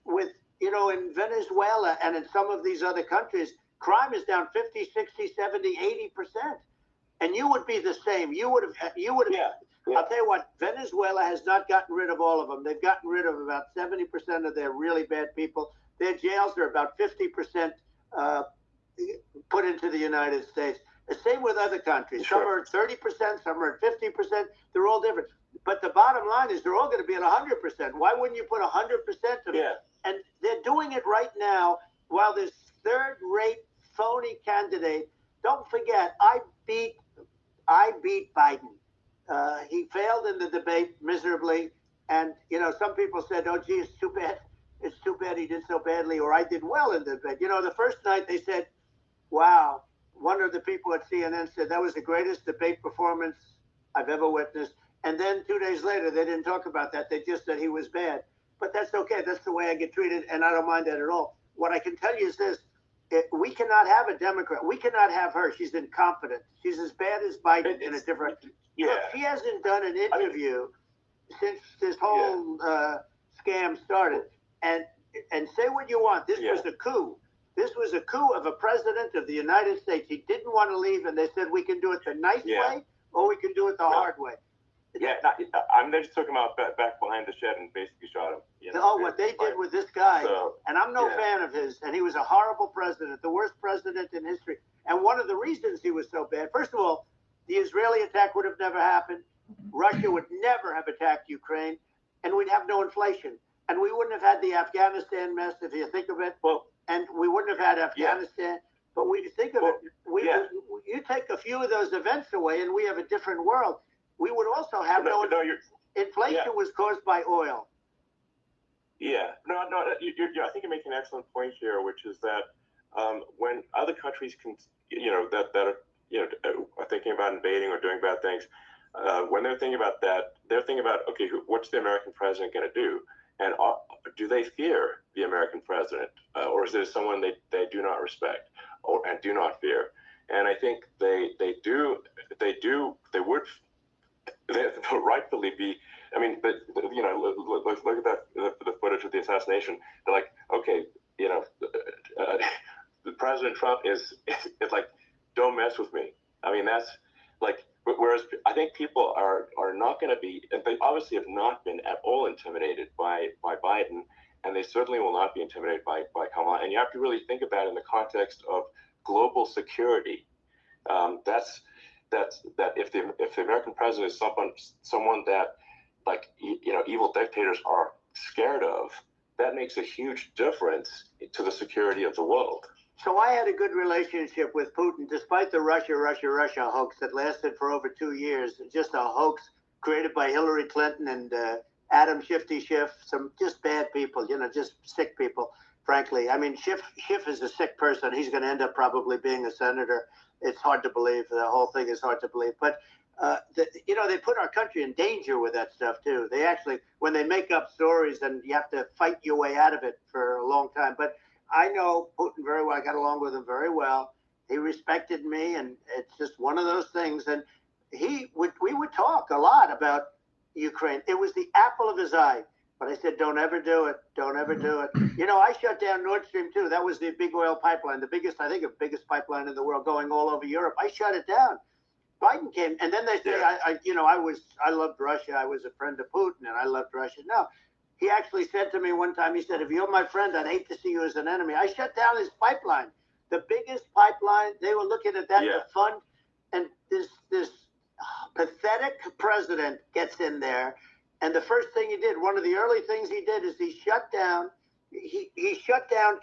in Venezuela and in some of these other countries, crime is down 50, 60, 70, 80%, and you would be the same. You would have. Yeah. I'll tell you what. Venezuela has not gotten rid of all of them. They've gotten rid of about 70% of their really bad people. Their jails are about 50%. Put into the United States. The same with other countries. Some are at 30%, some are at 50%. They're all different. But the bottom line is they're all going to be at 100%. Why wouldn't you put 100% of them? Yeah. And they're doing it right now while this third-rate phony candidate. Don't forget, I beat Biden. He failed in the debate miserably. And, some people said, oh, gee, it's too bad. It's too bad he did so badly, or I did well in the debate. The first night they said, wow, one of the people at CNN said that was the greatest debate performance I've ever witnessed. And then 2 days later, they didn't talk about that. They just said he was bad. But that's okay. That's the way I get treated, and I don't mind that at all. What I can tell you is this. We cannot have a Democrat. We cannot have her. She's incompetent. She's as bad as Biden in a different... Look, she hasn't done an interview since this whole scam started. And say what you want. This was a coup. This was a coup of a president of the United States. He didn't want to leave, and they said we can do it the nice way or we can do it the hard way. Yeah, I'm just talking about back behind the shed and basically shot him. You know, what they did with this guy, and I'm no fan of his, and he was a horrible president, the worst president in history. And one of the reasons he was so bad, first of all, the Israeli attack would have never happened. Russia would never have attacked Ukraine, and we'd have no inflation. And we wouldn't have had the Afghanistan mess, if you think of it. Well, and we wouldn't have had Afghanistan. But when you think of it, you take a few of those events away, and we have a different world. We would also have inflation was caused by oil. Yeah, I think you're making an excellent point here, which is that when other countries can, that are are thinking about invading or doing bad things, when they're thinking about that, they're thinking about, okay, what's the American president going to do, and do they fear the American president, or is there someone they do not respect and do not fear? And I think they would rightfully be. I mean, but look at that the footage of the assassination. They're like, okay, President Trump is like, don't mess with me. I mean, that's like, whereas I think people are not going to be, and they obviously have not been at all intimidated by Biden, and they certainly will not be intimidated by Kamala. And you have to really think about it in the context of global security. That if the American president is someone that, like, evil dictators are scared of, that makes a huge difference to the security of the world. So I had a good relationship with Putin, despite the Russia hoax that lasted for over 2 years. Just a hoax created by Hillary Clinton and Adam Shifty Schiff, some just bad people, just sick people, frankly. I mean, Schiff is a sick person. He's going to end up probably being a senator. It's hard to believe. The whole thing is hard to believe. But, they put our country in danger with that stuff, too. They actually, when they make up stories, and you have to fight your way out of it for a long time. But I know Putin very well. I got along with him very well. He respected me, and it's just one of those things. And we would talk a lot about Ukraine. It was the apple of his eye. But I said, don't ever do it. Don't ever do it. I shut down Nord Stream 2. That was the big oil pipeline, the biggest pipeline in the world going all over Europe. I shut it down. Biden came, and then they say, I loved Russia. I was a friend of Putin, and I loved Russia. No, he actually said to me one time, he said, if you're my friend, I'd hate to see you as an enemy. I shut down his pipeline, the biggest pipeline. They were looking at that to fund, and this pathetic president gets in there. And the first thing he did, one of the early things he did, is he shut down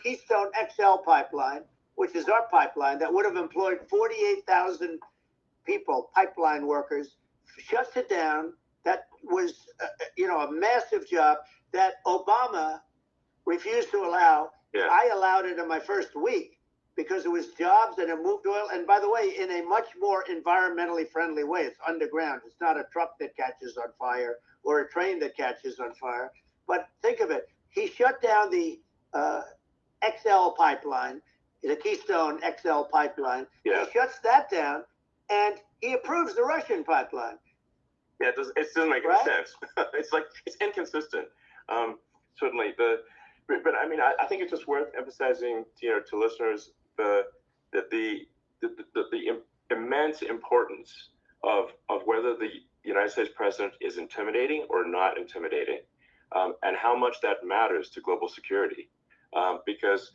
Keystone XL pipeline, which is our pipeline that would have employed 48,000 people, pipeline workers, shuts it down. That was, a massive job that Obama refused to allow. Yeah. I allowed it in my first week because it was jobs and it moved oil. And by the way, in a much more environmentally friendly way. It's underground. It's not a truck that catches on fire or a train that catches on fire. But think of it. He shut down the XL pipeline, the Keystone XL pipeline. Yeah. He shuts that down, and he approves the Russian pipeline. Yeah, it doesn't make any sense. It's inconsistent. Certainly, but I mean, I think it's just worth emphasizing, to listeners, the immense importance of whether the United States president is intimidating or not intimidating, and how much that matters to global security. Because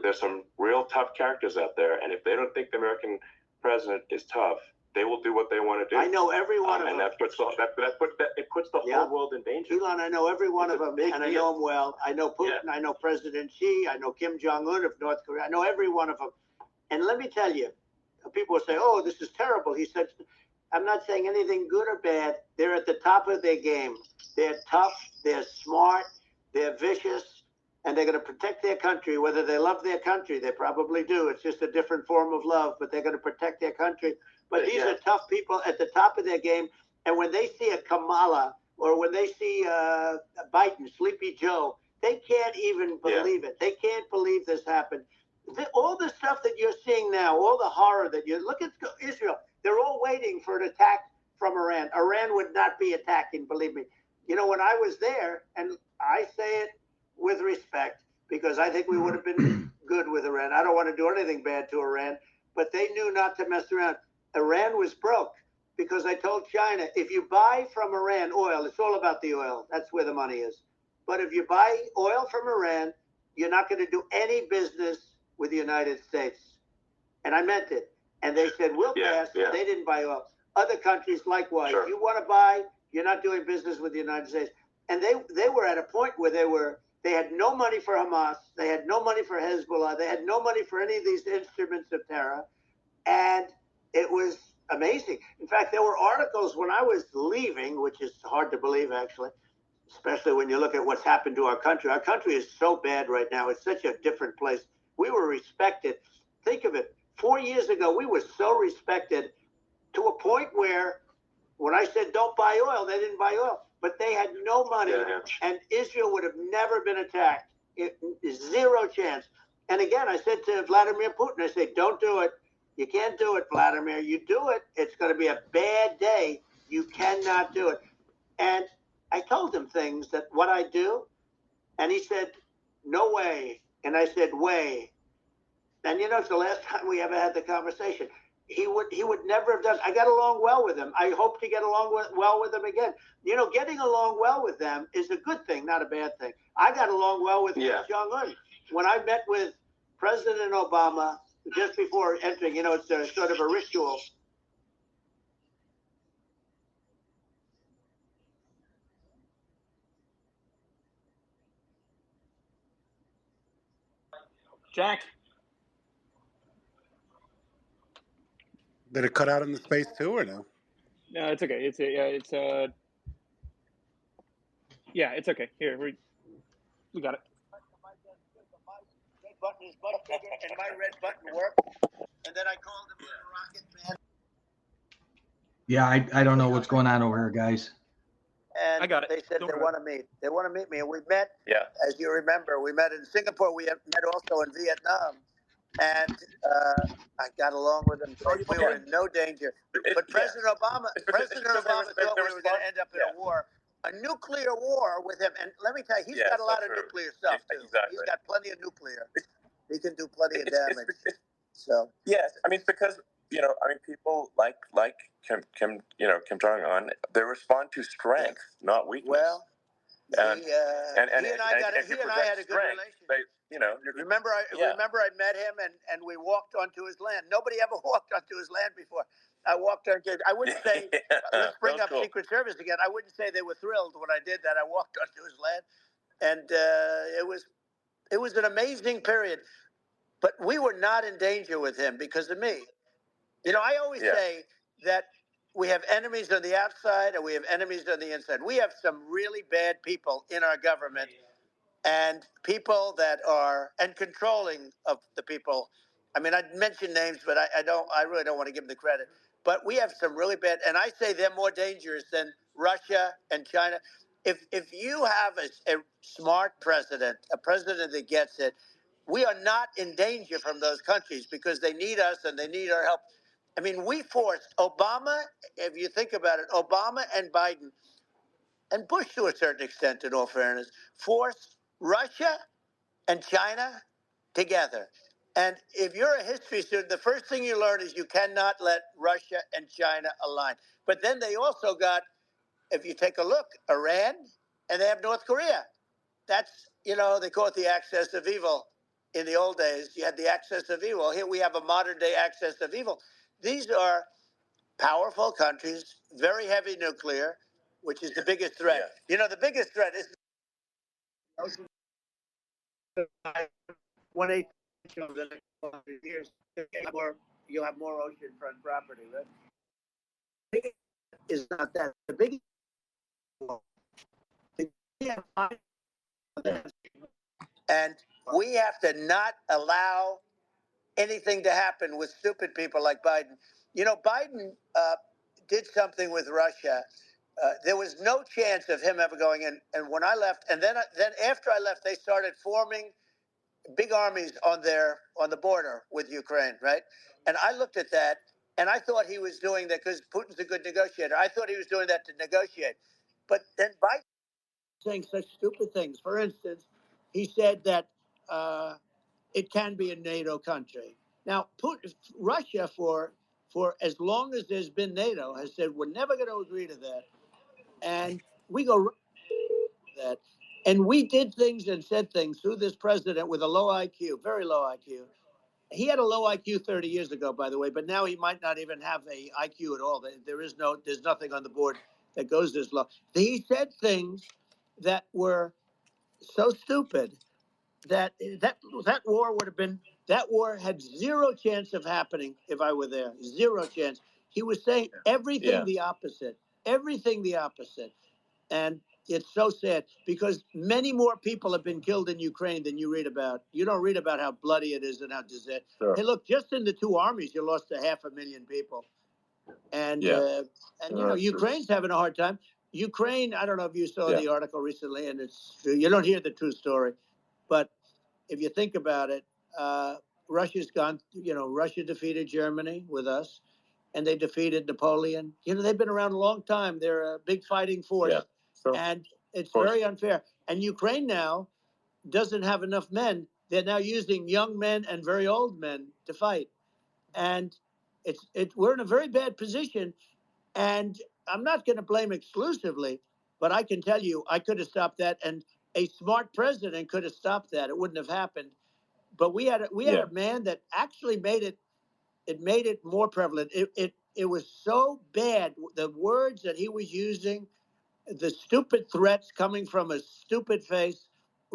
there's some real tough characters out there, and if they don't think the American president is tough, they will do what they want to do. I know every one of them. And it puts the whole world in danger. Elon, I know every one of them, and I know them well. I know Putin, I know President Xi, I know Kim Jong-un of North Korea. I know every one of them. And let me tell you, people will say, oh, this is terrible. He said, I'm not saying anything good or bad. They're at the top of their game. They're tough, they're smart, they're vicious, and they're going to protect their country. Whether they love their country, they probably do. It's just a different form of love, but they're going to protect their country. But these are tough people at the top of their game. And when they see a Kamala or when they see Biden, Sleepy Joe, they can't even believe it. They can't believe this happened. All the stuff that you're seeing now, all the horror that you look at Israel, they're all waiting for an attack from Iran. Iran would not be attacking, believe me. when I was there, and I say it with respect because I think we would have been good with Iran. I don't want to do anything bad to Iran, but they knew not to mess around. Iran was broke because I told China, if you buy from Iran oil, it's all about the oil. That's where the money is. But if you buy oil from Iran, you're not going to do any business with the United States. And I meant it. And they said, we'll pass. Yeah. They didn't buy oil. Other countries, likewise. Sure. You want to buy, you're not doing business with the United States. And they were at a point where they had no money for Hamas. They had no money for Hezbollah. They had no money for any of these instruments of terror. And it was amazing. In fact, there were articles when I was leaving, which is hard to believe, actually, especially when you look at what's happened to our country. Our country is so bad right now. It's such a different place. We were respected. Think of it. 4 years ago, we were so respected to a point where when I said don't buy oil, they didn't buy oil. But they had no money, and Israel would have never been attacked. Zero chance. And again, I said to Vladimir Putin, I said, don't do it. You can't do it, Vladimir. You do it, it's going to be a bad day. You cannot do it. And I told him things that what I do, and he said, no way. And I said, way. And it's the last time we ever had the conversation. He would never have done. I got along well with him. I hope to get along well with him again. Getting along well with them is a good thing, not a bad thing. I got along well with Kim Jong-un. When I met with President Obama just before entering, it's a sort of a ritual. Jack. Did it cut out in the space too, or no? No, it's okay. It's okay. Here, we got it. My button is much bigger, and my red button worked. And then I called him Little Rocket Man. Yeah, I don't know what's going on over here, guys. And I got it. they said Don't they worry. want to meet. They want to meet me, and we met. Yeah. As you remember, we met in Singapore. We met also in Vietnam, and I got along with them. We were in no danger. But President Obama thought we were going to end up in a war, a nuclear war with him. And let me tell you, he's got a lot of nuclear stuff too. Exactly. He's got plenty of nuclear. He can do plenty of damage. So yes, I mean, it's because people like Kim Jong Un, they respond to strength, not weakness. Well, and he and I had a good relation. Remember I met him and we walked onto his land. Nobody ever walked onto his land before. I walked on. I wouldn't say let's bring up Secret Service again. I wouldn't say they were thrilled when I did that. I walked onto his land, and it was an amazing period. But we were not in danger with him because of me. I always say that we have enemies on the outside and we have enemies on the inside. We have some really bad people in our government and people that are controlling of the people. I mean, I'd mention names, but I really don't want to give them the credit. But we have some really bad, and I say they're more dangerous than Russia and China. If you have a smart president, a president that gets it, we are not in danger from those countries because they need us and they need our help. I mean, we forced Obama, if you think about it, Obama and Biden, and Bush to a certain extent, in all fairness, forced Russia and China together. And if you're a history student, the first thing you learn is you cannot let Russia and China align. But then they also got, if you take a look, Iran, and they have North Korea. That's, they call it the axis of evil. In the old days, you had the axis of evil. Here we have a modern day axis of evil. These are powerful countries, very heavy nuclear, which is the biggest threat. Yeah. The biggest threat is 1/8 of the next 100 years. You'll have more oceanfront property, right? The biggest is not that. The biggest and we have to not allow anything to happen with stupid people like Biden. Biden did something with Russia. There was no chance of him ever going in. And when I left, and then after I left, they started forming big armies on the border with Ukraine, right? And I looked at that, and I thought he was doing that because Putin's a good negotiator. I thought he was doing that to negotiate. But then Biden saying such stupid things. For instance, he said that it can be a NATO country. Now, Russia, for as long as there's been NATO, has said we're never going to agree to that, and we go that, and we did things and said things through this president with a low IQ, very low IQ. He had a low IQ 30 years ago, by the way, but now he might not even have a IQ at all. There's nothing on the board that goes this low. He said things that were so stupid that war would have been, that war had zero chance of happening if I were there. Zero chance. He was saying everything the opposite. Everything the opposite. And it's so sad because many more people have been killed in Ukraine than you read about. You don't read about how bloody it is and how disaster. Sure. Hey, look, just in the two armies, you lost 500,000 people. And Ukraine's having a hard time. Ukraine, I don't know if you saw the article recently, and it's true. You don't hear the true story. But if you think about it, Russia's gone, Russia defeated Germany with us, and they defeated Napoleon. They've been around a long time. They're a big fighting force. Yeah. So, and it's very unfair. And Ukraine now doesn't have enough men. They're now using young men and very old men to fight. And we're in a very bad position. And I'm not going to blame exclusively, but I can tell you I could have stopped that. And a smart president could have stopped that. It wouldn't have happened. But we had a man that actually made it more prevalent. It was so bad. The words that he was using, the stupid threats coming from a stupid face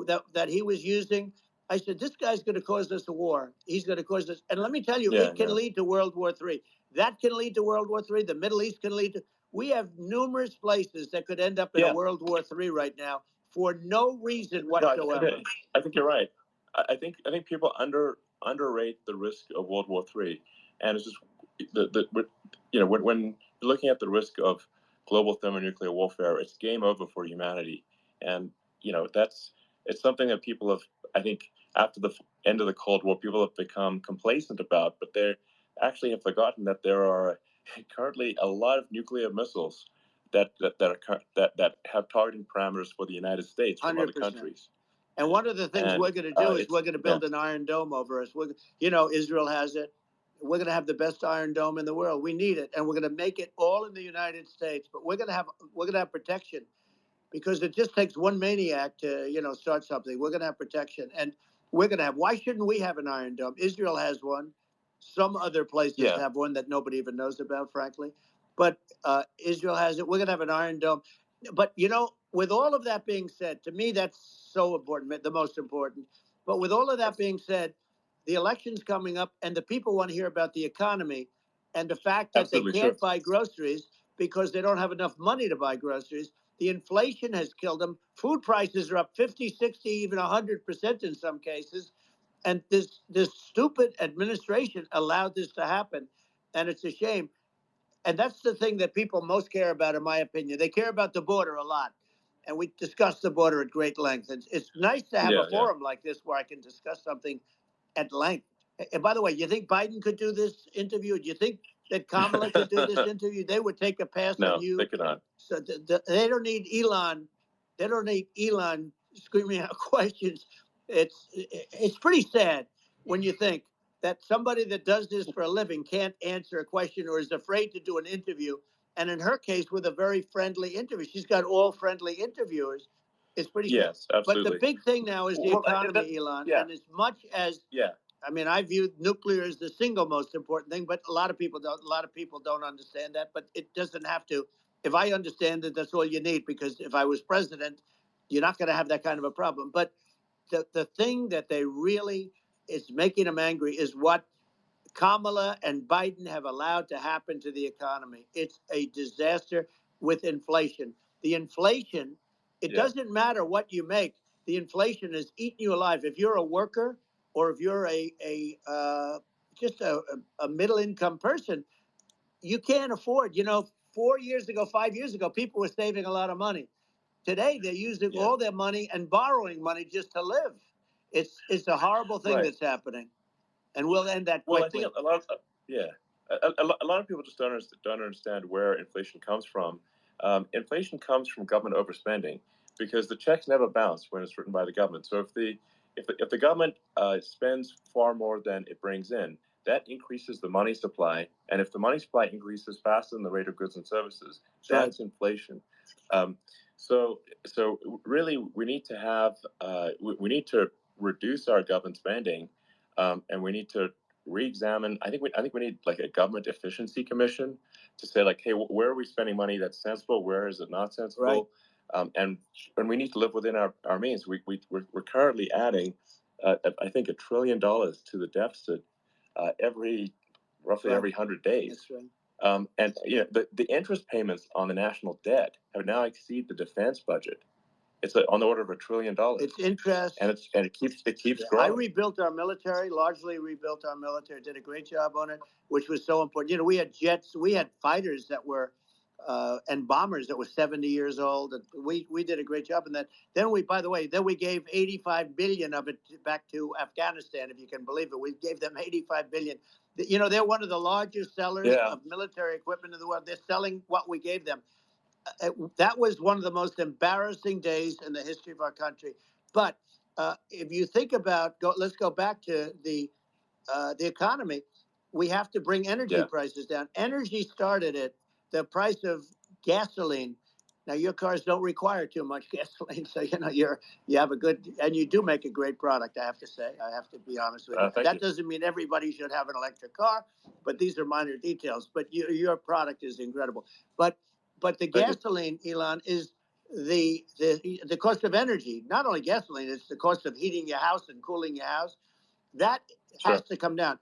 that he was using. I said, this guy's going to cause us a war. He's going to cause us. And let me tell you, it can lead to World War III. That can lead to World War III. The Middle East can lead to. We have numerous places that could end up in a World War III right now for no reason whatsoever. No, I think you're right. I think people underrate the risk of World War III, and it's just when you're looking at the risk of global thermonuclear warfare, it's game over for humanity, and it's something that people have, I think, after the end of the Cold War, people have become complacent about, but they actually have forgotten that there are currently a lot of nuclear missiles that have targeting parameters for the United States from 100%. Other countries. And one of the things we're going to do is we're going to build an Iron Dome over us. Israel has it. We're going to have the best Iron Dome in the world. We need it, and we're going to make it all in the United States. But we're going to have protection, because it just takes one maniac to start something. We're going to have protection, and we're going to have. Why shouldn't we have an Iron Dome? Israel has one. Some other places have one that nobody even knows about, frankly. But Israel has it. We're going to have an Iron Dome. But, with all of that being said, to me, that's so important, the most important. But with all of that being said, the election's coming up, and the people want to hear about the economy and the fact that they can't buy groceries because they don't have enough money to buy groceries. The inflation has killed them. Food prices are up 50, 60, even 100% in some cases. And this stupid administration allowed this to happen. And it's a shame. And that's the thing that people most care about, in my opinion. They care about the border a lot. And we discussed the border at great length. It's nice to have a forum like this where I can discuss something at length. And by the way, you think Biden could do this interview? Do you think that Kamala could do this interview? They would take a pass on you. No, they could not. So they don't need Elon. They don't need Elon screaming out questions. It's pretty sad when you think that somebody that does this for a living can't answer a question or is afraid to do an interview. And in her case, with a very friendly interview, she's got all friendly interviewers. It's pretty sad. Yes, absolutely. But the big thing now is the economy, Elon. And as much as I view nuclear as the single most important thing, but a lot of people don't understand that. But it doesn't have to. If I understand it, that's all you need. Because if I was president, you're not going to have that kind of a problem. But the thing that they really is making them angry is what Kamala and Biden have allowed to happen to the economy. It's a disaster with inflation. The inflation, it doesn't matter what you make. The inflation is eating you alive. If you're a worker or if you're just a middle income person, you can't afford. 4 years ago, 5 years ago, people were saving a lot of money. Today, they're using all their money and borrowing money just to live. It's a horrible thing that's happening. And we'll end that quickly. Well, I think a lot of people just don't understand where inflation comes from. Inflation comes from government overspending. because the checks never bounce when it's written by the government. So if the government spends far more than it brings in, that increases the money supply, and if the money supply increases faster than the rate of goods and services, that's inflation. So really, we need to have we need to reduce our government spending, and we need to re-examine. I think we need like a government efficiency commission to say like, hey, where are we spending money that's sensible? Where is it not sensible? Right. And we need to live within our means. We're currently adding, I think, $1 trillion to the deficit roughly every 100 days. That's right. And the interest payments on the national debt have now exceeded the defense budget. It's on the order of $1 trillion. It's interest, and it keeps growing. I rebuilt our military, largely rebuilt our military. Did a great job on it, which was so important. We had jets, we had fighters that were, and bombers that were 70 years old. And we did a great job in that. Then we gave 85 billion of it back to Afghanistan, if you can believe it. We gave them 85 billion. They're one of the largest sellers of military equipment in the world. They're selling what we gave them. That was one of the most embarrassing days in the history of our country. But if you think about, let's go back to the economy. We have to bring energy prices down. Energy started at the price of gasoline. Now your cars don't require too much gasoline, so you have a good, and you do make a great product. I have to say, I have to be honest with you. That doesn't mean everybody should have an electric car, but these are minor details. But your product is incredible. But the gasoline, Elon, is the cost of energy. Not only gasoline, it's the cost of heating your house and cooling your house. That has to come down.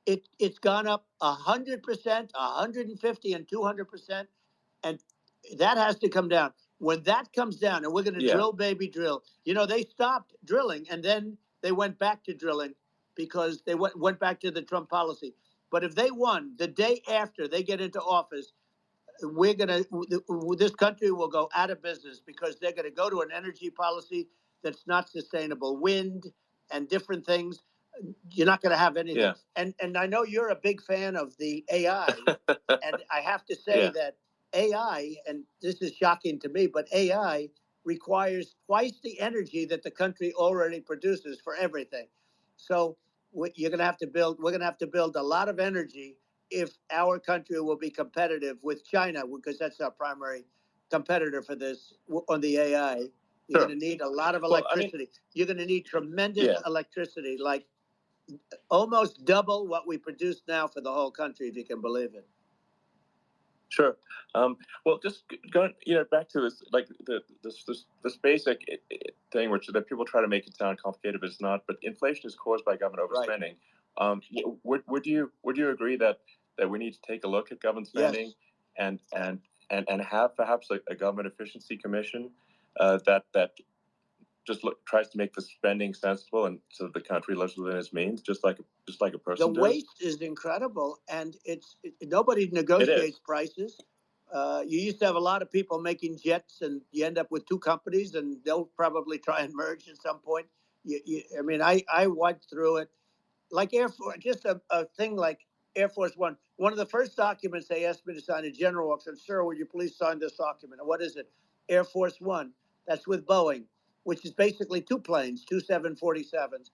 It's gone up 100%, 150, and 200%, and that has to come down. When that comes down, and we're going to drill, baby, drill. They stopped drilling, and then they went back to drilling because they went back to the Trump policy. But if they won the day after they get into office, this country will go out of business because they're going to go to an energy policy that's not sustainable. Wind and different things. You're not going to have anything. Yeah. And I know you're a big fan of the AI, and I have to say that AI, and this is shocking to me, but AI requires twice the energy that the country already produces for everything. So we're going to have to build a lot of energy if our country will be competitive with China, because that's our primary competitor for this on the AI. You're going to need a lot of electricity. You're going to need tremendous electricity, like almost double what we produce now for the whole country, if you can believe it. Sure. Well, just going, back to this, like this basic thing, which that people try to make it sound complicated, but it's not. But inflation is caused by government overspending. Right. Would you agree that we need to take a look at government spending and have perhaps a government efficiency commission that just tries to make the spending sensible, and so the country lives within its means, just like a person. The waste is incredible, and nobody negotiates prices. You used to have a lot of people making jets, and you end up with two companies, and they'll probably try and merge at some point. I went through it, like Air Force, just a thing like Air Force One. One of the first documents they asked me to sign, a general walks in, sir, would you please sign this document? And what is it? Air Force One. That's with Boeing, which is basically two planes, two 747s.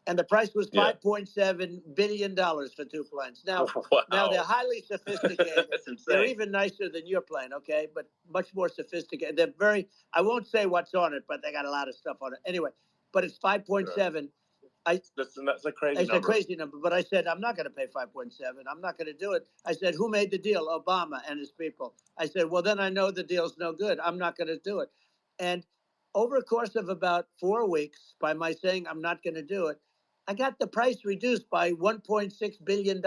And the price was $5.7 billion for two planes. Now, now they're highly sophisticated. That's insane. They're even nicer than your plane, okay? But much more sophisticated. They're I won't say what's on it, but they got a lot of stuff on it. Anyway, but it's 5.7. Sure. That's a crazy number. It's a crazy number. But I said, I'm not going to pay 5.7. I'm not going to do it. I said, who made the deal? Obama and his people. I said, well, then I know the deal's no good. I'm not going to do it. And over a course of about 4 weeks, by my saying I'm not going to do it, I got the price reduced by $1.6 billion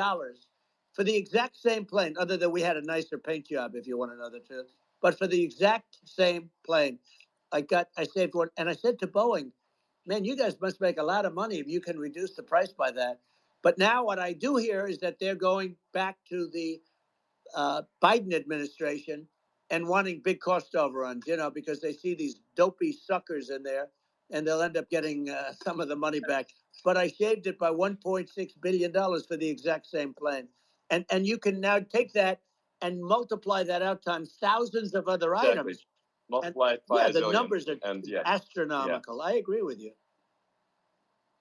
for the exact same plane, other than we had a nicer paint job, if you want to know the truth. But for the exact same plane, I saved one. And I said to Boeing, man, you guys must make a lot of money if you can reduce the price by that. But now what I do hear is that they're going back to the Biden administration and wanting big cost overruns, because they see these dopey suckers in there, and they'll end up getting some of the money back. But I shaved it by $1.6 billion for the exact same plane. And you can now take that and multiply that out times thousands of other items. multiply it by a zillion. Numbers are astronomical. I agree with you.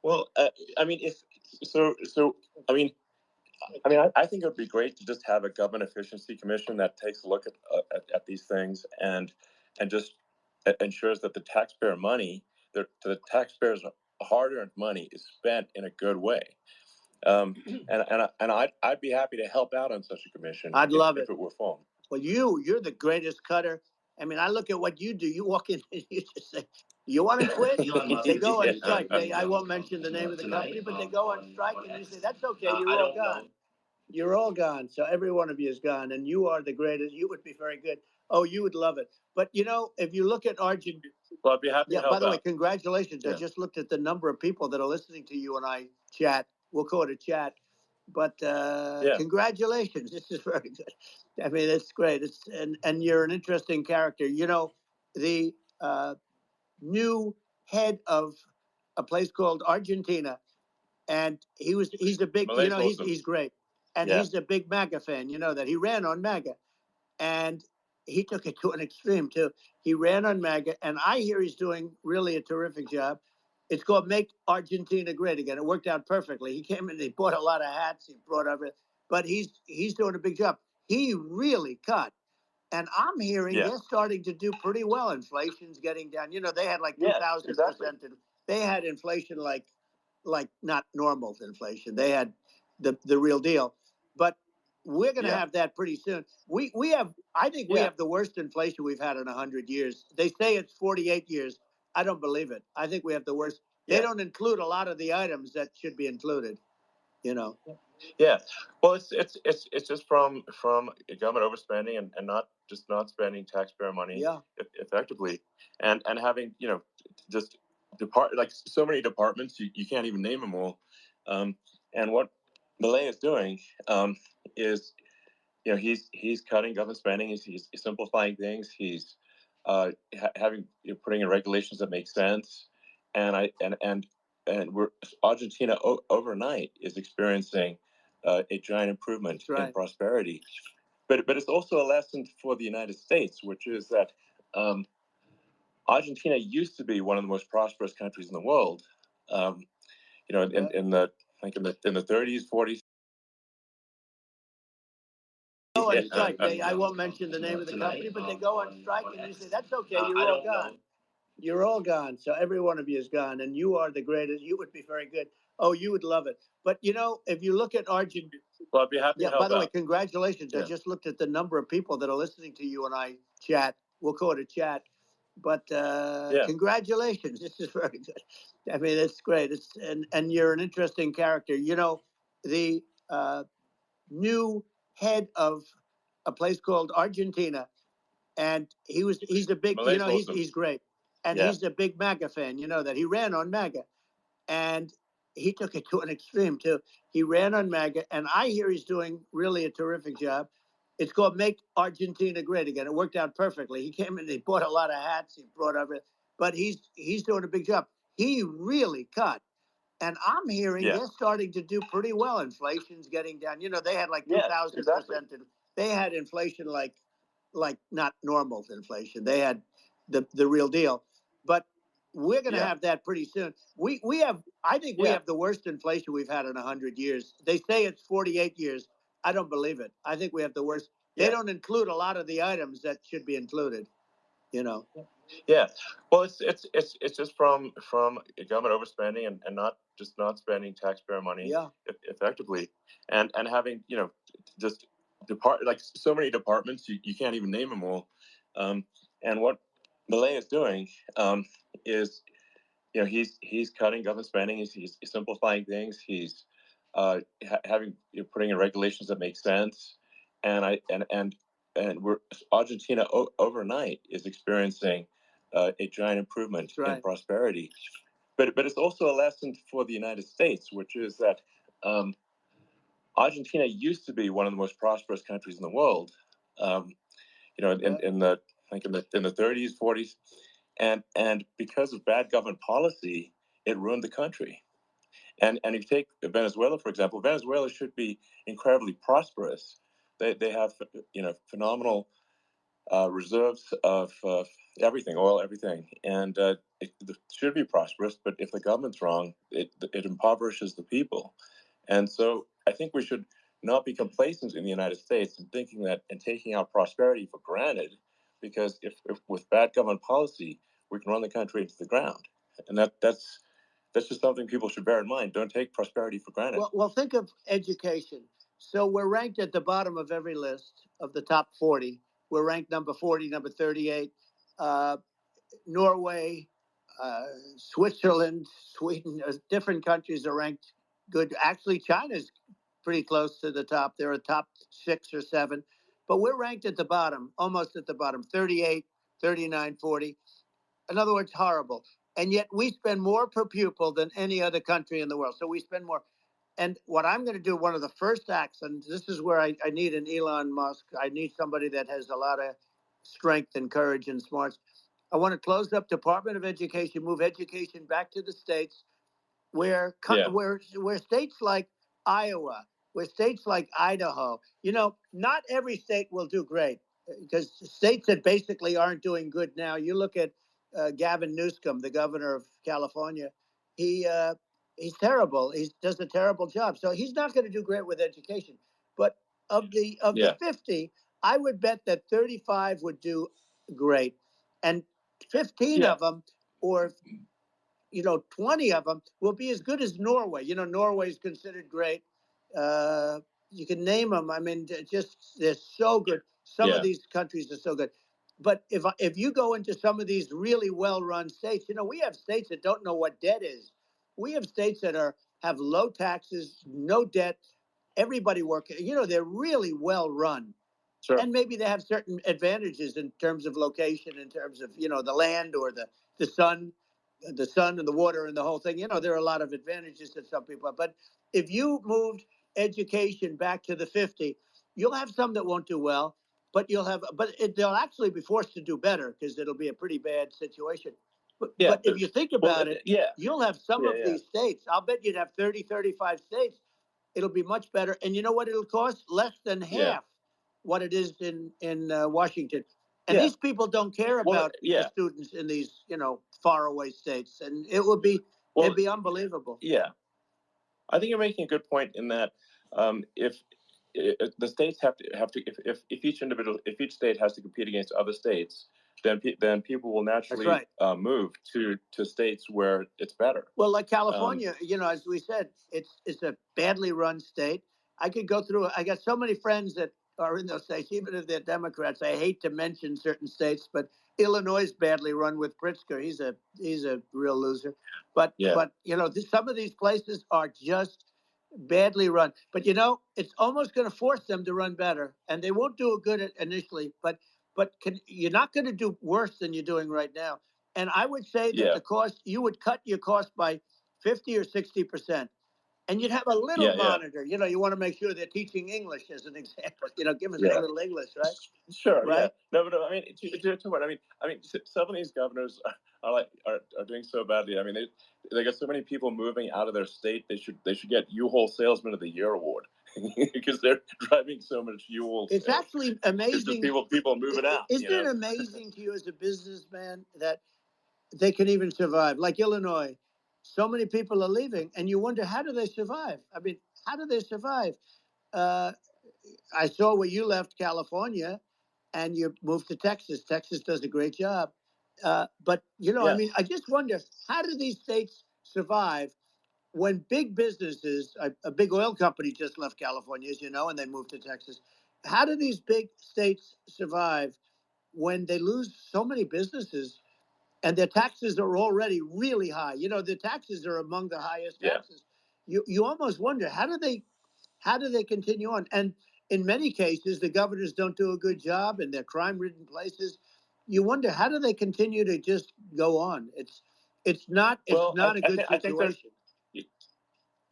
Well, I mean, I think it would be great to just have a government efficiency commission that takes a look at these things and just ensures that the taxpayer money, the taxpayers' hard-earned money, is spent in a good way. And I'd be happy to help out on such a commission. I'd love it if it were formed. Well, you're the greatest cutter. I mean, I look at what you do. You walk in and you just say, "You want to quit?" They go on strike. I won't mention the name of the company, but they go on strike, and you say, "That's okay. You're all gone. You're all gone. So every one of you is gone, and you are the greatest. You would be very good. Oh, you would love it. But if you look at Argentina, well, I'd be happy. Yeah. By the way, congratulations. Yeah. I just looked at the number of people that are listening to you and I chat. We'll call it a chat. But congratulations. This is very good. I mean, it's great. And you're an interesting character. The new head of a place called Argentina, and he's a big, he's great. And he's a big MAGA fan, that he ran on MAGA. And he took it to an extreme too. He ran on MAGA, and I hear he's doing really a terrific job. It's called Make Argentina Great Again. It worked out perfectly. He came in, he bought a lot of hats, he brought everything, but he's doing a big job. He really cut. And I'm hearing they're starting to do pretty well. Inflation's getting down. They had like 2,000%. Exactly. They had inflation like not normal inflation. They had the real deal. But we're going to have that pretty soon. I think we have the worst inflation we've had in 100 years. They say it's 48 years. I don't believe it. I think we have the worst. They don't include a lot of the items that should be included. Yeah. Well, it's just from government overspending and not spending taxpayer money effectively, and having just so many departments you can't even name them all. And what Milei is doing is he's cutting government spending. He's simplifying things. He's putting in regulations that make sense. And we're Argentina overnight is experiencing a giant improvement in prosperity. But it's also a lesson for the United States, which is that Argentina used to be one of the most prosperous countries in the world. In the 30s, 40s. Go on strike. I won't mention the name of the company, but they go on strike, and you say, "That's okay. You're all gone. You're all gone. So every one of you is gone, and you are the greatest. You would be very good. Oh, you would love it. But if you look at Argentina, well, I'd be happy. Yeah. By the way, congratulations. I just looked at the number of people that are listening to you and I chat. We'll call it a chat. But congratulations. This is very good. I mean, it's great. And you're an interesting character. The new head of a place called Argentina, and he's a big, he's great. And he's a big MAGA fan, that he ran on MAGA, and he took it to an extreme too. He ran on MAGA, and I hear he's doing really a terrific job. It's called Make Argentina Great Again. It worked out perfectly. He came in, he bought a lot of hats, he brought everything, but he's doing a big job. He really cut. And I'm hearing they're starting to do pretty well. Inflation's getting down. They had like 2,000%. Exactly. They had inflation like not normal inflation. They had the real deal. But we're going to have that pretty soon. I think we have the worst inflation we've had in 100 years. They say it's 48 years. I don't believe it. I think we have the worst. They don't include a lot of the items that should be included. Yeah. Well, it's just from government overspending and not spending taxpayer money effectively, and having just so many departments you can't even name them all. And what Milei is doing is he's cutting government spending. He's simplifying things. He's putting in regulations that make sense. And we're Argentina overnight is experiencing a giant improvement in prosperity. But it's also a lesson for the United States, which is that Argentina used to be one of the most prosperous countries in the world. In the 30s, 40s, and because of bad government policy, it ruined the country. And if you take Venezuela, for example, Venezuela should be incredibly prosperous. They have phenomenal reserves of everything, oil, everything, and it should be prosperous. But if the government's wrong, it impoverishes the people, and so I think we should not be complacent in the United States and thinking that and taking our prosperity for granted, because if with bad government policy we can run the country into the ground, and that's just something people should bear in mind. Don't take prosperity for granted. Well, think of education. So we're ranked at the bottom of every list of the top 40. We're ranked number 40, number 38. Norway, Switzerland, Sweden, different countries are ranked good. Actually, China's pretty close to the top. They're a top 6 or 7. But we're ranked at the bottom, almost at the bottom, 38, 39, 40. In other words, horrible. And yet we spend more per pupil than any other country in the world. So we spend more. And what I'm going to do, one of the first acts, and this is where I need an Elon Musk. I need somebody that has a lot of strength and courage and smarts. I want to close up Department of Education, move education back to the states, where states like Iowa, where states like Idaho, not every state will do great, because states that basically aren't doing good now. You look at Gavin Newsom, the governor of California. He's terrible. He does a terrible job. So he's not going to do great with education. But of the 50, I would bet that 35 would do great, and 15 of them, or 20 of them will be as good as Norway. Norway is considered great. You can name them. I mean, they're so good. Some of these countries are so good. But if you go into some of these really well-run states, we have states that don't know what debt is. We have states that have low taxes, no debt, everybody working. They're really well-run. Sure. And maybe they have certain advantages in terms of location, in terms of, the land or the sun and the water and the whole thing. There are a lot of advantages that some people have. But if you moved education back to the 50, you'll have some that won't do well, but they'll actually be forced to do better, because it'll be a pretty bad situation. But if you think about it, you'll have some of these states. I'll bet you'd have 30, 35 states. It'll be much better. And you know what it'll cost? Less than half what it is in Washington. And these people don't care about the students in these, faraway states. And it'd be unbelievable. Yeah. I think you're making a good point in that if the states have to if each state has to compete against other states, then people will naturally move to states where it's better. Well, like California, as we said, it's a badly run state. I could go through. I got so many friends that are in those states, even if they're Democrats. I hate to mention certain states, but Illinois is badly run with Pritzker. He's a real loser. But some of these places are just badly run. But it's almost going to force them to run better, and they won't do it good initially. But you're not going to do worse than you're doing right now. And I would say that the cost, you would cut your cost by 50 or 60%. And you'd have a little monitor. You want to make sure they're teaching English, as an example. Give us a little English, right? Sure. Right? Yeah. No. I mean, to what? I mean, some of these governors are doing so badly. I mean, they got so many people moving out of their state. They should get U-Haul Salesman of the Year award because they're driving so much U-Haul. It's actually amazing. It's just people moving out. Isn't it amazing to you as a businessman that they can even survive? Like Illinois, so many people are leaving, and you wonder, how do they survive? I mean, how do they survive? I saw where you left California and you moved to Texas. Texas does a great job. But, I mean, I just wonder, how do these states survive when big businesses, a big oil company just left California, as you know, and they moved to Texas. How do these big states survive when they lose so many businesses and their taxes are already really high? The taxes are among the highest taxes. You almost wonder, how do they continue on? And in many cases, the governors don't do a good job, and they're crime-ridden places. You wonder, how do they continue to just go on? It's not a good situation.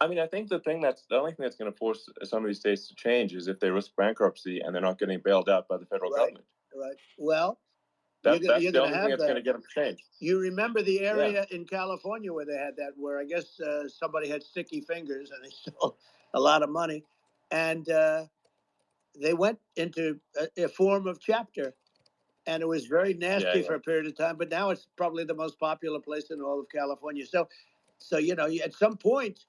I think the only thing that's going to force some of these states to change is if they risk bankruptcy and they're not getting bailed out by the federal government. Right. Well, that's the only thing that's going to get them to change. You remember the area in California where they had that, where I guess somebody had sticky fingers and they stole a lot of money, and they went into a form of chapter. and it was very nasty for a period of time. But now it's probably the most popular place in all of California. So at some point,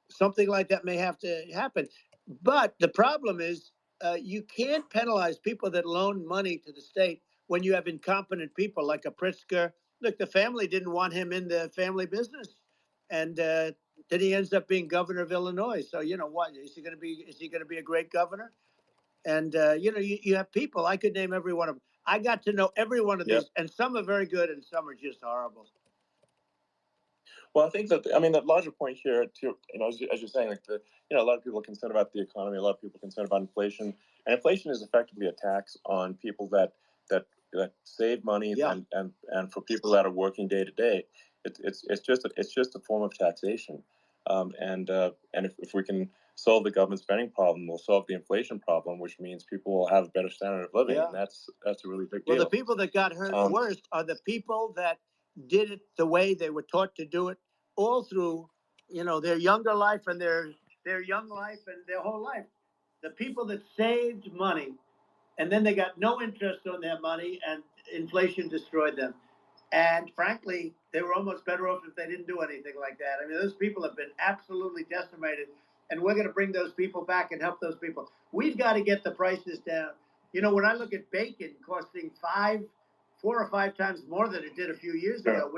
something like that may have to happen. But the problem is, you can't penalize people that loan money to the state when you have incompetent people like a Pritzker. Look, the family didn't want him in the family business, and then he ends up being governor of Illinois. So what is he going to be? Is he going to be a great governor? And you have people. I could name every one of them. I got to know every one of these, and some are very good, and some are just horrible. Well, I think that the larger point here, too, as you're saying, like a lot of people are concerned about the economy, a lot of people are concerned about inflation, and inflation is effectively a tax on people that save money, and for people that are working day to day, it's just a form of taxation, and if we can solve the government spending problem, we'll solve the inflation problem, which means people will have a better standard of living, and that's a really big deal. Well, the people that got hurt worst are the people that did it the way they were taught to do it all through, their younger life and their young life and their whole life. The people that saved money and then they got no interest on their money and inflation destroyed them. And frankly, they were almost better off if they didn't do anything like that. I mean, those people have been absolutely decimated, and we're going to bring those people back and help those people. We've got to get the prices down. When I look at bacon costing 4 or 5 times more than it did a few years ago,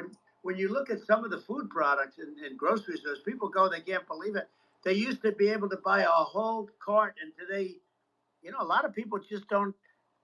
when you look at some of the food products in grocery stores, people go, they can't believe it. They used to be able to buy a whole cart, and today, a lot of people just don't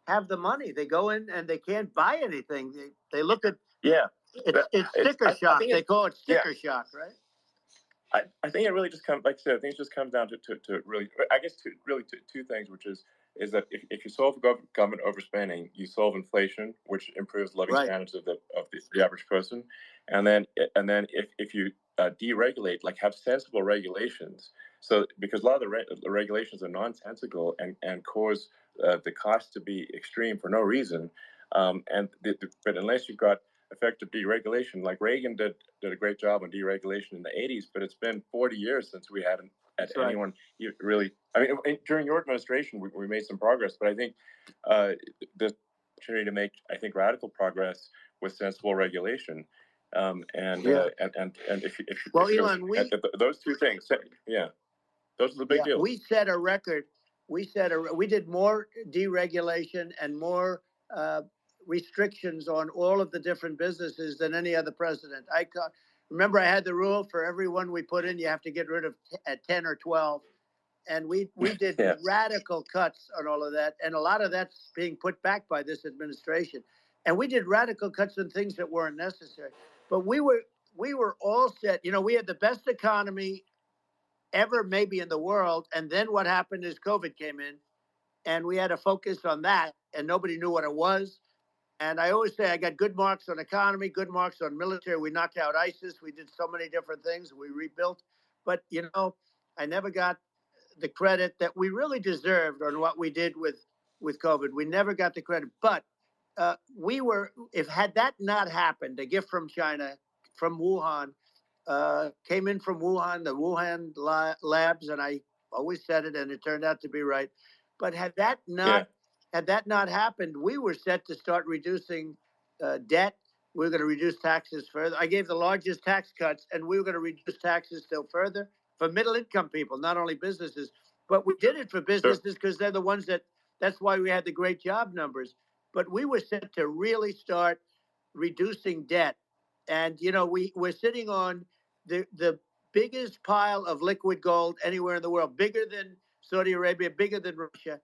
have the money. They go in and they can't buy anything. They look at it's sticker shock. They call it sticker shock, right? I think it really just comes, like I said, I think it just comes down to really, I guess, two things, which is that if you solve government overspending, you solve inflation, which improves living standards of the average person, and then if you deregulate, like have sensible regulations, so because a lot of the regulations are nonsensical and cause the cost to be extreme for no reason, but unless you've got effective deregulation, like Reagan did a great job on deregulation in the 80s, but it's been 40 years since we had anyone really. I mean, during your administration, we made some progress, but I think the opportunity to make, I think, radical progress with sensible regulation, and if Elon, those two things, those are the big deals. We set a record. We did more deregulation and more restrictions on all of the different businesses than any other president. Remember, I had the rule for every one we put in, you have to get rid of 10 or 12. And we did radical cuts on all of that. And a lot of that's being put back by this administration. And we did radical cuts on things that weren't necessary. But we were all set. We had the best economy ever maybe in the world. And then what happened is COVID came in, and we had to focus on that, and nobody knew what it was. And I always say I got good marks on economy, good marks on military. We knocked out ISIS. We did so many different things. We rebuilt. But, I never got the credit that we really deserved on what we did with COVID. We never got the credit. But had that not happened, a gift from China, from Wuhan, came in from Wuhan, the Wuhan labs, and I always said it, and it turned out to be right. But had that not happened, we were set to start reducing debt. We were going to reduce taxes further. I gave the largest tax cuts, and we were going to reduce taxes still further for middle-income people, not only businesses. But we did it for businesses because they're the ones that's why we had the great job numbers. But we were set to really start reducing debt. And, we're sitting on the biggest pile of liquid gold anywhere in the world, bigger than Saudi Arabia, bigger than Russia.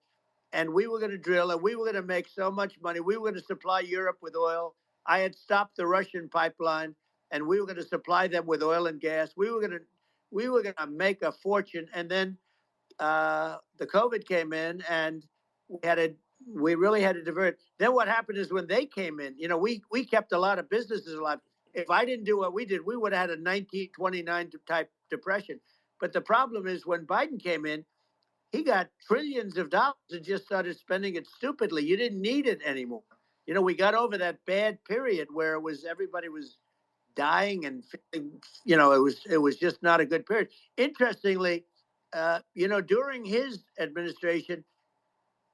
And we were going to drill, and we were going to make so much money. We were going to supply Europe with oil. I had stopped the Russian pipeline, and we were going to supply them with oil and gas. We were going to make a fortune. And then the COVID came in, and we really had to divert. Then what happened is when they came in, we kept a lot of businesses alive. If I didn't do what we did, we would have had a 1929 type depression. But the problem is when Biden came in, he got trillions of dollars and just started spending it stupidly. You didn't need it anymore. We got over that bad period where everybody was dying and, it was just not a good period. Interestingly, during his administration,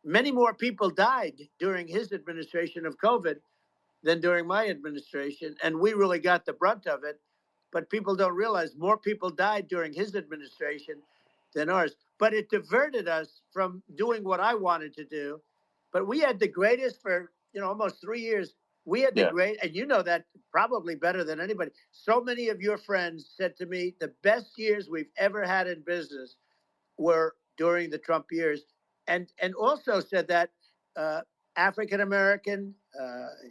many more people died during his administration of COVID than during my administration, and we really got the brunt of it. But people don't realize more people died during his administration than ours. But it diverted us from doing what I wanted to do. But we had the greatest for almost 3 years. We had the great, and you know that probably better than anybody. So many of your friends said to me, the best years we've ever had in business were during the Trump years, and also said that African American,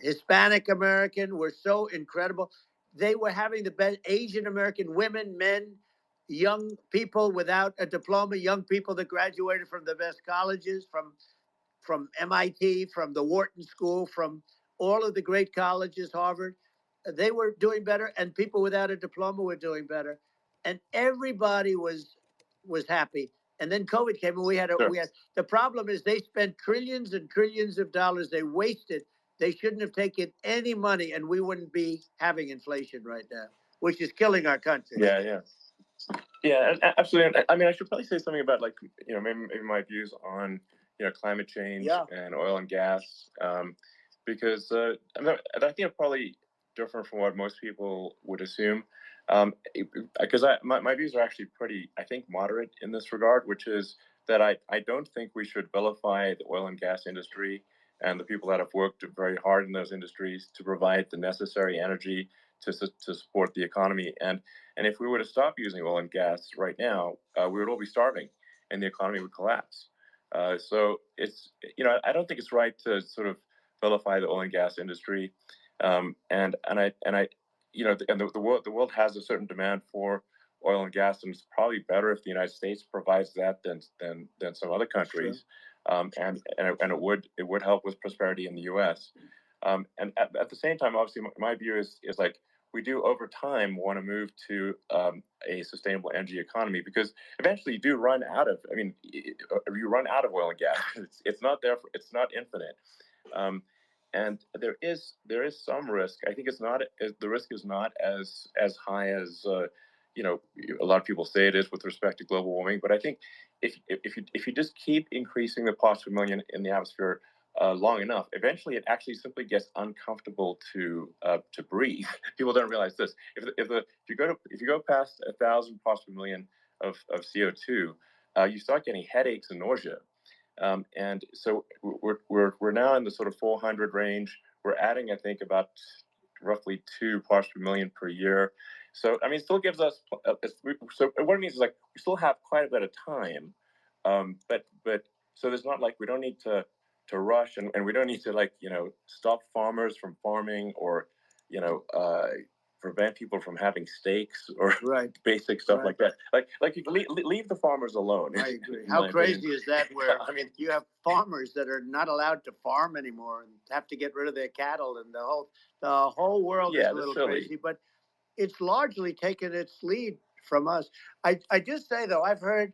Hispanic American were so incredible. They were having the best. Asian American women, men, young people without a diploma, young people that graduated from the best colleges, from MIT, from the Wharton School, from all of the great colleges, Harvard. They were doing better, and people without a diploma were doing better, and everybody was happy. And then COVID came, and we had the problem is they spent trillions and trillions of dollars. They wasted. They shouldn't have taken any money, and we wouldn't be having inflation right now, which is killing our country. Yeah, absolutely. I mean, I should probably say something about maybe my views on climate change and oil and gas, because I think I'm probably different from what most people would assume, because my views are actually pretty, I think, moderate in this regard, which is that I don't think we should vilify the oil and gas industry and the people that have worked very hard in those industries to provide the necessary energy to support the economy. And if we were to stop using oil and gas right now, we would all be starving, and the economy would collapse. So it's I don't think it's right to sort of vilify the oil and gas industry, and the world has a certain demand for oil and gas, and it's probably better if the United States provides that than some other countries, and it would help with prosperity in the U.S. And at the same time, obviously, my view is like, we do over time want to move to a sustainable energy economy, because eventually you do run out of. I mean, you run out of oil and gas. It's not there. It's not infinite, and there is some risk. I think the risk is not as high as a lot of people say it is with respect to global warming. But I think if you just keep increasing the parts per million in the atmosphere long enough, eventually it actually simply gets uncomfortable to breathe. People don't realize this. If you go past 1,000 parts per million of CO2, you start getting headaches and nausea. And so we're now in the sort of 400 range. We're adding, I think, about roughly 2 parts per million per year. So I mean, it still gives us. So what it means is, like, we still have quite a bit of time, but so there's not like, we don't need to rush, and we don't need to stop farmers from farming, or prevent people from having steaks, or basic stuff like that. Like you leave the farmers alone. I agree. How crazy is that? Where I mean, you have farmers that are not allowed to farm anymore and have to get rid of their cattle, and the whole world is a little crazy. But it's largely taken its lead from us. I just say, though, I've heard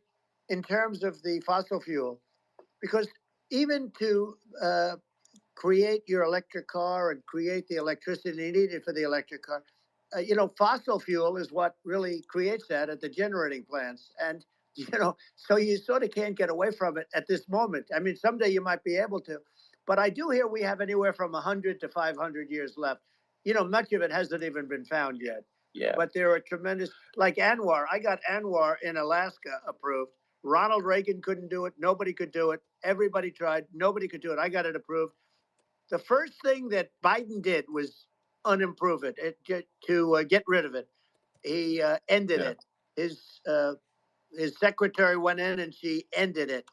in terms of the fossil fuel, because even to create your electric car and create the electricity needed for the electric car, fossil fuel is what really creates that at the generating plants. And, so you sort of can't get away from it at this moment. I mean, someday you might be able to. But I do hear we have anywhere from 100 to 500 years left. Much of it hasn't even been found yet. Yeah. But there are tremendous, like Anwar. I got Anwar in Alaska approved. Ronald Reagan couldn't do it. Nobody could do it. Everybody tried. Nobody could do it. I got it approved. The first thing that Biden did was unimprove it, to get rid of it. He ended it. His secretary went in and she ended it.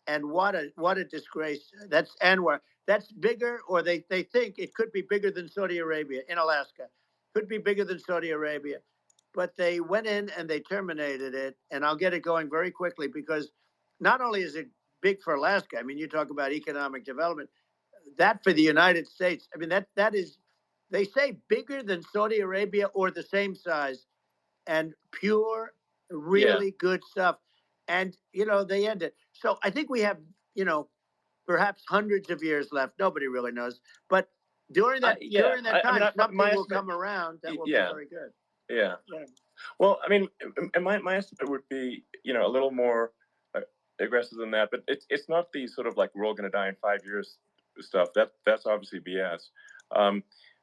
And what a disgrace. That's Anwar. That's bigger, or they think it could be bigger than Saudi Arabia in Alaska. Could be bigger than Saudi Arabia. But they went in and they terminated it. And I'll get it going very quickly, because not only is it big for Alaska, I mean, you talk about economic development, that for the United States, I mean, that is, they say, bigger than Saudi Arabia or the same size, and pure, really good stuff. And, they end it. So I think we have, perhaps hundreds of years left. Nobody really knows. But during that time, something will come around that will be very good. Yeah. Well, I mean, my estimate would be, a little more, aggressive than that, but it's not the sort of like we're all going to die in 5 years stuff. That's obviously BS.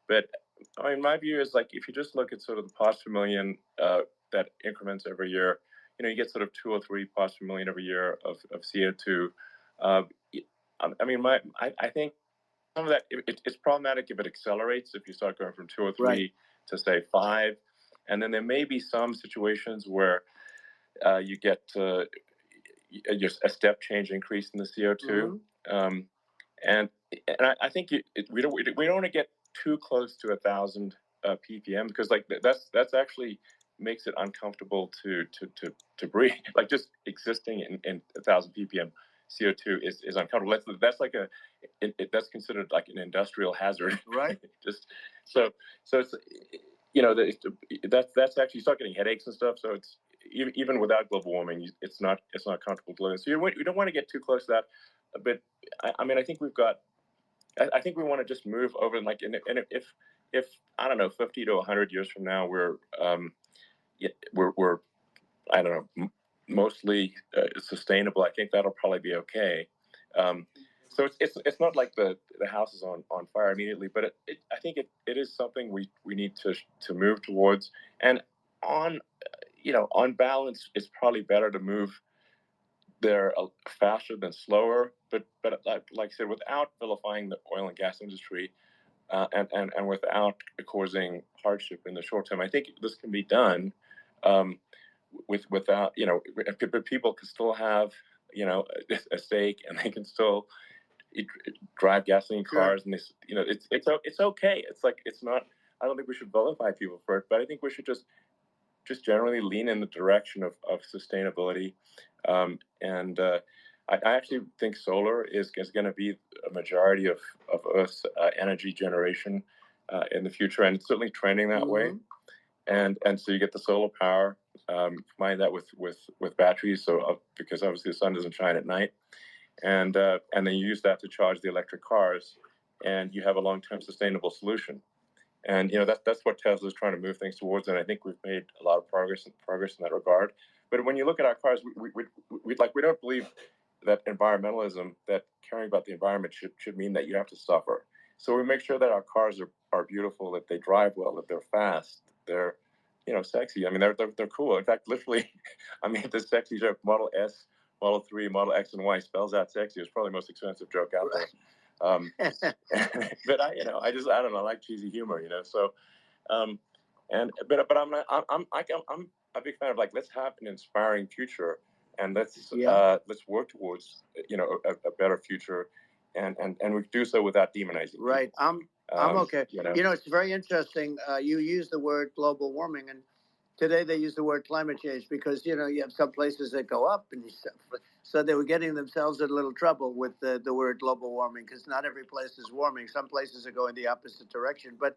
But I mean, my view is like if you just look at sort of the parts per million that increments every year, you get sort of 2 or 3 parts per million every year of CO2. I mean, I think some of that it's problematic if it accelerates. If you start going from 2 or 3 to say 5, and then there may be some situations where you get just a step change increase in the CO2, and I think we don't want to get too close to 1,000 ppm because like that's actually makes it uncomfortable to breathe. Like just existing in 1,000 ppm CO2 is uncomfortable. That's like that's considered like an industrial hazard, right? Just so it's that's actually you start getting headaches and stuff. So it's even without global warming, it's not comfortable to live in. So you don't want to get too close to that. But I mean, I think we've got. I think we want to just move over and like, and if I don't know, 50 to 100 years from now, we're I don't know, mostly sustainable. I think that'll probably be okay. So it's not like the house is on fire immediately, but I think it is something we need to move towards. And on balance, it's probably better to move there faster than slower. But like I said, without vilifying the oil and gas industry, and without causing hardship in the short term, I think this can be done. Without but people can still have a stake, and they can still drive gasoline cars, and this it's okay. It's like it's not. I don't think we should vilify people for it, but I think we should just generally lean in the direction of sustainability, and I actually think solar is going to be a majority of Earth's energy generation in the future, and it's certainly trending that way. And so you get the solar power, combine that with batteries, so because obviously the sun doesn't shine at night, and then you use that to charge the electric cars, and you have a long-term sustainable solution. And that's what Tesla is trying to move things towards, and I think we've made a lot of progress in that regard. But when you look at our cars, we don't believe that environmentalism, that caring about the environment should mean that you have to suffer. So we make sure that our cars are beautiful, that they drive well, that they're fast, they're sexy. I mean, they're cool. In fact, literally, I mean, the sexy joke, Model S, Model 3, Model X, and Y spells out sexy. It's probably the most expensive joke out there. But I don't know. I like cheesy humor, So, but I'm a big fan of like let's have an inspiring future, and let's work towards a better future, and we do so without demonizing. Right. I'm okay. It's very interesting. You use the word global warming, and today they use the word climate change because you have some places that go up, and so they were getting themselves in a little trouble with the word global warming because not every place is warming. Some places are going the opposite direction. But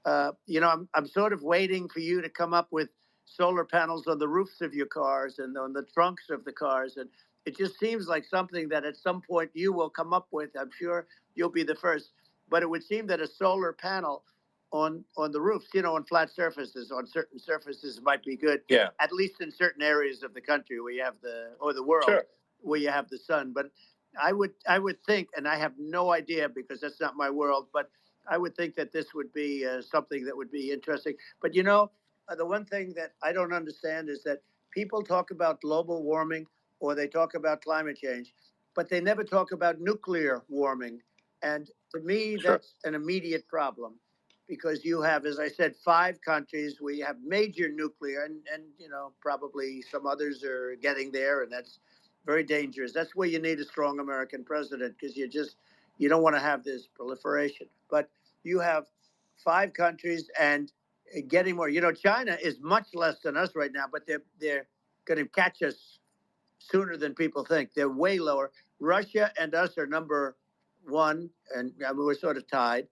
I'm sort of waiting for you to come up with solar panels on the roofs of your cars and on the trunks of the cars, and it just seems like something that at some point you will come up with. I'm sure you'll be the first. But it would seem that a solar panel on the roofs, on flat surfaces, on certain surfaces might be good. Yeah. At least in certain areas of the country where you have the world where you have the sun. But I would think, and I have no idea because that's not my world, but I would think that this would be something that would be interesting. But the one thing that I don't understand is that people talk about global warming or they talk about climate change, but they never talk about nuclear warming. And to me, that's an immediate problem because you have, as I said, 5 countries where you have major nuclear and probably some others are getting there. And that's very dangerous. That's where you need a strong American president because you don't want to have this proliferation. But you have 5 countries and getting more. China is much less than us right now, but they're going to catch us sooner than people think. They're way lower. Russia and us are number 1, and we're sort of tied.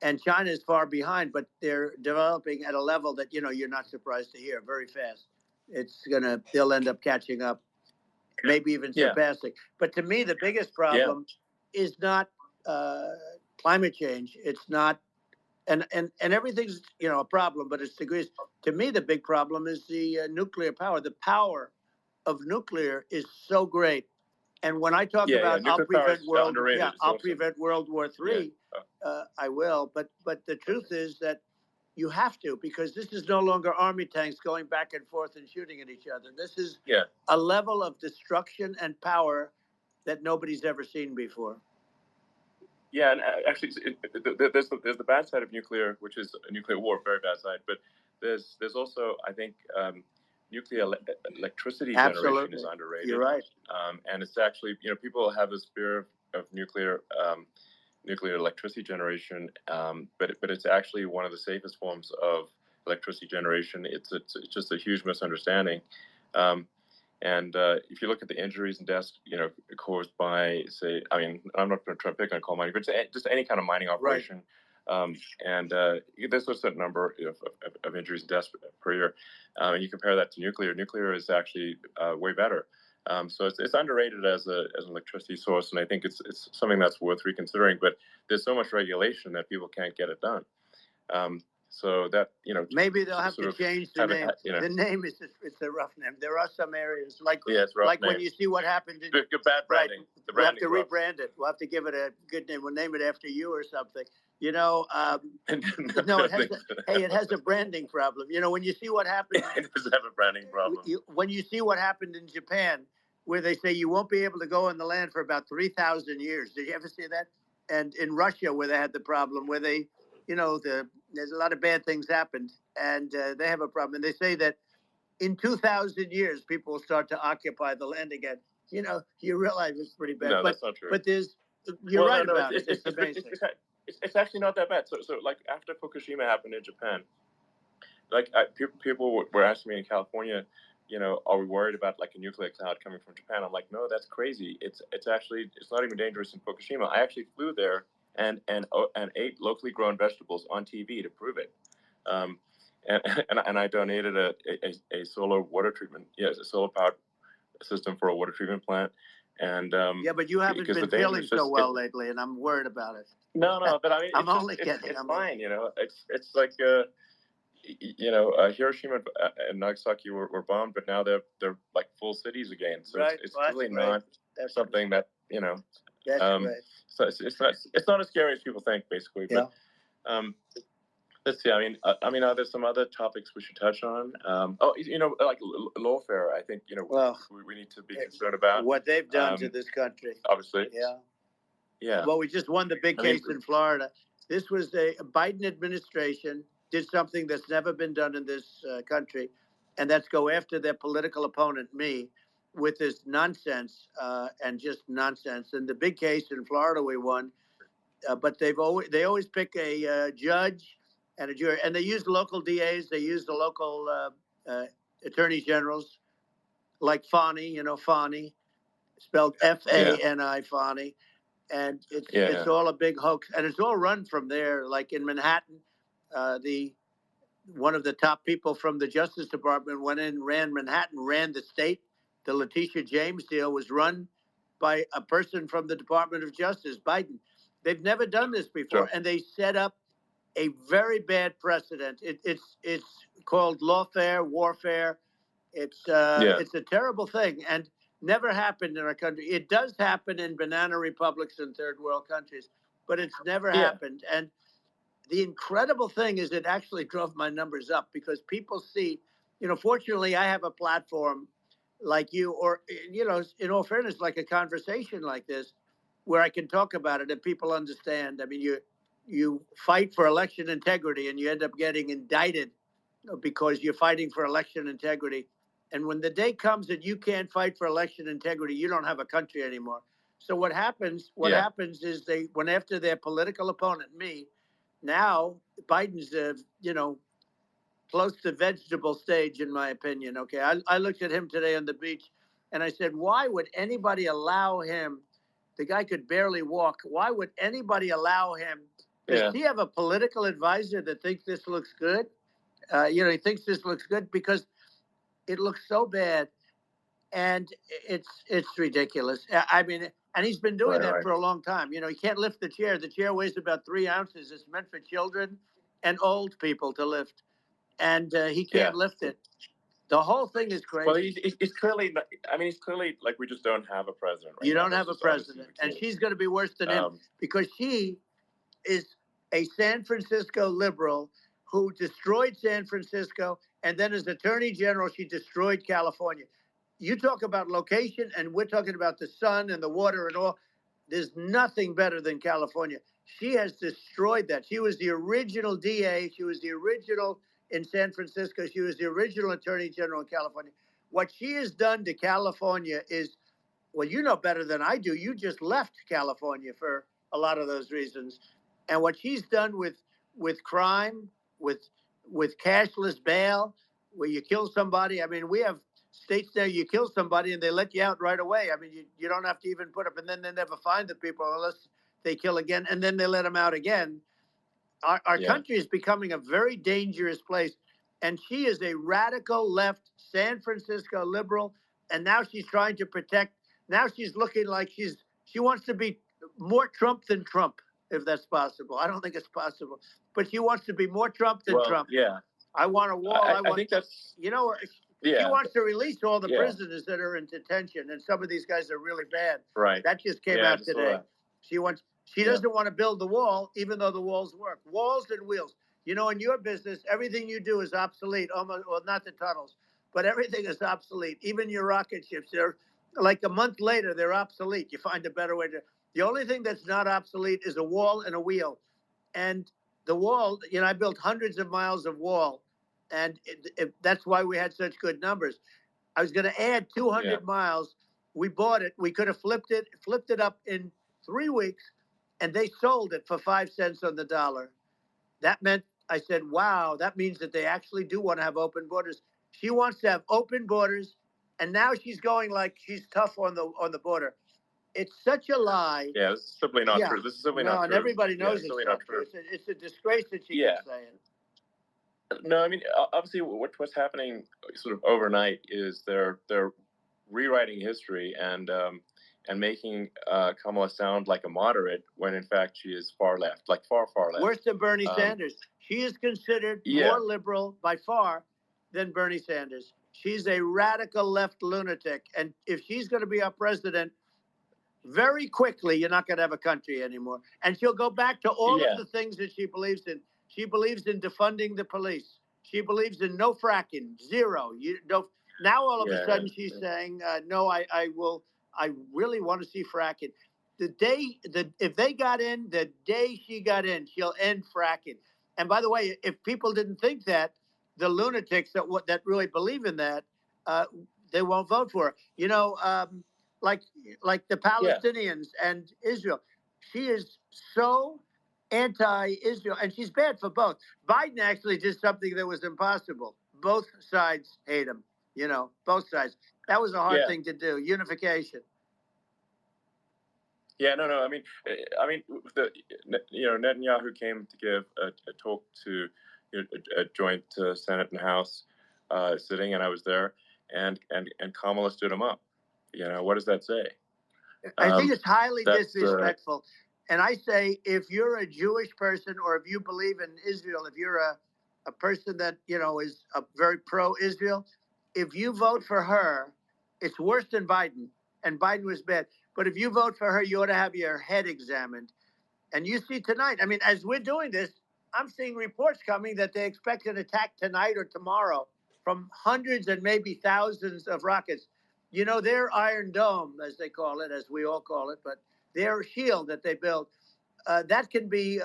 And China is far behind, but they're developing at a level that, you're not surprised to hear very fast. They'll end up catching up, maybe even surpassing. But to me, the biggest problem is not climate change. It's not, and everything's, a problem, but it's degrees. To me, the big problem is the nuclear power. The power of nuclear is so great And when I talk about I'll prevent World War III, I will. But the truth is that you have to, because this is no longer army tanks going back and forth and shooting at each other. This is a level of destruction and power that nobody's ever seen before. Yeah, and actually, there's the bad side of nuclear, which is a nuclear war, very bad side. But there's also, I think, nuclear electricity generation is underrated. You're right. And it's actually, people have this fear of nuclear electricity generation, but it's actually one of the safest forms of electricity generation. It's just a huge misunderstanding. And if you look at the injuries and deaths, caused by, say, I mean, I'm not going to try to pick on coal mining, but just any kind of mining operation. Right. And there's a certain number of injuries and deaths per year. And you compare that to nuclear. Nuclear is actually way better. So it's underrated as an electricity source, and I think it's something that's worth reconsidering. But there's so much regulation that people can't get it done. So that, maybe they'll have to change the name. The name is it's a rough name. There are some areas like when you see what happened in bad branding. Right, we'll have to rebrand it. We'll have to give it a good name. We'll name it after you or something. No, it has a branding problem. When you see what happened, it does have a branding problem. When you see what happened in Japan, where they say you won't be able to go on the land for about 3,000 years. Did you ever see that? And in Russia, where they had the problem, where they, there's a lot of bad things happened, and they have a problem. And they say that in 2,000 years, people will start to occupy the land again. You realize it's pretty bad. No, that's not true. But you're right about it. It's amazing. It's actually not that bad. So like after Fukushima happened in Japan, like people were asking me in California, are we worried about like a nuclear cloud coming from Japan? I'm like, no, that's crazy. It's not even dangerous in Fukushima. I actually flew there and ate locally grown vegetables on TV to prove it. And I donated a solar water treatment, a solar powered system for a water treatment plant. And but you haven't been feeling so well lately, and I'm worried about it. No, but I mean, I'm only kidding. It's fine, It's like Hiroshima and Nagasaki were bombed, but now they're like full cities again. So it's really not something that That's right. So it's not as scary as people think, basically. But let's see. I mean, are there some other topics we should touch on? Like lawfare. I think we need to be concerned about what they've done to this country. Obviously. Yeah. Well, we just won the big case in Florida. This was a Biden administration did something that's never been done in this country, and that's go after their political opponent, me, with this nonsense and just nonsense. And the big case in Florida we won, but they always pick a judge and a jury, and they use the local DAs, they use the local attorney generals, like Fani, Fani, spelled Fani, Fani. And it's all a big hoax, and it's all run from there. Like in Manhattan, one of the top people from the Justice Department went in, ran Manhattan, ran the state. The Letitia James deal was run by a person from the Department of Justice, Biden. They've never done this before, and they set up a very bad precedent. It's called lawfare, warfare. It's a terrible thing, and never happened in our country. It does happen in banana republics and third world countries, but it's never happened. And the incredible thing is it actually drove my numbers up because people see, fortunately I have a platform like you, or, in all fairness, like a conversation like this where I can talk about it and people understand. I mean, you fight for election integrity and you end up getting indicted because you're fighting for election integrity. And when the day comes that you can't fight for election integrity, you don't have a country anymore. So what happens is they went after their political opponent, me. Now Biden's, close to vegetable stage, in my opinion. Okay, I looked at him today on the beach, and I said, why would anybody allow him? The guy could barely walk. Why would anybody allow him? Does he have a political advisor that thinks this looks good? He thinks this looks good because it looks so bad, and it's ridiculous. I mean, and he's been doing that for a long time. He can't lift the chair. The chair weighs about 3 ounces. It's meant for children and old people to lift, and he can't lift it. The whole thing is crazy. Well, he's clearly. I mean, he's clearly like we just don't have a president. Right you now. don't That's have a just obviously president, the and case. she's going to be worse than him because she is a San Francisco liberal who destroyed San Francisco, and then as Attorney General, she destroyed California. You talk about location, and we're talking about the sun and the water and all. There's nothing better than California. She has destroyed that. She was the original DA. She was the original in San Francisco. She was the original Attorney General in California. What she has done to California is, well, you know better than I do. You just left California for a lot of those reasons. And what she's done with crime, with cashless bail, where you kill somebody. I mean, we have states there you kill somebody and they let you out right away. I mean, you don't have to even put up, and then they never find the people unless they kill again, and then they let them out again. Our country is becoming a very dangerous place. And she is a radical left San Francisco liberal. And now she's trying to protect. Now she's looking like she wants to be more Trump than Trump, if that's possible. I don't think it's possible. But she wants to be more Trump than Trump. Yeah. I want a wall. I think that's. She wants to release all the prisoners that are in detention. And some of these guys are really bad. Right. That just came out today. She doesn't want to build the wall, even though the walls work. Walls and wheels. You know, in your business, everything you do is obsolete. Almost, well, not the tunnels, but everything is obsolete. Even your rocket ships, they're like a month later, they're obsolete. You find a better way to. The only thing that's not obsolete is a wall and a wheel. And the wall, I built hundreds of miles of wall, and that's why we had such good numbers. I was going to add 200 miles. We bought it. We could have flipped it up in 3 weeks. And they sold it for 5 cents on the dollar. That meant, I said, wow, that means that they actually do want to have open borders. She wants to have open borders, and now she's going like she's tough on the border. It's such a lie. Yeah, this is simply not true. This is simply not true. And everybody knows it's not true. It's a disgrace that she can say it. No, I mean, obviously, what's happening sort of overnight is they're rewriting history and making Kamala sound like a moderate when in fact she is far left, like far left. Worse than Bernie Sanders. She is considered more liberal by far than Bernie Sanders. She's a radical left lunatic. And if she's going to be our president, very quickly, you're not going to have a country anymore. And she'll go back to all of the things that she believes in. She believes in defunding the police. She believes in no fracking, zero. Now all of a sudden she's saying, no, I really want to see fracking. If they got in, the day she got in, she'll end fracking. And by the way, if people didn't think that, the lunatics that really believe in that, they won't vote for her. Like the Palestinians and Israel. She is so anti-Israel, and she's bad for both. Biden actually did something that was impossible. Both sides hate him, both sides. That was a hard thing to do, unification. Yeah, no. I mean, Netanyahu came to give a talk to a joint Senate and House sitting, and I was there, and Kamala stood him up. What does that say? I think it's highly disrespectful. And I say, if you're a Jewish person or if you believe in Israel, if you're a person that, is a very pro-Israel, if you vote for her, it's worse than Biden. And Biden was bad. But if you vote for her, you ought to have your head examined. And you see tonight, I mean, as we're doing this, I'm seeing reports coming that they expect an attack tonight or tomorrow from hundreds and maybe thousands of rockets. Their Iron Dome, as they call it, as we all call it, but their shield that they built, that can be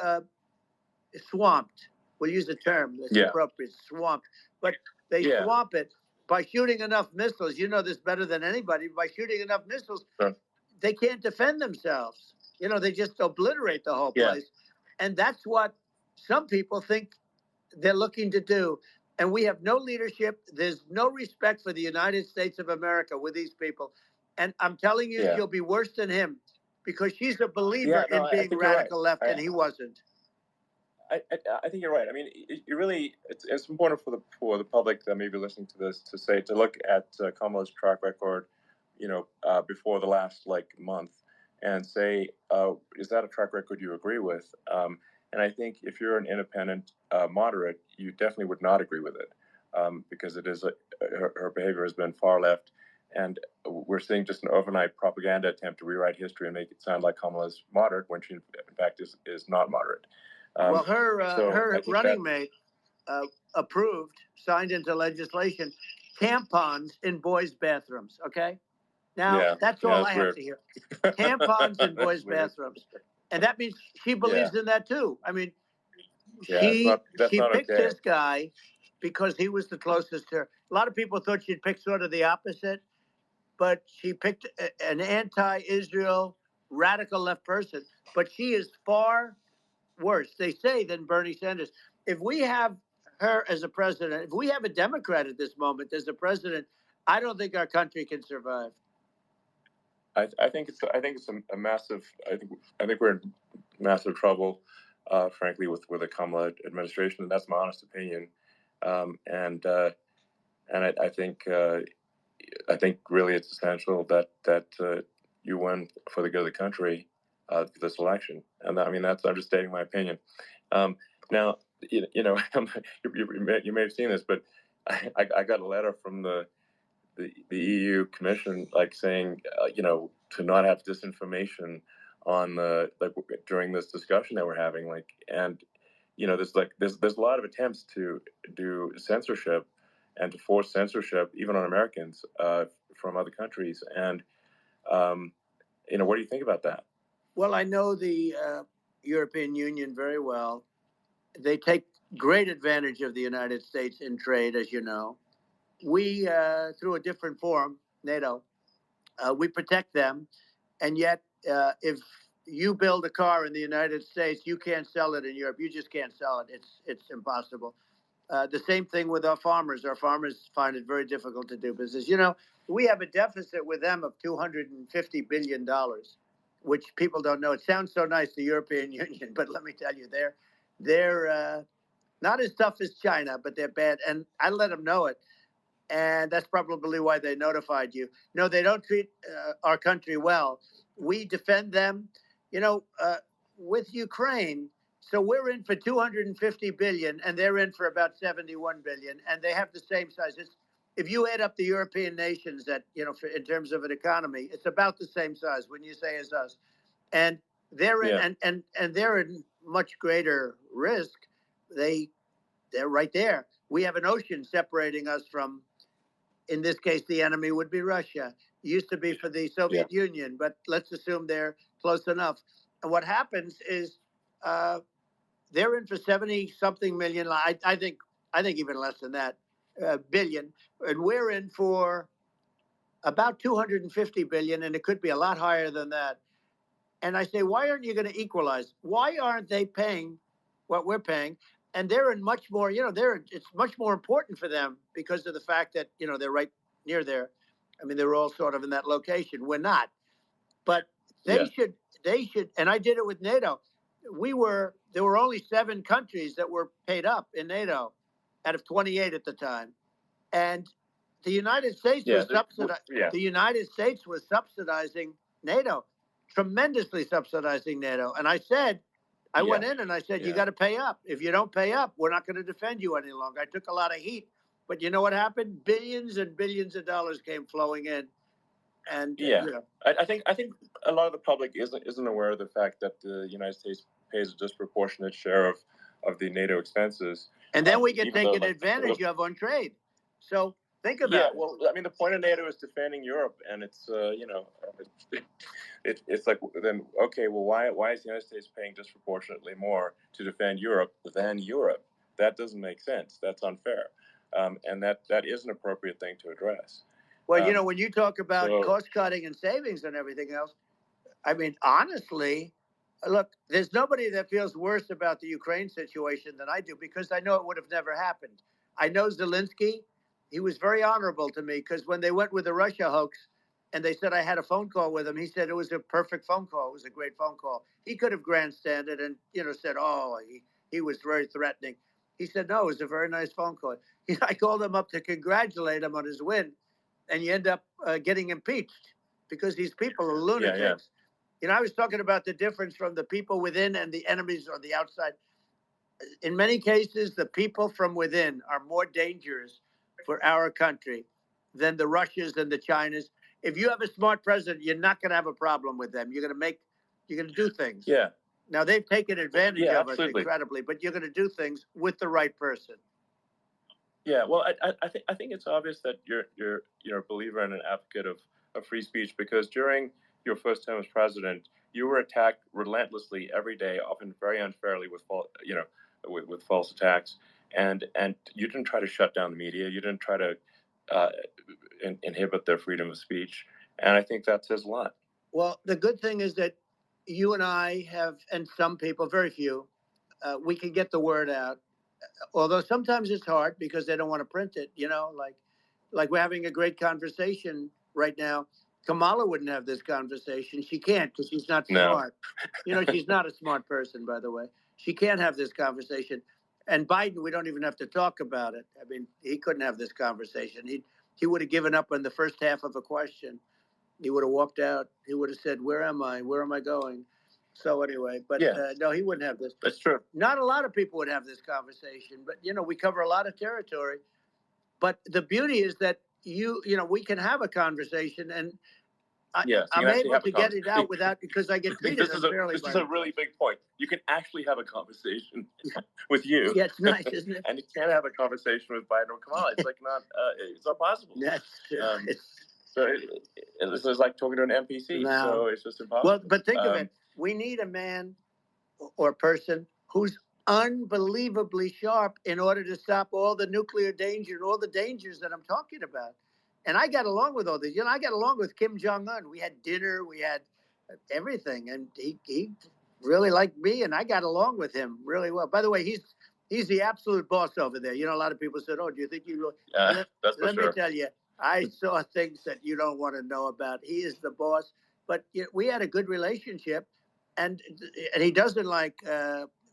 swamped. We'll use the term that's appropriate, swamped. But they swamp it by shooting enough missiles. You know this better than anybody. By shooting enough missiles, they can't defend themselves. They just obliterate the whole place. And that's what some people think they're looking to do. And we have no leadership. There's no respect for the United States of America with these people. And I'm telling you, she'll be worse than him because she's a believer in being radical left, and he wasn't. I think you're right. I mean, it's important for the public that may be listening to this to look at Kamala's track record, before the last month, and say, is that a track record you agree with? And I think if you're an independent moderate, you definitely would not agree with it. because it is her behavior has been far left, and we're seeing just an overnight propaganda attempt to rewrite history and make it sound like Kamala's moderate when she in fact is not moderate. Well, her her running mate approved, signed into legislation, tampons in boys' bathrooms. Okay, now that's all I have to hear. Tampons in boys' bathrooms, and that means she believes in that too. I mean, she picked this guy because he was the closest to her. A lot of people thought she'd pick sort of the opposite, but she picked an anti-Israel radical left person. But she is far worse, they say, than Bernie Sanders. If we have her as a president, if we have a Democrat at this moment as a president, I don't think our country can survive. I think it's a massive. I think we're in massive trouble, frankly, with the Kamala administration, and that's my honest opinion. And I think really it's essential that you win for the good of the country this election. And I mean I'm just stating my opinion. Now you know you may have seen this, but I got a letter from the EU Commission, like saying, to not have disinformation on during this discussion that we're having, and there's a lot of attempts to do censorship and to force censorship even on Americans from other countries, and what do you think about that? Well, I know the European Union very well. They take great advantage of the United States in trade, as you know. We, through a different forum, NATO, we protect them. And yet, if you build a car in the United States, you can't sell it in Europe. You just can't sell it. It's impossible. The same thing with our farmers. Our farmers find it very difficult to do business. We have a deficit with them of $250 billion, which people don't know. It sounds so nice, the European Union, but let me tell you, they're not as tough as China, but they're bad. And I let them know it. And that's probably why they notified you. No, they don't treat our country well. We defend them, with Ukraine. So we're in for 250 billion, and they're in for about 71 billion, and they have the same size. If you add up the European nations that in terms of an economy, it's about the same size when you say as us, and they're in, and they're in much greater risk. They're right there. We have an ocean separating us from. In this case, the enemy would be Russia. It used to be for the Soviet Union, but let's assume they're close enough. And what happens is they're in for 70-something million. I think even less than that, billion. And we're in for about 250 billion, and it could be a lot higher than that. And I say, why aren't you going to equalize? Why aren't they paying what we're paying? And they're in much more, it's much more important for them because of the fact that, they're right near there. I mean, they're all sort of in that location. We're not. But they should, and I did it with NATO. There were only 7 countries that were paid up in NATO out of 28 at the time. And the United States the United States was subsidizing NATO, tremendously subsidizing NATO. And I said, I went in and I said, you got to pay up. If you don't pay up, we're not going to defend you any longer. I took a lot of heat, but you know what happened? Billions and billions of dollars came flowing in. And I think a lot of the public isn't aware of the fact that the United States pays a disproportionate share of the NATO expenses, and then we get taken advantage of on trade. So think about it. Yeah, well, I mean, the point of NATO is defending Europe, and it's it's like, then okay, well, why is the United States paying disproportionately more to defend Europe than Europe? That doesn't make sense. That's unfair, and that is an appropriate thing to address. Well, when you talk about cost cutting and savings and everything else, I mean, honestly, look, there's nobody that feels worse about the Ukraine situation than I do, because I know it would have never happened. I know Zelensky. He was very honorable to me, because when they went with the Russia hoax and they said I had a phone call with him, he said it was a perfect phone call. It was a great phone call. He could have grandstanded and, said, oh, he was very threatening. He said, no, it was a very nice phone call. I called him up to congratulate him on his win, and you end up getting impeached because these people are lunatics. I was talking about the difference from the people within and the enemies on the outside. in many cases, the people from within are more dangerous for our country than the Russias and the Chinas. If you have a smart president, you're not going to have a problem with them. You're going to do things. Yeah. Now they've taken advantage of us absolutely. incredibly, but you're going to do things with the right person. Yeah, well, I think it's obvious that you're a believer and an advocate of free speech, because during your first term as president, you were attacked relentlessly every day, often very unfairly with with false attacks, and you didn't try to shut down the media. You didn't try to inhibit their freedom of speech, and I think that says a lot. Well, the good thing is that you and I have, and some people, very few, we can get the word out. Although sometimes it's hard because they don't want to print it, like we're having a great conversation right now. Kamala wouldn't have this conversation. She can't because she's not smart. No. She's not a smart person, by the way. She can't have this conversation. And Biden, we don't even have to talk about it. I mean, he couldn't have this conversation. He would have given up on the first half of a question. He would have walked out. He would have said, "Where am I? Where am I going?" So anyway, but no, he wouldn't have this. That's true. Not a lot of people would have this conversation, but we cover a lot of territory. But the beauty is that we can have a conversation, and I'm able to get it out because I get treated unfairly. This is a really big point. You can actually have a conversation with you. Yeah, it's nice, isn't it? And you can't have a conversation with Biden or Kamala. It's like it's not possible. That's true. So this is like talking to an NPC. No. So it's just impossible. Well, but think of it. We need a man or person who's unbelievably sharp in order to stop all the nuclear danger and all the dangers that I'm talking about. And I got along with all these. I got along with Kim Jong-un. We had dinner. We had everything. And he really liked me, and I got along with him really well. By the way, he's the absolute boss over there. A lot of people said, "Oh, do you think you?" That's for let sure. me tell you, I saw things that you don't want to know about. He is the boss. But we had a good relationship, and he doesn't like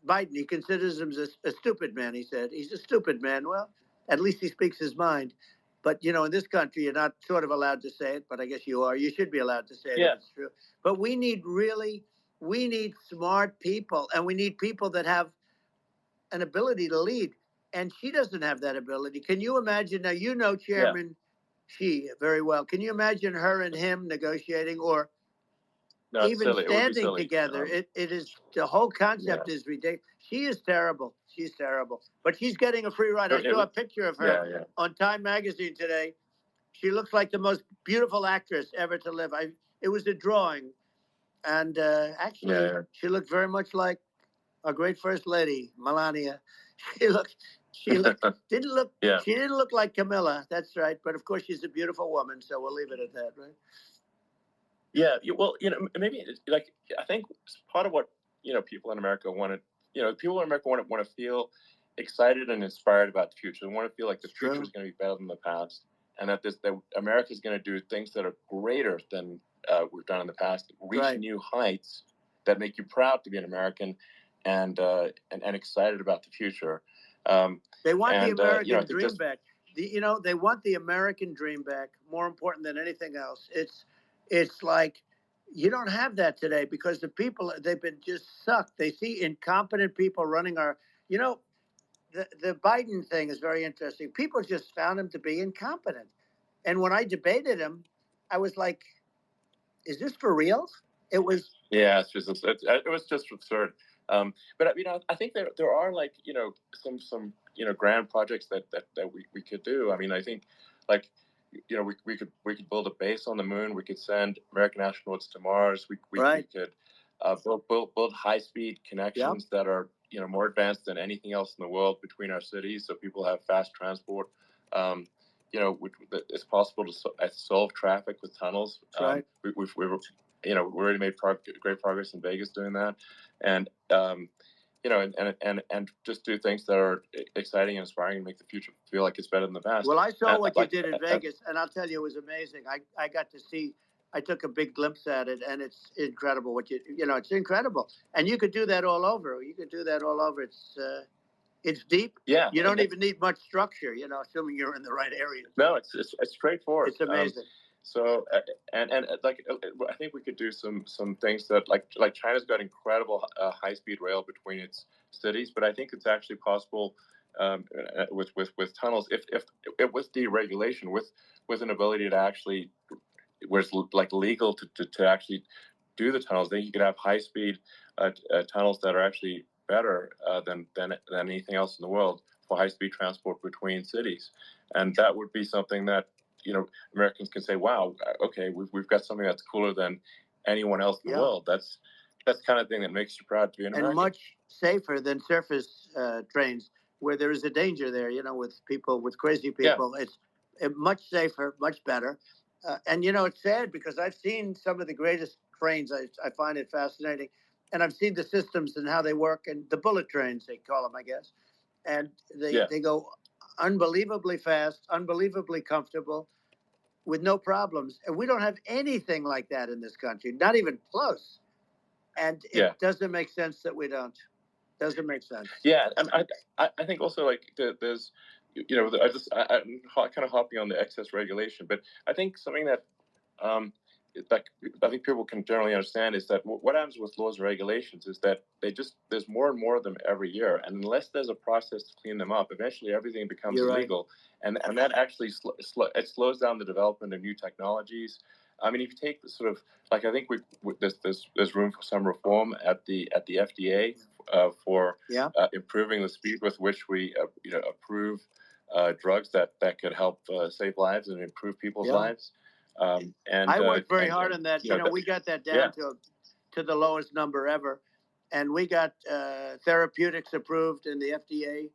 Biden. He considers him a stupid man. He said he's a stupid man. Well, at least he speaks his mind. But in this country, you're not sort of allowed to say it. But I guess you are. You should be allowed to say it if it's true. But we need smart people, and we need people that have an ability to lead. And she doesn't have that ability. Can you imagine? Now, Chairman Xi very well. Can you imagine her and him negotiating or even standing together? It is, the whole concept is ridiculous. She is terrible. She's terrible. But she's getting a free ride. I saw a picture of her on Time Magazine today. She looks like the most beautiful actress ever to live. It was a drawing. And actually, she looked very much like our great First Lady, Melania. She didn't look like Camilla. That's right. But of course, she's a beautiful woman. So we'll leave it at that, right? Yeah. Well, maybe I think part of what people in America want to feel excited and inspired about the future. They want to feel like the future is going to be better than the past, and that America is going to do things that are greater than we've done in the past, reach new heights that make you proud to be an American, and excited about the future. They want the American dream back. They want the American dream back. More important than anything else. It's like you don't have that today because the people, they've been just sucked. They see incompetent people running the Biden thing is very interesting. People just found him to be incompetent. And when I debated him, I was like, is this for real? It was. Yeah, it was just absurd. But I think there are some grand projects that we could do. I mean, I think we could build a base on the moon. We could send American astronauts to Mars. We could build high speed connections that are more advanced than anything else in the world between our cities, so people have fast transport. It's possible to solve traffic with tunnels. We've we already made great progress in Vegas doing that, and and just do things that are exciting and inspiring and make the future feel like it's better than the past. Well, I saw what you did in Vegas, and I'll tell you, it was amazing. I got to see. I took a big glimpse at it, and it's incredible. It's incredible, and you could do that all over. It's deep. Yeah, you don't even need much structure. Assuming you're in the right area. No, it's straightforward. It's amazing. So I think we could do some things that like China's got incredible high speed rail between its cities, but I think it's actually possible with tunnels if with deregulation with an ability to actually where it's like legal to actually do the tunnels. Then you could have high speed tunnels that are actually better than anything else in the world for high speed transport between cities, and that would be something that Americans can say, "Wow, okay, we've got something that's cooler than anyone else in the world." That's the kind of thing that makes you proud to be an American. And much safer than surface trains, where there is a danger there. With people, with crazy people, it's much safer, much better. And it's sad because I've seen some of the greatest trains. I find it fascinating, and I've seen the systems and how they work, and the bullet trains they call them, I guess. And they go unbelievably fast, unbelievably comfortable, with no problems. And we don't have anything like that in this country, not even close. And it doesn't make sense that we don't. Doesn't make sense. Yeah, and I think also like there's I'm kind of hopping on the excess regulation, but I think something that that I think people can generally understand is that what happens with laws and regulations is that there's more and more of them every year, and unless there's a process to clean them up, eventually everything becomes illegal, and that actually it slows down the development of new technologies. I mean, if you take the sort of like I think there's room for some reform at the FDA for improving the speed with which we approve drugs that could help save lives and improve people's lives. And I worked very hard on that. We got that down to the lowest number ever, and we got therapeutics approved in the FDA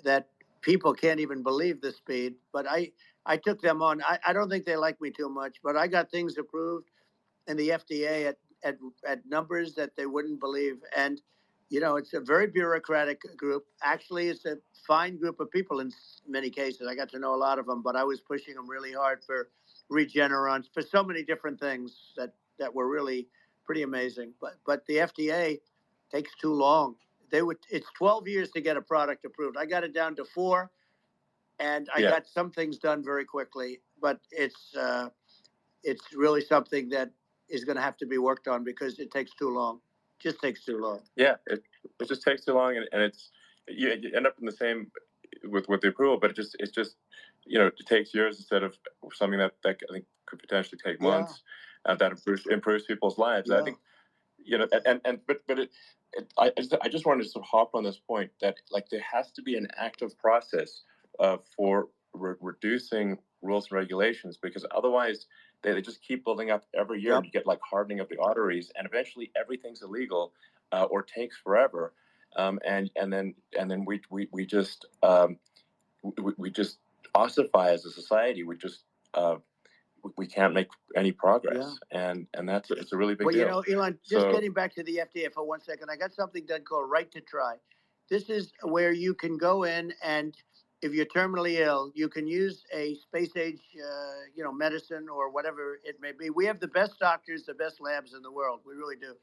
that people can't even believe the speed. But I took them on. I don't think they like me too much, but I got things approved in the FDA at numbers that they wouldn't believe. And it's a very bureaucratic group. Actually, it's a fine group of people in many cases. I got to know a lot of them, but I was pushing them really hard for Regenerons, for so many different things that were really pretty amazing. But the FDA takes too long. It's 12 years to get a product approved. I got it down to 4, and I got some things done very quickly. But it's really something that is going to have to be worked on because it takes too long. Just takes too long. Yeah, it just takes too long, and it's you end up in the same with the approval, but it's just it takes years instead of something that I think could potentially take months, that improves people's lives. I think I just wanted to sort of hop on this point that like there has to be an active process for reducing rules and regulations, because otherwise they just keep building up every year, and you get like hardening of the arteries, and eventually everything's illegal or takes forever, and then we just ossify as a society. We can't make any progress, and it's a really big deal. Elon, just getting back to the FDA for 1 second, I got something done called Right to Try. This is where you can go in, and if you're terminally ill, you can use a space age, medicine or whatever it may be. We have the best doctors, the best labs in the world. We really do.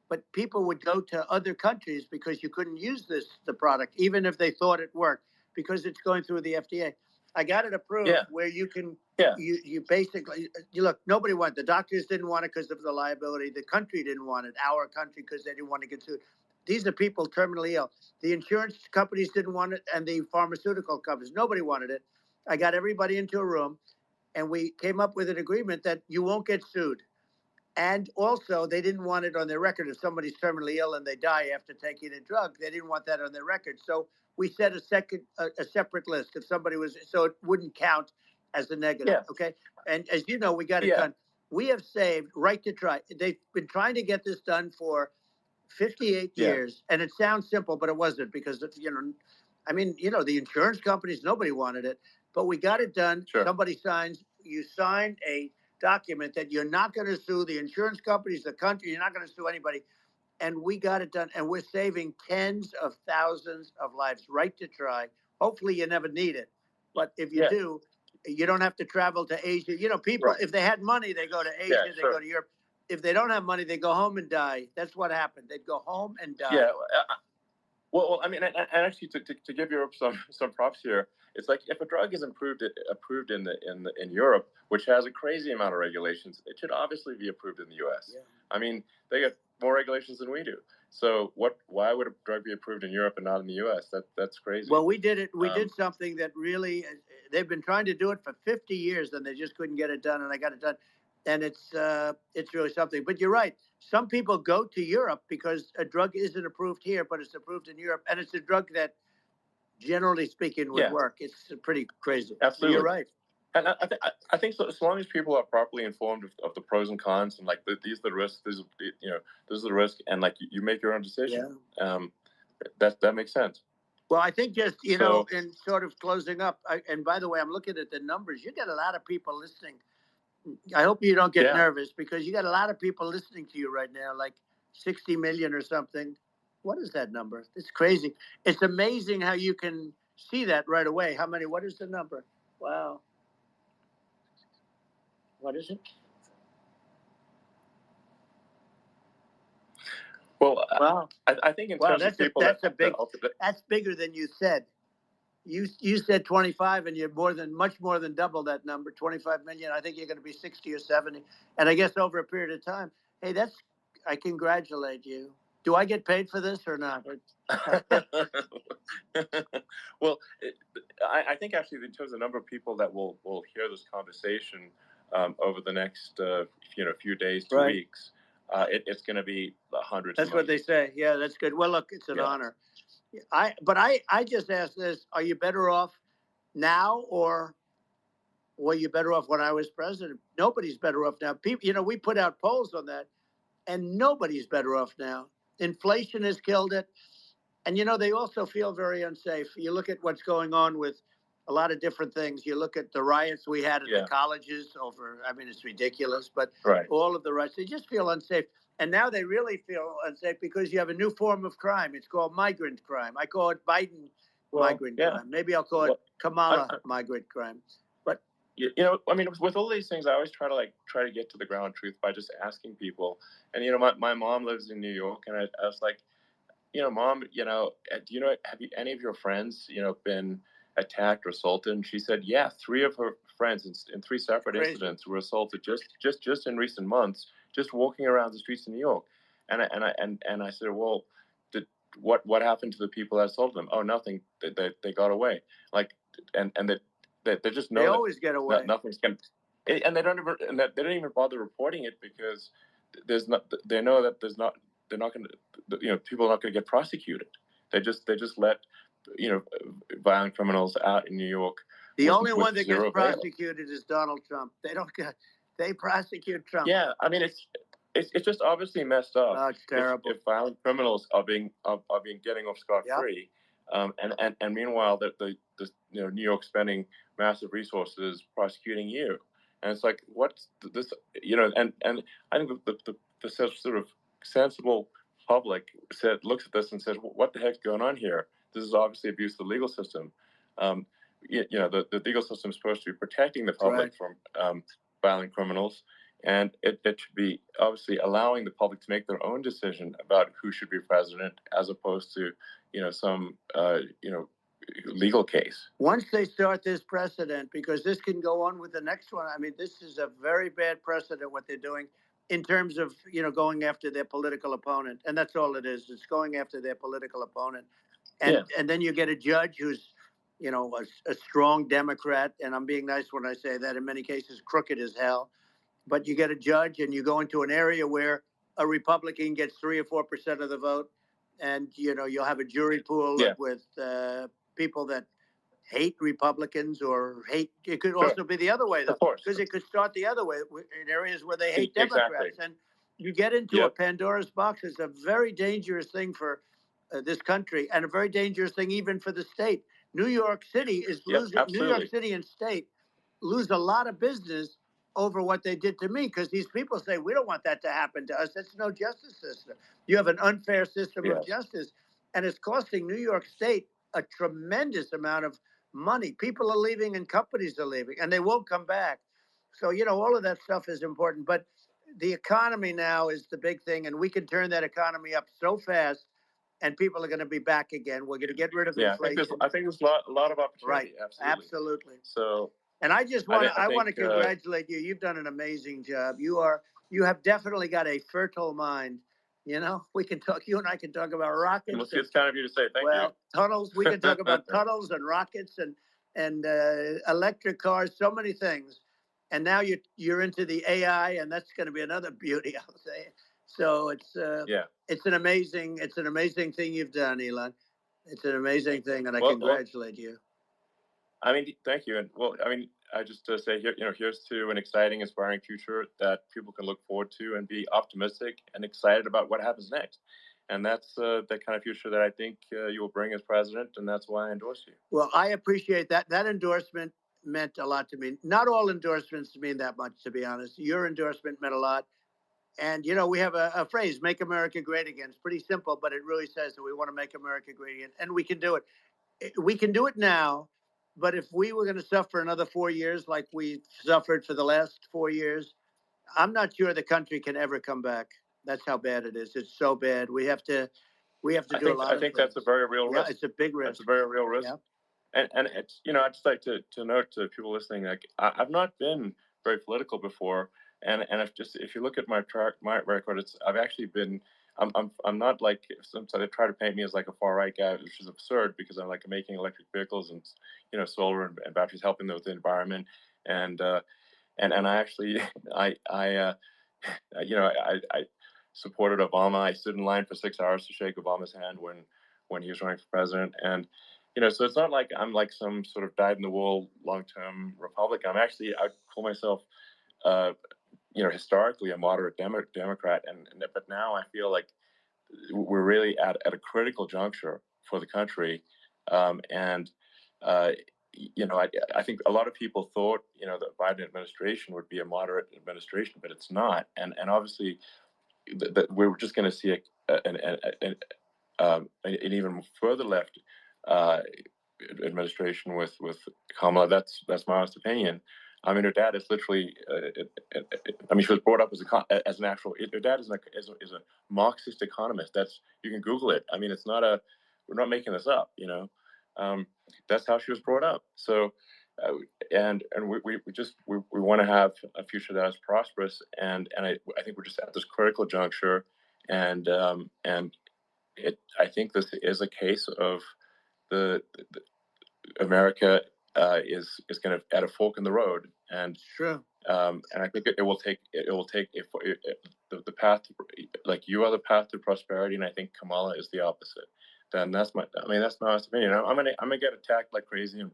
But people would go to other countries because you couldn't use the product, even if they thought it worked, because it's going through the FDA. I got it approved where you can, you basically, look, nobody wanted, the doctors didn't want it because of the liability. The country didn't want it, our country, because they didn't want to get sued. These are people terminally ill. The insurance companies didn't want it, and the pharmaceutical companies, nobody wanted it. I got everybody into a room, and we came up with an agreement that you won't get sued. And also, they didn't want it on their record. If somebody's terminally ill and they die after taking a drug, they didn't want that on their record. So we set a separate list if somebody was, so it wouldn't count as a negative. Okay. And as you know, we got it done. We have saved Right to Try. They've been trying to get this done for 58 years, and it sounds simple, but it wasn't, because the insurance companies, nobody wanted it, but we got it done. Somebody you signed a document that you're not going to sue the insurance companies, the country, you're not going to sue anybody. And we got it done, and we're saving tens of thousands of lives. Right to Try. Hopefully you never need it, but if you do, you don't have to travel to Asia. People, if they had money, they go to Asia, they go to Europe. If they don't have money, they go home and die. That's what happened. They'd go home and die. Well, I mean, and actually, to give Europe some props here, it's like if a drug is approved in Europe, which has a crazy amount of regulations, it should obviously be approved in the U.S. Yeah. I mean, they got more regulations than we do. So why would a drug be approved in Europe and not in the U.S.? That's crazy. Well, we did it. We did something that really they've been trying to do it for 50 years, and they just couldn't get it done, and I got it done, and it's really something. But you're right. Some people go to Europe because a drug isn't approved here, but it's approved in Europe, and it's a drug that, generally speaking, would work. It's pretty crazy. Absolutely, you're right. And I think so, as long as people are properly informed of the pros and cons, and like these are the risks, this is the risk, and like you make your own decision. Yeah. That makes sense. Well, I think just, know, in sort of closing up, and by the way, I'm looking at the numbers. You got a lot of people listening. I hope you don't get nervous, because you got a lot of people listening to you right now, like 60 million or something. What is that number? It's crazy. It's amazing how you can see that right away. How many? What is the number? Wow. What is it? Well, wow. I think in terms of people, that's bigger than you said. You said 25, and you're much more than double that number, 25 million. I think you're going to be 60 or 70. And I guess over a period of time, hey, I congratulate you. Do I get paid for this or not? Well, I think actually in terms of the number of people that will hear this conversation over the next few days to weeks, it's going to be hundreds. That's what they say. Yeah, that's good. Well, look, it's an honor. I just asked this: are you better off now, or were you better off when I was president? Nobody's better off now. People, we put out polls on that, and nobody's better off now. Inflation has killed it, and they also feel very unsafe. You look at what's going on with a lot of different things. You look at the riots we had at the colleges over. I mean, it's ridiculous, but all of the riots, they just feel unsafe. And now they really feel unsafe because you have a new form of crime. It's called migrant crime. I call it Biden migrant crime. Maybe I'll call it Kamala migrant crime. But I mean, with all these things, I always try to get to the ground truth by just asking people. And my mom lives in New York, and I was like, Mom, have any of your friends, been attacked or assaulted? And she said, yeah, 3 of her friends in 3 separate incidents were assaulted just in recent months, just walking around the streets of New York. And I said, well, what happened to the people that assaulted them? Oh, nothing. They got away. Like, and they just know they always get away. Nothing's going. And they don't even bother reporting it because they know that they're not going to, people are not going to get prosecuted. They just let, violent criminals out in New York. The only one that gets prosecuted is Donald Trump. They prosecute Trump. Yeah, I mean, it's just obviously messed up. Oh, it's terrible. If violent criminals are being getting off scot-free, and meanwhile the New York spending massive resources prosecuting you, and it's like, what's this? And I think the sort of sensible public looks at this and says, what the heck's going on here? This is obviously abuse of the legal system. The legal system is supposed to be protecting the public from violent criminals, and it should be obviously allowing the public to make their own decision about who should be president, as opposed to some legal case. Once they start this precedent, because this can go on with the next one. I mean, this is a very bad precedent what they're doing in terms of going after their political opponent, and that's all it is. It's going after their political opponent, and then you get a judge who's a strong Democrat, and I'm being nice when I say that. In many cases, crooked as hell. But you get a judge, and you go into an area where a Republican gets 3 or 4% of the vote, and you'll have a jury pool with people that hate Republicans or hate. It could also be the other way, though, because it could start the other way in areas where they hate Democrats, and you get into a Pandora's box. It's a very dangerous thing for this country, and a very dangerous thing even for the state. New York City is losing. New York City and state lose a lot of business over what they did to me, because these people say, we don't want that to happen to us. That's no justice system. You have an unfair system of justice, and it's costing New York State a tremendous amount of money. People are leaving and companies are leaving, and they won't come back. So, all of that stuff is important. But the economy now is the big thing, and we can turn that economy up so fast. and people are going to be back again. We're going to get rid of inflation. I think there's a lot of opportunity. Right. Absolutely. So, and I just want I want to think, congratulate you. You've done an amazing job. You have definitely got a fertile mind. You know, we can talk. You and I can talk about rockets. It's kind of you to say. Thank you. Tunnels. We can talk about tunnels and rockets and electric cars. So many things. And now you're into the AI, and that's going to be another beauty, I'll say. So it's an amazing thing you've done, Elon. It's an amazing thing, and I congratulate you. I mean, thank you, and I just say here, here's to an exciting, inspiring future that people can look forward to and be optimistic and excited about what happens next. And that's the kind of future that I think you will bring as president, and that's why I endorse you. Well, I appreciate that. That endorsement meant a lot to me. Not all endorsements mean that much, to be honest. Your endorsement meant a lot. And, we have a phrase, make America great again. It's pretty simple, but it really says that we want to make America great again. And we can do it. We can do it now. But if we were going to suffer another 4 years like we suffered for the last 4 years, I'm not sure the country can ever come back. That's how bad it is. It's so bad. We have to do a lot of things. I think that's a very real risk. Yeah, it's a big risk. It's a very real risk. Yeah. And it's, I'd just like to note to people listening, like I've not been very political before. And if you look at my record, I've actually been, I'm not like, sometimes they try to paint me as like a far right guy, which is absurd because I'm like making electric vehicles and, solar and batteries helping with the environment. And I actually, I supported Obama. I stood in line for 6 hours to shake Obama's hand when he was running for president. And, so it's not like I'm like some sort of dyed-in-the-wool long-term Republican. I call myself, historically a moderate Democrat. But now I feel like we're really at a critical juncture for the country. I think a lot of people thought, the Biden administration would be a moderate administration, but it's not. And obviously, we're just going to see an even further left administration with Kamala. That's my honest opinion. I mean, her dad is literally. She was brought up as an actual. Her dad is a Marxist economist. You can Google it. I mean, it's not we're not making this up. That's how she was brought up. So, and we want to have a future that is prosperous. And I think we're just at this critical juncture, and I think this is a case of the America is going to at a fork in the road, and true. And I think it will take the path like you are the path to prosperity, and I think Kamala is the opposite. Then that's my honest opinion. I'm gonna get attacked like crazy, and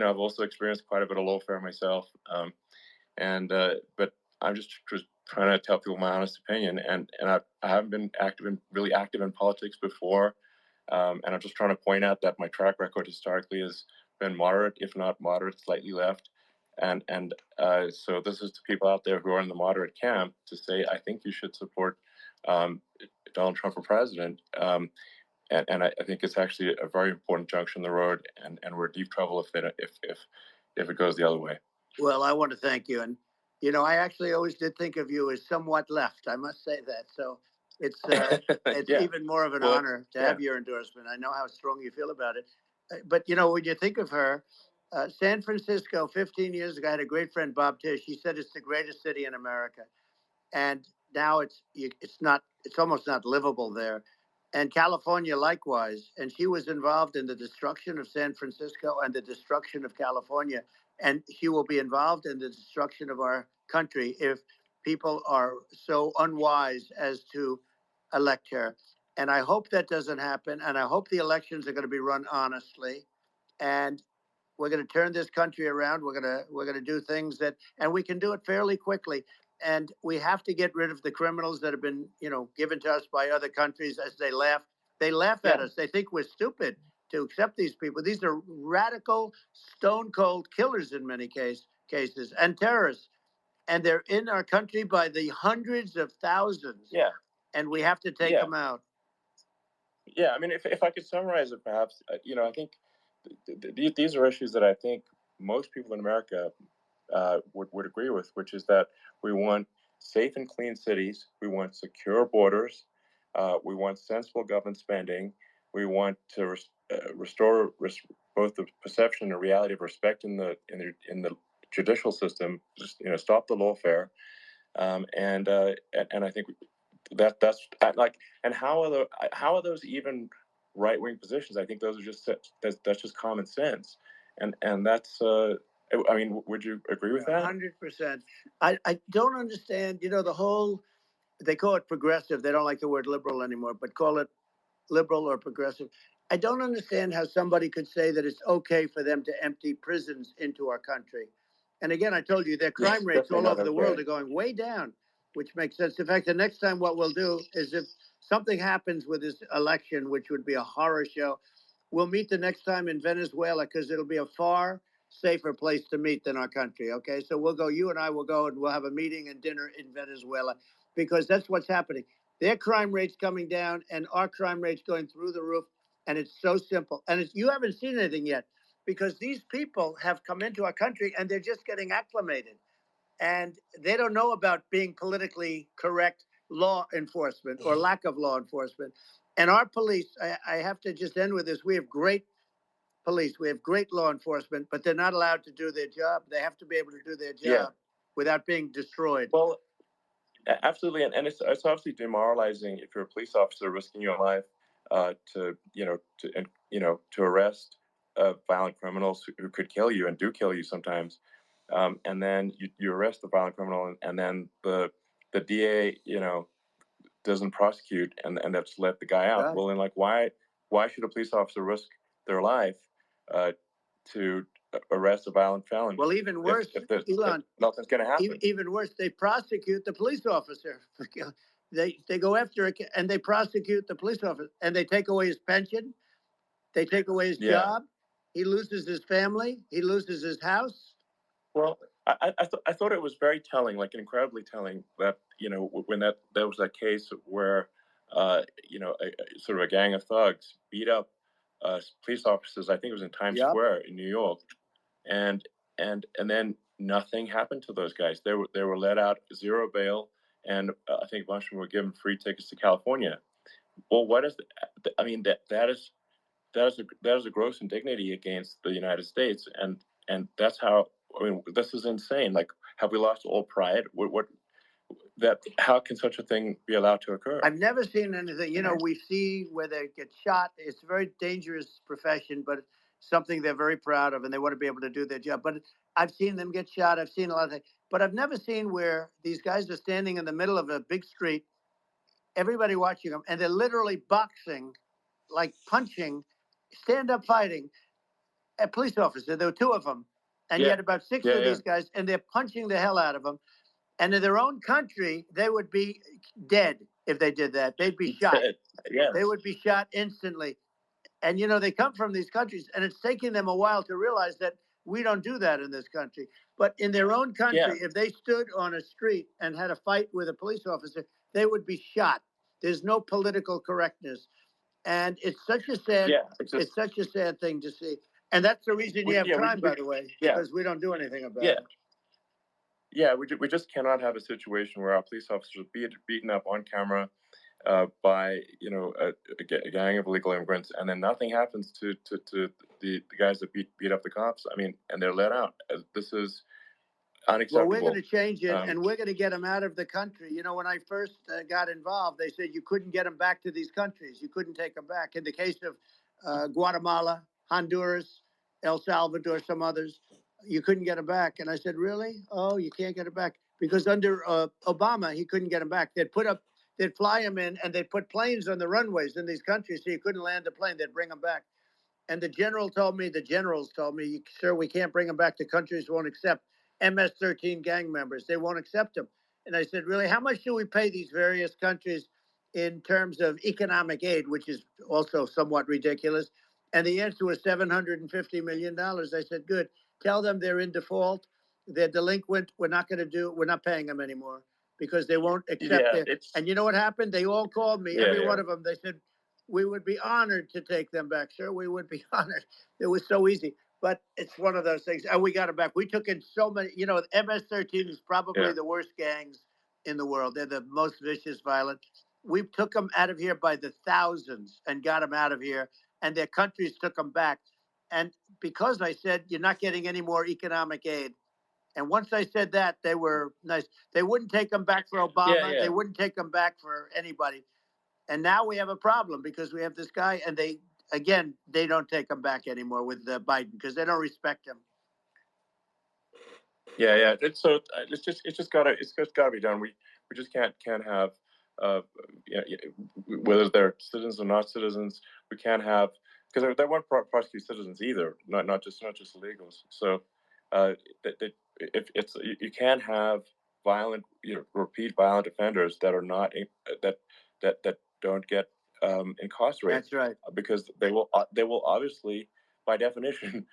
I've also experienced quite a bit of lawfare myself, but I'm just trying to tell people my honest opinion, and I haven't been really active in politics before. And I'm just trying to point out that my track record historically has been moderate, if not moderate, slightly left. And so this is to people out there who are in the moderate camp to say, I think you should support Donald Trump for president. And I think it's actually a very important junction in the road, and we're in deep trouble if it goes the other way. Well, I want to thank you. And, I actually always did think of you as somewhat left. I must say that. So it's even more of an honor to have your endorsement. I know how strong you feel about it. But, when you think of her, San Francisco, 15 years ago, I had a great friend, Bob Tish. He said it's the greatest city in America. And now it's almost not livable there. And California likewise. And she was involved in the destruction of San Francisco and the destruction of California. And she will be involved in the destruction of our country if people are so unwise as to elect her. And I hope that doesn't happen. And I hope the elections are going to be run honestly. And we're going to turn this country around. We're going to do things and we can do it fairly quickly. And we have to get rid of the criminals that have been, given to us by other countries as they laugh. They laugh at us. They think we're stupid to accept these people. These are radical, stone cold killers in many cases and terrorists. And they're in our country by the hundreds of thousands. Yeah. And we have to take them out. Yeah. I mean, if I could summarize it, perhaps, I think these are issues that I think most people in America would agree with, which is that we want safe and clean cities, we want secure borders, We want sensible government spending. We want to restore both the perception and reality of respect in the judicial system. Just stop the lawfare, and I think that's like. And how are those even right wing positions? I think those are just that's just common sense, and that's. I mean, would you agree with that? 100%. I don't understand. The whole, they call it progressive. They don't like the word liberal anymore, but call it liberal or progressive. I don't understand how somebody could say that it's okay for them to empty prisons into our country. And again, I told you their crime rates all over the world are going way down, which makes sense. In fact, the next time what we'll do is, if something happens with this election, which would be a horror show, we'll meet the next time in Venezuela, because it'll be a far safer place to meet than our country. Okay, so we'll go, you and I will go, and we'll have a meeting and dinner in Venezuela, because that's what's happening. Their crime rate's coming down and our crime rate's going through the roof. And it's so simple. And you haven't seen anything yet, because these people have come into our country and they're just getting acclimated. And they don't know about being politically correct law enforcement or lack of law enforcement. And our police, I have to just end with this. We have great police. We have great law enforcement, but they're not allowed to do their job. They have to be able to do their job without being destroyed. Well, absolutely, and it's obviously demoralizing if you're a police officer risking your life to arrest violent criminals who could kill you and do kill you sometimes, and then you arrest the violent criminal, and then the DA doesn't prosecute, and that's let the guy out. Right. Well, then, like, why should a police officer risk their life to arrest a violent felon? Well, even worse, Elon, if nothing's going to happen. Even worse, they prosecute the police officer. They go after it, and they prosecute the police officer, and they take away his pension. They take away his job. He loses his family. He loses his house. Well, I thought it was very telling, like incredibly telling, that when there was that case where sort of a gang of thugs beat up police officers. I think it was in Times Square in New York, and then nothing happened to those guys. They were let out, zero bail, and I think a bunch of them were given free tickets to California. Well, what is I mean, that is a gross indignity against the United States, and that's how. I mean, this is insane. Like, have we lost all pride? How can such a thing be allowed to occur? I've never seen anything. We see where they get shot. It's a very dangerous profession, but something they're very proud of, and they want to be able to do their job. But I've seen them get shot. I've seen a lot of things, but I've never seen where these guys are standing in the middle of a big street, everybody watching them, and they're literally boxing, like punching, stand-up fighting a police officer. There were two of them, and you had about six of these guys, and they're punching the hell out of them. And in their own country, they would be dead if they did that. They'd be shot. Yes. They would be shot instantly. And, they come from these countries, and it's taking them a while to realize that we don't do that in this country. But in their own country, if they stood on a street and had a fight with a police officer, they would be shot. There's no political correctness. And it's such a sad, it's such a sad thing to see. And that's the reason you have crime, by the way, because we don't do anything about it. Yeah, we just cannot have a situation where our police officers are beaten up on camera by a gang of illegal immigrants, and then nothing happens to the guys that beat up the cops. I mean, and they're let out. This is unacceptable. Well, we're going to change it, and we're going to get them out of the country. When I first got involved, they said you couldn't get them back to these countries. You couldn't take them back. In the case of Guatemala, Honduras, El Salvador, some others, you couldn't get them back. And I said, really? Oh, you can't get them back? Because under Obama, he couldn't get them back. They'd fly them in, and they'd put planes on the runways in these countries, so you couldn't land the plane. They'd bring them back. And the generals told me, sir, we can't bring them back. The countries won't accept MS-13 gang members. They won't accept them. And I said, really, how much do we pay these various countries in terms of economic aid, which is also somewhat ridiculous? And the answer was $750 million. I said, good. Tell them they're in default. They're delinquent. We're not paying them anymore because they won't accept it. And you know what happened? They all called me, every one of them. They said, we would be honored to take them back, sir. We would be honored. It was so easy. But it's one of those things. And we got them back. We took in so many. MS-13 is probably the worst gangs in the world. They're the most vicious, violent. We took them out of here by the thousands and got them out of here, and their countries took them back. And because I said you're not getting any more economic aid, and once I said that, they were nice. They wouldn't take them back for Obama. They wouldn't take them back for anybody. And now we have a problem because we have this guy, and they don't take them back anymore with Biden because they don't respect him. Yeah. It's just gotta be done. We just can't have whether they're citizens or not citizens. We can't have, because they won't prosecute citizens either, not just illegals. So if it's, you can't have repeat violent offenders that are not that don't get incarcerated. That's right. Because they will obviously, by definition,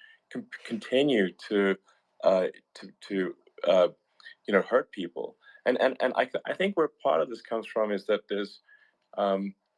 continue to hurt people. And I think where part of this comes from is that there's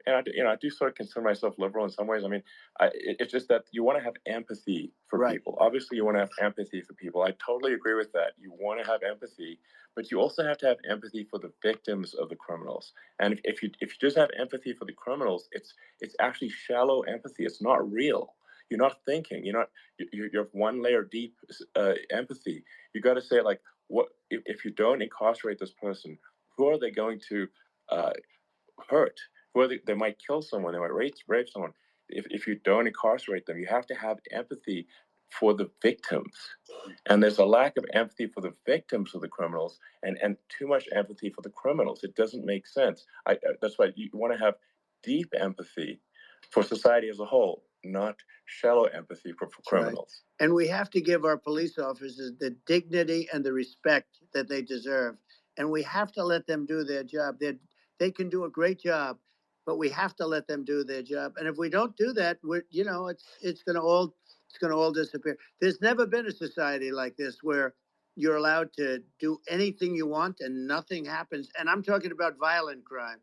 and I do sort of consider myself liberal in some ways. I mean, it's just that you want to have empathy for people. Obviously, you want to have empathy for people. I totally agree with that. You want to have empathy, but you also have to have empathy for the victims of the criminals. And if you just have empathy for the criminals, it's actually shallow empathy. It's not real. You're not thinking. You're one layer deep empathy. You got to say, like, what if you don't incarcerate this person? Who are they going to hurt? They might kill someone, they might rape someone. If you don't incarcerate them, you have to have empathy for the victims. And there's a lack of empathy for the victims of the criminals, and too much empathy for the criminals. It doesn't make sense. That's why you want to have deep empathy for society as a whole, not shallow empathy for criminals. Right. And we have to give our police officers the dignity and the respect that they deserve. And we have to let them do their job. They can do a great job, but we have to let them do their job. And if we don't do that, it's going to all disappear. There's never been a society like this where you're allowed to do anything you want and nothing happens. And I'm talking about violent crime.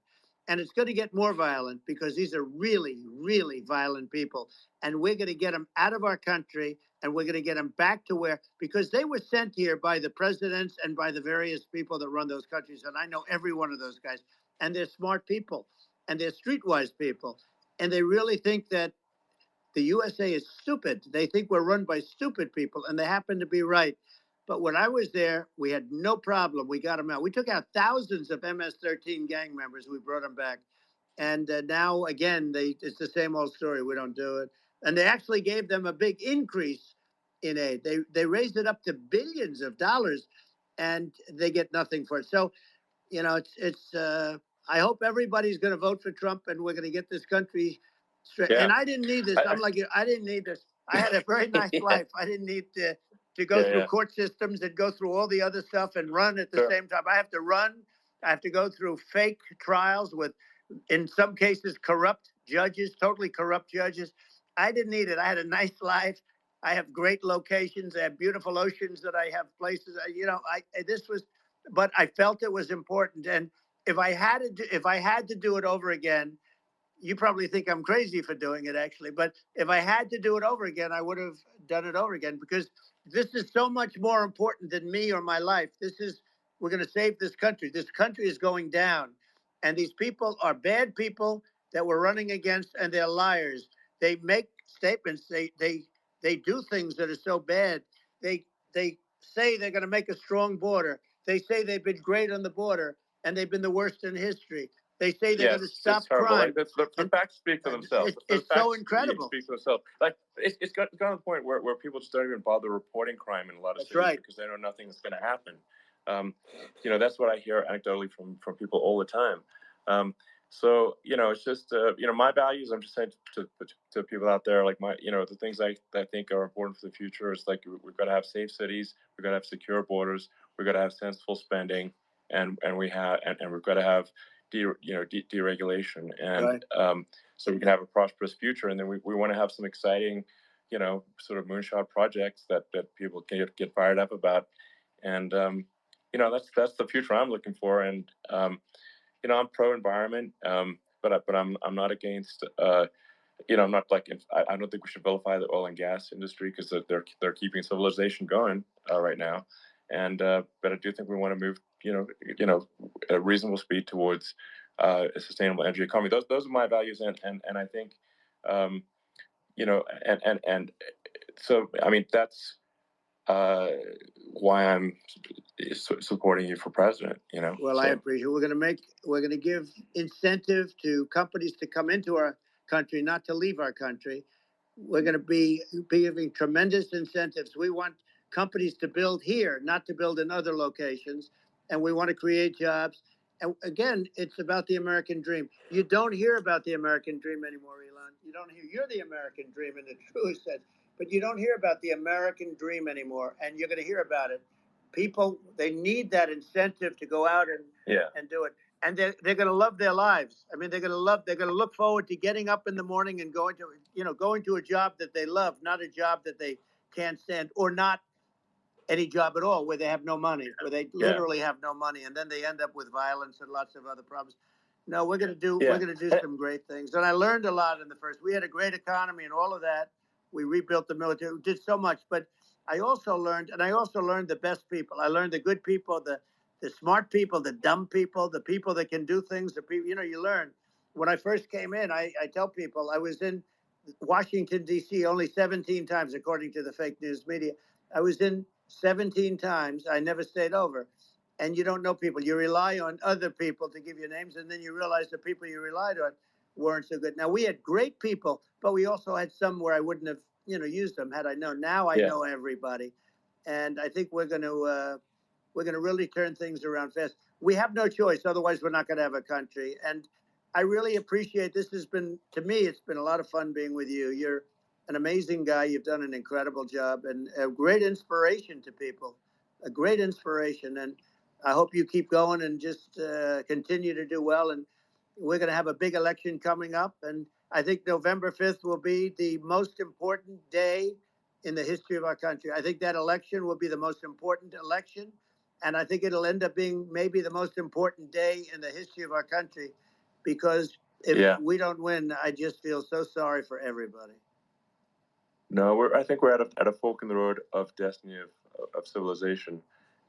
And it's going to get more violent because these are really, really violent people. And we're going to get them out of our country, and we're going to get them back to because they were sent here by the presidents and by the various people that run those countries. And I know every one of those guys. And they're smart people, and they're streetwise people. And they really think that the USA is stupid. They think we're run by stupid people, and they happen to be right. But when I was there, we had no problem. We got them out. We took out thousands of MS-13 gang members. We brought them back. And now, again, it's the same old story. We don't do it. And they actually gave them a big increase in aid. They raised it up to billions of dollars, and they get nothing for it. So, I hope everybody's going to vote for Trump, and we're going to get this country straight. Yeah. And I didn't need this. I didn't need this. I had a very nice life. I didn't need to go through court systems and go through all the other stuff and run at the same time. I have to run. I have to go through fake trials with, in some cases, corrupt judges, totally corrupt judges. I didn't need it. I had a nice life. I have great locations. I have beautiful oceans that I have places. But I felt it was important. And if I had to do it over again, you probably think I'm crazy for doing it, actually. But if I had to do it over again, I would have done it over again, because this is so much more important than me or my life. We're going to save this country. This country is going down. And these people are bad people that we're running against, and they're liars. They make statements. They do things that are so bad. They say they're going to make a strong border. They say they've been great on the border, and they've been the worst in history. They say they're going to stop crime. Like, the facts speak for themselves. It's so incredible. Speak for themselves. Like, it's got to the point where people just don't even bother reporting crime in a lot of cities, because they know nothing is going to happen. That's what I hear anecdotally from people all the time. So it's just my values. I'm just saying to people out there, like the things I think are important for the future is, like, we've got to have safe cities, we've got to have secure borders, we've got to have sensible spending, and we've got to have deregulation, and so we can have a prosperous future. And then we want to have some exciting, sort of moonshot projects that people can get fired up about. And that's the future I'm looking for. And I'm pro environment, but I'm not against. I'm not like, I don't think we should vilify the oil and gas industry, because they're keeping civilization going right now. And but I do think we want to move, at a reasonable speed towards a sustainable energy economy. Those are my values, and I think, and so I mean that's why I'm supporting you for president. Well, I appreciate it. We're going to give incentive to companies to come into our country, not to leave our country. We're going to be giving tremendous incentives. We want companies to build here, not to build in other locations. And we want to create jobs. And again, it's about the American dream. You don't hear about the American dream anymore, Elon. You don't hear, you're the American dream in the truest sense, but you don't hear about the American dream anymore. And you're going to hear about it. People, they need that incentive to go out and do it. And they're going to love their lives. I mean, they're going to look forward to getting up in the morning and going to a job that they love, not a job that they can't stand, or not any job at all where they have no money, where they literally have no money. And then they end up with violence and lots of other problems. No, we're going to do some great things. And I learned a lot in the first. We had a great economy and all of that. We rebuilt the military. We did so much. But I also learned the best people. I learned the good people, the smart people, the dumb people, the people that can do things. The people, you learn. When I first came in, I tell people I was in Washington, D.C. only 17 times, according to the fake news media. I was in 17 times. I never stayed over. And you don't know people. You rely on other people to give you names, and then you realize the people you relied on weren't so good. Now, we had great people, but we also had some where I wouldn't have, used them had I known. Now I know everybody. And I think we're going to really turn things around fast. We have no choice. Otherwise, we're not going to have a country. And I really appreciate this. To me, it's been a lot of fun being with you. You're an amazing guy. You've done an incredible job and a great inspiration to people, a great inspiration. And I hope you keep going and just continue to do well. And we're going to have a big election coming up. And I think November 5th will be the most important day in the history of our country. I think that election will be the most important election. And I think it'll end up being maybe the most important day in the history of our country, because if we don't win, I just feel so sorry for everybody. No, I think we're at a fork in the road of destiny of civilization,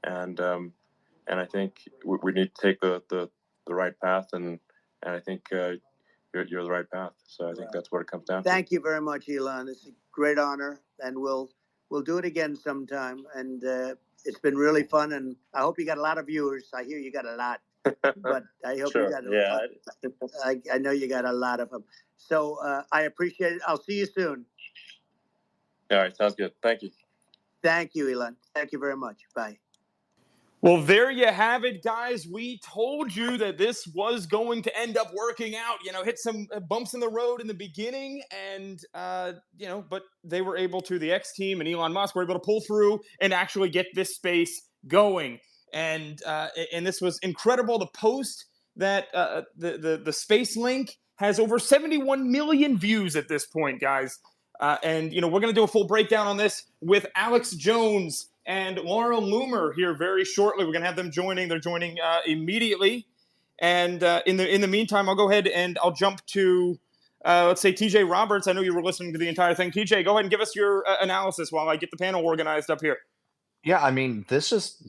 and I think we need to take the right path, and I think you're the right path. So I think that's what it comes down to. Thank you very much, Elon. It's a great honor, and we'll do it again sometime. And it's been really fun, and I hope you got a lot of viewers. I hear you got a lot, but I hope you got a lot. I know you got a lot of them. So I appreciate it. I'll see you soon. All right, sounds good. Thank you. Thank you, Elon. Thank you very much. Bye. Well, there you have it, guys. We told you that this was going to end up working out. Hit some bumps in the road in the beginning, and but they were able to. The X team and Elon Musk were able to pull through and actually get this space going. And this was incredible. The post that the space link has over 71 million views at this point, guys. And we're going to do a full breakdown on this with Alex Jones and Laura Loomer here very shortly. We're going to have them joining. They're joining immediately. And in the meantime, I'll go ahead and I'll jump to, let's say, TJ Roberts. I know you were listening to the entire thing. TJ, go ahead and give us your analysis while I get the panel organized up here. Yeah, I mean, this just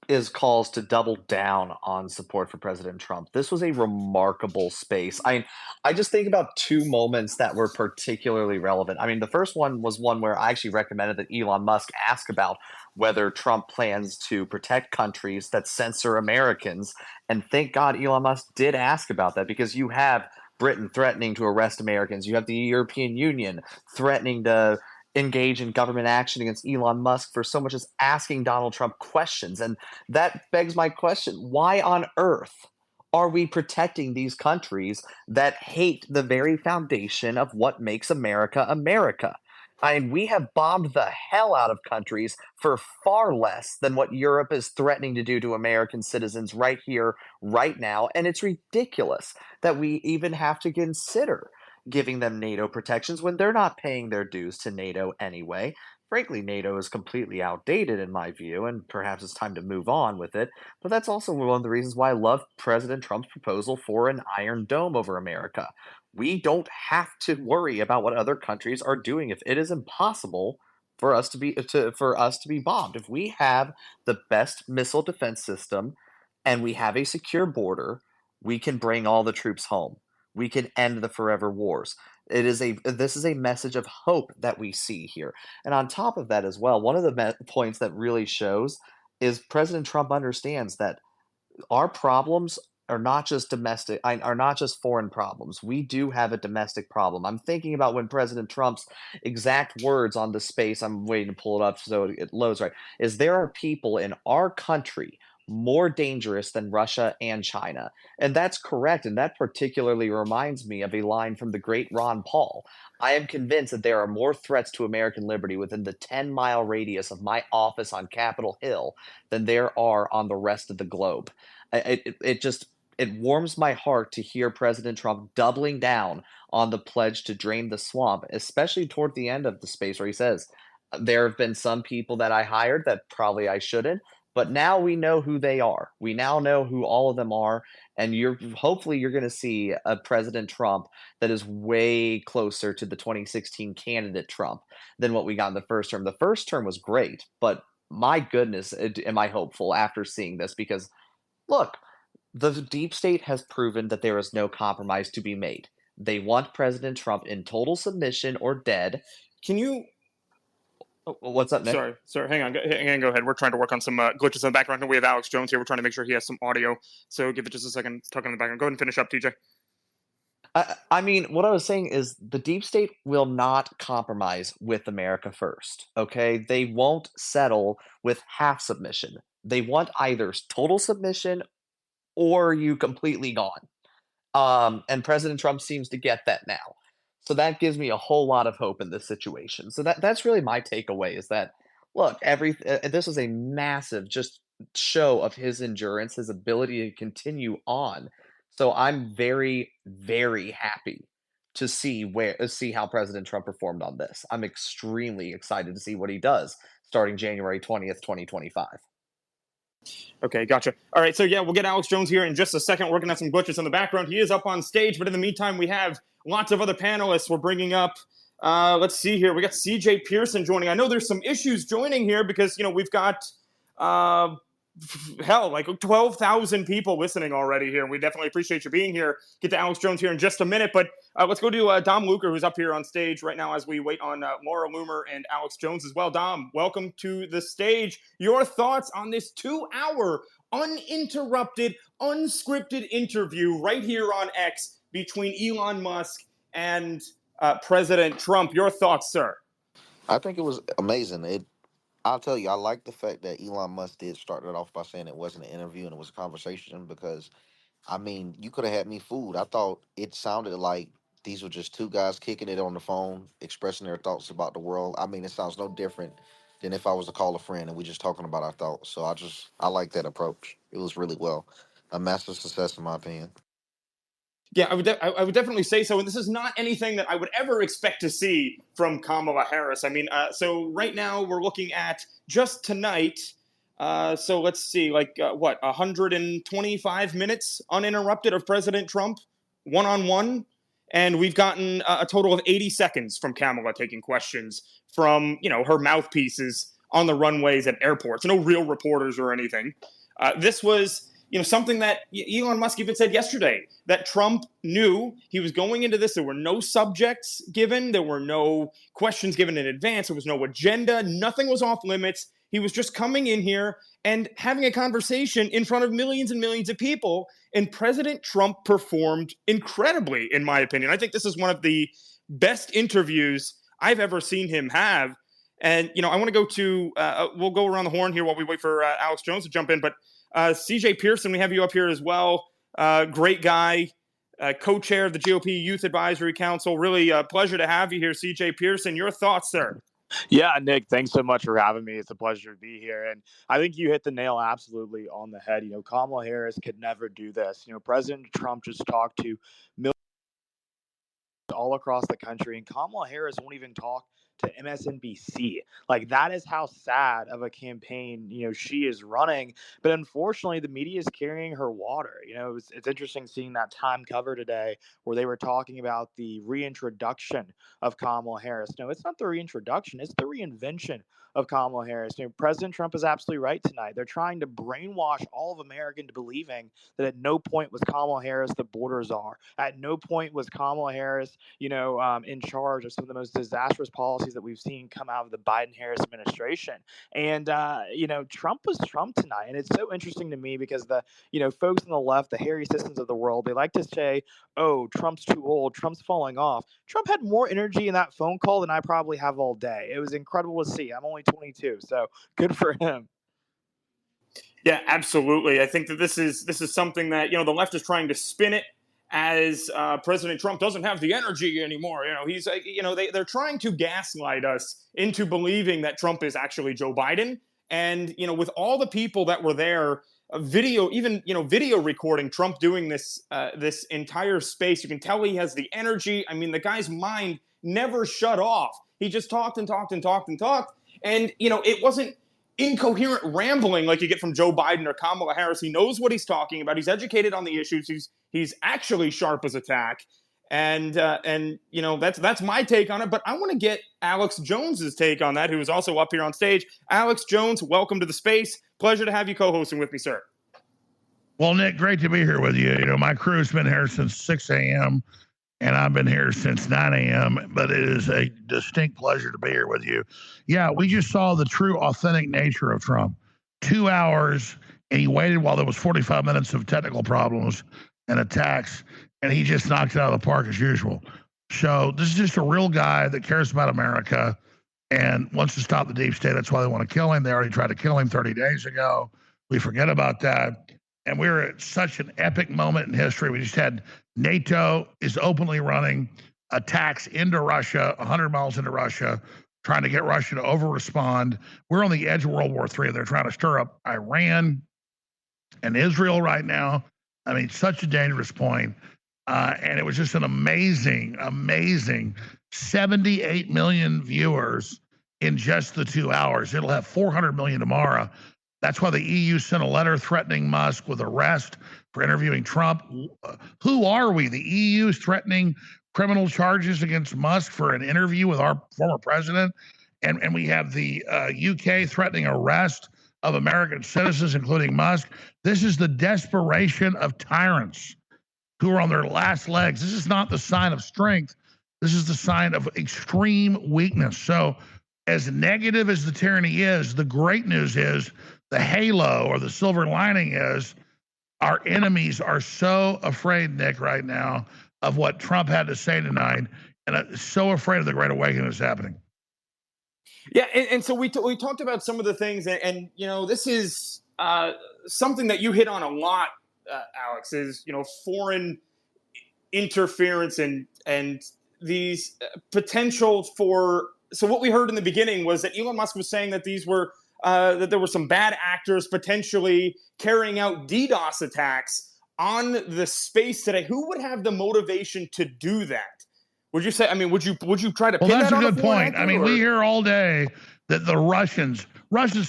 is calls to double down on support for President Trump. This was a remarkable space. I just think about two moments that were particularly relevant. I mean, the first one was one where I actually recommended that Elon Musk ask about whether Trump plans to protect countries that censor Americans. And thank God Elon Musk did ask about that, because you have Britain threatening to arrest Americans. You have the European Union threatening to engage in government action against Elon Musk for so much as asking Donald Trump questions. And that begs my question, why on earth are we protecting these countries that hate the very foundation of what makes America America? I mean, we have bombed the hell out of countries for far less than what Europe is threatening to do to American citizens right here, right now. And it's ridiculous that we even have to consider giving them NATO protections when they're not paying their dues to NATO anyway. Frankly, NATO is completely outdated in my view, and perhaps it's time to move on with it. But that's also one of the reasons why I love President Trump's proposal for an Iron Dome over America. We don't have to worry about what other countries are doing if it is impossible for us to be bombed. If we have the best missile defense system and we have a secure border, We can bring all the troops home. We can end the forever wars. This is a message of hope that we see here. And on top of that as well, one of the points that really shows is President Trump understands that our problems are not just are not just foreign problems. We do have a domestic problem. I'm thinking about when President Trump's exact words on the space, I'm waiting to pull it up so it loads right, is there are people in our country more dangerous than Russia and China. And that's correct. And that particularly reminds me of a line from the great Ron Paul. I am convinced that there are more threats to American liberty within the 10-mile radius of my office on Capitol Hill than there are on the rest of the globe. It warms my heart to hear President Trump doubling down on the pledge to drain the swamp, especially toward the end of the space where he says, there have been some people that I hired that probably I shouldn't, but now we know who they are. We now know who all of them are, and hopefully you're going to see a President Trump that is way closer to the 2016 candidate Trump than what we got in the first term. The first term was great, but my goodness, am I hopeful after seeing this, because look, the deep state has proven that there is no compromise to be made. They want President Trump in total submission or dead. Can you? What's up, Nick? Sorry. Hang on. Go ahead. We're trying to work on some glitches in the background. We have Alex Jones here. We're trying to make sure he has some audio. So give it just a second. Talking in the background. Go ahead and finish up, TJ. I mean, what I was saying is the deep state will not compromise with America first, okay? They won't settle with half submission. They want either total submission or you completely gone. And President Trump seems to get that now. So that gives me a whole lot of hope in this situation. So that's really my takeaway is that, look, this is a massive just show of his endurance, his ability to continue on. So I'm very, very happy to see how President Trump performed on this. I'm extremely excited to see what he does starting January 20th, 2025. Okay, gotcha. All right, so yeah, we'll get Alex Jones here in just a second. We're going to have some glitches in the background. He is up on stage, but in the meantime, we have lots of other panelists we're bringing up. Let's see here. We got CJ Pearson joining. I know there's some issues joining here because, we've got, like 12,000 people listening already here. And we definitely appreciate you being here. Get to Alex Jones here in just a minute. But let's go to Dom Luker, who's up here on stage right now as we wait on Laura Loomer and Alex Jones as well. Dom, welcome to the stage. Your thoughts on this 2-hour uninterrupted, unscripted interview right here on X between Elon Musk and President Trump. Your thoughts, sir? I think it was amazing. I'll tell you, I like the fact that Elon Musk did start it off by saying it wasn't an interview and it was a conversation because, I mean, you could have had me fooled. I thought it sounded like these were just two guys kicking it on the phone, expressing their thoughts about the world. I mean, it sounds no different than if I was to call a friend and we just talking about our thoughts. So I like that approach. It was really a massive success in my opinion. Yeah, I would definitely say so. And this is not anything that I would ever expect to see from Kamala Harris. I mean, so right now we're looking at just tonight. So let's see, 125 minutes uninterrupted of President Trump one-on-one. And we've gotten a total of 80 seconds from Kamala taking questions from, her mouthpieces on the runways at airports. No real reporters or anything. This was something that Elon Musk even said yesterday, that Trump knew he was going into this. There were no subjects given. There were no questions given in advance. There was no agenda. Nothing was off limits. He was just coming in here and having a conversation in front of millions and millions of people. And President Trump performed incredibly, in my opinion. I think this is one of the best interviews I've ever seen him have. And, I want to go to, we'll go around the horn here while we wait for Alex Jones to jump in. But CJ Pearson, we have you up here as well. Great guy, co-chair of the GOP Youth Advisory Council. Really a pleasure to have you here, CJ Pearson. Your thoughts, sir? Yeah, Nick, thanks so much for having me. It's a pleasure to be here. And I think you hit the nail absolutely on the head. Kamala Harris could never do this. President Trump just talked to millions all across the country, and Kamala Harris won't even talk to MSNBC. Like, that is how sad of a campaign, she is running. But unfortunately, the media is carrying her water. It's interesting seeing that Time cover today where they were talking about the reintroduction of Kamala Harris. No, it's not the reintroduction, it's the reinvention of Kamala Harris. President Trump is absolutely right tonight. They're trying to brainwash all of America into believing that at no point was Kamala Harris the border czar. At no point was Kamala Harris, in charge of some of the most disastrous policies that we've seen come out of the Biden-Harris administration. And, Trump was Trump tonight. And it's so interesting to me because the, folks on the left, the Harry Sissons of the world, they like to say, oh, Trump's too old, Trump's falling off. Trump had more energy in that phone call than I probably have all day. It was incredible to see. I'm only 22, so good for him. Yeah, absolutely. I think that this is something that the left is trying to spin it as President Trump doesn't have the energy anymore. He's they're trying to gaslight us into believing that Trump is actually Joe Biden. And with all the people that were there, video recording Trump doing this this entire space, you can tell he has the energy. I mean, the guy's mind never shut off. He just talked and talked and talked and talked, and it wasn't incoherent rambling like you get from Joe Biden or Kamala Harris. He knows what he's talking about. He's educated on the issues. He's actually sharp as a tack. And that's my take on it. But I want to get Alex Jones's take on that, who is also up here on stage. Alex Jones, welcome to the space. Pleasure to have you co-hosting with me, sir. Well, Nick, great to be here with you. My crew's been here since 6 a.m. and I've been here since 9 a.m., but it is a distinct pleasure to be here with you. Yeah, we just saw the true, authentic nature of Trump. 2 hours, and he waited while there was 45 minutes of technical problems and attacks, and he just knocked it out of the park as usual. So this is just a real guy that cares about America and wants to stop the deep state. That's why they want to kill him. They already tried to kill him 30 days ago. We forget about that. And we're at such an epic moment in history. We just had NATO is openly running attacks into Russia, 100 miles into Russia, trying to get Russia to over-respond. We're on the edge of World War III. They're trying to stir up Iran and Israel right now. I mean, such a dangerous point. And it was just an amazing 78 million viewers in just the 2 hours. It'll have 400 million tomorrow. That's why the EU sent a letter threatening Musk with arrest for interviewing Trump. Who are we? The EU is threatening criminal charges against Musk for an interview with our former president. And we have the UK threatening arrest of American citizens, including Musk. This is the desperation of tyrants who are on their last legs. This is not the sign of strength. This is the sign of extreme weakness. So as negative as the tyranny is, the great news is the halo or the silver lining is our enemies are so afraid, Nick, right now of what Trump had to say tonight, and so afraid of the Great Awakening that's happening. Yeah, and so we talked about some of the things, and this is something that you hit on a lot, Alex, is foreign interference and these potential for. So what we heard in the beginning was that Elon Musk was saying that these were that there were some bad actors potentially carrying out DDoS attacks on the space today. Who would have the motivation to do that? Would you say? I mean, would you try to? Well, pin that's that a on good point. I mean, we hear all day that the Russians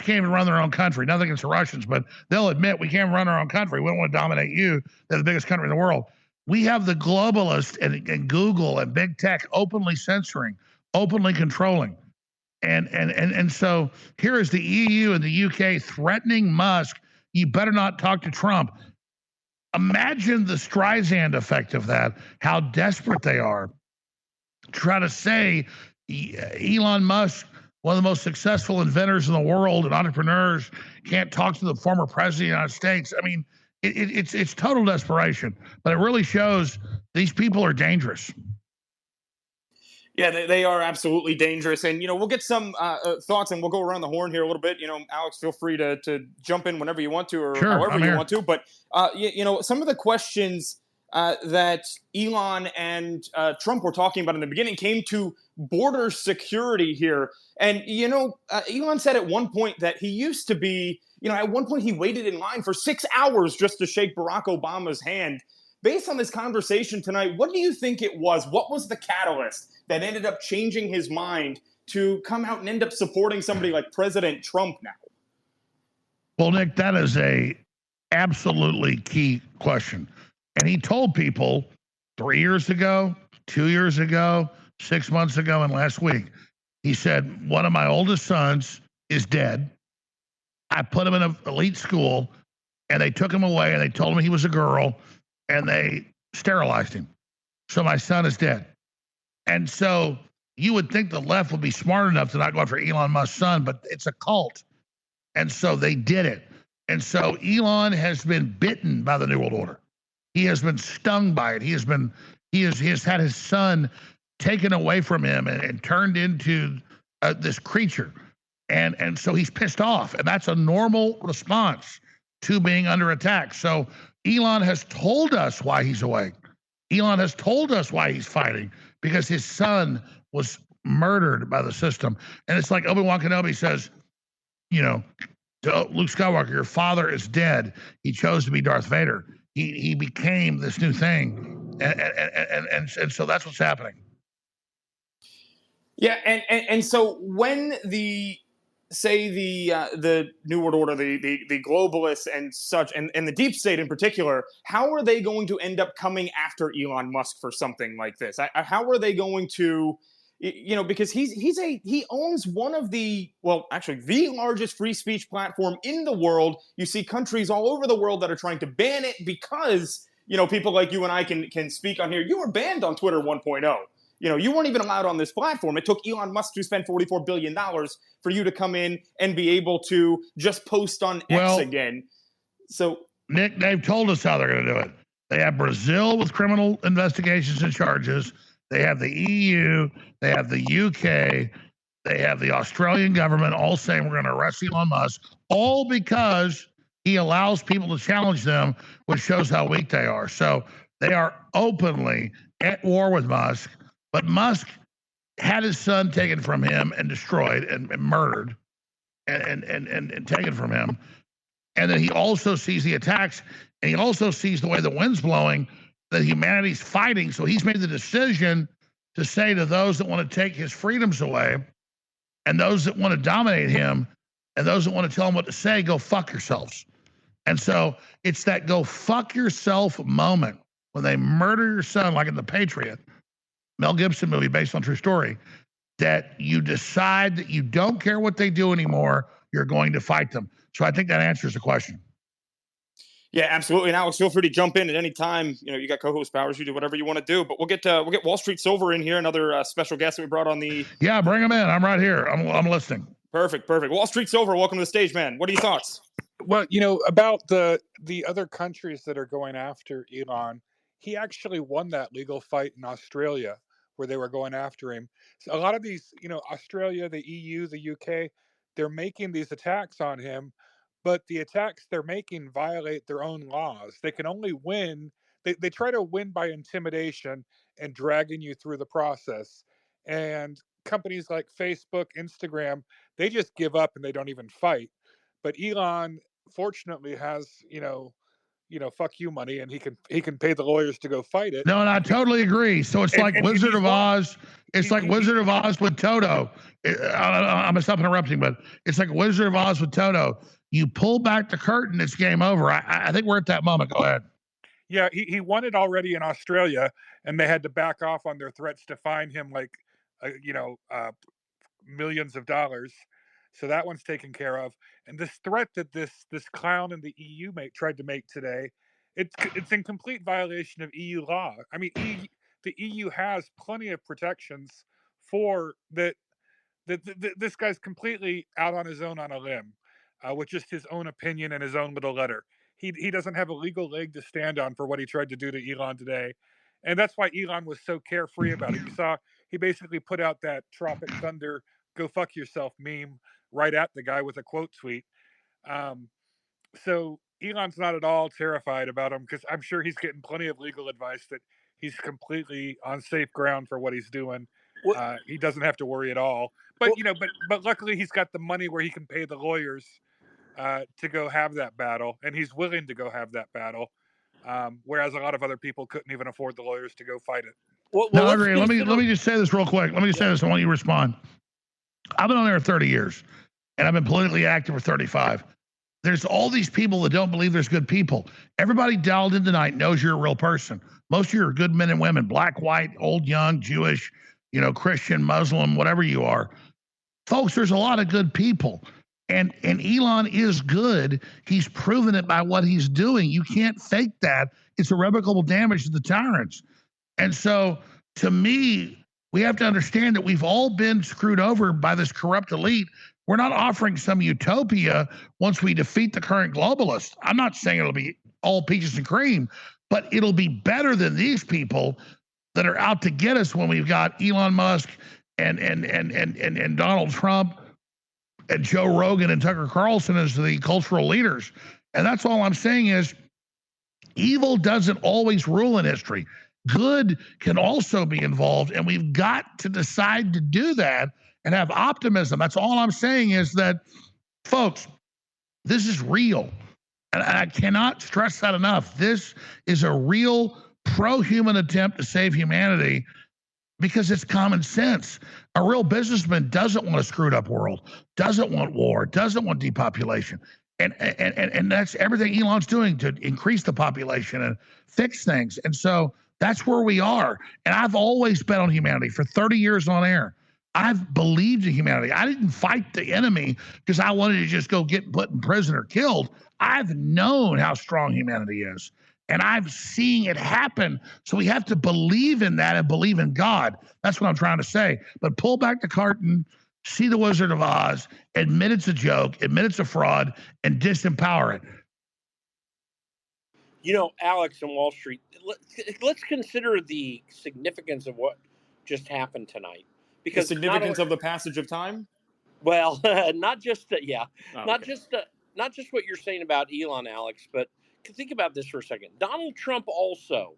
came to run their own country. Nothing against the Russians, but they'll admit we can't run our own country. We don't want to dominate you. They're the biggest country in the world. We have the globalists and Google and big tech openly censoring, openly controlling. And so here is the EU and the UK threatening Musk. You better not talk to Trump. Imagine the Streisand effect of that, how desperate they are. Try to say Elon Musk, one of the most successful inventors in the world and entrepreneurs, can't talk to the former president of the United States. I mean, it's total desperation, but it really shows these people are dangerous. Yeah, they are absolutely dangerous. And, we'll get some thoughts and we'll go around the horn here a little bit. Alex, feel free to jump in whenever you want to or however you want to. But, some of the questions that Elon and Trump were talking about in the beginning came to border security here. And, Elon said at one point that he used to be, at one point he waited in line for 6 hours just to shake Barack Obama's hand. Based on this conversation tonight, what do you think it was? What was the catalyst that ended up changing his mind to come out and end up supporting somebody like President Trump now? Well, Nick, that is a absolutely key question. And he told people 3 years ago, 2 years ago, 6 months ago, and last week, he said, one of my oldest sons is dead. I put him in an elite school, and they took him away, and they told him he was a girl, and they sterilized him. So my son is dead. And so you would think the left would be smart enough to not go after Elon Musk's son, but it's a cult. And so they did it. And so Elon has been bitten by the New World Order. He has been stung by it. He has had his son taken away from him and turned into this creature. And so he's pissed off. And that's a normal response to being under attack. So Elon has told us why he's awake. Elon has told us why he's fighting, because his son was murdered by the system. And it's like Obi-Wan Kenobi says, you know, to Luke Skywalker, your father is dead. He chose to be Darth Vader. He became this new thing. And so that's what's happening. Yeah, and so when the New World Order, the globalists and such, and the deep state in particular, how are they going to end up coming after Elon Musk for something like this? How are they going to, you know, because he owns one of the, well, actually the largest free speech platform in the world. You see countries all over the world that are trying to ban it because, you know, people like you and I can speak on here. You were banned on Twitter 1.0. You know, you weren't even allowed on this platform. It took Elon Musk to spend $44 billion for you to come in and be able to just post on X again. So, Nick, they've told us how they're going to do it. They have Brazil with criminal investigations and charges. They have the EU. They have the UK. They have the Australian government all saying we're going to arrest Elon Musk, all because he allows people to challenge them, which shows how weak they are. So they are openly at war with Musk. But Musk had his son taken from him and destroyed and murdered and taken from him. And then he also sees the attacks, and he also sees the way the wind's blowing, that humanity's fighting. So he's made the decision to say to those that want to take his freedoms away, and those that want to dominate him, and those that want to tell him what to say, go fuck yourselves. And so it's that go fuck yourself moment when they murder your son, like in The Patriot, Mel Gibson movie based on true story, that you decide that you don't care what they do anymore, you're going to fight them. So I think that answers the question. Yeah, absolutely. And Alex, feel free to jump in at any time. You know, you got co-host powers. You do whatever you want to do. But we'll get Wall Street Silver in here, another special guest that we brought on the. Yeah, bring him in. I'm right here. I'm listening. Perfect. Wall Street Silver, welcome to the stage, man. What are your thoughts? Well, you know, about the other countries that are going after Elon, he actually won that legal fight in Australia where they were going after him. So a lot of these, you know, Australia, the EU, the UK, they're making these attacks on him, but the attacks they're making violate their own laws. They can only win. They try to win by intimidation and dragging you through the process. And companies like Facebook, Instagram, they just give up and they don't even fight. But Elon, fortunately, has fuck you money, and he can pay the lawyers to go fight it. No, and I totally agree. So it's like Wizard of Oz. It's like Wizard of Oz with Toto. I'm gonna stop interrupting, but it's like Wizard of Oz with Toto. You pull back the curtain, it's game over. I think we're at that moment. Go ahead. Yeah, he won it already in Australia, and they had to back off on their threats to fine him millions of dollars. So that one's taken care of. And this threat that this clown in the EU tried to make today, it's in complete violation of EU law. I mean, the EU has plenty of protections for that. This guy's completely out on his own on a limb, with just his own opinion and his own little letter. He doesn't have a legal leg to stand on for what he tried to do to Elon today. And that's why Elon was so carefree about it. You saw he basically put out that Tropic Thunder "Go fuck yourself" meme right at the guy with a quote tweet. So Elon's not at all terrified about him, because I'm sure he's getting plenty of legal advice that he's completely on safe ground for what he's doing. He doesn't have to worry at all. But but luckily he's got the money where he can pay the lawyers to go have that battle, and he's willing to go have that battle. Whereas a lot of other people couldn't even afford the lawyers to go fight it. No, I agree. Let me just say this real quick. Let me just say this. I want you to respond. I've been on there 30 years, and I've been politically active for 35. There's all these people that don't believe there's good people. Everybody dialed in tonight knows you're a real person. Most of you are good men and women, black, white, old, young, Jewish, Christian, Muslim, whatever you are. Folks, there's a lot of good people. And Elon is good. He's proven it by what he's doing. You can't fake that. It's irrevocable damage to the tyrants. And so, to me, we have to understand that we've all been screwed over by this corrupt elite. We're not offering some utopia once we defeat the current globalists. I'm not saying it'll be all peaches and cream, but it'll be better than these people that are out to get us when we've got Elon Musk and Donald Trump and Joe Rogan and Tucker Carlson as the cultural leaders. And that's all I'm saying is evil doesn't always rule in history. Good can also be involved, and we've got to decide to do that and have optimism. That's all I'm saying is that, folks, this is real. And I cannot stress that enough. This is a real pro-human attempt to save humanity because it's common sense. A real businessman doesn't want a screwed up world, doesn't want war, doesn't want depopulation. And that's everything Elon's doing to increase the population and fix things. And so that's where we are. And I've always bet on humanity for 30 years on air. I've believed in humanity. I didn't fight the enemy because I wanted to just go get put in prison or killed. I've known how strong humanity is. And I've seen it happen. So we have to believe in that and believe in God. That's what I'm trying to say. But pull back the curtain, see the Wizard of Oz, admit it's a joke, admit it's a fraud, and disempower it. Alex in Wall Street, let's consider the significance of what just happened tonight. Because the significance of the passage of time? Well, not just that, yeah. Oh, not okay. not just what you're saying about Elon, Alex, but think about this for a second. Donald Trump also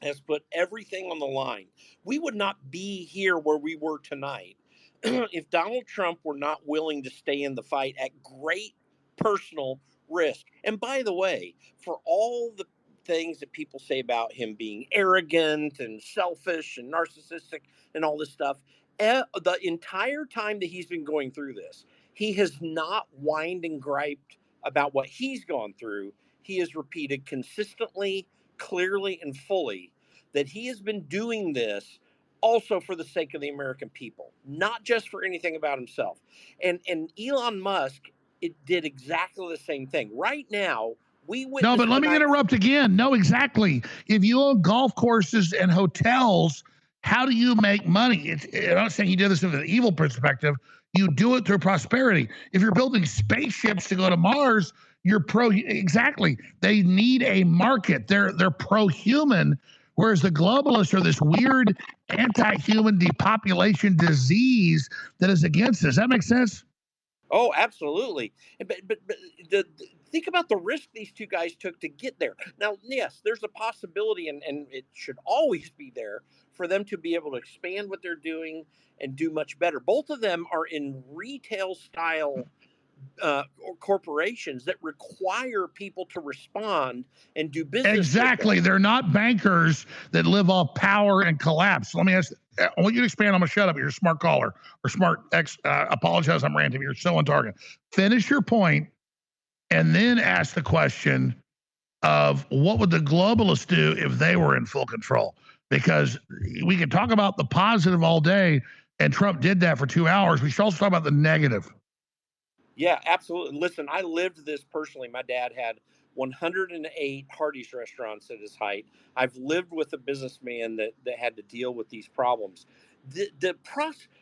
has put everything on the line. We would not be here where we were tonight if Donald Trump were not willing to stay in the fight at great personal risk. And by the way, for all the things that people say about him being arrogant and selfish and narcissistic and all this stuff, the entire time that he's been going through this, he has not whined and griped about what he's gone through. He has repeated consistently, clearly, and fully that he has been doing this also for the sake of the American people, not just for anything about himself. And Elon Musk, it did exactly the same thing. Right now, we witness. No, but let me interrupt again. No, exactly. If you own golf courses and hotels, how do you make money? I'm not saying you do this from an evil perspective. You do it through prosperity. If you're building spaceships to go to Mars, you're exactly. They need a market. They're pro-human. Whereas the globalists are this weird anti-human depopulation disease that is against us. That makes sense? Oh, absolutely. But think about the risk these two guys took to get there. Now, yes, there's a possibility, and it should always be there, for them to be able to expand what they're doing and do much better. Both of them are in retail style corporations that require people to respond and do business. Exactly. They're not bankers that live off power and collapse. Let me ask, I want you to expand. I'm going to shut up. You're a smart caller or smart apologize. I'm ranting. You're so on target. Finish your point and then ask the question of what would the globalists do if they were in full control? Because we can talk about the positive all day, and Trump did that for 2 hours. We should also talk about the negative. Yeah, absolutely. Listen, I lived this personally. My dad had 108 Hardee's restaurants at his height. I've lived with a businessman that had to deal with these problems.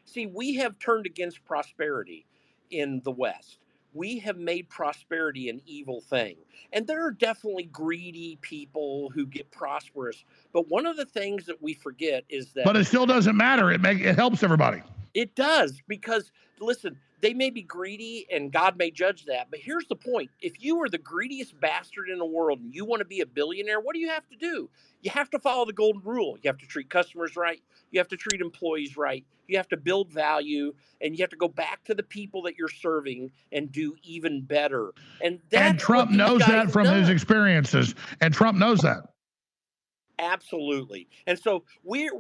See, we have turned against prosperity in the West. We have made prosperity an evil thing. And there are definitely greedy people who get prosperous. But one of the things that we forget is that... But it still doesn't matter. It helps everybody. It does, because, listen, they may be greedy and God may judge that. But here's the point. If you are the greediest bastard in the world and you want to be a billionaire, what do you have to do? You have to follow the golden rule. You have to treat customers right. You have to treat employees right. You have to build value, and you have to go back to the people that you're serving and do even better. And Trump knows that from his experiences. And Trump knows that. Absolutely. And so we're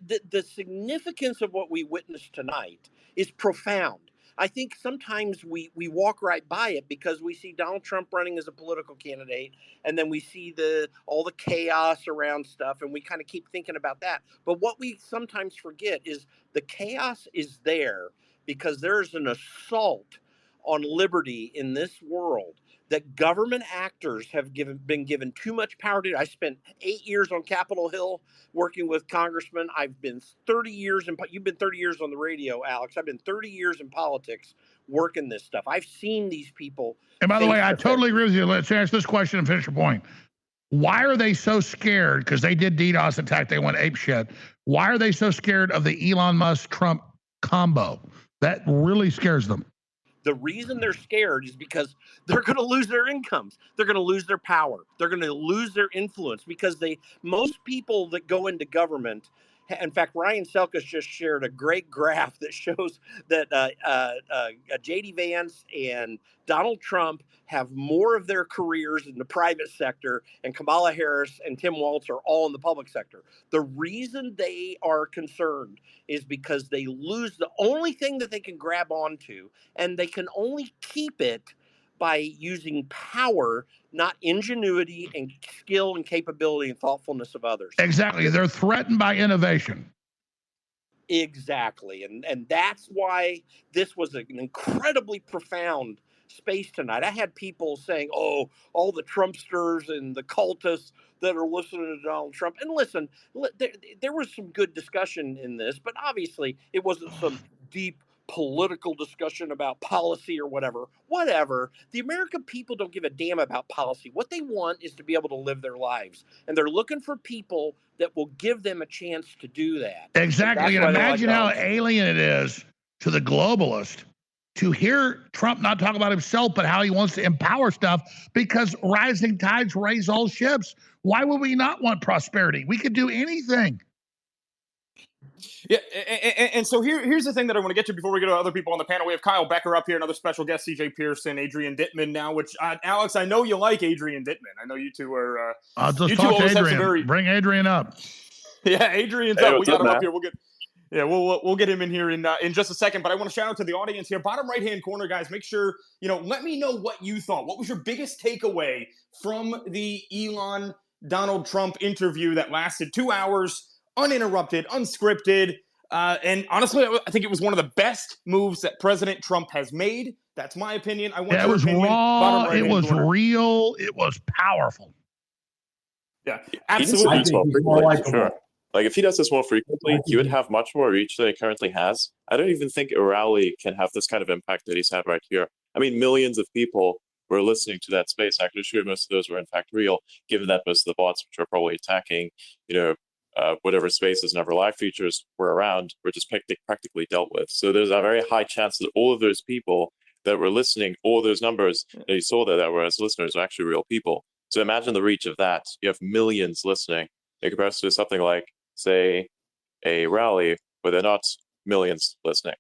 the significance of what we witnessed tonight is profound. I think sometimes we walk right by it because we see Donald Trump running as a political candidate, and then we see all the chaos around stuff, and we kind of keep thinking about that. But what we sometimes forget is the chaos is there because there's an assault on liberty in this world that government actors have been given too much power to. I spent 8 years on Capitol Hill working with congressmen. I've been 30 years you've been 30 years on the radio, Alex. I've been 30 years in politics working this stuff. I've seen these people And by the way, face I to face. totally agree with you. Let's answer this question and finish your point. Why are they so scared? Because they did DDoS attack. They went apeshit. Why are they so scared of the Elon Musk Trump combo? That really scares them. The reason they're scared is because they're going to lose their incomes. They're going to lose their power. They're going to lose their influence because most people that go into government. In fact, Ryan Selkis just shared a great graph that shows that J.D. Vance and Donald Trump have more of their careers in the private sector, and Kamala Harris and Tim Walz are all in the public sector. The reason they are concerned is because they lose the only thing that they can grab onto, and they can only keep it by using power, not ingenuity and skill and capability and thoughtfulness of others. Exactly. They're threatened by innovation. Exactly. And that's why this was an incredibly profound space tonight. I had people saying, oh, all the Trumpsters and the cultists that are listening to Donald Trump. And listen, there was some good discussion in this, but obviously it wasn't some deep political discussion about policy or whatever. The American people don't give a damn about policy. What they want is to be able to live their lives, and they're looking for people that will give them a chance to do that. Exactly. And And imagine how alien it is to the globalist to hear Trump not talk about himself, but how he wants to empower stuff, because rising tides raise all ships. Why would we not want prosperity? We could do anything. Yeah, and so here's the thing that I want to get to before we go to other people on the panel. We have Kyle Becker up here, another special guest, CJ Pearson, Adrian Dittman now, which, Alex, I know you like Adrian Dittman. I know you two are... I'll just talk to Adrian. Bring Adrian up. Yeah, Adrian's up. We got him up here. We'll get him in here in just a second. But I want to shout out to the audience here. Bottom right-hand corner, guys, make sure, let me know what you thought. What was your biggest takeaway from the Elon Donald Trump interview that lasted 2 hours, uninterrupted, unscripted? And honestly, I think it was one of the best moves that President Trump has made. That's my opinion. I want your opinion. Raw, it was real, it was powerful. Yeah, absolutely. He needs to do this more frequently, sure. Like, if he does this more frequently, he would have much more reach than he currently has. I don't even think a rally can have this kind of impact that he's had right here. I mean, millions of people were listening to that space. I can assure most of those were in fact real, given that most of the bots, which are probably attacking, whatever spaces and other live features were around, were just practically dealt with. So there's a very high chance that all of those people that were listening, all those numbers that you saw there that were as listeners are actually real people. So imagine the reach of that. You have millions listening. In comparison to something like, say, a rally where they're not millions listening.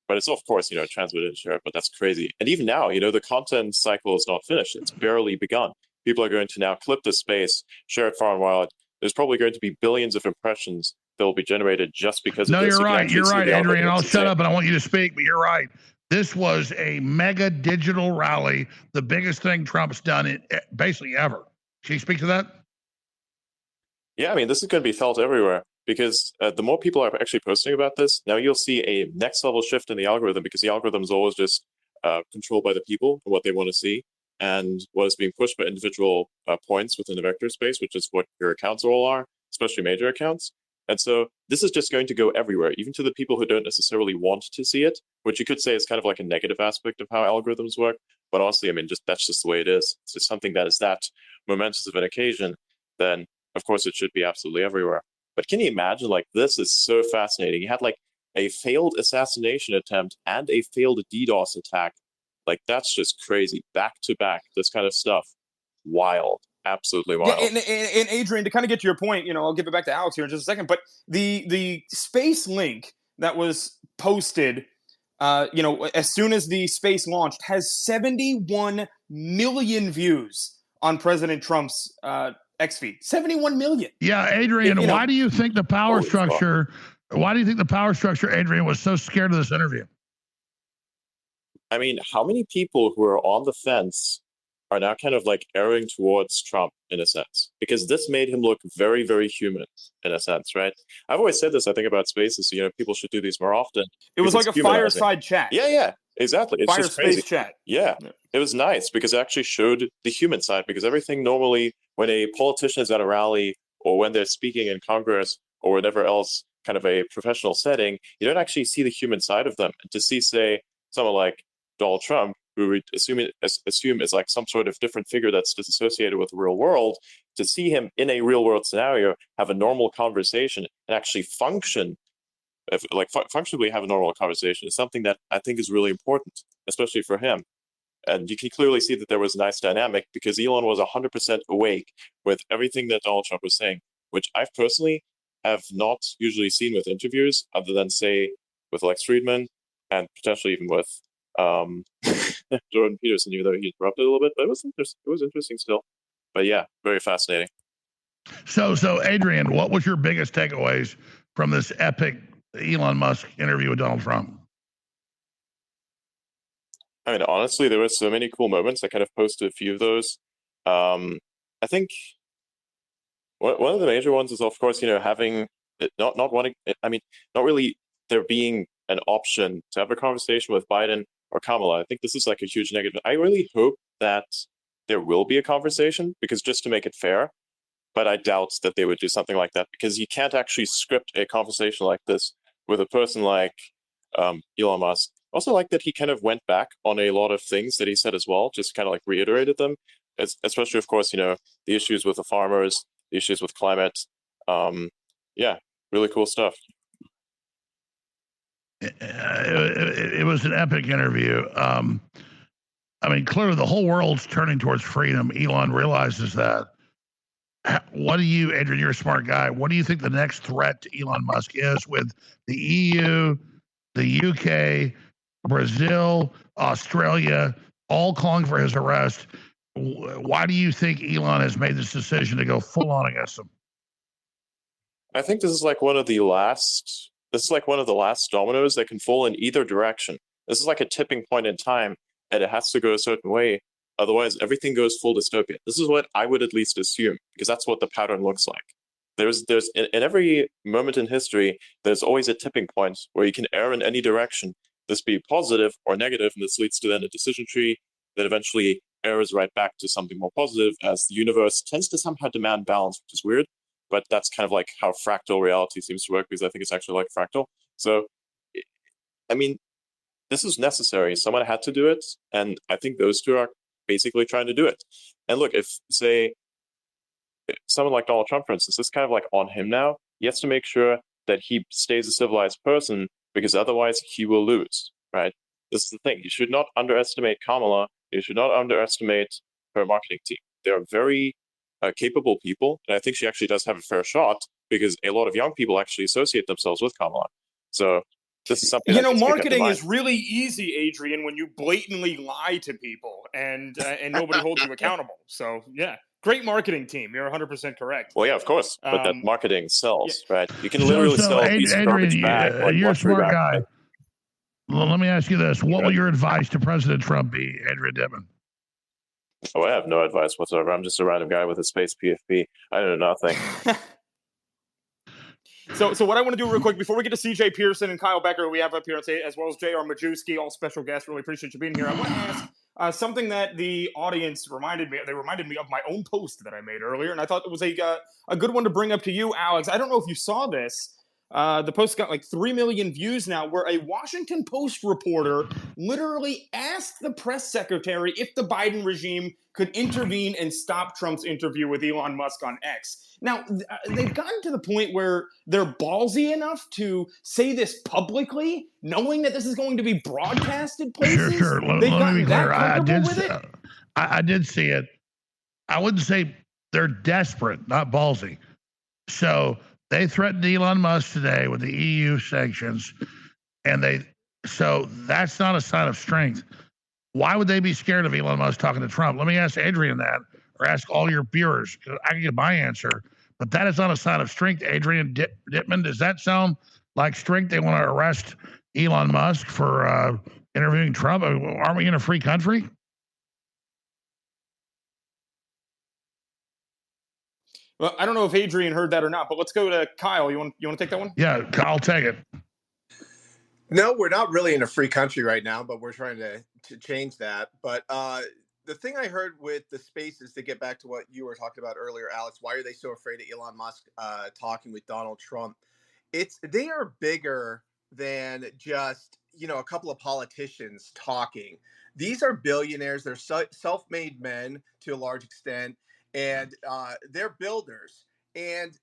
But it's, of course, transmitted and shared, but that's crazy. And even now, the content cycle is not finished. It's barely begun. People are going to now clip this space, share it far and wide. There's probably going to be billions of impressions that will be generated just because of this. You're right. You're right, Adrian. I'll shut up and I want you to speak, but you're right. This was a mega digital rally, the biggest thing Trump's done basically ever. Can you speak to that? Yeah, I mean, this is going to be felt everywhere because the more people are actually posting about this, now you'll see a next level shift in the algorithm, because the algorithm is always just controlled by the people and what they want to see and what is being pushed by individual points within the vector space, which is what your accounts all are, especially major accounts. And so this is just going to go everywhere, even to the people who don't necessarily want to see it, which you could say is kind of like a negative aspect of how algorithms work. But honestly, I mean, that's just the way it is. It's just something that is that momentous of an occasion, then of course it should be absolutely everywhere. But can you imagine, like, this is so fascinating. You had like a failed assassination attempt and a failed DDoS attack. Like, that's just crazy. Back to back, this kind of stuff. Wild. Absolutely wild. Yeah, and Adrian, to kind of get to your point, I'll give it back to Alex here in just a second, but the space link that was posted, as soon as the space launched, has 71 million views on President Trump's X feed. 71 million. Yeah, Adrian, why do you think the power structure? Why do you think the power structure, Adrian, was so scared of this interview? I mean, how many people who are on the fence are now kind of like erring towards Trump in a sense? Because this made him look very, very human in a sense, right? I've always said this, I think, about spaces. You know, people should do these more often. It was like a fireside chat. Yeah, exactly. It's just crazy. Space chat. Yeah, it was nice because it actually showed the human side. Because everything normally, when a politician is at a rally or when they're speaking in Congress or whatever else kind of a professional setting, you don't actually see the human side of them. And to see, say, someone like Donald Trump, who we assume is like some sort of different figure that's disassociated with the real world, to see him in a real world scenario have a normal conversation and actually function, functionally have a normal conversation is something that I think is really important, especially for him. And you can clearly see that there was a nice dynamic because Elon was 100% awake with everything that Donald Trump was saying, which I personally have not usually seen with interviews other than, say, with Lex Friedman and potentially even with Jordan Peterson, even though he interrupted a little bit, but it was interesting still. But yeah, very fascinating. So Adrian, what was your biggest takeaways from this epic Elon Musk interview with Donald Trump? I mean, honestly, there were so many cool moments. I kind of posted a few of those. I think one of the major ones is, of course, you know, having not wanting. I mean, not really there being an option to have a conversation with Biden or Kamala. I think this is like a huge negative. I really hope that there will be a conversation because just to make it fair, but I doubt that they would do something like that because you can't actually script a conversation like this with a person like Elon Musk. Also like that he kind of went back on a lot of things that he said as well, just kind of like reiterated them, especially, of course, you know, the issues with the farmers, the issues with climate. Yeah, really cool stuff. It was an epic interview. I mean, clearly the whole world's turning towards freedom. Elon realizes that. What do you, Adrian, you're a smart guy. What do you think the next threat to Elon Musk is with the EU, the UK, Brazil, Australia, all calling for his arrest? Why do you think Elon has made this decision to go full on against him? I think this is like one of the last dominoes that can fall in either direction. This is like a tipping point in time, and it has to go a certain way. Otherwise, everything goes full dystopia. This is what I would at least assume, because that's what the pattern looks like. There's in every moment in history, there's always a tipping point where you can err in any direction. This be positive or negative, and this leads to then a decision tree that eventually errs right back to something more positive, as the universe tends to somehow demand balance, which is weird. But that's kind of like how fractal reality seems to work, because I think it's actually like fractal. So, I mean, this is necessary. Someone had to do it, and I think those two are basically trying to do it. And look, if, say, someone like Donald Trump, for instance, is kind of like on him now. He has to make sure that he stays a civilized person, because otherwise he will lose, right? This is the thing. You should not underestimate Kamala. You should not underestimate her marketing team. They are very capable people, and I think she actually does have a fair shot, because a lot of young people actually associate themselves with Kamala. So this is something, you know, marketing is really easy, Adrian, when you blatantly lie to people and nobody holds you accountable. So yeah, great marketing team. You're 100% correct. Well, yeah, of course, but that marketing sells, right? You can literally sell a piece of garbage bag, like you're a smart guy. Bag. Well, let me ask you this: what will your advice to President Trump be, Adrian Devon? Oh, I have no advice whatsoever. I'm just a random guy with a space PFP. I know nothing. So what I want to do real quick before we get to CJ Pearson and Kyle Becker, who we have up here, as well as JR Majewski, all special guests. Really appreciate you being here. I want to ask something that the audience reminded me. They reminded me of my own post that I made earlier, and I thought it was a good one to bring up to you, Alex. I don't know if you saw this. The post got like 3 million views now, where a Washington Post reporter literally asked the press secretary if the Biden regime could intervene and stop Trump's interview with Elon Musk on X. Now, they've gotten to the point where they're ballsy enough to say this publicly, knowing that this is going to be broadcasted places. Sure. Let me be clear. I did see it. I wouldn't say they're desperate, not ballsy. So they threatened Elon Musk today with the EU sanctions, and so that's not a sign of strength. Why would they be scared of Elon Musk talking to Trump? Let me ask Adrian that, or ask all your viewers. I can give my answer, but that is not a sign of strength. Adrian Dittman, does that sound like strength? They want to arrest Elon Musk for interviewing Trump. Aren't we in a free country? Well, I don't know if Adrian heard that or not, but let's go to Kyle. You want to take that one? Yeah, Kyle, take it. No, we're not really in a free country right now, but we're trying to change that. But the thing I heard with the spaces, to get back to what you were talking about earlier, Alex, why are they so afraid of Elon Musk talking with Donald Trump? They are bigger than just, a couple of politicians talking. These are billionaires. They're self-made men to a large extent, and they're builders. And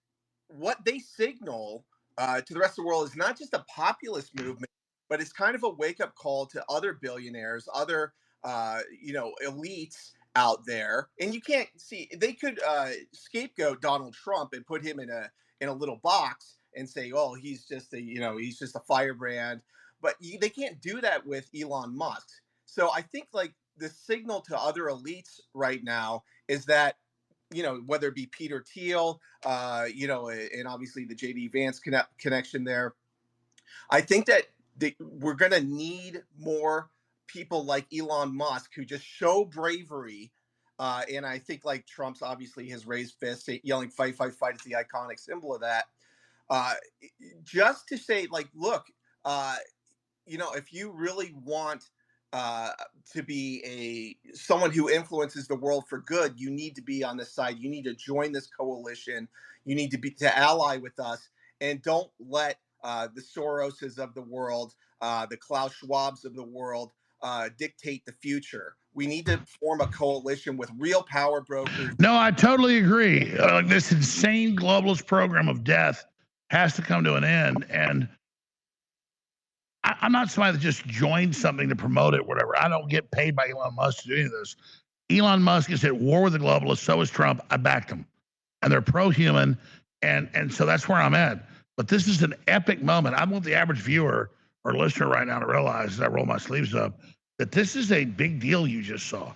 what they signal to the rest of the world is not just a populist movement, but it's kind of a wake-up call to other billionaires, other elites out there. And you can't see, they could scapegoat Donald Trump and put him in a little box and say, oh, he's just a firebrand. But they can't do that with Elon Musk. So I think like the signal to other elites right now is that, whether it be Peter Thiel, and obviously the JD Vance connection there. I think that we're going to need more people like Elon Musk who just show bravery. And I think like Trump's obviously has raised fists, yelling, fight, fight, fight is the iconic symbol of that. Just to say, like, look, if you really want to be someone who influences the world for good, you need to be on this side. You need to join this coalition. You need to ally with us, and don't let the Soroses of the world, the Klaus Schwabs of the world, dictate the future. We need to form a coalition with real power brokers. No, I totally agree. This insane globalist program of death has to come to an end, and I'm not somebody that just joins something to promote it, whatever. I don't get paid by Elon Musk to do any of this. Elon Musk is at war with the globalists. So is Trump. I backed him, and they're pro-human, and so that's where I'm at. But this is an epic moment. I want the average viewer or listener right now to realize, as I roll my sleeves up, that this is a big deal you just saw.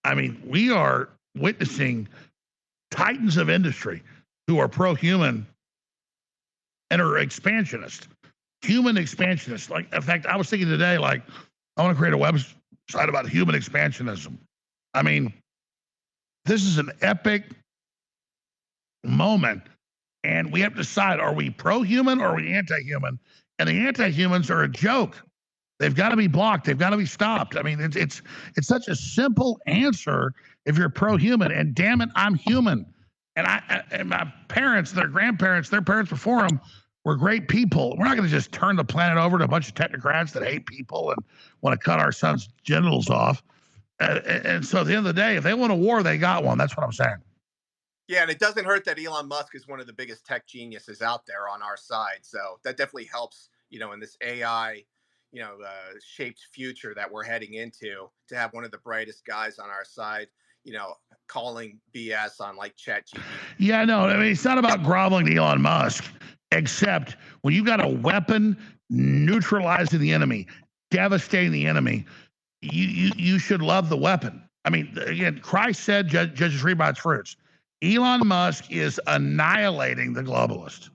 I mean, we are witnessing titans of industry who are pro-human and are expansionist. Human expansionists. Like, in fact, I was thinking today, like, I want to create a website about human expansionism. I mean, this is an epic moment, and we have to decide: are we pro-human or are we anti-human? And the anti-humans are a joke. They've got to be blocked. They've got to be stopped. I mean, it's such a simple answer if you're pro-human. And damn it, I'm human. And my parents, their grandparents, their parents before them were great people. We're not going to just turn the planet over to a bunch of technocrats that hate people and want to cut our sons' genitals off. And so at the end of the day, if they want a war, they got one. That's what I'm saying. Yeah, and it doesn't hurt that Elon Musk is one of the biggest tech geniuses out there on our side. So that definitely helps, in this AI, shaped future that we're heading into, to have one of the brightest guys on our side, calling BS on like ChatGPT. Yeah, no, I mean, it's not about groveling to Elon Musk, except when you've got a weapon neutralizing the enemy, devastating the enemy, you should love the weapon. I mean, again, Christ said, judges reap by its fruits. Elon Musk is annihilating the globalists.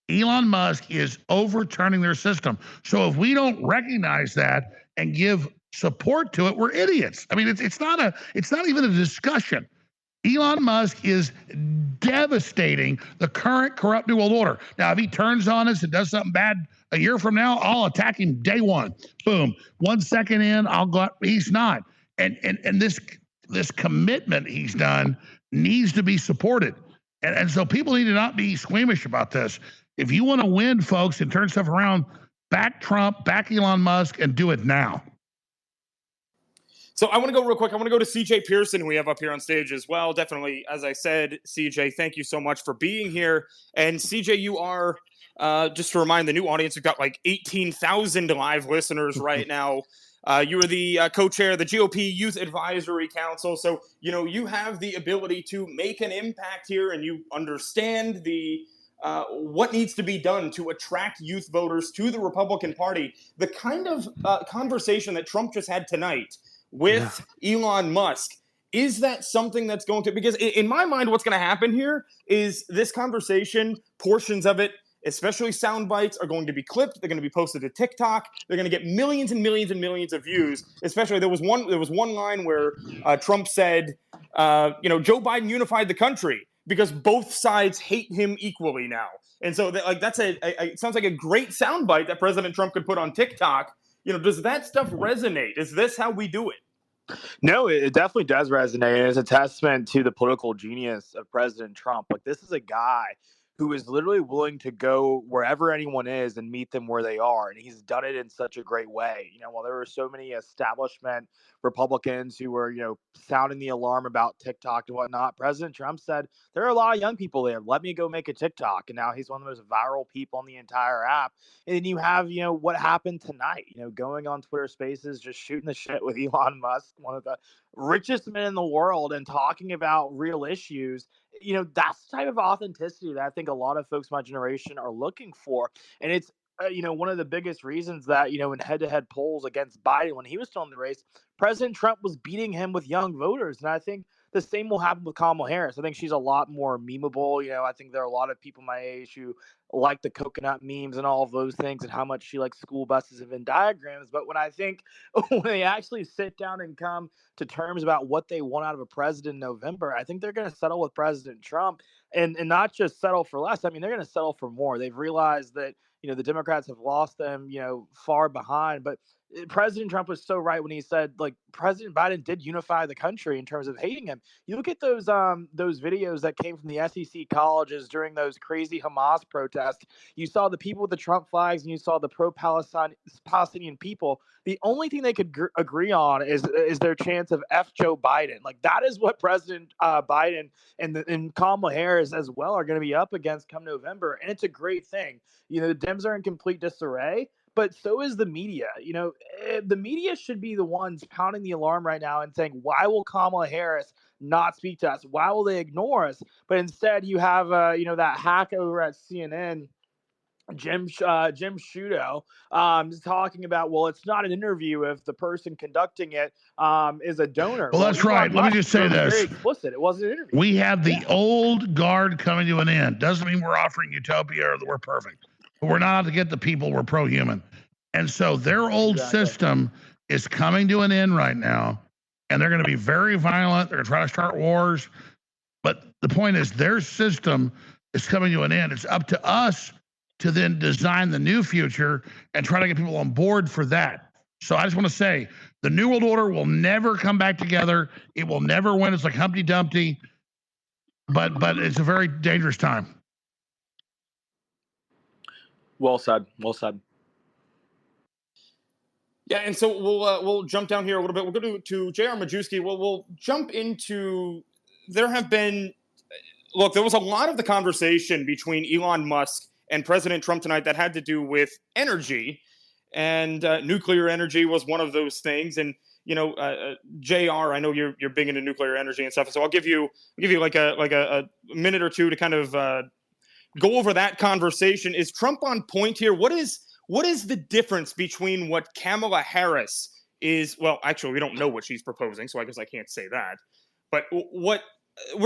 Elon Musk is overturning their system. So if we don't recognize that and give support to it, we're idiots. I mean, it's not even a discussion. Elon Musk is devastating the current corrupt New World Order. Now, if he turns on us and does something bad a year from now, I'll attack him day one. Boom. 1 second in, I'll go. He's not. And this commitment he's done needs to be supported. And so people need to not be squeamish about this. If you want to win, folks, and turn stuff around, back Trump, back Elon Musk, and do it now. So I want to go real quick. I want to go to CJ Pearson, who we have up here on stage as well. Definitely, as I said, CJ, thank you so much for being here. And CJ, you are, just to remind the new audience, we've got like 18,000 live listeners right now. You are the co-chair of the GOP Youth Advisory Council. So, you have the ability to make an impact here, and you understand what needs to be done to attract youth voters to the Republican Party. The kind of conversation that Trump just had tonight with Elon Musk Is that something that's going to, because in my mind, what's going to happen here is this conversation, portions of it, especially sound bites, are going to be clipped. They're going to be posted to TikTok. They're going to get millions and millions and millions of views. Especially there was one line where Trump said, Joe Biden unified the country because both sides hate him equally now. And so that's it sounds like a great soundbite that President Trump could put on TikTok. Does that stuff resonate? Is this how we do it? No, it definitely does resonate. And it's a testament to the political genius of President Trump. Like, this is a guy who is literally willing to go wherever anyone is and meet them where they are. And he's done it in such a great way. While there were so many establishment Republicans who were, sounding the alarm about TikTok and whatnot, President Trump said, there are a lot of young people there. Let me go make a TikTok. And now he's one of the most viral people on the entire app. And then you have, what happened tonight, going on Twitter Spaces, just shooting the shit with Elon Musk, one of the richest men in the world, and talking about real issues. That's the type of authenticity that I think a lot of folks my generation are looking for. And it's, one of the biggest reasons that, in head-to-head polls against Biden when he was still in the race, President Trump was beating him with young voters. And I think the same will happen with Kamala Harris. I think she's a lot more memeable. I think there are a lot of people my age who like the coconut memes and all of those things and how much she likes school buses and Venn diagrams. But when when they actually sit down and come to terms about what they want out of a president in November, I think they're going to settle with President Trump and not just settle for less. I mean, they're going to settle for more. They've realized that, the Democrats have lost them, far behind. But President Trump was so right when he said, like, President Biden did unify the country in terms of hating him. You look at those videos that came from the SEC colleges during those crazy Hamas protests. You saw the people with the Trump flags and you saw the pro-Palestinian people. The only thing they could agree on is their chance of F Joe Biden. Like, that is what President Biden and Kamala Harris as well are going to be up against come November. And it's a great thing. The Dems are in complete disarray. But so is the media. The media should be the ones pounding the alarm right now and saying, why will Kamala Harris not speak to us? Why will they ignore us? But instead you have, that hack over at CNN, Jim Sciutto, is talking about, well, it's not an interview if the person conducting it is a donor. Well, that's right. Let me just say this. Very explicit. It wasn't an interview. We have the old guard coming to an end. Doesn't mean we're offering utopia or that we're perfect. But we're not out to get the people. We're pro-human. And so their old system is coming to an end right now. And they're going to be very violent. They're going to try to start wars. But the point is their system is coming to an end. It's up to us to then design the new future and try to get people on board for that. So I just want to say the New World Order will never come back together. It will never win. It's like Humpty Dumpty. But it's a very dangerous time. Well said. Well said. Yeah, and so we'll jump down here a little bit. We'll go to J.R. Majewski. We'll jump into, there was a lot of the conversation between Elon Musk and President Trump tonight that had to do with energy, and nuclear energy was one of those things. And JR, I know you're big into nuclear energy and stuff, so I'll give you like a minute or two to kind of go over that conversation. Is Trump on point here? What is the difference between what Kamala Harris is? Well, actually, we don't know what she's proposing, so I guess I can't say that. But we're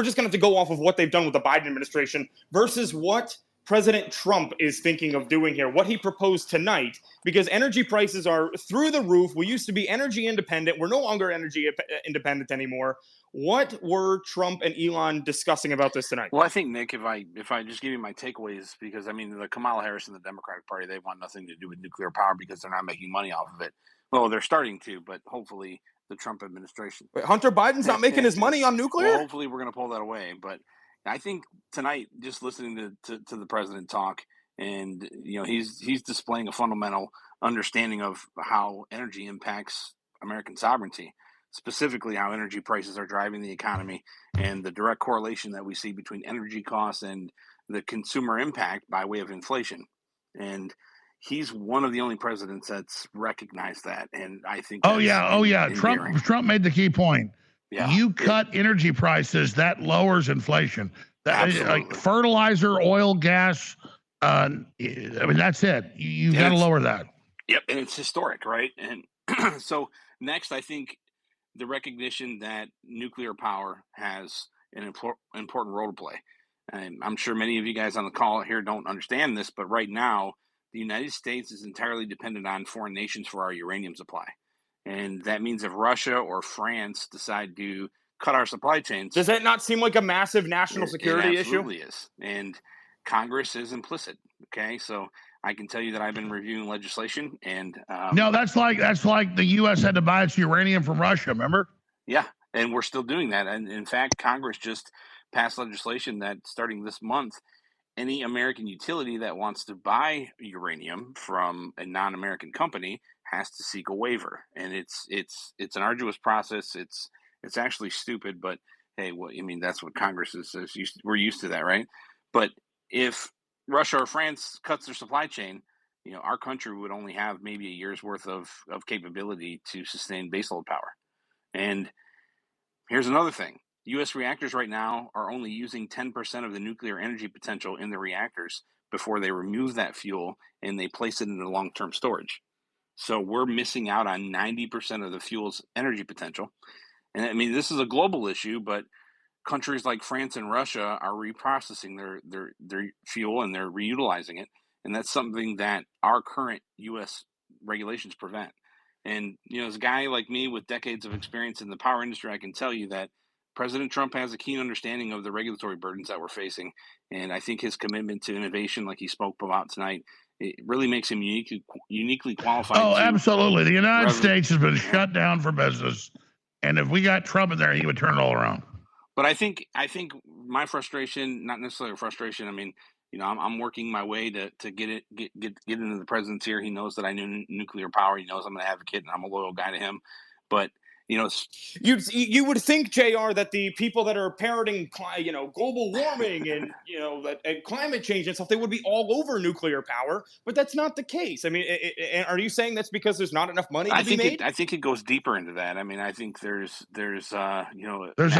just going to have to go off of what they've done with the Biden administration versus what President Trump is thinking of doing here, what he proposed tonight, because energy prices are through the roof. We used to be energy independent. We're no longer energy independent anymore. What were Trump and Elon discussing about this tonight? Well, I think, Nick, if I just give you my takeaways, because, I mean, the Kamala Harris and the Democratic Party, they want nothing to do with nuclear power because they're not making money off of it. Well, they're starting to, but hopefully the Trump administration. Wait, Hunter Biden's not making his money on nuclear? Well, hopefully we're going to pull that away. But I think tonight, just listening to the president talk, and he's displaying a fundamental understanding of how energy impacts American sovereignty, specifically how energy prices are driving the economy, and the direct correlation that we see between energy costs and the consumer impact by way of inflation. And he's one of the only presidents that's recognized that, and I think. Trump made the key point. Yeah. You cut energy prices, that lowers inflation. That is, like fertilizer, oil, gas. I mean, that's it. You got to lower that. Yep, and it's historic, right? And so next, I think the recognition that nuclear power has an important role to play. And I'm sure many of you guys on the call here don't understand this, but right now, the United States is entirely dependent on foreign nations for our uranium supply. And that means if Russia or France decide to cut our supply chains. Does that not seem like a massive national security issue? It absolutely is. And Congress is implicit. Okay. So I can tell you that I've been reviewing legislation and. No, that's like the U.S. had to buy its uranium from Russia, remember? Yeah. And we're still doing that. And in fact, Congress just passed legislation that starting this month, any American utility that wants to buy uranium from a non-American company has to seek a waiver, and it's an arduous process. It's actually stupid, but hey, well, I mean that's what Congress is. We're used to that, right? But if Russia or France cuts their supply chain, our country would only have maybe a year's worth of capability to sustain baseload power. And here's another thing. U.S. reactors right now are only using 10% of the nuclear energy potential in the reactors before they remove that fuel and they place it into long-term storage. So we're missing out on 90% of the fuel's energy potential. And I mean, this is a global issue, but countries like France and Russia are reprocessing their fuel and they're reutilizing it. And that's something that our current U.S. regulations prevent. And, as a guy like me with decades of experience in the power industry, I can tell you that President Trump has a keen understanding of the regulatory burdens that we're facing. And I think his commitment to innovation, like he spoke about tonight, it really makes him uniquely qualified. Oh, absolutely. The United States has been shut down for business. And if we got Trump in there, he would turn it all around. But I think my frustration, not necessarily a frustration. I mean, I'm working my way to get into the president's ear. He knows that I knew nuclear power. He knows I'm an advocate and I'm a loyal guy to him. But you would think, JR, that the people that are parroting, global warming and and climate change and stuff, they would be all over nuclear power, but that's not the case. I mean, are you saying that's because there's not enough money to be made? I think it goes deeper into that. I mean, I think there's a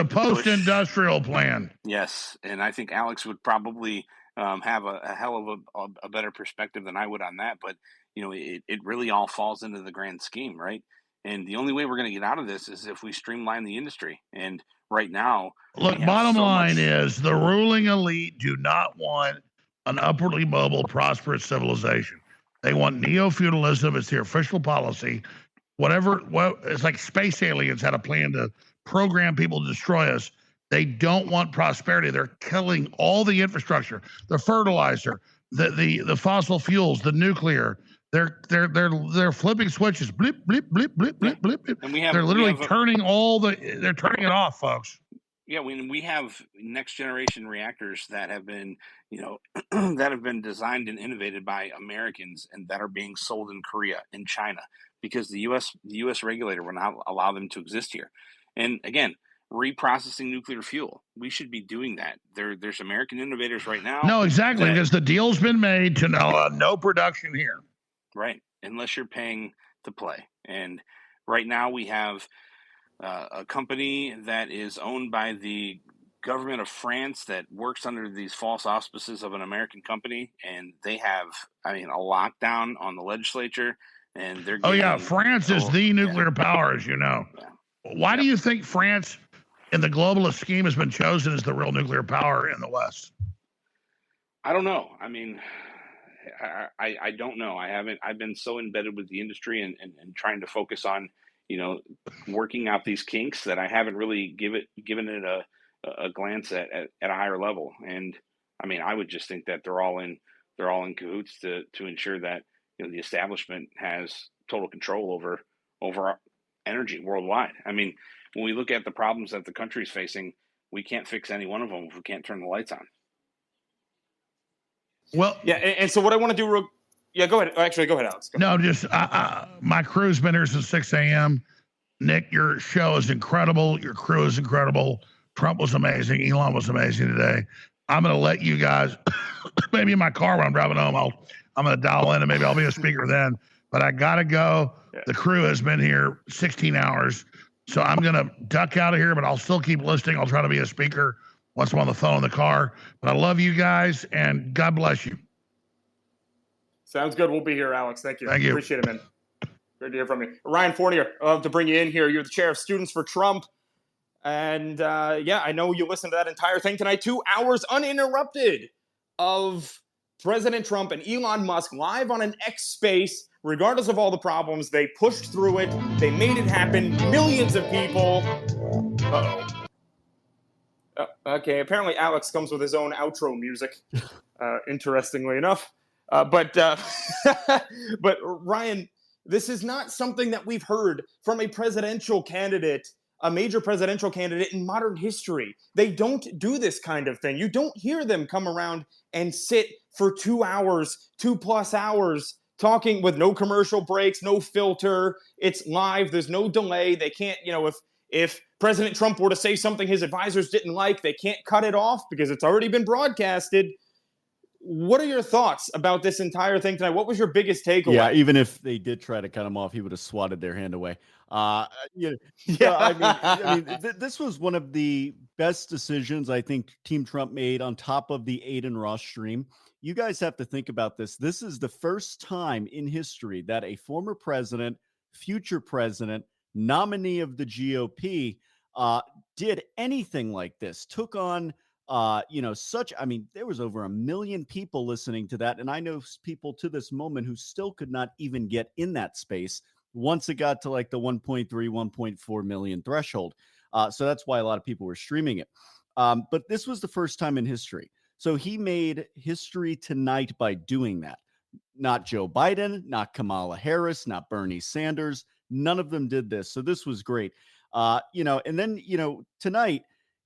post-industrial plan. Yes, and I think Alex would probably have a hell of a better perspective than I would on that. But it really all falls into the grand scheme, right? And the only way we're going to get out of this is if we streamline the industry. And right now, look, bottom line is the ruling elite do not want an upwardly mobile, prosperous civilization. They want neo-feudalism. It's their official policy. It's like space aliens had a plan to program people to destroy us. They don't want prosperity. They're killing all the infrastructure, the fertilizer, the fossil fuels, the nuclear. They're flipping switches, blip, blip, blip, blip, blip, blip. And they're literally turning they're turning it off, folks. Yeah, when we have next generation reactors that have been, that have been designed and innovated by Americans and that are being sold in Korea and China because the U.S. regulator will not allow them to exist here. And again, reprocessing nuclear fuel, we should be doing that. There's American innovators right now. No, exactly, because the deal's been made to no production here. Right, unless you're paying to play. And right now we have a company that is owned by the government of France that works under these false auspices of an American company, and they have, a lockdown on the legislature, and they're getting, France is the nuclear power, as you know. Yeah. Why do you think France, in the globalist scheme, has been chosen as the real nuclear power in the West? I don't know. I mean, I don't know. I've been so embedded with the industry and trying to focus on, working out these kinks that I haven't really given it a glance at a higher level. And I mean, I would just think that they're all in cahoots to ensure that, the establishment has total control over energy worldwide. I mean, when we look at the problems that the country is facing, we can't fix any one of them if we can't turn the lights on. Well, yeah, and so what I want to do, go ahead. Actually, go ahead, Alex. No, just my crew's been here since 6 a.m. Nick, your show is incredible. Your crew is incredible. Trump was amazing. Elon was amazing today. I'm going to let you guys, maybe in my car when I'm driving home, I'm going to dial in and maybe I'll be a speaker then. But I got to go. Yeah. The crew has been here 16 hours. So I'm going to duck out of here, but I'll still keep listening. I'll try to be a speaker once I'm on the phone in the car. But I love you guys, and God bless you. Sounds good. We'll be here, Alex. Thank you. Thank you. Appreciate it, man. Great to hear from you. Ryan Fournier, I'd love to bring you in here. You're the chair of Students for Trump. And I know you listened to that entire thing tonight. 2 hours uninterrupted of President Trump and Elon Musk live on an X space. Regardless of all the problems, they pushed through it. They made it happen. Millions of people. Okay, apparently Alex comes with his own outro music, interestingly enough. But Ryan, this is not something that we've heard from a presidential candidate, a major presidential candidate in modern history. They don't do this kind of thing. You don't hear them come around and sit for 2 hours, 2+ hours, talking with no commercial breaks, no filter. It's live. There's no delay. They can't, if President Trump were to say something his advisors didn't like, they can't cut it off because it's already been broadcasted. What are your thoughts about this entire thing tonight? What was your biggest takeaway? Yeah, even if they did try to cut him off, he would have swatted their hand away. Yeah. This was one of the best decisions I think Team Trump made on top of the Aiden Ross stream. You guys have to think about this. This is the first time in history that a former president, future president, nominee of the GOP did anything like this, took on there was over 1 million people listening to that. And I know people to this moment who still could not even get in that space once it got to like the 1.3, 1.4 million threshold. So that's why a lot of people were streaming it. But this was the first time in history. So he made history tonight by doing that. Not Joe Biden, not Kamala Harris, not Bernie Sanders. None of them did this. So this was great. And then, tonight,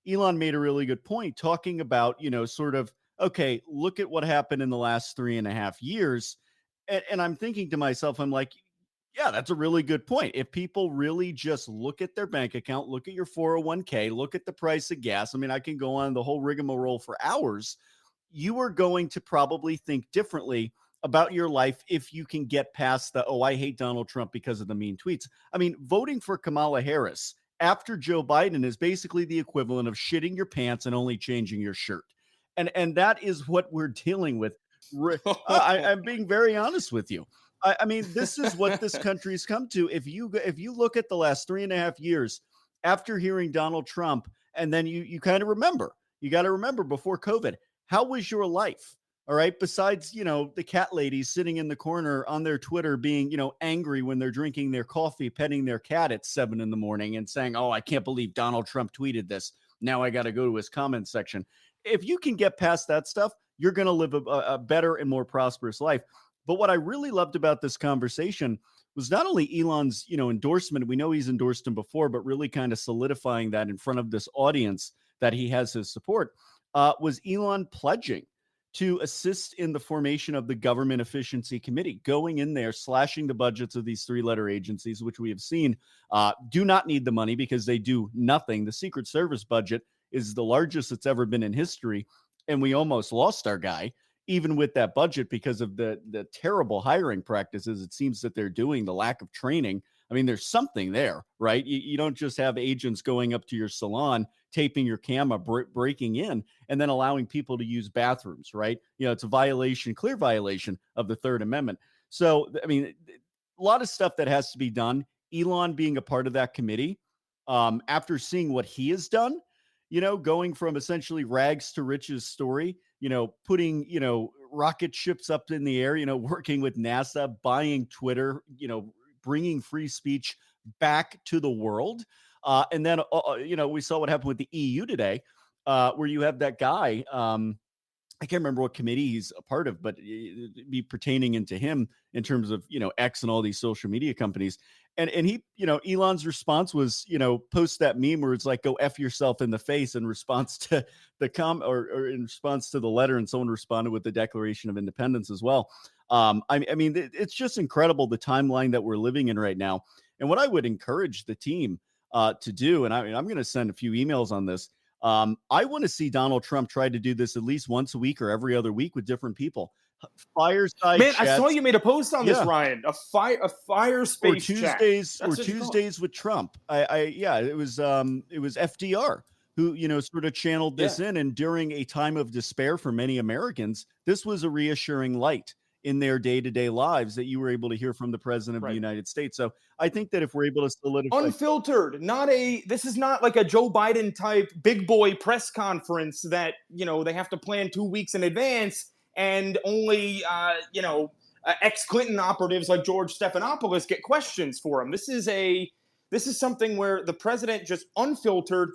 Elon made a really good point talking about, okay, look at what happened in the last 3.5 years. And I'm thinking to myself, I'm like, yeah, that's a really good point. If people really just look at their bank account, look at your 401k, look at the price of gas, I can go on the whole rigmarole for hours. You are going to probably think differently about your life if you can get past I hate Donald Trump because of the mean tweets. Voting for Kamala Harris after Joe Biden is basically the equivalent of shitting your pants and only changing your shirt. And that is what we're dealing with. I'm being very honest with you. This is what this country's come to. If you look at the last 3.5 years after hearing Donald Trump, and then you kind of remember, you got to remember before COVID, how was your life? All right. Besides, the cat ladies sitting in the corner on their Twitter being, angry when they're drinking their coffee, petting their cat at 7 a.m. and saying, oh, I can't believe Donald Trump tweeted this. Now I got to go to his comments section. If you can get past that stuff, you're going to live a better and more prosperous life. But what I really loved about this conversation was not only Elon's, endorsement. We know he's endorsed him before, but really kind of solidifying that in front of this audience that he has his support, was Elon pledging to assist in the formation of the Government Efficiency Committee, going in there, slashing the budgets of these 3-letter agencies, which we have seen do not need the money because they do nothing. The Secret Service budget is the largest it's ever been in history, and we almost lost our guy, even with that budget, because of the terrible hiring practices it seems that they're doing, the lack of training. There's something there, right? You don't just have agents going up to your salon, taping your camera, breaking in, and then allowing people to use bathrooms, right? It's a violation, clear violation of the Third Amendment. So, a lot of stuff that has to be done. Elon being a part of that committee, after seeing what he has done, going from essentially rags to riches story, putting, rocket ships up in the air, working with NASA, buying Twitter, bringing free speech back to the world. And then, we saw what happened with the EU today, where you have that guy, I can't remember what committee he's a part of, but it'd be pertaining into him in terms of, X and all these social media companies. And he, Elon's response was, post that meme where it's like, go F yourself in the face in response to the or in response to the letter. And someone responded with the Declaration of Independence as well. It's just incredible the timeline that we're living in right now. And what I would encourage the team to do, and I'm going to send a few emails on this. I want to see Donald Trump try to do this at least once a week or every other week with different people. Fireside Man, chats. I saw you made a post on this, Ryan. A fire space Tuesdays chat. Tuesdays with Trump. It was FDR who sort of channeled this in, and during a time of despair for many Americans, this was a reassuring light. in their day-to-day lives that you were able to hear from the president of the United States. So I think that if we're able to solidify unfiltered, this is not like a Joe Biden type big boy press conference that, they have to plan 2 weeks in advance and only, ex-Clinton operatives like George Stephanopoulos get questions for him. This is something where the president just unfiltered,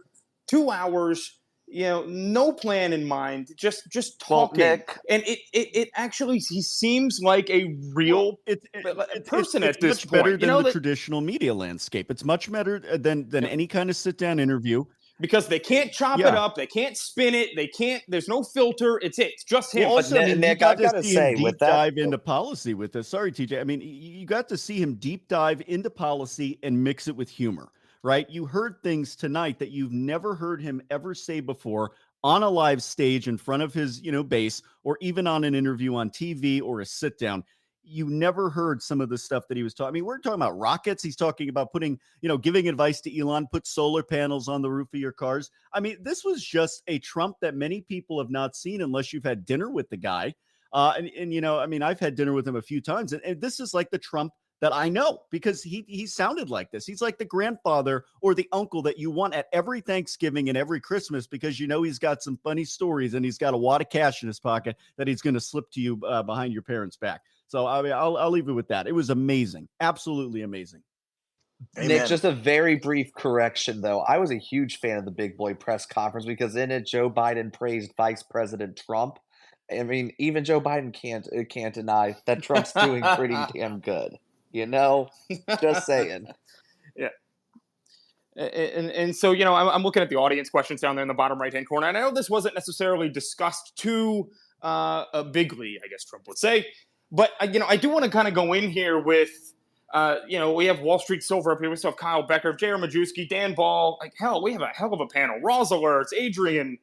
2 hours, no plan in mind, just talking. Well, Nick, and it actually, he seems like a real person at this much point. better than the traditional media landscape. It's much better than any kind of sit-down interview. Because they can't chop it up, they can't spin it, there's no filter. It's just him. Well, also, Nick, you got I gotta to see him say, deep with that, dive into policy with this. Sorry, TJ. I mean, you got to see him deep dive into policy and mix it with humor, right? You heard things tonight that you've never heard him ever say before on a live stage in front of his, base, or even on an interview on TV or a sit down. You never heard some of the stuff that he was talking. I mean, we're talking about rockets. He's talking about putting, giving advice to Elon, put solar panels on the roof of your cars. I mean, this was just a Trump that many people have not seen unless you've had dinner with the guy. I've had dinner with him a few times, and this is like the Trump that I know, because he sounded like this. He's like the grandfather or the uncle that you want at every Thanksgiving and every Christmas, because he's got some funny stories and he's got a wad of cash in his pocket that he's going to slip to you behind your parents' back. So I mean, I'll leave it with that. It was amazing, absolutely amazing. Amen. Nick, just a very brief correction, though. I was a huge fan of the Big Boy press conference because in it, Joe Biden praised Vice President Trump. I mean, even Joe Biden can't deny that Trump's doing pretty damn good. Just saying. Yeah. And so, I'm looking at the audience questions down there in the bottom right-hand corner. And I know this wasn't necessarily discussed too bigly, I guess Trump would say. But, I do want to kind of go in here with, we have Wall Street Silver up here. We still have Kyle Becker, J.R. Majewski, Dan Ball. We have a hell of a panel. Roz Alerts, Adrian.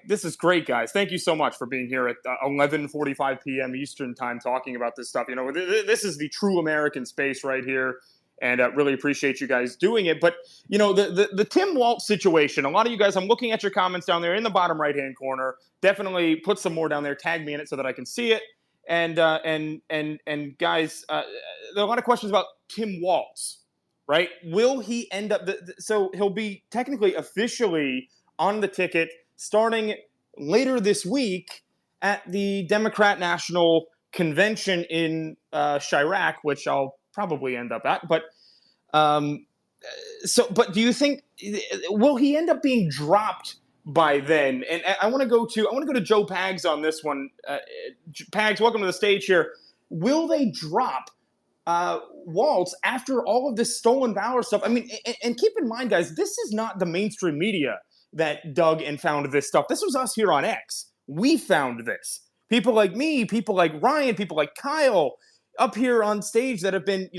This is great, guys. Thank you so much for being here at 11:45 p.m. Eastern time talking about this stuff. This is the true American space right here, and really appreciate you guys doing it. But, the Tim Walz situation, a lot of you guys, I'm looking at your comments down there in the bottom right-hand corner. Definitely put some more down there. Tag me in it so that I can see it. And guys, there are a lot of questions about Tim Walz, right? Will he end up so he'll be technically officially on the ticket starting later this week at the Democrat National Convention in Chirac, which I'll probably end up at. But but do you think, will he end up being dropped by then? And I want to go to Joe Pags on this one. Pags, welcome to the stage here. Will they drop Walz after all of this stolen valor stuff? I mean, and keep in mind, guys, this is not the mainstream media that dug and found this stuff. This was us here on X. We found this. People like me, people like Ryan, people like Kyle up here on stage that have been,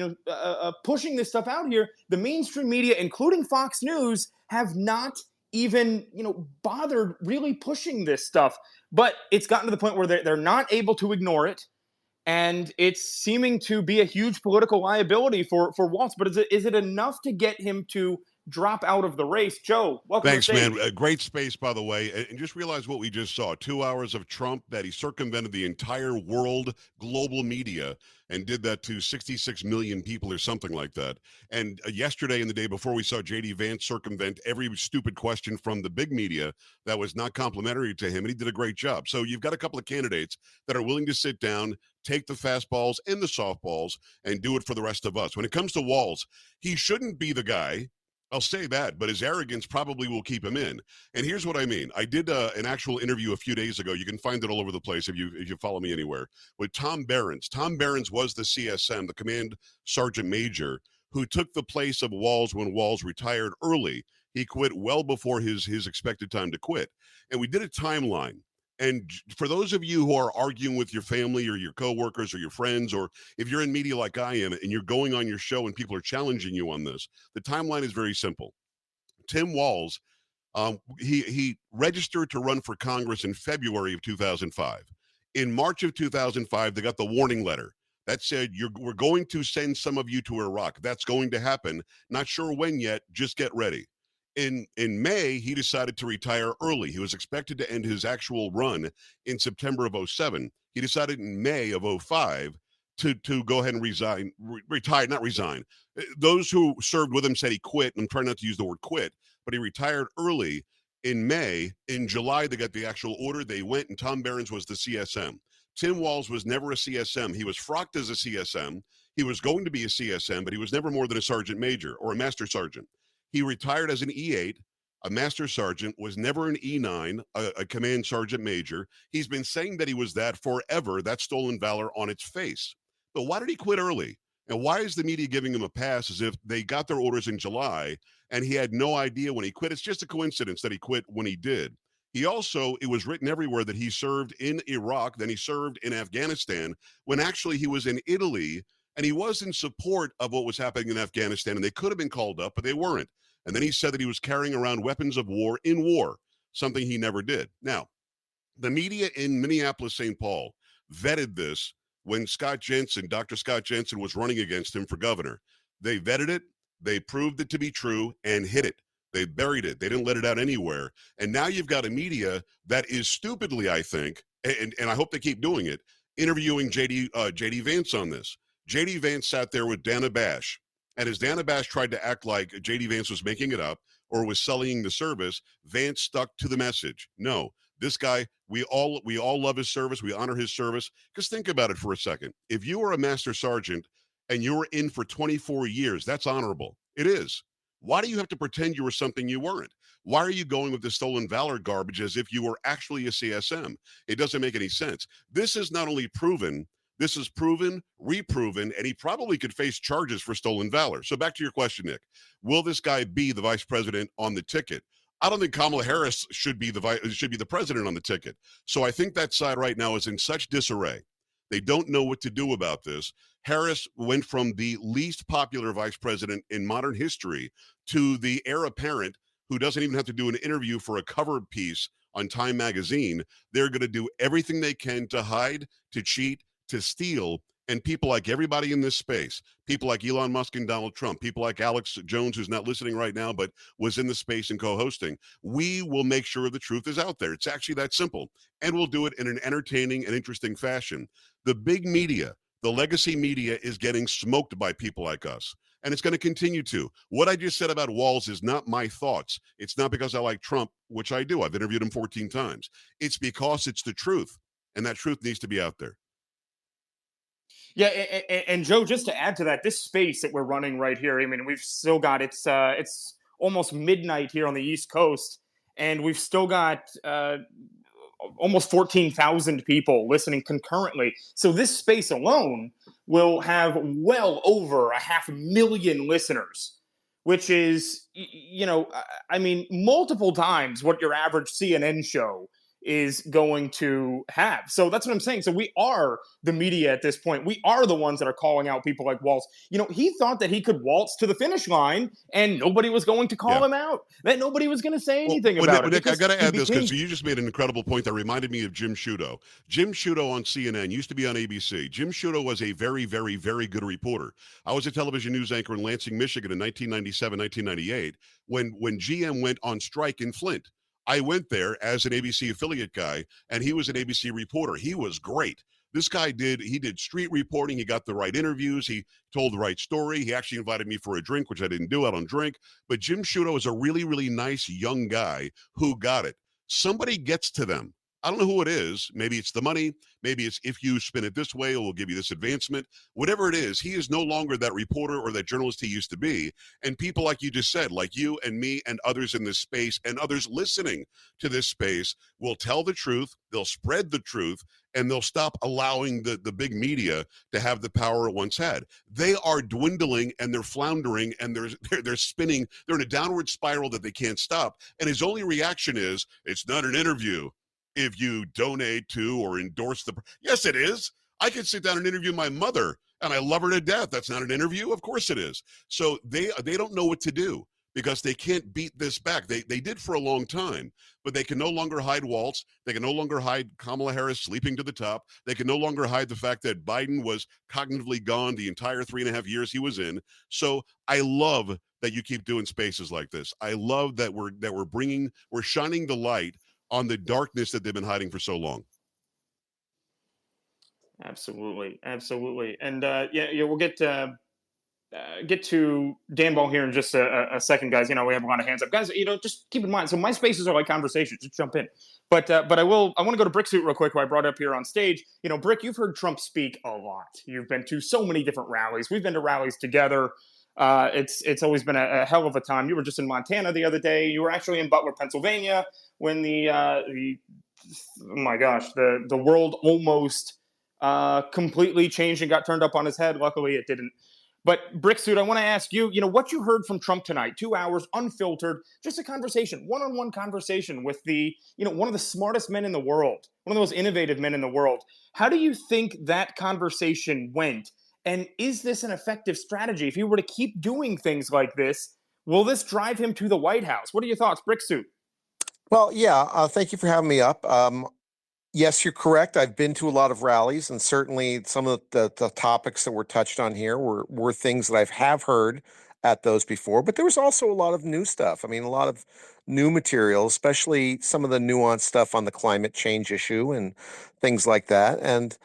pushing this stuff out here. The mainstream media, including Fox News, have not even, bothered really pushing this stuff. But it's gotten to the point where they're not able to ignore it. And it's seeming to be a huge political liability for Walz. But is it enough to get him to drop out of the race? Joe, welcome. Thanks, man. A great space, by the way. And just realize what we just saw. 2 hours of Trump, that he circumvented the entire world, global media, and did that to 66 million people or something like that. And yesterday and the day before, we saw J.D. Vance circumvent every stupid question from the big media that was not complimentary to him, and he did a great job. So you've got a couple of candidates that are willing to sit down, take the fastballs and the softballs, and do it for the rest of us. When it comes to Walz, he shouldn't be the guy. I'll say that, but his arrogance probably will keep him in. And here's what I mean. I did an actual interview a few days ago. You can find it all over the place if you follow me anywhere, with Tom Behrens. Tom Behrens was the CSM, the Command Sergeant Major, who took the place of Walz when Walz retired early. He quit well before his expected time to quit. And we did a timeline. And for those of you who are arguing with your family or your coworkers or your friends, or if you're in media like I am and you're going on your show and people are challenging you on this, the timeline is very simple. Tim Walz, he registered to run for Congress in February of 2005. In March of 2005, they got the warning letter that said, we're going to send some of you to Iraq. That's going to happen. Not sure when yet. Just get ready. In May, he decided to retire early. He was expected to end his actual run in September of 2007. He decided in May of 05 to go ahead and retire, not resign. Those who served with him said he quit. And I'm trying not to use the word quit, but he retired early in May. In July, they got the actual order. They went, and Tom Behrens was the CSM. Tim Walz was never a CSM. He was frocked as a CSM. He was going to be a CSM, but he was never more than a sergeant major or a master sergeant. He retired as an E8, a master sergeant, was never an E9, a command sergeant major. He's been saying that he was that forever. That's stolen valor on its face. But why did he quit early? And why is the media giving him a pass as if they got their orders in July and he had no idea when he quit? It's just a coincidence that he quit when he did. He also, it was written everywhere that he served in Iraq, then he served in Afghanistan, when actually he was in Italy, and he was in support of what was happening in Afghanistan, and they could have been called up, but they weren't. And then he said that he was carrying around weapons of war in war, something he never did. Now, the media in Minneapolis, St. Paul, vetted this when Dr. Scott Jensen was running against him for governor. They vetted it, they proved it to be true, and hid it. They buried it. They didn't let it out anywhere. And now you've got a media that is stupidly, I think, and I hope they keep doing it, interviewing J.D. Vance on this. J.D. Vance sat there with Dana Bash, and as Dana Bash tried to act like J.D. Vance was making it up or was selling the service, Vance stuck to the message. No, this guy, we all love his service. We honor his service. Because think about it for a second. If you were a master sergeant and you were in for 24 years, that's honorable. It is. Why do you have to pretend you were something you weren't? Why are you going with the stolen valor garbage as if you were actually a CSM? It doesn't make any sense. This is not only proven, this is proven, reproven, and he probably could face charges for stolen valor. So back to your question, Nick. Will this guy be the vice president on the ticket? I don't think Kamala Harris should be the president on the ticket. So I think that side right now is in such disarray. They don't know what to do about this. Harris went from the least popular vice president in modern history to the heir apparent who doesn't even have to do an interview for a cover piece on Time magazine. They're going to do everything they can to hide, to cheat, to steal. And people like everybody in this space, people like Elon Musk and Donald Trump, people like Alex Jones, who's not listening right now, but was in the space and co-hosting, we will make sure the truth is out there. It's actually that simple. And we'll do it in an entertaining and interesting fashion. The big media, the legacy media, is getting smoked by people like us. And it's going to continue to. What I just said about Walz is not my thoughts. It's not because I like Trump, which I do. I've interviewed him 14 times. It's because it's the truth. And that truth needs to be out there. Yeah, and Joe, just to add to that, this space that we're running right here, I mean, we've still got it's almost midnight here on the East Coast, and we've still got almost 14,000 people listening concurrently. So this space alone will have well over 500,000 listeners, which is, I mean, multiple times what your average CNN show is going to have. So that's what I'm saying. So we are the media at this point. We are the ones that are calling out people like Walz. He thought that he could waltz to the finish line and nobody was going to call him out, that nobody was going to say anything about it. Nick, I got to add this because you just made an incredible point that reminded me of Jim Sciutto. Jim Sciutto on CNN used to be on ABC. Jim Sciutto was a very, very, very good reporter. I was a television news anchor in Lansing, Michigan in 1997, 1998 when GM went on strike in Flint. I went there as an ABC affiliate guy, and he was an ABC reporter. He was great. This guy did street reporting. He got the right interviews. He told the right story. He actually invited me for a drink, which I didn't do. I don't drink. But Jim Sciutto is a really, really nice young guy who got it. Somebody gets to them. I don't know who it is. Maybe it's the money. Maybe it's if you spin it this way, we'll give you this advancement. Whatever it is, he is no longer that reporter or that journalist he used to be. And people like you just said, like you and me and others in this space and others listening to this space will tell the truth. They'll spread the truth. And they'll stop allowing the big media to have the power it once had. They are dwindling and they're floundering and they're spinning. They're in a downward spiral that they can't stop. And his only reaction is, it's not an interview. If you donate to or endorse yes, it is. I could sit down and interview my mother and I love her to death. That's not an interview. Of course it is. So they don't know what to do because they can't beat this back. They did for a long time, but they can no longer hide Walz. They can no longer hide Kamala Harris sleeping to the top. They can no longer hide the fact that Biden was cognitively gone the entire 3.5 years he was in. So I love that you keep doing spaces like this. I love that we're shining the light on the darkness that they've been hiding for so long. Absolutely, absolutely, and yeah, we'll get to Dan Ball here in just a second, guys. You know, we have a lot of hands up, guys. You know, just keep in mind. So my spaces are like conversations. Just jump in. But I want to go to Brick Suit real quick, who I brought up here on stage. You know, Brick, you've heard Trump speak a lot. You've been to so many different rallies. We've been to rallies together. It's always been a hell of a time. You were just in Montana the other day. You were actually in Butler, Pennsylvania, when the oh my gosh, the world almost completely changed and got turned up on his head. Luckily, it didn't. But Bricksuit, I want to ask you, you know, what you heard from Trump tonight, 2 hours, unfiltered, just a conversation, one-on-one conversation with the, you know, one of the smartest men in the world, one of the most innovative men in the world. How do you think that conversation went? And is this an effective strategy? If you were to keep doing things like this, will this drive him to the White House? What are your thoughts, Bricksuit? Well, yeah, thank you for having me up. Yes, you're correct. I've been to a lot of rallies, and certainly some of the topics that were touched on here were things that have heard at those before. But there was also a lot of new stuff. I mean, a lot of new material, especially some of the nuanced stuff on the climate change issue and things like that. And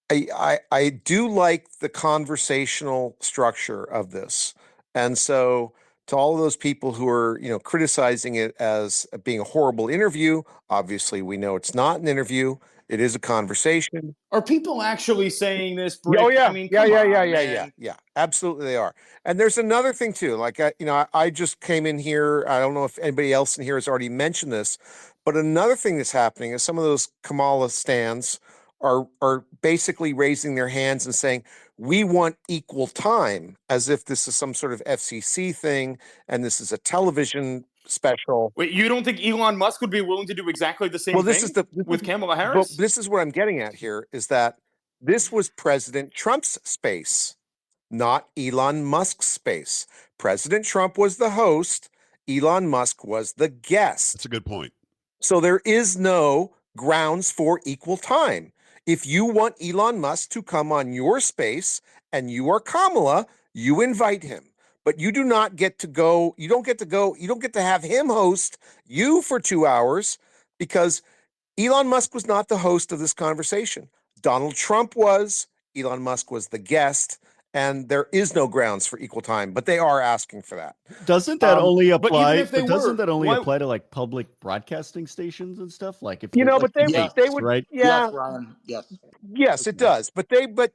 I do like the conversational structure of this. And so to all of those people who are, you know, criticizing it as being a horrible interview, obviously we know it's not an interview. It is a conversation. Are people actually saying this, Oh Brick? yeah, I mean, come on, man. yeah. Absolutely, they are. And there's another thing too. Like I just came in here. I don't know if anybody else in here has already mentioned this, but another thing that's happening is some of those Kamala stands are basically raising their hands and saying we want equal time, as if this is some sort of FCC thing and this is a television special. Wait, you don't think Elon Musk would be willing to do exactly the same Well, thing with Kamala but Harris? this is what I'm getting at here is that this was President Trump's space, not Elon Musk's space. President Trump was the host. Elon Musk was the guest. That's a good point. So there is no grounds for equal time. If you want Elon Musk to come on your space and you are Kamala, you invite him. But you do not get to go. You don't get to go. You don't get to have him host you for 2 hours because Elon Musk was not the host of this conversation. Donald Trump was. Elon Musk was the guest. And there is no grounds for equal time, but they are asking for that. Doesn't that only apply? But even if they doesn't that only why- apply to like public broadcasting stations and stuff? Like if You know, like, but they would, right? yeah. Yes, Ryan. Yes. Yes, it does. But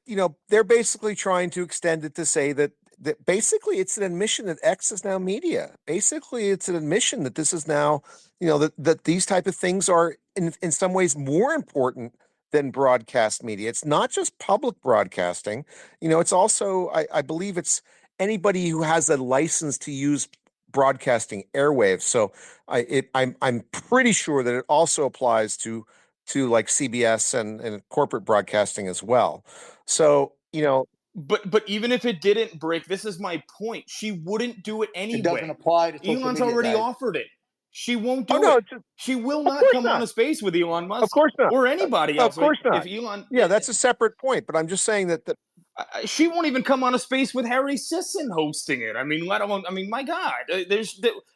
you know, they're basically trying to extend it to say that basically it's an admission that X is now media. Basically, it's an admission that this is now, you know, that these type of things are in some ways more important than broadcast media. It's not just public broadcasting. You know, it's also I believe it's anybody who has a license to use broadcasting airwaves. So I'm pretty sure that it also applies to like CBS and corporate broadcasting as well. So, you know, but even if it didn't break, this is my point. She wouldn't do it anyway. It doesn't apply to social Elon's media, already guys. offered it. She won't do no, it. She will not come on a space with Elon Musk. Of course not. Or anybody else. Of course not. If Elon, yeah, that's a separate point. But I'm just saying that she won't even come on a space with Harry Sisson hosting it. I mean, let alone. I mean, my God,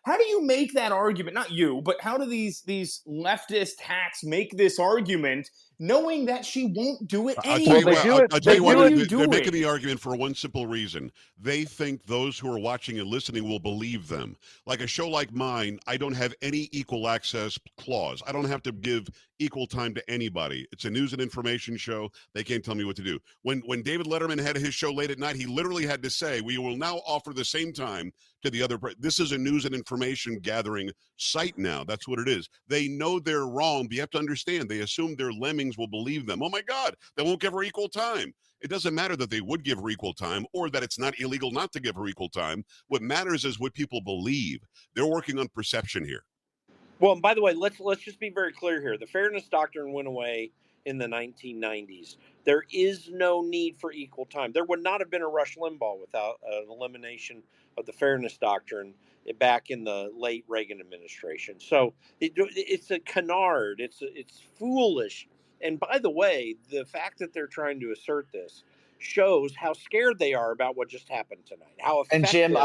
how do you make that argument? Not you, but how do these leftist hacks make this argument, knowing that she won't do it anyway? I'll tell you what, they're making the argument for one simple reason. They think those who are watching and listening will believe them. Like a show like mine, I don't have any equal access clause. I don't have to give equal time to anybody. It's a news and information show. They can't tell me what to do. When David Letterman had his show late at night, he literally had to say, we will now offer the same time to the other. This is a news and information gathering site now. That's what it is. They know they're wrong, but you have to understand, they assume their lemmings will believe them. Oh my God, they won't give her equal time. It doesn't matter that they would give her equal time or that it's not illegal not to give her equal time. What matters is what people believe. They're working on perception here. Well, and by the way, let's just be very clear here. The fairness doctrine went away in the 1990s. There is no need for equal time. There would not have been a Rush Limbaugh without an elimination of the fairness doctrine back in the late Reagan administration. So it's a canard. It's foolish. And by the way, the fact that they're trying to assert this shows how scared they are about what just happened tonight. How effective. And Jim,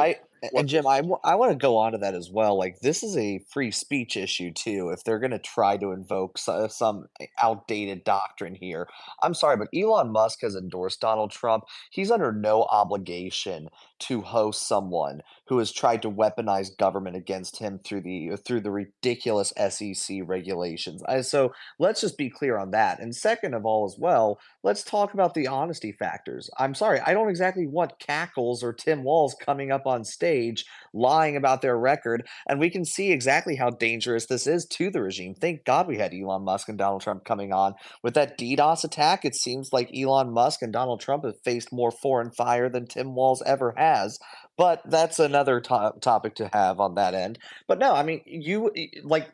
And Jim, I want to go on to that as well. Like, this is a free speech issue too. If they're going to try to invoke some outdated doctrine here, I'm sorry, but Elon Musk has endorsed Donald Trump. He's under no obligation to host someone who has tried to weaponize government against him through the ridiculous SEC regulations. So let's just be clear on that. And second of all, as well, let's talk about the honesty factors. I'm sorry, I don't exactly want Cackles or Tim Walz coming up on stage lying about their record, and we can see exactly how dangerous this is to the regime. Thank God we had Elon Musk and Donald Trump coming on. With that DDoS attack, it seems like Elon Musk and Donald Trump have faced more foreign fire than Tim Walz ever has. But that's another topic to have on that end. But no, I mean,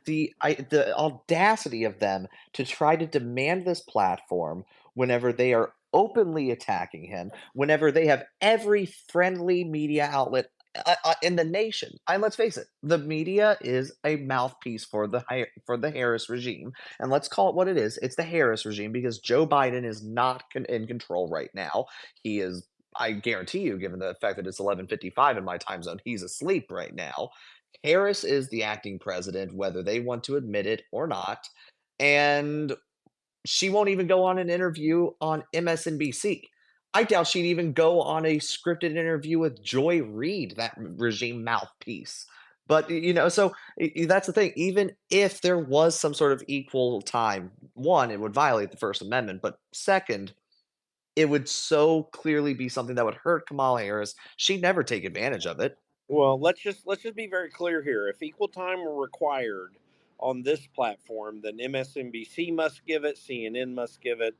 the audacity of them to try to demand this platform whenever they are openly attacking him, whenever they have every friendly media outlet in the nation. Let's face it, the media is a mouthpiece for the Harris regime, and let's call it what it is. It's the Harris regime because Joe Biden is not in control right now. He is. I guarantee you, given the fact that it's 11:55 in my time zone, he's asleep right now. Harris is the acting president, whether they want to admit it or not, and she won't even go on an interview on MSNBC. I doubt she'd even go on a scripted interview with Joy Reid, that regime mouthpiece. But so that's the thing. Even if there was some sort of equal time, one, it would violate the First Amendment. But second, it would so clearly be something that would hurt Kamala Harris. She'd never take advantage of it. Well, let's just be very clear here. If equal time were required on this platform, then MSNBC must give it, CNN must give it,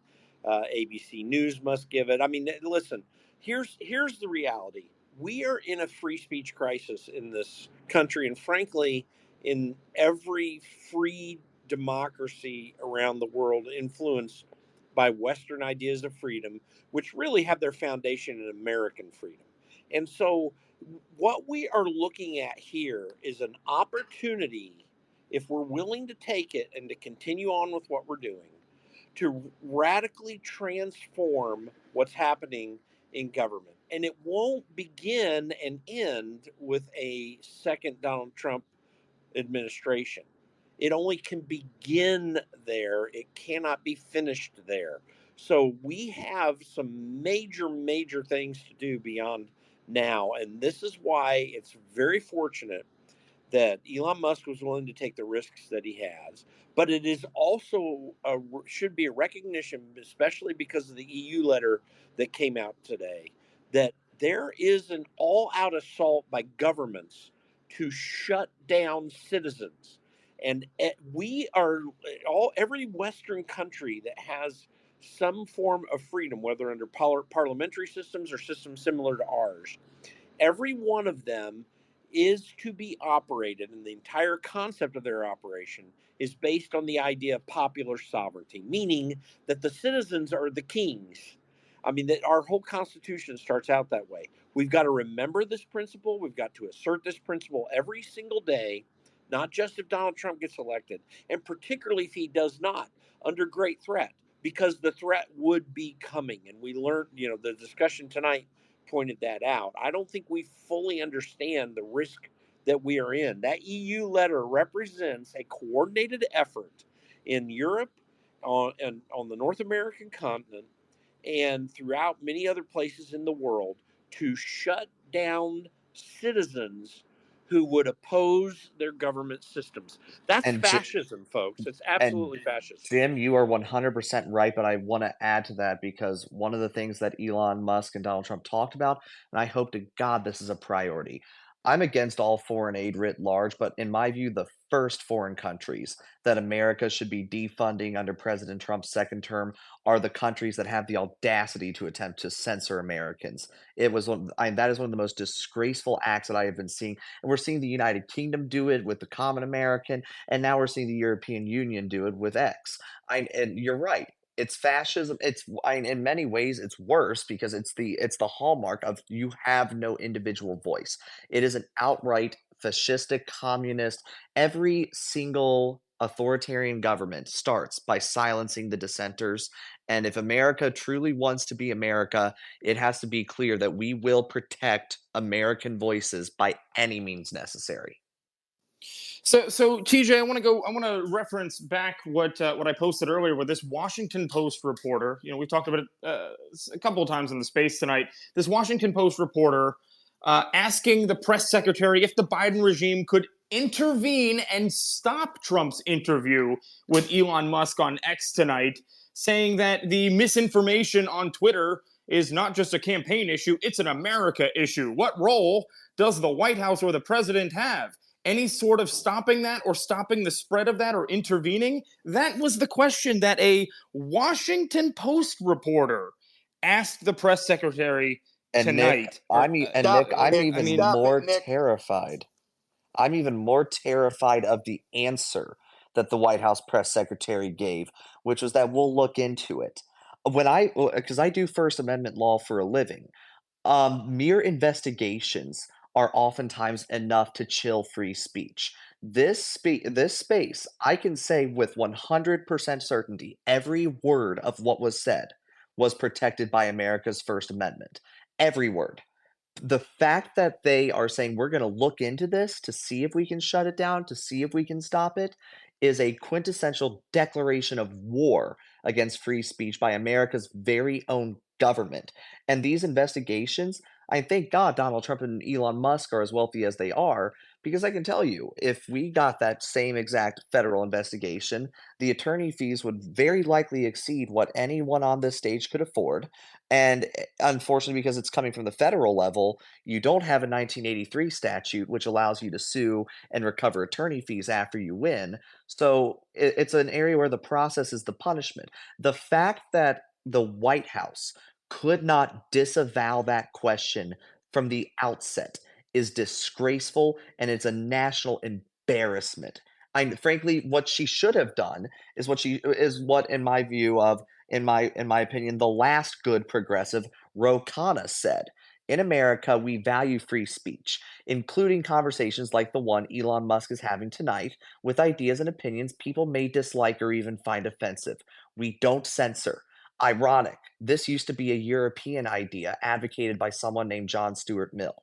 ABC News must give it. I mean, listen. Here's the reality. We are in a free speech crisis in this country, and frankly, in every free democracy around the world, influenced by Western ideas of freedom, which really have their foundation in American freedom. And so what we are looking at here is an opportunity, if we're willing to take it and to continue on with what we're doing, to radically transform what's happening in government. And it won't begin and end with a second Donald Trump administration. It only can begin there, it cannot be finished there. So we have some major things to do beyond now. And this is why it's very fortunate that Elon Musk was willing to take the risks that he has. But it is also should be a recognition, especially because of the EU letter that came out today, that there is an all-out assault by governments to shut down citizens. And we are every Western country that has some form of freedom, whether under parliamentary systems or systems similar to ours, every one of them is to be operated, and the entire concept of their operation is based on the idea of popular sovereignty, meaning that the citizens are the kings. I mean, that our whole Constitution starts out that way. We've got to remember this principle. We've got to assert this principle every single day, not just if Donald Trump gets elected, and particularly if he does not, under great threat, because the threat would be coming. And we learned, the discussion tonight pointed that out. I don't think we fully understand the risk that we are in. That EU letter represents a coordinated effort in Europe, on the North American continent, and throughout many other places in the world to shut down citizens who would oppose their government systems. That's And fascism, folks. It's and absolutely fascist. Jim, you are 100% right, but I want to add to that because one of the things that Elon Musk and Donald Trump talked about, and I hope to God this is a priority. I'm against all foreign aid writ large, but in my view, the first foreign countries that America should be defunding under President Trump's second term are the countries that have the audacity to attempt to censor Americans. That is one of the most disgraceful acts that I have been seeing, and we're seeing the United Kingdom do it with the common American, and now we're seeing the European Union do it with X. And you're right. It's fascism. In many ways it's worse because it's the hallmark of you have no individual voice. It is an outright fascistic communist. Every single authoritarian government starts by silencing the dissenters, And if America truly wants to be America, it has to be clear that we will protect American voices by any means necessary. So TJ, I want to reference back what I posted earlier with this Washington Post reporter. You know, we've talked about it a couple of times in the space tonight. This Washington Post reporter asking the press secretary if the Biden regime could intervene and stop Trump's interview with Elon Musk on X tonight, saying that the misinformation on Twitter is not just a campaign issue, it's an America issue. What role does the White House or the president have? Any sort of stopping that or stopping the spread of that or intervening? That was the question that a Washington Post reporter asked the press secretary And tonight. Nick, I'm even more terrified. I'm even more terrified of the answer that the White House press secretary gave, which was that we'll look into it. Because I do First Amendment law for a living, mere investigations are oftentimes enough to chill free speech. This space, I can say with 100% certainty, every word of what was said was protected by America's First Amendment. Every word. The fact that they are saying we're going to look into this to see if we can shut it down, to see if we can stop it, is a quintessential declaration of war against free speech by America's very own government. And these investigations, I thank God Donald Trump and Elon Musk are as wealthy as they are, because I can tell you, if we got that same exact federal investigation, the attorney fees would very likely exceed what anyone on this stage could afford. And unfortunately, because it's coming from the federal level, you don't have a 1983 statute which allows you to sue and recover attorney fees after you win. So it's an area where the process is the punishment. The fact that the White House could not disavow that question from the outset is disgraceful, and it's a national embarrassment. Frankly, what she should have done is what, in my view of, in my opinion, the last good progressive, Ro Khanna, said. In America, we value free speech, including conversations like the one Elon Musk is having tonight, with ideas and opinions people may dislike or even find offensive. We don't censor. Ironic, this used to be a European idea advocated by someone named John Stuart Mill.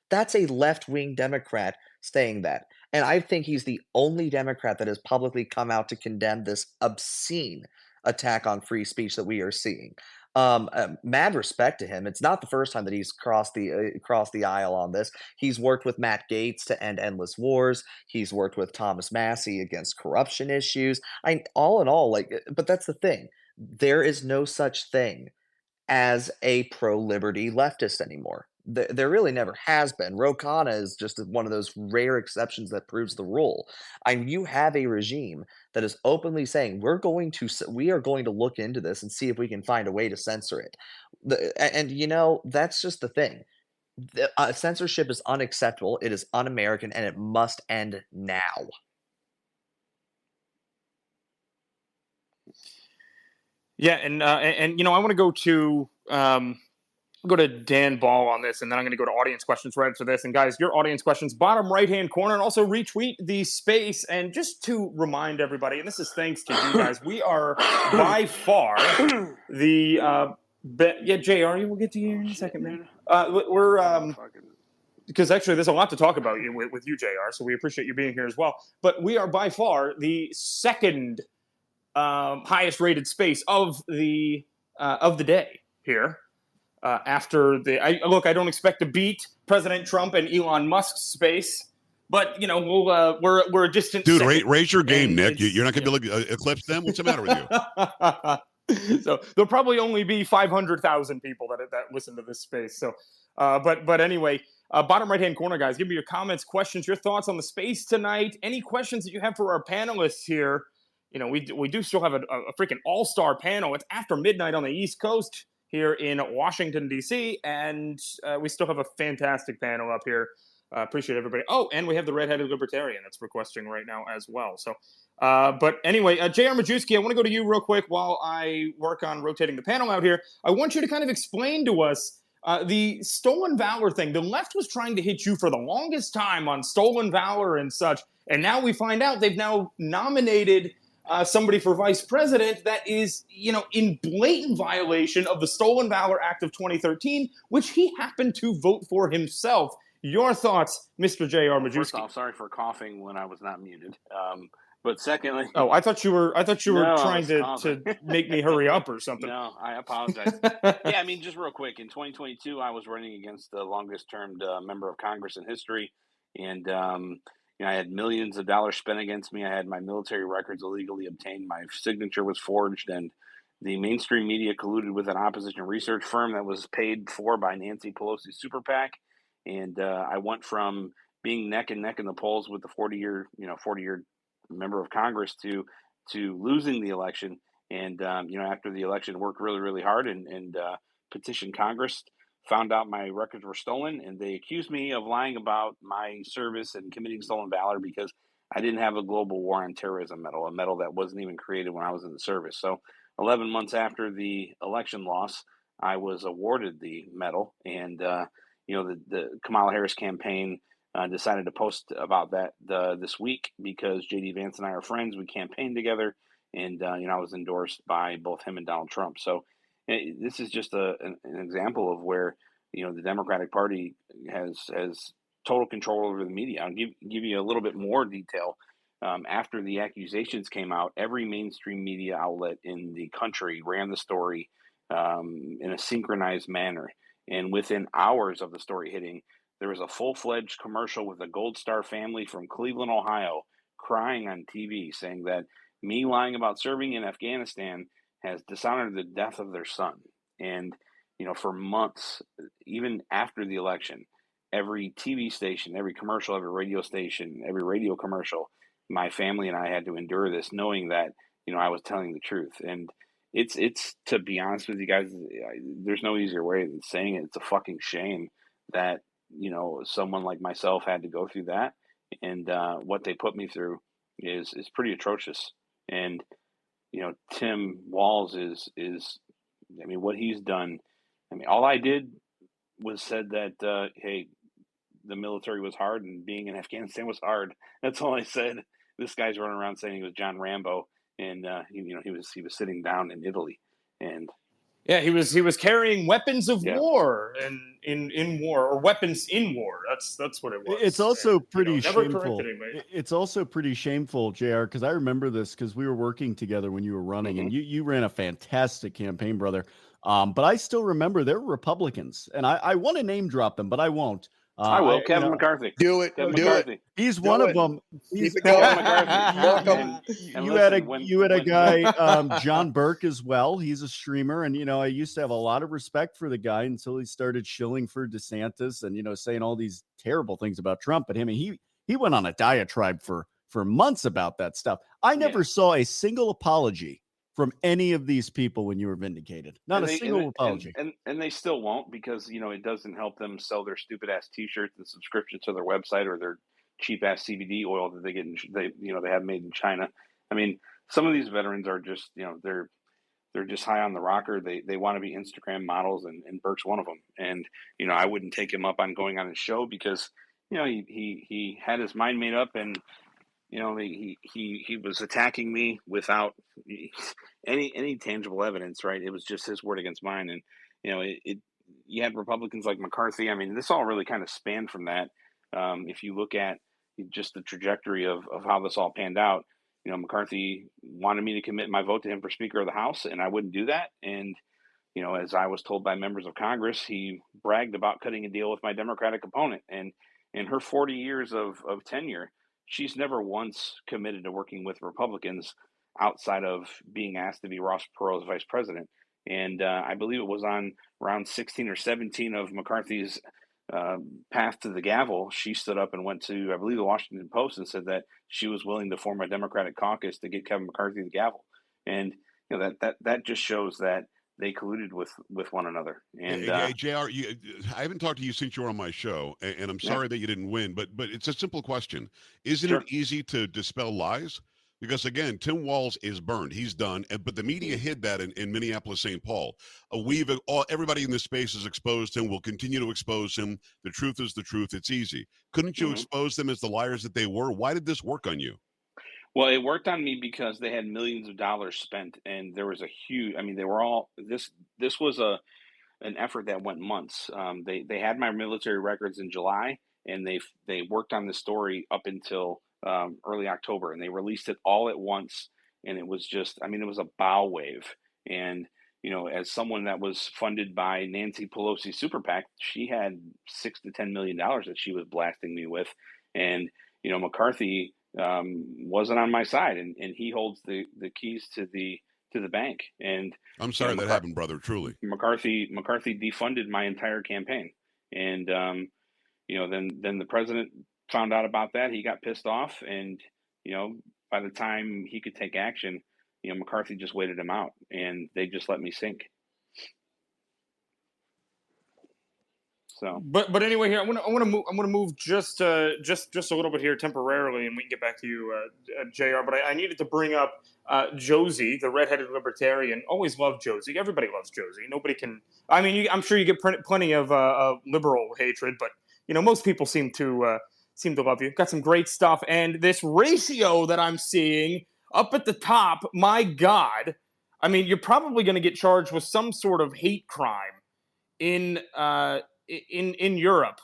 That's a left-wing Democrat saying that. And I think he's the only Democrat that has publicly come out to condemn this obscene attack on free speech that we are seeing. Mad respect to him. It's not the first time that he's crossed the aisle on this. He's worked with Matt Gaetz to end endless wars. He's worked with Thomas Massie against corruption issues. All in all, but that's the thing. There is no such thing as a pro-liberty leftist anymore. There really never has been. Ro Khanna is just one of those rare exceptions that proves the rule. You have a regime that is openly saying we are going to look into this and see if we can find a way to censor it. That's just the thing. Censorship is unacceptable. It is un-American, and it must end now. Yeah, and I want to go to Dan Ball on this, and then I'm going to go to audience questions right after this. And guys, your audience questions, bottom right-hand corner, and also retweet the space. And just to remind everybody, and this is thanks to you guys, we are by far the JR, we'll get to you in a second, man. We're because actually there's a lot to talk about with you, JR, so we appreciate you being here as well. But we are by far the second highest rated space of the day here. After I don't expect to beat President Trump and Elon Musk's space, but we're a distant. Dude, raise your game, Nick. You're not going to be able to eclipse them. What's the matter with you? So there'll probably only be 500,000 people that listen to this space. So, but anyway. Bottom right-hand corner, guys, give me your comments, questions, your thoughts on the space tonight. Any questions that you have for our panelists here? We do still have a freaking all-star panel. It's after midnight on the East Coast here in Washington, D.C., and we still have a fantastic panel up here. Appreciate everybody. Oh, and we have the redheaded libertarian that's requesting right now as well. So, but anyway, J.R. Majewski, I want to go to you real quick while I work on rotating the panel out here. I want you to kind of explain to us the stolen valor thing. The left was trying to hit you for the longest time on stolen valor and such, and now we find out they've now nominated somebody for vice president that is, in blatant violation of the Stolen Valor Act of 2013, which he happened to vote for himself. Your thoughts, Mr. J.R. Majewski? First off, sorry for coughing when I was not muted. But secondly, oh, I thought you were No, trying to make me hurry up or something. No, I apologize. Yeah, I mean, just real quick, in 2022, I was running against the longest-termed member of Congress in history, and I had millions of dollars spent against me. I had my military records illegally obtained. My signature was forged, and the mainstream media colluded with an opposition research firm that was paid for by Nancy Pelosi's super PAC. And I went from being neck and neck in the polls with the 40-year member of Congress to losing the election. And after the election, worked really, really hard and petitioned Congress. Found out my records were stolen, and they accused me of lying about my service and committing stolen valor because I didn't have a global war on terrorism medal, a medal that wasn't even created when I was in the service. So 11 months after the election loss, I was awarded the medal, and the Kamala Harris campaign decided to post about that this week because J.D. Vance and I are friends. We campaigned together, and I was endorsed by both him and Donald Trump. So this is just an example of where the Democratic Party has total control over the media. I'll give you a little bit more detail. After the accusations came out, every mainstream media outlet in the country ran the story in a synchronized manner. And within hours of the story hitting, there was a full-fledged commercial with a Gold Star family from Cleveland, Ohio, crying on TV, saying that me lying about serving in Afghanistan has dishonored the death of their son. And, for months, even after the election, every TV station, every commercial, every radio station, every radio commercial, my family and I had to endure this, knowing that, I was telling the truth. And it's to be honest with you guys, there's no easier way than saying it. It's a fucking shame that, someone like myself had to go through that. And what they put me through is pretty atrocious. And, Tim Walz is what he's done. All I did was said that, hey, the military was hard and being in Afghanistan was hard. That's all I said. This guy's running around saying he was John Rambo, and he was sitting down in Italy, and yeah, he was carrying weapons of war and in war, or weapons in war. That's what it was. It's also pretty never shameful. corrected anybody. It's also pretty shameful, JR, because I remember this because we were working together when you were running, and you ran a fantastic campaign, brother. But I still remember there were Republicans, and I want to name drop them, but I won't. I will. Kevin McCarthy. Do it. Kevin do McCarthy. it. He's do one it. of them. Keep it going. Welcome. You had a guy, John Burke, as well. He's a streamer, and I used to have a lot of respect for the guy until he started shilling for DeSantis and saying all these terrible things about Trump. But he went on a diatribe for months about that stuff. I never saw a single apology from any of these people when you were vindicated. Not a single apology. And they still won't because, it doesn't help them sell their stupid ass t-shirts and subscriptions to their website or their cheap ass CBD oil that they get they have made in China. Some of these veterans are just, they're just high on the rocker. They want to be Instagram models, and Burke's one of them. And, I wouldn't take him up on going on his show because, he had his mind made up, and he was attacking me without any tangible evidence, right? It was just his word against mine. And, you had Republicans like McCarthy. This all really kind of spanned from that. If you look at just the trajectory of how this all panned out, McCarthy wanted me to commit my vote to him for Speaker of the House, and I wouldn't do that. And, as I was told by members of Congress, he bragged about cutting a deal with my Democratic opponent. And in her 40 years of tenure, she's never once committed to working with Republicans outside of being asked to be Ross Perot's vice president. And I believe it was on round 16 or 17 of McCarthy's path to the gavel. She stood up and went to, I believe, the Washington Post and said that she was willing to form a Democratic caucus to get Kevin McCarthy the gavel. And that just shows that they colluded with one another. And hey, JR, I haven't talked to you since you were on my show, and I'm sorry that you didn't win, but it's a simple question. Isn't it easy to dispel lies? Because, again, Tim Walz is burned. He's done. But the media hid that in Minneapolis, St. Paul. Everybody in this space has exposed him. We'll continue to expose him. The truth is the truth. It's easy. Couldn't you expose them as the liars that they were? Why did this work on you? Well, it worked on me because they had millions of dollars spent, and there was a huge. I mean, they were all this. This was an effort that went months. They had my military records in July, and they worked on the story up until early October, and they released it all at once. And it was just, I mean, it was a bow wave. And as someone that was funded by Nancy Pelosi's super PAC, she had $6 to $10 million that she was blasting me with, and McCarthy wasn't on my side, and he holds the keys to the bank. And I'm sorry that happened, brother. Truly, McCarthy defunded my entire campaign, and then the president found out about that. He got pissed off, and by the time he could take action, McCarthy just waited him out, and they just let me sink. So, but anyway, here I'm gonna move just a little bit here temporarily, and we can get back to you, Jr. But I needed to bring up Josie, the redheaded libertarian. Always loved Josie. Everybody loves Josie. Nobody can. I mean, I'm sure you get plenty of liberal hatred, but most people seem to love you. Got some great stuff, and this ratio that I'm seeing up at the top, my God, I mean, you're probably going to get charged with some sort of hate crime in Europe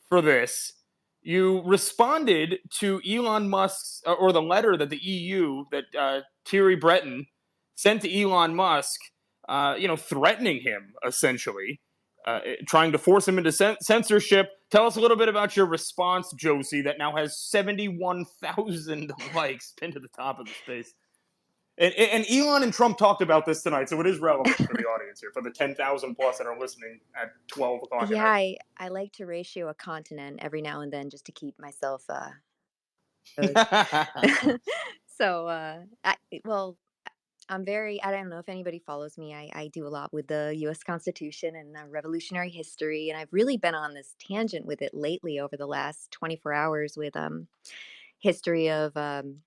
for this. You responded to Elon Musk's or the letter that the EU that Thierry Breton sent to Elon Musk, threatening him essentially, trying to force him into censorship. Tell us a little bit about your response, Josie, that now has 71,000 likes pinned to the top of the space. And Elon and Trump talked about this tonight, so it is relevant for the audience here, for the 10,000 plus that are listening at 12 o'clock. Yeah, I like to ratio a continent every now and then just to keep myself. So, I'm very, I don't know if anybody follows me. I do a lot with the US Constitution and revolutionary history. And I've really been on this tangent with it lately over the last 24 hours with history of the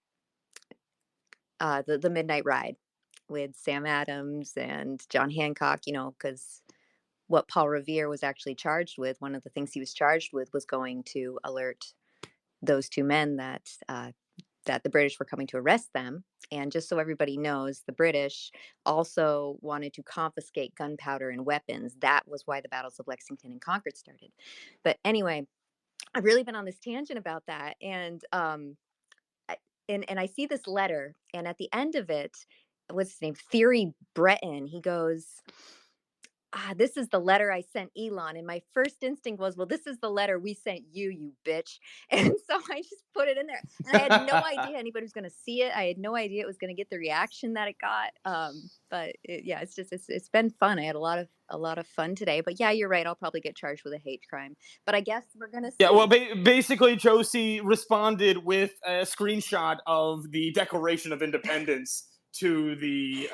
Midnight Ride with Sam Adams and John Hancock, because what Paul Revere was actually charged with, one of the things he was charged with was going to alert those two men that that the British were coming to arrest them. And just so everybody knows, the British also wanted to confiscate gunpowder and weapons. That was why the battles of Lexington and Concord started. But anyway, I've really been on this tangent about that. And I see this letter, and at the end of it, what's his name? Thierry Breton. He goes, this is the letter I sent Elon. And my first instinct was, well, this is the letter we sent you, you bitch. And so I just put it in there. And I had no idea anybody was going to see it. I had no idea it was going to get the reaction that it got. But it's been fun. I had a lot of fun today. But yeah, you're right. I'll probably get charged with a hate crime. But I guess we're going to see. Yeah, well, basically, Josie responded with a screenshot of the Declaration of Independence to the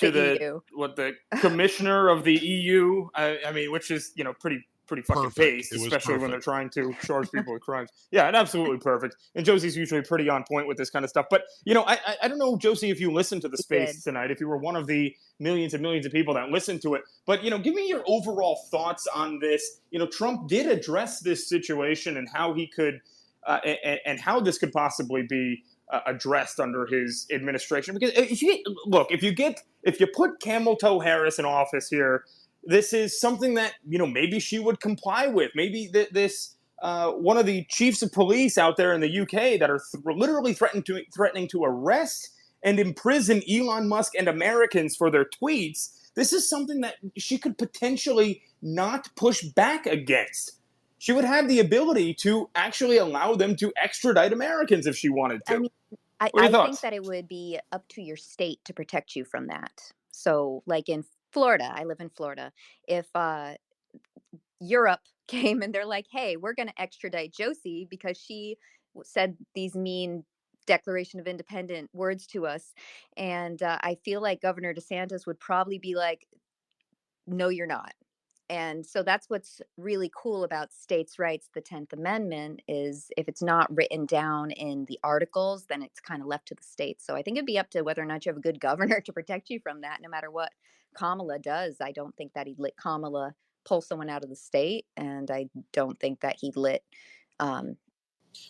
EU. The commissioner of the EU. I mean, which is pretty fucking based, especially when they're trying to charge people with crimes. Yeah, and absolutely perfect. And Josie's usually pretty on point with this kind of stuff. But I don't know, Josie, if you listened to the space tonight, if you were one of the millions and millions of people that listened to it. But give me your overall thoughts on this. Trump did address this situation and how he could and how this could possibly be addressed under his administration. Because if you put Camel Toe Harris in office here, this is something that maybe she would comply with. Maybe this one of the chiefs of police out there in the UK that are literally threatening to arrest and imprison Elon Musk and Americans for their tweets. This is something that she could potentially not push back against. She would have the ability to actually allow them to extradite Americans if she wanted to. I mean, I think that it would be up to your state to protect you from that. So, like in Florida, I live in Florida. If Europe came and they're like, hey, we're going to extradite Josie because she said these mean Declaration of Independence words to us. And I feel like Governor DeSantis would probably be like, no, you're not. And so that's what's really cool about states' rights, the 10th Amendment, is if it's not written down in the articles, then it's kind of left to the states. So I think it'd be up to whether or not you have a good governor to protect you from that, no matter what Kamala does. I don't think that he'd let Kamala pull someone out of the state. And I don't think that he'd let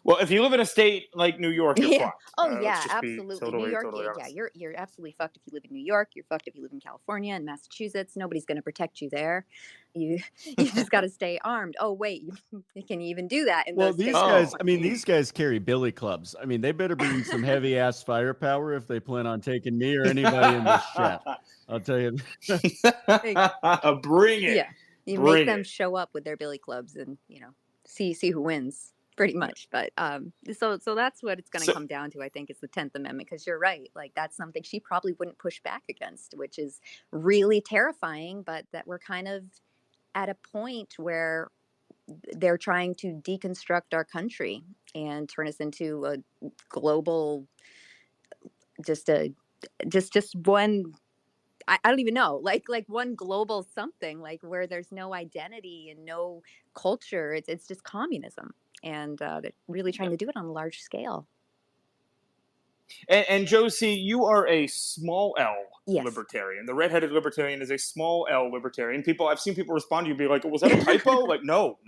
Well, if you live in a state like New York, you're Yeah. fucked. Oh Let's yeah, just be absolutely. New totally, York, totally yeah, honest. you're absolutely fucked if you live in New York. You're fucked if you live in California and Massachusetts. Nobody's going to protect you there. You just got to stay armed. Oh wait, you can even do that in Well, those these states. guys, I mean, these guys carry billy clubs. I mean, they better bring some heavy ass firepower if they plan on taking me or anybody in this chat. I'll tell you. Bring it. Yeah, you Bring make them it. show up with their billy clubs and see who wins, pretty much. But so that's what it's going to So- come down to, I think, is the 10th Amendment, because you're right. Like, that's something she probably wouldn't push back against, which is really terrifying. But that we're kind of at a point where they're trying to deconstruct our country and turn us into a global, just one. I don't even know, like one global something, like where there's no identity and no culture. It's just communism, and they're really trying to do it on a large scale. And Josie, you are a small L Yes. libertarian. The redheaded libertarian is a small L libertarian. I've seen people respond to you, be like, "Was that a typo?" Like, no,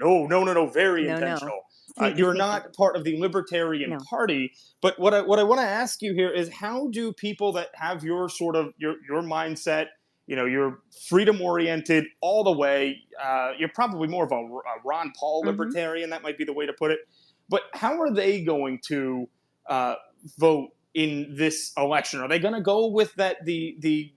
very No. intentional. You You're see not part of the Libertarian No. Party. But what I want to ask you here is, how do people that have your sort of your mindset, you're freedom oriented all the way. You're probably more of a Ron Paul libertarian. That might be the way to put it. But how are they going to vote in this election? Are they going to go with the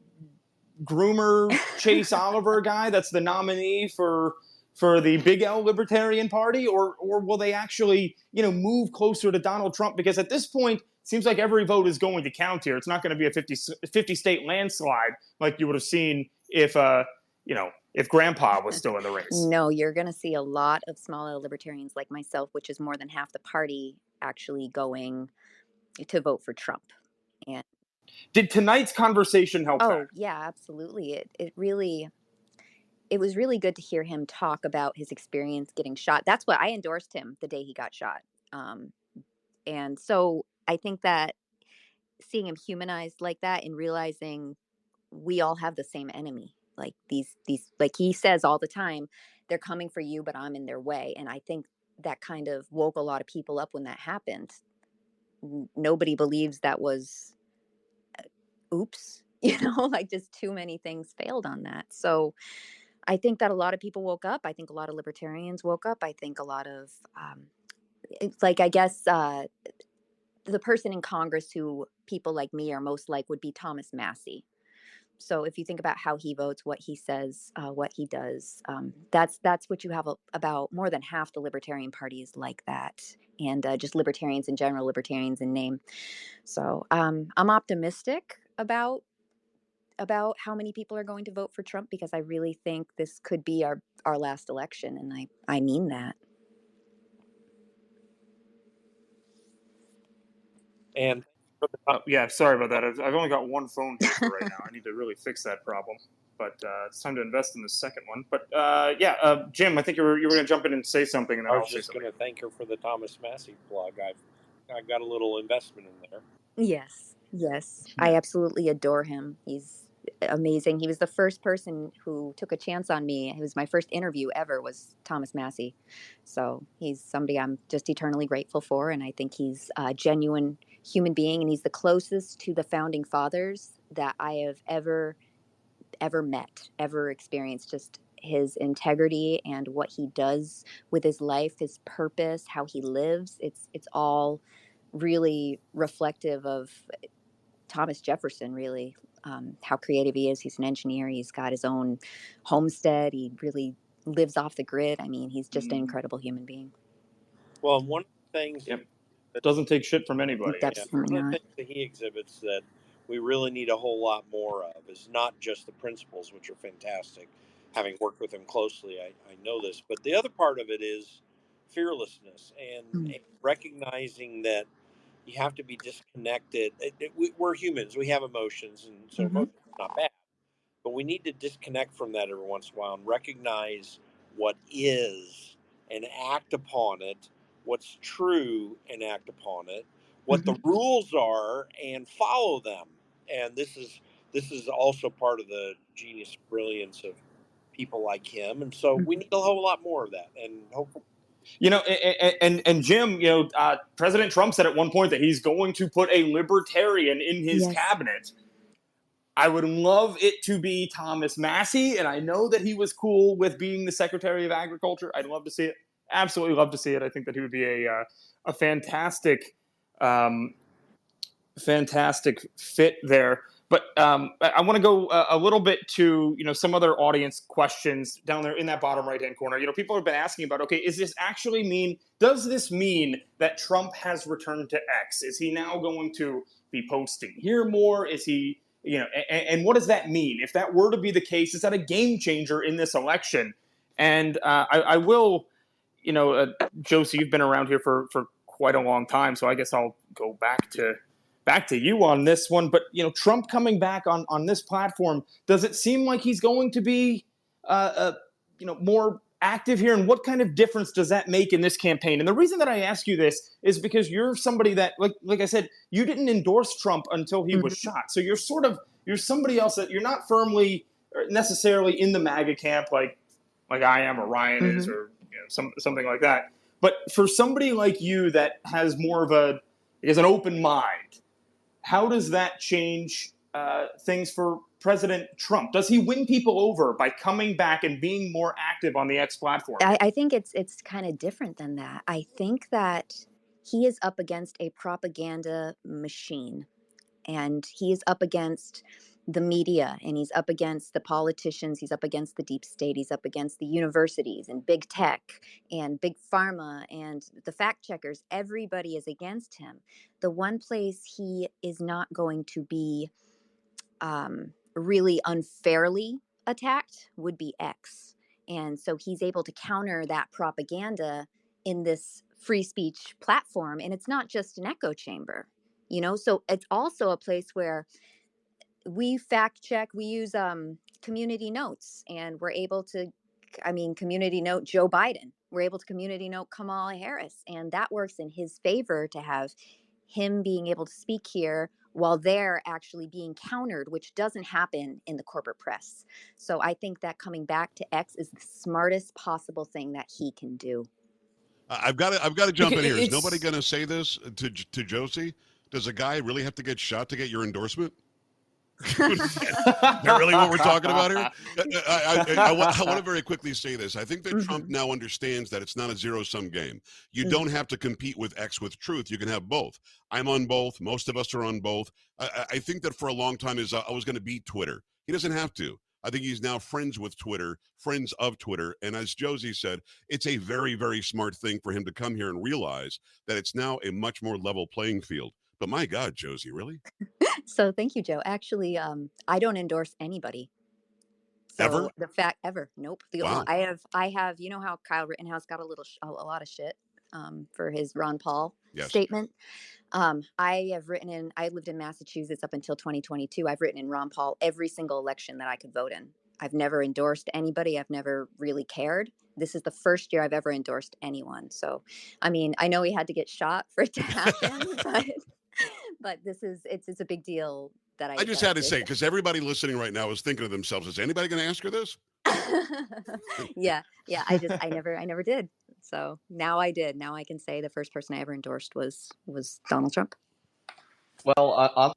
groomer Chase Oliver guy that's the nominee for the Big L Libertarian Party, or will they actually move closer to Donald Trump? Because at this point, it seems like every vote is going to count here. It's not going to be a 50 state landslide like you would have seen if Grandpa was still in the race. No, you're going to see a lot of small L libertarians like myself, which is more than half the party, actually going to vote for Trump. And did tonight's conversation help that? Yeah, absolutely. It was really good to hear him talk about his experience getting shot. That's what I endorsed him the day he got shot. And so I think that seeing him humanized like that and realizing we all have the same enemy, like these, like he says all the time, they're coming for you, but I'm in their way. And I think that kind of woke a lot of people up when that happened. Nobody believes that was oops, like just too many things failed on that. So I think that a lot of people woke up. I think a lot of libertarians woke up. I think a lot of, I guess, the person in Congress who people like me are most like would be Thomas Massey. So if you think about how he votes, what he says, what he does, that's what you have about more than half the Libertarian Party is like that, and just libertarians in general, libertarians in name. So I'm optimistic about how many people are going to vote for Trump, because I really think this could be our last election, and I mean that. And yeah, sorry about that. I've only got one phone here for right now. I need to really fix that problem. But it's time to invest in the second one. But Jim, I think you were going to jump in and say something, and then I I'll was say just something. going to thank her for the Thomas Massey plug. I've got a little investment in there. Yes. I absolutely adore him. He's amazing. He was the first person who took a chance on me. It was my first interview ever, was Thomas Massey. So he's somebody I'm just eternally grateful for, and I think he's a genuine human being, and he's the closest to the founding fathers that I have ever met, ever experienced. Just his integrity and what he does with his life, his purpose, how he lives. It's all really reflective of Thomas Jefferson, really. How creative he is. He's an engineer. He's got his own homestead. He really lives off the grid. I mean, he's just an incredible human being. Well, one of the things that doesn't take shit from anybody. Absolutely one of not. the things that he exhibits that we really need a whole lot more of is not just the principles, which are fantastic. Having worked with him closely, I know this. But the other part of it is fearlessness and recognizing that you have to be disconnected. We're humans. We have emotions, and so emotions are not bad. But we need to disconnect from that every once in a while and recognize what is and act upon it, what's true and act upon it, what the rules are and follow them. And this is also part of the genius brilliance of people like him. And so we need a whole lot more of that. And hopefully And Jim, President Trump said at one point that he's going to put a libertarian in his cabinet. I would love it to be Thomas Massie, and I know that he was cool with being the Secretary of Agriculture. I'd love to see it. Absolutely love to see it. I think that he would be a fantastic fit there. But I want to go a little bit to some other audience questions down there in that bottom right hand corner. People have been asking about, okay, does this mean that Trump has returned to X? Is he now going to be posting here more? Is he and what does that mean? If that were to be the case, is that a game changer in this election? And I will, Josie, you've been around here for quite a long time, so I guess I'll go back to you on this one. But Trump coming back on this platform, does it seem like he's going to be more active here, and what kind of difference does that make in this campaign? And the reason that I ask you this is because you're somebody that, like I said, you didn't endorse Trump until he was shot. So you're somebody else that you're not firmly necessarily in the MAGA camp like I am or Ryan is, or something like that. But for somebody like you that has more of an open mind, how does that change things for President Trump? Does he win people over by coming back and being more active on the X platform? I think it's kind of different than that. I think that he is up against a propaganda machine, and he is up against the media, and he's up against the politicians, he's up against the deep state, he's up against the universities and big tech and big pharma and the fact checkers. Everybody is against him. The one place he is not going to be really unfairly attacked would be X. And so he's able to counter that propaganda in this free speech platform. And it's not just an echo chamber, so it's also a place where we fact check. We use community notes, and we're able to, community note Joe Biden. We're able to community note Kamala Harris. And that works in his favor to have him being able to speak here while they're actually being countered, which doesn't happen in the corporate press. So I think that coming back to X is the smartest possible thing that he can do. I've got to jump in here. Is nobody going to say this to Josie? Does a guy really have to get shot to get your endorsement? Is that really what we're talking about here? I want to very quickly say this. I think that Trump now understands that it's not a zero-sum game. You don't have to compete with X with truth. You can have both. I'm on both. Most of us are on both. I think that for a long time I was going to beat Twitter. He doesn't have to. I think he's now friends with Twitter, friends of Twitter. And as Josie said, it's a very, very smart thing for him to come here and realize that it's now a much more level playing field. But my God, Josie, really? So thank you, Joe. Actually, I don't endorse anybody. So ever? The fact ever. Nope. Wow. I have, how Kyle Rittenhouse got a lot of shit for his Ron Paul statement. I lived in Massachusetts up until 2022. I've written in Ron Paul every single election that I could vote in. I've never endorsed anybody. I've never really cared. This is the first year I've ever endorsed anyone. So, I know he had to get shot for it to happen, but it's a big deal that I just had to say, because everybody listening right now is thinking to themselves, is anybody going to ask her this? Yeah. I never did. So now I did. Now I can say the first person I ever endorsed was Donald Trump. Well,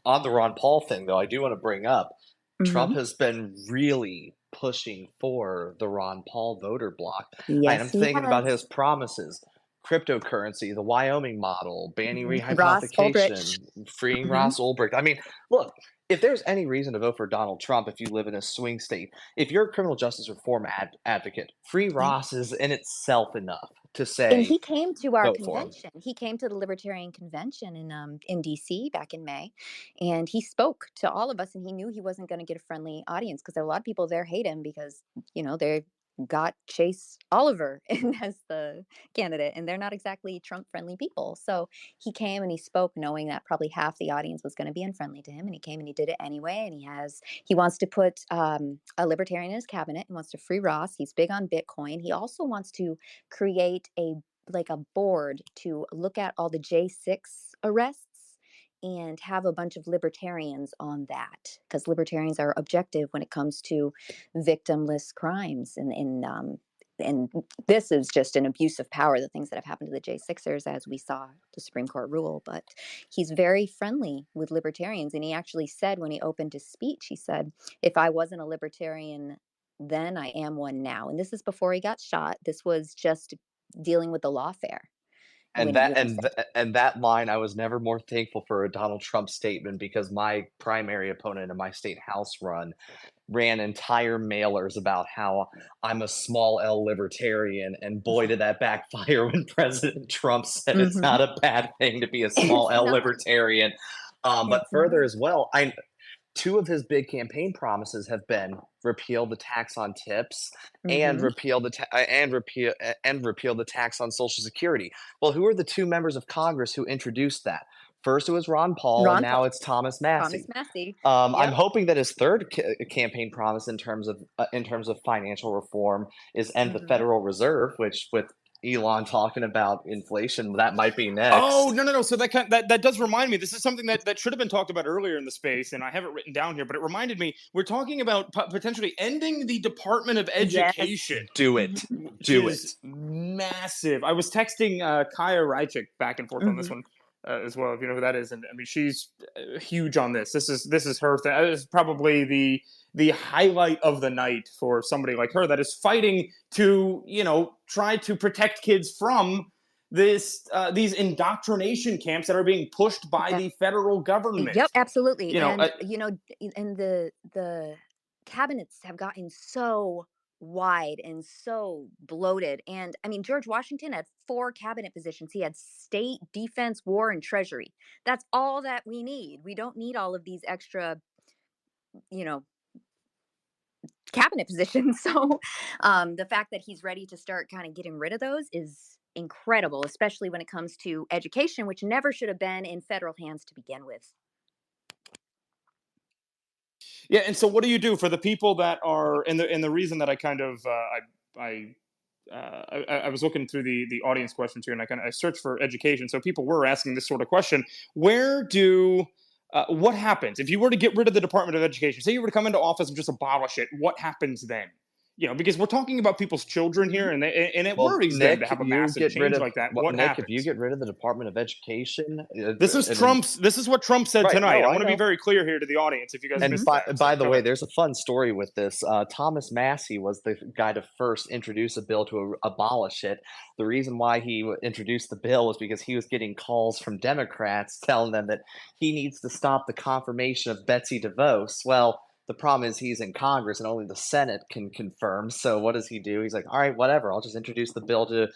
on the Ron Paul thing, though, I do want to bring up Trump has been really pushing for the Ron Paul voter bloc. Yes, I'm thinking about his promises. Cryptocurrency, the Wyoming model, banning rehypothecation, freeing Ross Ulbricht. Look, if there's any reason to vote for Donald Trump, if you live in a swing state, if you're a criminal justice reform advocate, free Ross is in itself enough to say. And he came to our convention. He came to the Libertarian Convention in DC back in May, and he spoke to all of us. And he knew he wasn't going to get a friendly audience because there are a lot of people there hate him because they got Chase Oliver as the candidate, and they're not exactly Trump friendly people. So he came and he spoke knowing that probably half the audience was going to be unfriendly to him, and he came and he did it anyway. And he wants to put a libertarian in his cabinet. He wants to free Ross. He's big on Bitcoin. He also wants to create a board to look at all the J6 arrests and have a bunch of libertarians on that, because libertarians are objective when it comes to victimless crimes and and this is just an abuse of power, the things that have happened to the J6ers, as we saw the Supreme Court rule. But he's very friendly with libertarians. And he actually said, when he opened his speech, he said, if I wasn't a libertarian then, I am one now. And this is before he got shot. This was just dealing with the lawfare. And that line, I was never more thankful for a Donald Trump statement, because my primary opponent in my state house run ran entire mailers about how I'm a small L libertarian, and boy did that backfire when President Trump said it's not a bad thing to be a small L libertarian. But further as well, two of his big campaign promises have been repeal the tax on tips and repeal the tax on Social Security. Well, who are the two members of Congress who introduced that? First it was Ron Paul, and now it's Thomas Massey. I'm hoping that his third campaign promise in terms of financial reform is end the Federal Reserve, which, with Elon talking about inflation, that might be next. Oh, no. So that does remind me. This is something that should have been talked about earlier in the space, and I have it written down here, but it reminded me. We're talking about potentially ending the Department of Education. Yes. Do it. Do it. Massive. I was texting Kaya Rychik back and forth on this one as well, if you know who that is. And I mean, she's huge on this. This is her thing. This is probably the highlight of the night for somebody like her that is fighting to, try to protect kids from these indoctrination camps that are being pushed by the federal government. Yep, absolutely. And the cabinets have gotten so wide and so bloated. And I mean, George Washington had 4 cabinet positions. He had state, defense, war, and treasury. That's all that we need. We don't need all of these extra, cabinet positions. So the fact that he's ready to start kind of getting rid of those is incredible, especially when it comes to education, which never should have been in federal hands to begin with. Yeah, and so what do you do for the people that are, and the reason that I kind of I was looking through the audience questions here, and I searched for education. So people were asking this sort of question: what happens if you were to get rid of the Department of Education? Say you were to come into office and just abolish it. What happens then? Because we're talking about people's children here, and it worries them to have a massive change like that. What happens? If you get rid of the Department of Education, this is what Trump said tonight. I want to be very clear here to the audience. If you guys missed that. By the way, there's a fun story with this. Thomas Massey was the guy to first introduce a bill to abolish it. The reason why he introduced the bill was because he was getting calls from Democrats telling them that he needs to stop the confirmation of Betsy DeVos. Well, the problem is he's in Congress and only the Senate can confirm. So what does he do? He's like, all right, whatever. I'll just introduce the bill to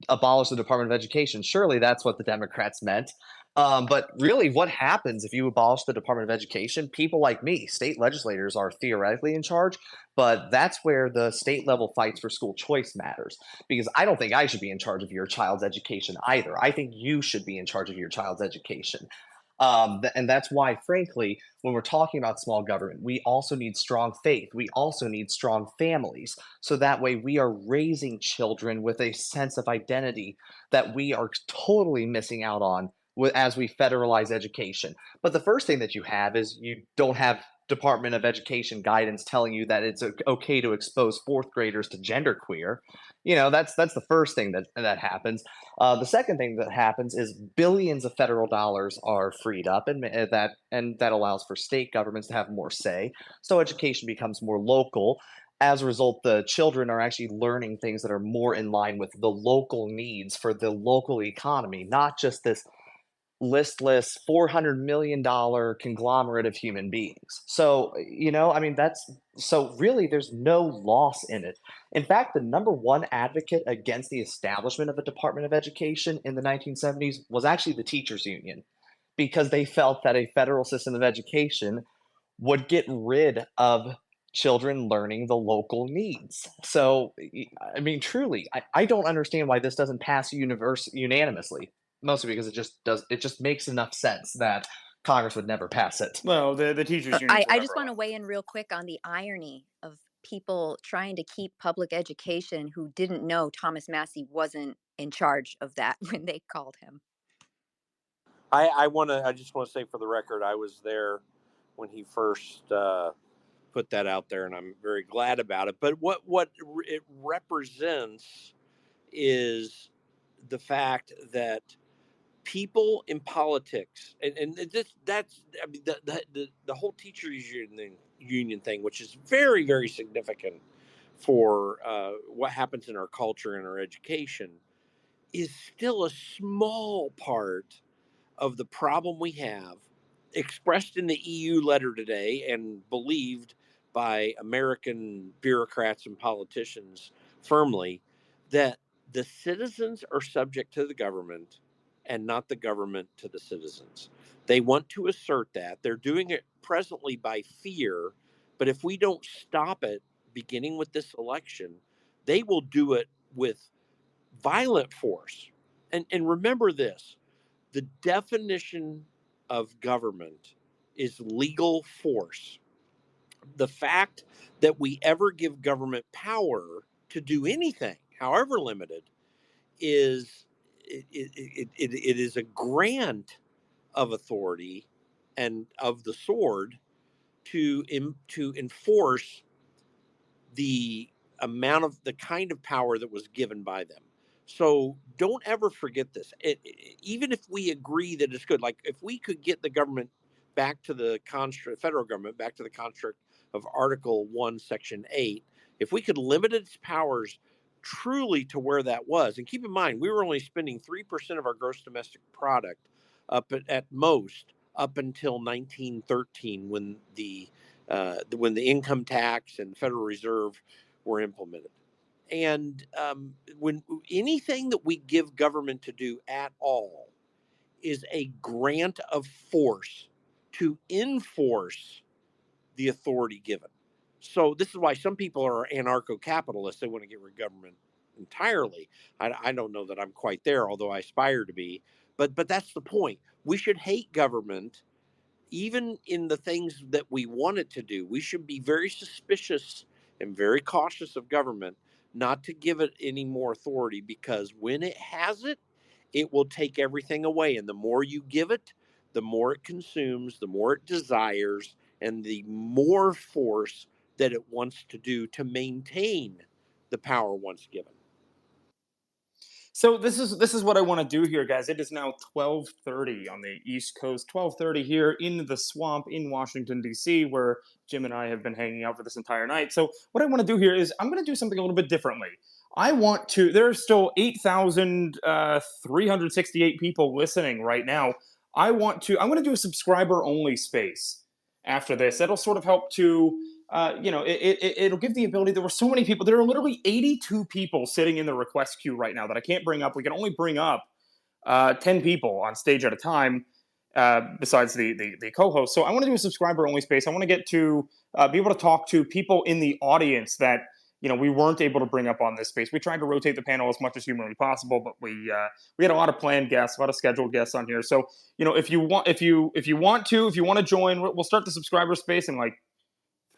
abolish the Department of Education. Surely that's what the Democrats meant. But really, what happens if you abolish the Department of Education? People like me, state legislators, are theoretically in charge, but that's where the state level fights for school choice matters. Because I don't think I should be in charge of your child's education either. I think you should be in charge of your child's education. And that's why, frankly, when we're talking about small government, we also need strong faith. We also need strong families. So that way we are raising children with a sense of identity that we are totally missing out on as we federalize education. But the first thing that you have is you don't have Department of Education guidance telling you that it's okay to expose 4th graders to genderqueer. That's the first thing that happens. The second thing that happens is billions of federal dollars are freed up, and that allows for state governments to have more say. So education becomes more local. As a result, the children are actually learning things that are more in line with the local needs for the local economy, not just this listless $400 million conglomerate of human beings. So, really there's no loss in it. In fact, the number one advocate against the establishment of a Department of Education in the 1970s was actually the teachers union, because they felt that a federal system of education would get rid of children learning the local needs. So, truly, I don't understand why this doesn't pass unanimously. Mostly because it just makes enough sense that Congress would never pass it. Well, the teachers union. I just want to weigh in real quick on the irony of people trying to keep public education who didn't know Thomas Massey wasn't in charge of that when they called him. I just want to say for the record, I was there when he first put that out there, and I'm very glad about it. But what it represents is the fact that people in politics, and that's I mean the whole teachers union thing, which is very, very significant for what happens in our culture and our education, is still a small part of the problem we have, expressed in the EU letter today and believed by American bureaucrats and politicians firmly, that the citizens are subject to the government and not the government to the citizens. They want to assert that. They're doing it presently by fear, but if we don't stop it, beginning with this election, they will do it with violent force. And remember this, the definition of government is legal force. The fact that we ever give government power to do anything, however limited, is it is a grant of authority and of the sword to enforce the the kind of power that was given by them. So don't ever forget this. Even if we agree that it's good, like if we could get the government back to the construct, federal government back to the construct of Article 1, Section 8, if we could limit its powers truly to where that was, and keep in mind, we were only spending 3% of our gross domestic product at most up until 1913 when the income tax and the Federal Reserve were implemented. And when anything that we give government to do at all is a grant of force to enforce the authority given. So this is why some people are anarcho-capitalists. They want to get rid of government entirely. I don't know that I'm quite there, although I aspire to be. But that's the point. We should hate government even in the things that we want it to do. We should be very suspicious and very cautious of government, not to give it any more authority, because when it has it, it will take everything away. And the more you give it, the more it consumes, the more it desires, and the more force that it wants to do to maintain the power once given. So this is what I want to do here, guys. It is now 12:30 on the East Coast, 12:30 here in the swamp in Washington, D.C., where Jim and I have been hanging out for this entire night. So what I want to do here is I'm going to do something a little bit differently. I want to. There are still 8,368 people listening right now. I'm going to do a subscriber only space after this. That'll sort of help to. It'll give the ability. There were so many people. There are literally 82 people sitting in the request queue right now that I can't bring up. We can only bring up 10 people on stage at a time, besides the co-host. So I want to do a subscriber only space. I want to get to be able to talk to people in the audience that we weren't able to bring up on this space. We tried to rotate the panel as much as humanly possible, but we had a lot of planned guests, a lot of scheduled guests on here. So if you want to join, we'll start the subscriber space in like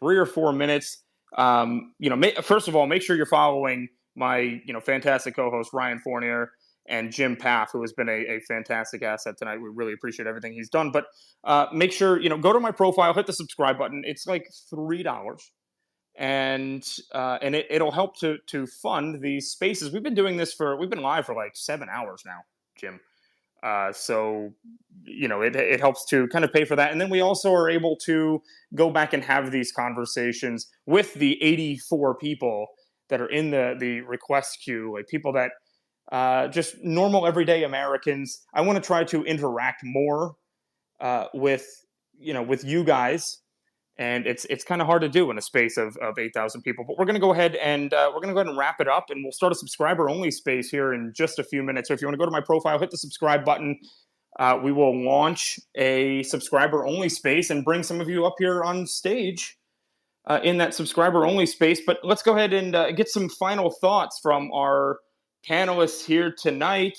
3 or 4 minutes. First of all, make sure you're following my fantastic co-host Ryan Fournier and Jim Paff, who has been a fantastic asset tonight. We really appreciate everything he's done. But make sure go to my profile, hit the subscribe button. It's like $3, and it'll help to fund these spaces. We've been doing this we've been live for like 7 hours now, Jim. So it helps to kind of pay for that. And then we also are able to go back and have these conversations with the 84 people that are in the request queue, like people that just normal everyday Americans. I want to try to interact more with you guys. And it's kind of hard to do in a space of 8,000 people. But we're going to go ahead and wrap it up, and we'll start a subscriber only space here in just a few minutes. So if you want to go to my profile, hit the subscribe button. We will launch a subscriber only space and bring some of you up here on stage in that subscriber only space. But let's go ahead and get some final thoughts from our panelists here tonight.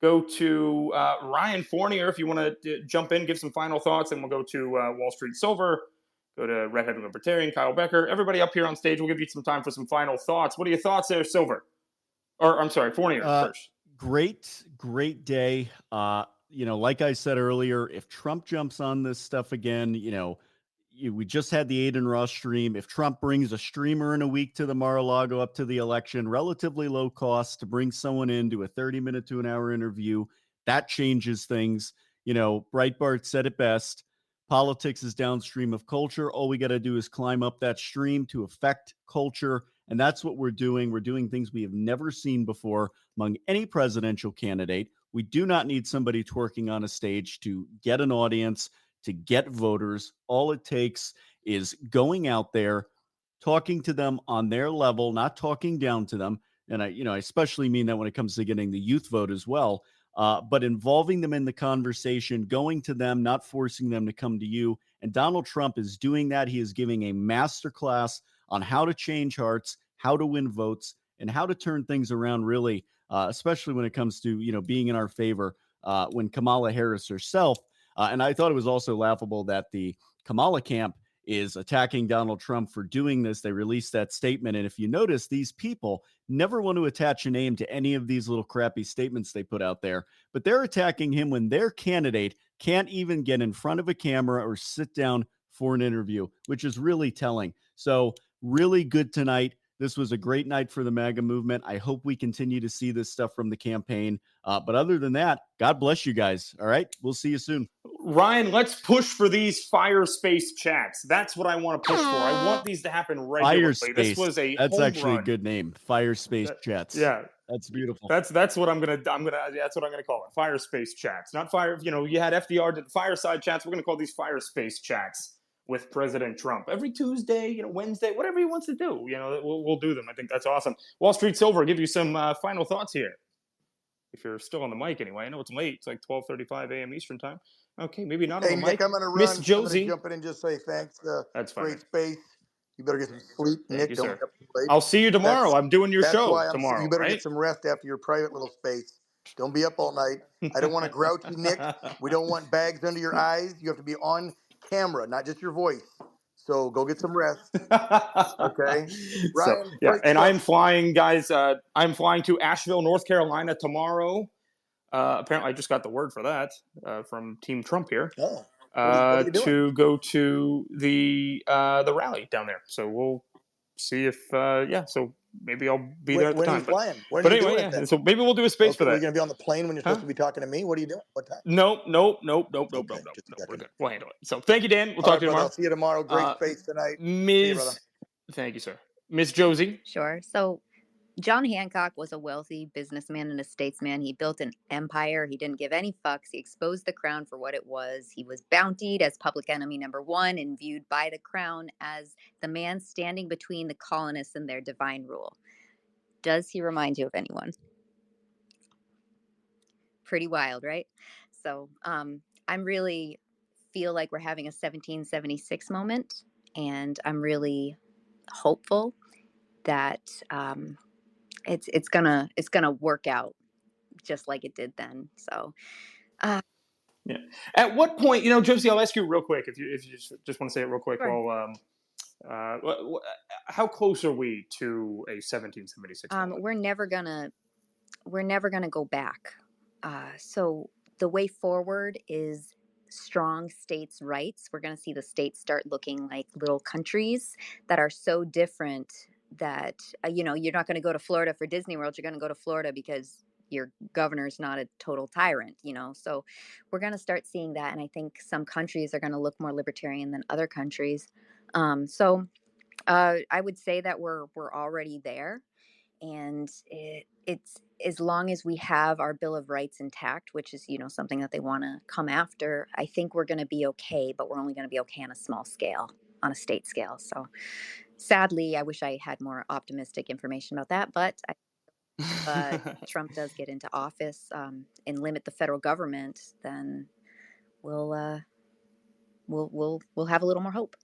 Go to Ryan Fournier if you want to jump in, give some final thoughts, and we'll go to Wall Street Silver. Go to Redhead Libertarian, Kyle Becker. Everybody up here on stage, we'll give you some time for some final thoughts. What are your thoughts there, Silver? Or, I'm sorry, Fournier first. Great day. Like I said earlier, if Trump jumps on this stuff again, we just had the Aiden Ross stream. If Trump brings a streamer in a week to the Mar-a-Lago up to the election, relatively low cost to bring someone in, do a 30-minute to an hour interview, that changes things. Breitbart said it best. Politics is downstream of culture. All we got to do is climb up that stream to affect culture. And that's what we're doing. We're doing things we have never seen before among any presidential candidate. We do not need somebody twerking on a stage to get an audience, to get voters. All it takes is going out there, talking to them on their level, not talking down to them. And I especially mean that when it comes to getting the youth vote as well, but involving them in the conversation, going to them, not forcing them to come to you. And Donald Trump is doing that. He is giving a masterclass on how to change hearts, how to win votes, and how to turn things around, really, especially when it comes to, being in our favor when Kamala Harris herself. And I thought it was also laughable that the Kamala camp is attacking Donald Trump for doing this. They released that statement. And if you notice, these people never want to attach a name to any of these little crappy statements they put out there, but they're attacking him when their candidate can't even get in front of a camera or sit down for an interview, which is really telling. So really good tonight. This was a great night for the MAGA movement. I hope we continue to see this stuff from the campaign. But other than that, God bless you guys. All right. We'll see you soon. Ryan, let's push for these fire space chats. That's what I want to push for. I want these to happen regularly. This was a That's home actually run. a good name. Fire space chats. Yeah. That's beautiful. That's what I'm gonna call it. Fire space chats. Not fire, you had FDR did fireside chats. We're gonna call these fire space chats with President Trump. Every Tuesday, Wednesday, whatever he wants to do, we'll do them. I think that's awesome. Wall Street Silver, I'll give you some final thoughts here. If you're still on the mic anyway. I know it's late. It's like 12:35 a.m. Eastern time. Okay, maybe not on the Nick, mic. I'm going to run. Miss I'm Josie. going to jump in and just say thanks. That's fine. Great space. You better get some sleep, Thank Nick. you, Don't sir. get up too late. I'll see you tomorrow. I'm doing your show why tomorrow, You better right? get some rest after your private little space. Don't be up all night. I don't want a grouchy Nick. We don't want bags under your eyes. You have to be on camera, not just your voice. So go get some rest. Okay. Ryan, and I'm flying, guys. I'm flying to Asheville, North Carolina tomorrow. Apparently, I just got the word for that from Team Trump here. Oh, what are you doing? To go to the rally down there. So we'll see if So maybe I'll be there at the time. When are you flying? When but are you anyway, doing it then? so maybe we'll do a space for that. Are you going to be on the plane when you're supposed to be talking to me? What are you doing? What time? Nope. We're good. We'll handle it. So thank you, Dan. We'll talk to you tomorrow. I'll see you tomorrow. Great space tonight. Ms. See you, brother. Thank you, sir. Miss Josie. Sure. So John Hancock was a wealthy businessman and a statesman. He built an empire. He didn't give any fucks. He exposed the crown for what it was. He was bountied as public enemy number one and viewed by the crown as the man standing between the colonists and their divine rule. Does he remind you of anyone? Pretty wild, right? So I'm really feel like we're having a 1776 moment, and I'm really hopeful that it's gonna work out just like it did then. So yeah. At what point, Josie, I'll ask you real quick if you just want to say it real quick. Sure. Well, how close are we to a 1776 moment? We're never gonna go back. So the way forward is strong states' rights. We're going to see the states start looking like little countries that are so different that, you're not going to go to Florida for Disney World. You're going to go to Florida because your governor's not a total tyrant, So we're going to start seeing that. And I think some countries are going to look more libertarian than other countries. I would say that we're already there. And it's as long as we have our Bill of Rights intact, which is, something that they want to come after, I think we're going to be okay, but we're only going to be okay on a small scale, on a state scale. So sadly, I wish I had more optimistic information about that, but Trump does get into office and limit the federal government, then we'll have a little more hope.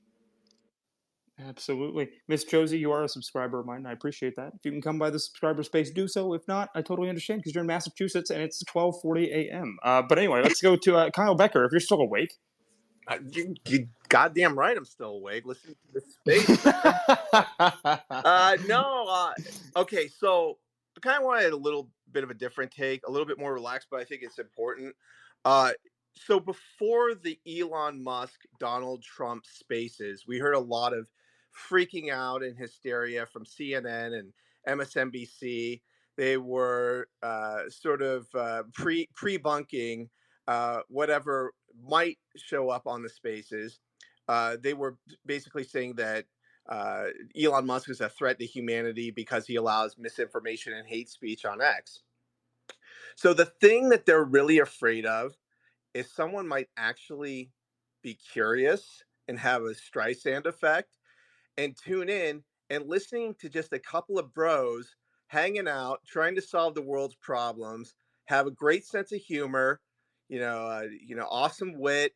Absolutely. Miss Josie, you are a subscriber of mine. I appreciate that. If you can come by the subscriber space, do so. If not, I totally understand because you're in Massachusetts and it's 12:40 a.m. But anyway, let's go to Kyle Becker. If you're still awake. You goddamn right I'm still awake. Listen to this space. Okay, so I kind of wanted a little bit of a different take, a little bit more relaxed, but I think it's important. So before the Elon Musk, Donald Trump spaces, we heard a lot of freaking out and hysteria from CNN and MSNBC. They were sort of pre-bunking whatever might show up on the spaces. They were basically saying that Elon Musk is a threat to humanity because he allows misinformation and hate speech on X. So the thing that they're really afraid of is someone might actually be curious and have a Streisand effect and tune in and listening to just a couple of bros hanging out, trying to solve the world's problems, have a great sense of humor, awesome wit,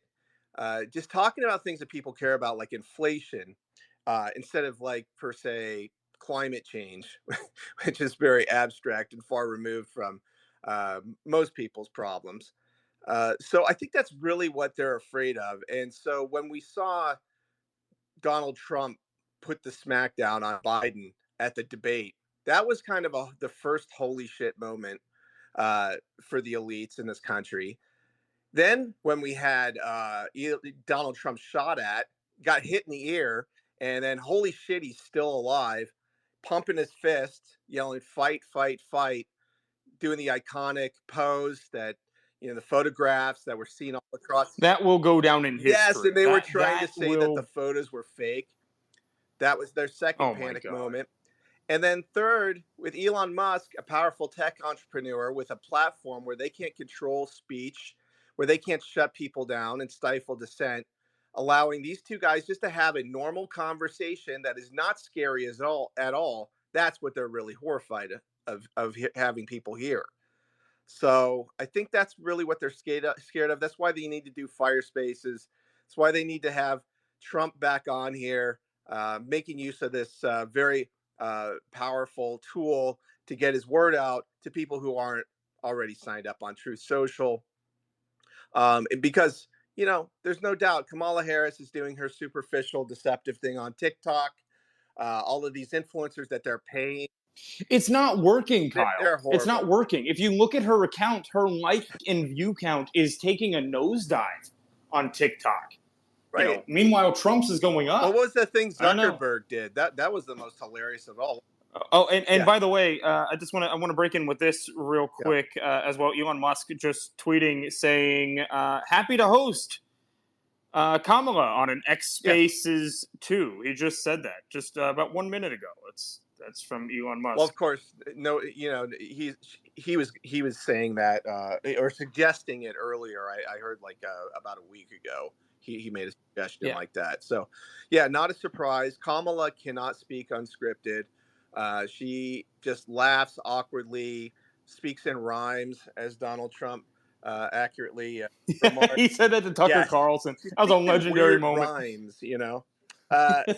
just talking about things that people care about, like inflation, instead of like per se climate change, which is very abstract and far removed from most people's problems. So I think that's really what they're afraid of. And so when we saw Donald Trump put the smackdown on Biden at the debate, that was kind of the first holy shit moment for the elites in this country. Then when we had Donald Trump shot at, got hit in the ear, and then holy shit, he's still alive, pumping his fist, yelling "fight, fight, fight," doing the iconic pose that the photographs that were seen all across. That will go down in history. Yes, and they were trying to that say that the photos were fake. That was their second Oh my panic God. moment. And then third, with Elon Musk, a powerful tech entrepreneur with a platform where they can't control speech, where they can't shut people down and stifle dissent, allowing these two guys just to have a normal conversation that is not scary at all. That's what they're really horrified of having people hear. So I think that's really what they're scared of. That's why they need to do fire spaces. That's why they need to have Trump back on here, making use of this very powerful tool to get his word out to people who aren't already signed up on Truth Social. Because, there's no doubt Kamala Harris is doing her superficial, deceptive thing on TikTok. All of these influencers that they're paying. It's not working, Kyle. They're horrible. It's not working. If you look at her account, her like and view count is taking a nosedive on TikTok. Right. Meanwhile, Trump's is going up. Well, what was the thing Zuckerberg did? That was the most hilarious of all. Oh, and by the way, I want to break in with this real quick as well. Elon Musk just tweeting saying, "Happy to host Kamala on an X Spaces 2." He just said that just about 1 minute ago. That's from Elon Musk. Well, of course, no. He was saying that or suggesting it earlier. I heard like about a week ago. He made a suggestion like that. So, not a surprise. Kamala cannot speak unscripted. She just laughs awkwardly, speaks in rhymes, as Donald Trump accurately remarked. He said that to Tucker Carlson. That was a legendary moment. Rhymes,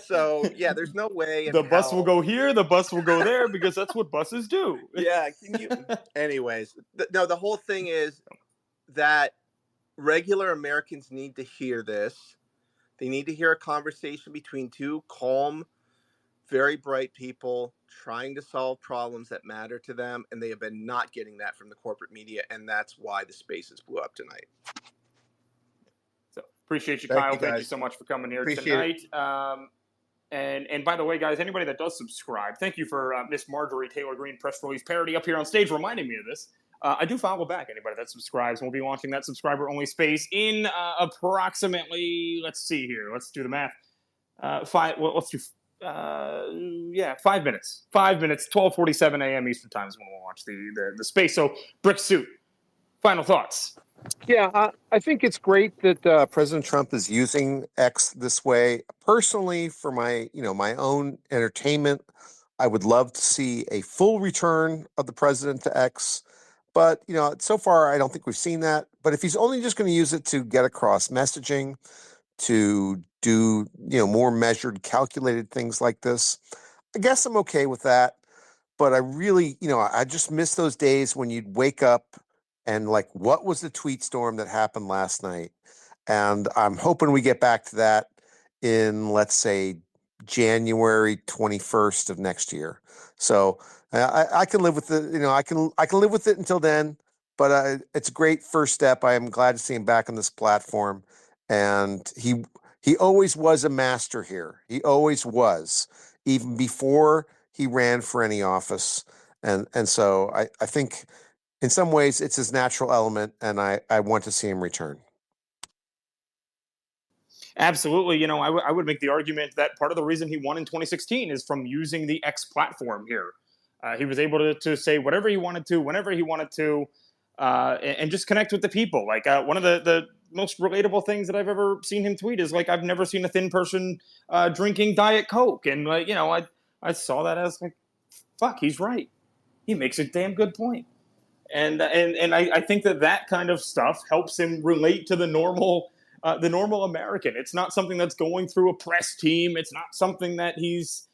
so there's no way. The bus will go here. The bus will go there because that's what buses do. Yeah. Anyways, the whole thing is that regular Americans need to hear this. They need to hear a conversation between two calm, very bright people trying to solve problems that matter to them, and they have been not getting that from the corporate media, and that's why the spaces blew up tonight. So appreciate you, Kyle. Thank you so much for coming here tonight. And by the way, guys, anybody that does subscribe, thank you for Miss Marjorie Taylor Greene press release parody up here on stage reminding me of this. I do follow back anybody that subscribes. We'll be launching that subscriber-only space in approximately, let's see here. Let's do the math. 5 minutes. 5 minutes, 12:47 a.m. Eastern Time is when we'll launch the space. So, Brick Suit, final thoughts. Yeah, I think it's great that President Trump is using X this way. Personally, for my own entertainment, I would love to see a full return of the president to X. But, so far, I don't think we've seen that. But if he's only just going to use it to get across messaging, to do, more measured, calculated things like this, I guess I'm okay with that. But I really, I just miss those days when you'd wake up and like, what was the tweet storm that happened last night? And I'm hoping we get back to that in, let's say, January 21st of next year. So I can live with it. I can live with it until then. but it's a great first step. I am glad to see him back on this platform, and he always was a master here. He always was, even before he ran for any office, and so I think in some ways it's his natural element, and I want to see him return. Absolutely. I would make the argument that part of the reason he won in 2016 is from using the X platform here. He was able to say whatever he wanted to, whenever he wanted to, and just connect with the people. Like one of the most relatable things that I've ever seen him tweet is like, I've never seen a thin person drinking Diet Coke. And I saw that as like, fuck, he's right. He makes a damn good point. And I think that kind of stuff helps him relate to the normal American. It's not something that's going through a press team. It's not something that it's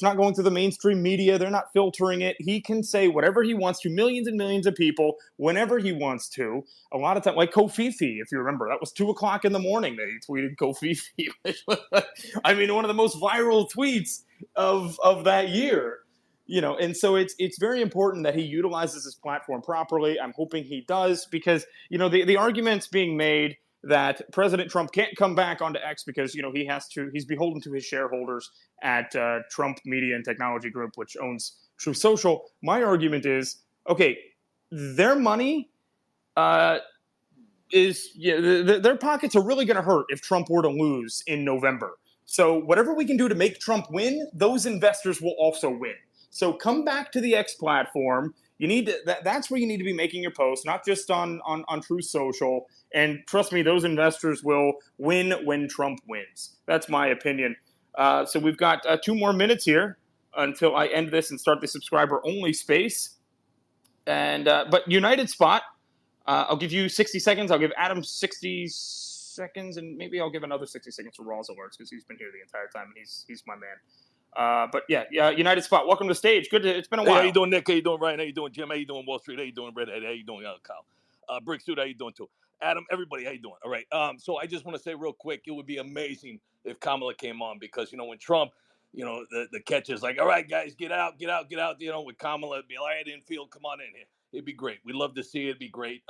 not going through the mainstream media. They're not filtering it. He can say whatever he wants to millions and millions of people whenever he wants to. A lot of time, like Kofifi, if you remember, that was 2:00 in the morning that he tweeted Kofifi. I mean, one of the most viral tweets of that year. And so it's very important that he utilizes his platform properly. I'm hoping he does, because the arguments being made that President Trump can't come back onto X because he's beholden to his shareholders at Trump Media and Technology Group, which owns Truth Social. My argument is, okay, their money their pockets are really going to hurt if Trump were to lose in November. So whatever we can do to make Trump win, those investors will also win. So come back to the X platform. You need to, that's where you need to be making your posts, not just on Truth Social. And trust me, those investors will win when Trump wins. That's my opinion. So we've got 2 more minutes here until I end this and start the subscriber only space. And but United Spot, I'll give you 60 seconds. I'll give Adam 60 seconds, and maybe I'll give another 60 seconds for Rawls Alerts because he's been here the entire time and he's my man. But yeah, United Spot, welcome to the stage. It's been a while. Hey, how you doing, Nick? How you doing, Ryan? How you doing, Jim? How you doing, Wall Street? How you doing, Redhead? How you doing, Kyle? Brick Suit, how you doing too? Adam, everybody, how you doing? All right. So I just want to say real quick, it would be amazing if Kamala came on, because when Trump, the catch is like, all right, guys, get out. With Kamala, it'd be like, I didn't feel, come on in here. It'd be great. We'd love to see it. It'd be great.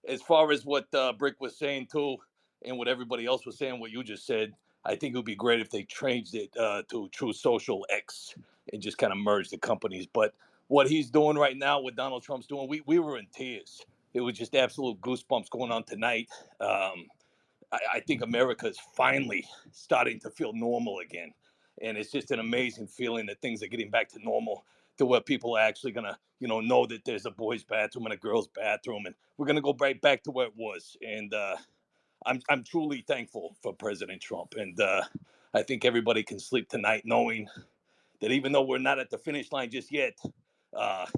As far as what Brick was saying too, and what everybody else was saying, what you just said, I think it would be great if they changed it to Truth Social X and just kind of merge the companies. But what he's doing right now, what Donald Trump's doing, we were in tears. It was just absolute goosebumps going on tonight. I think America is finally starting to feel normal again. And it's just an amazing feeling that things are getting back to normal, to where people are actually going to, know that there's a boys' bathroom and a girls' bathroom. And we're going to go right back to where it was. And I'm truly thankful for President Trump. And I think everybody can sleep tonight knowing that even though we're not at the finish line just yet, that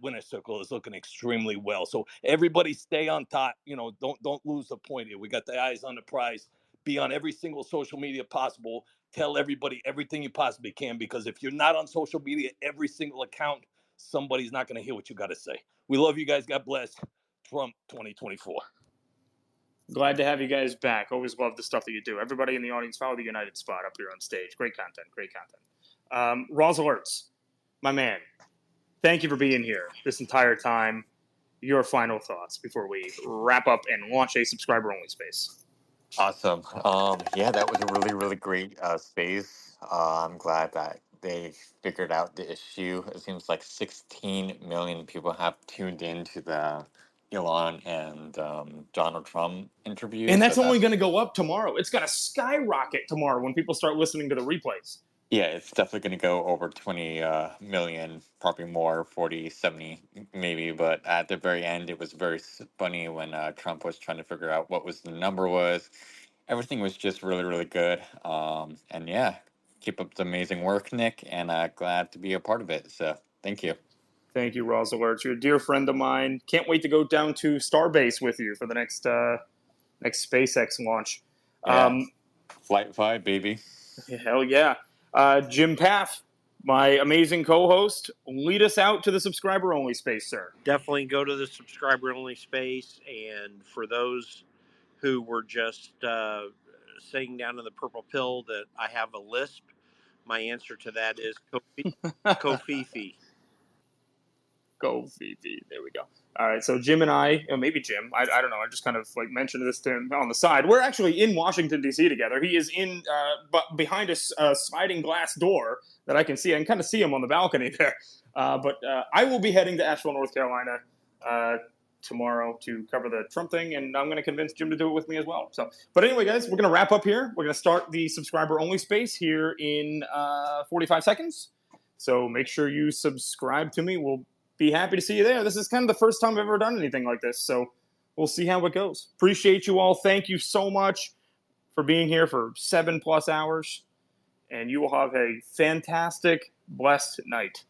winner circle is looking extremely well. So everybody stay on top. Don't lose the point here. We got the eyes on the prize. Be on every single social media possible. Tell everybody everything you possibly can, because if you're not on social media, every single account, somebody's not going to hear what you got to say. We love you guys. God bless. Trump 2024. Glad to have you guys back. Always love the stuff that you do. Everybody in the audience, follow the United Spot up here on stage. Great content. Rawls Alerts, my man, thank you for being here this entire time. Your final thoughts before we wrap up and launch a subscriber-only space. Awesome. Yeah, that was a really, really great space. I'm glad that they figured out the issue. It seems like 16 million people have tuned into the Elon and Donald Trump interview. And So that's only that's, going to go up tomorrow. It's going to skyrocket tomorrow when people start listening to the replays. yeah, it's definitely going to go over 20 million, probably more, 40, 70 maybe. But at the very end, it was very funny when Trump was trying to figure out what was the number was. Everything was just really, really good. And yeah, keep up the amazing work, Nick, and glad to be a part of it. So thank you. Thank you, Rawls Alerts. You're a dear friend of mine. Can't wait to go down to Starbase with you for the next SpaceX launch. Yeah. Flight 5, baby. Hell yeah. Jim Paff, my amazing co-host, lead us out to the subscriber-only space, sir. Definitely go to the subscriber-only space. And for those who were just saying down in the purple pill that I have a lisp, my answer to that is Kofifi. Go VV. There we go. All right, so Jim and I, or maybe Jim, I don't know. I just kind of like mentioned this to him on the side. We're actually in Washington D.C. together. He is in, behind a sliding glass door that I can see. I can kind of see him on the balcony there. But I will be heading to Asheville, North Carolina, tomorrow to cover the Trump thing, and I'm going to convince Jim to do it with me as well. So, but anyway, guys, we're going to wrap up here. We're going to start the subscriber only space here in 45 seconds. So make sure you subscribe to me. We'll be happy to see you there. This is kind of the first time I've ever done anything like this, so we'll see how it goes. Appreciate you all. Thank you so much for being here for 7+ hours, and you will have a fantastic, blessed night.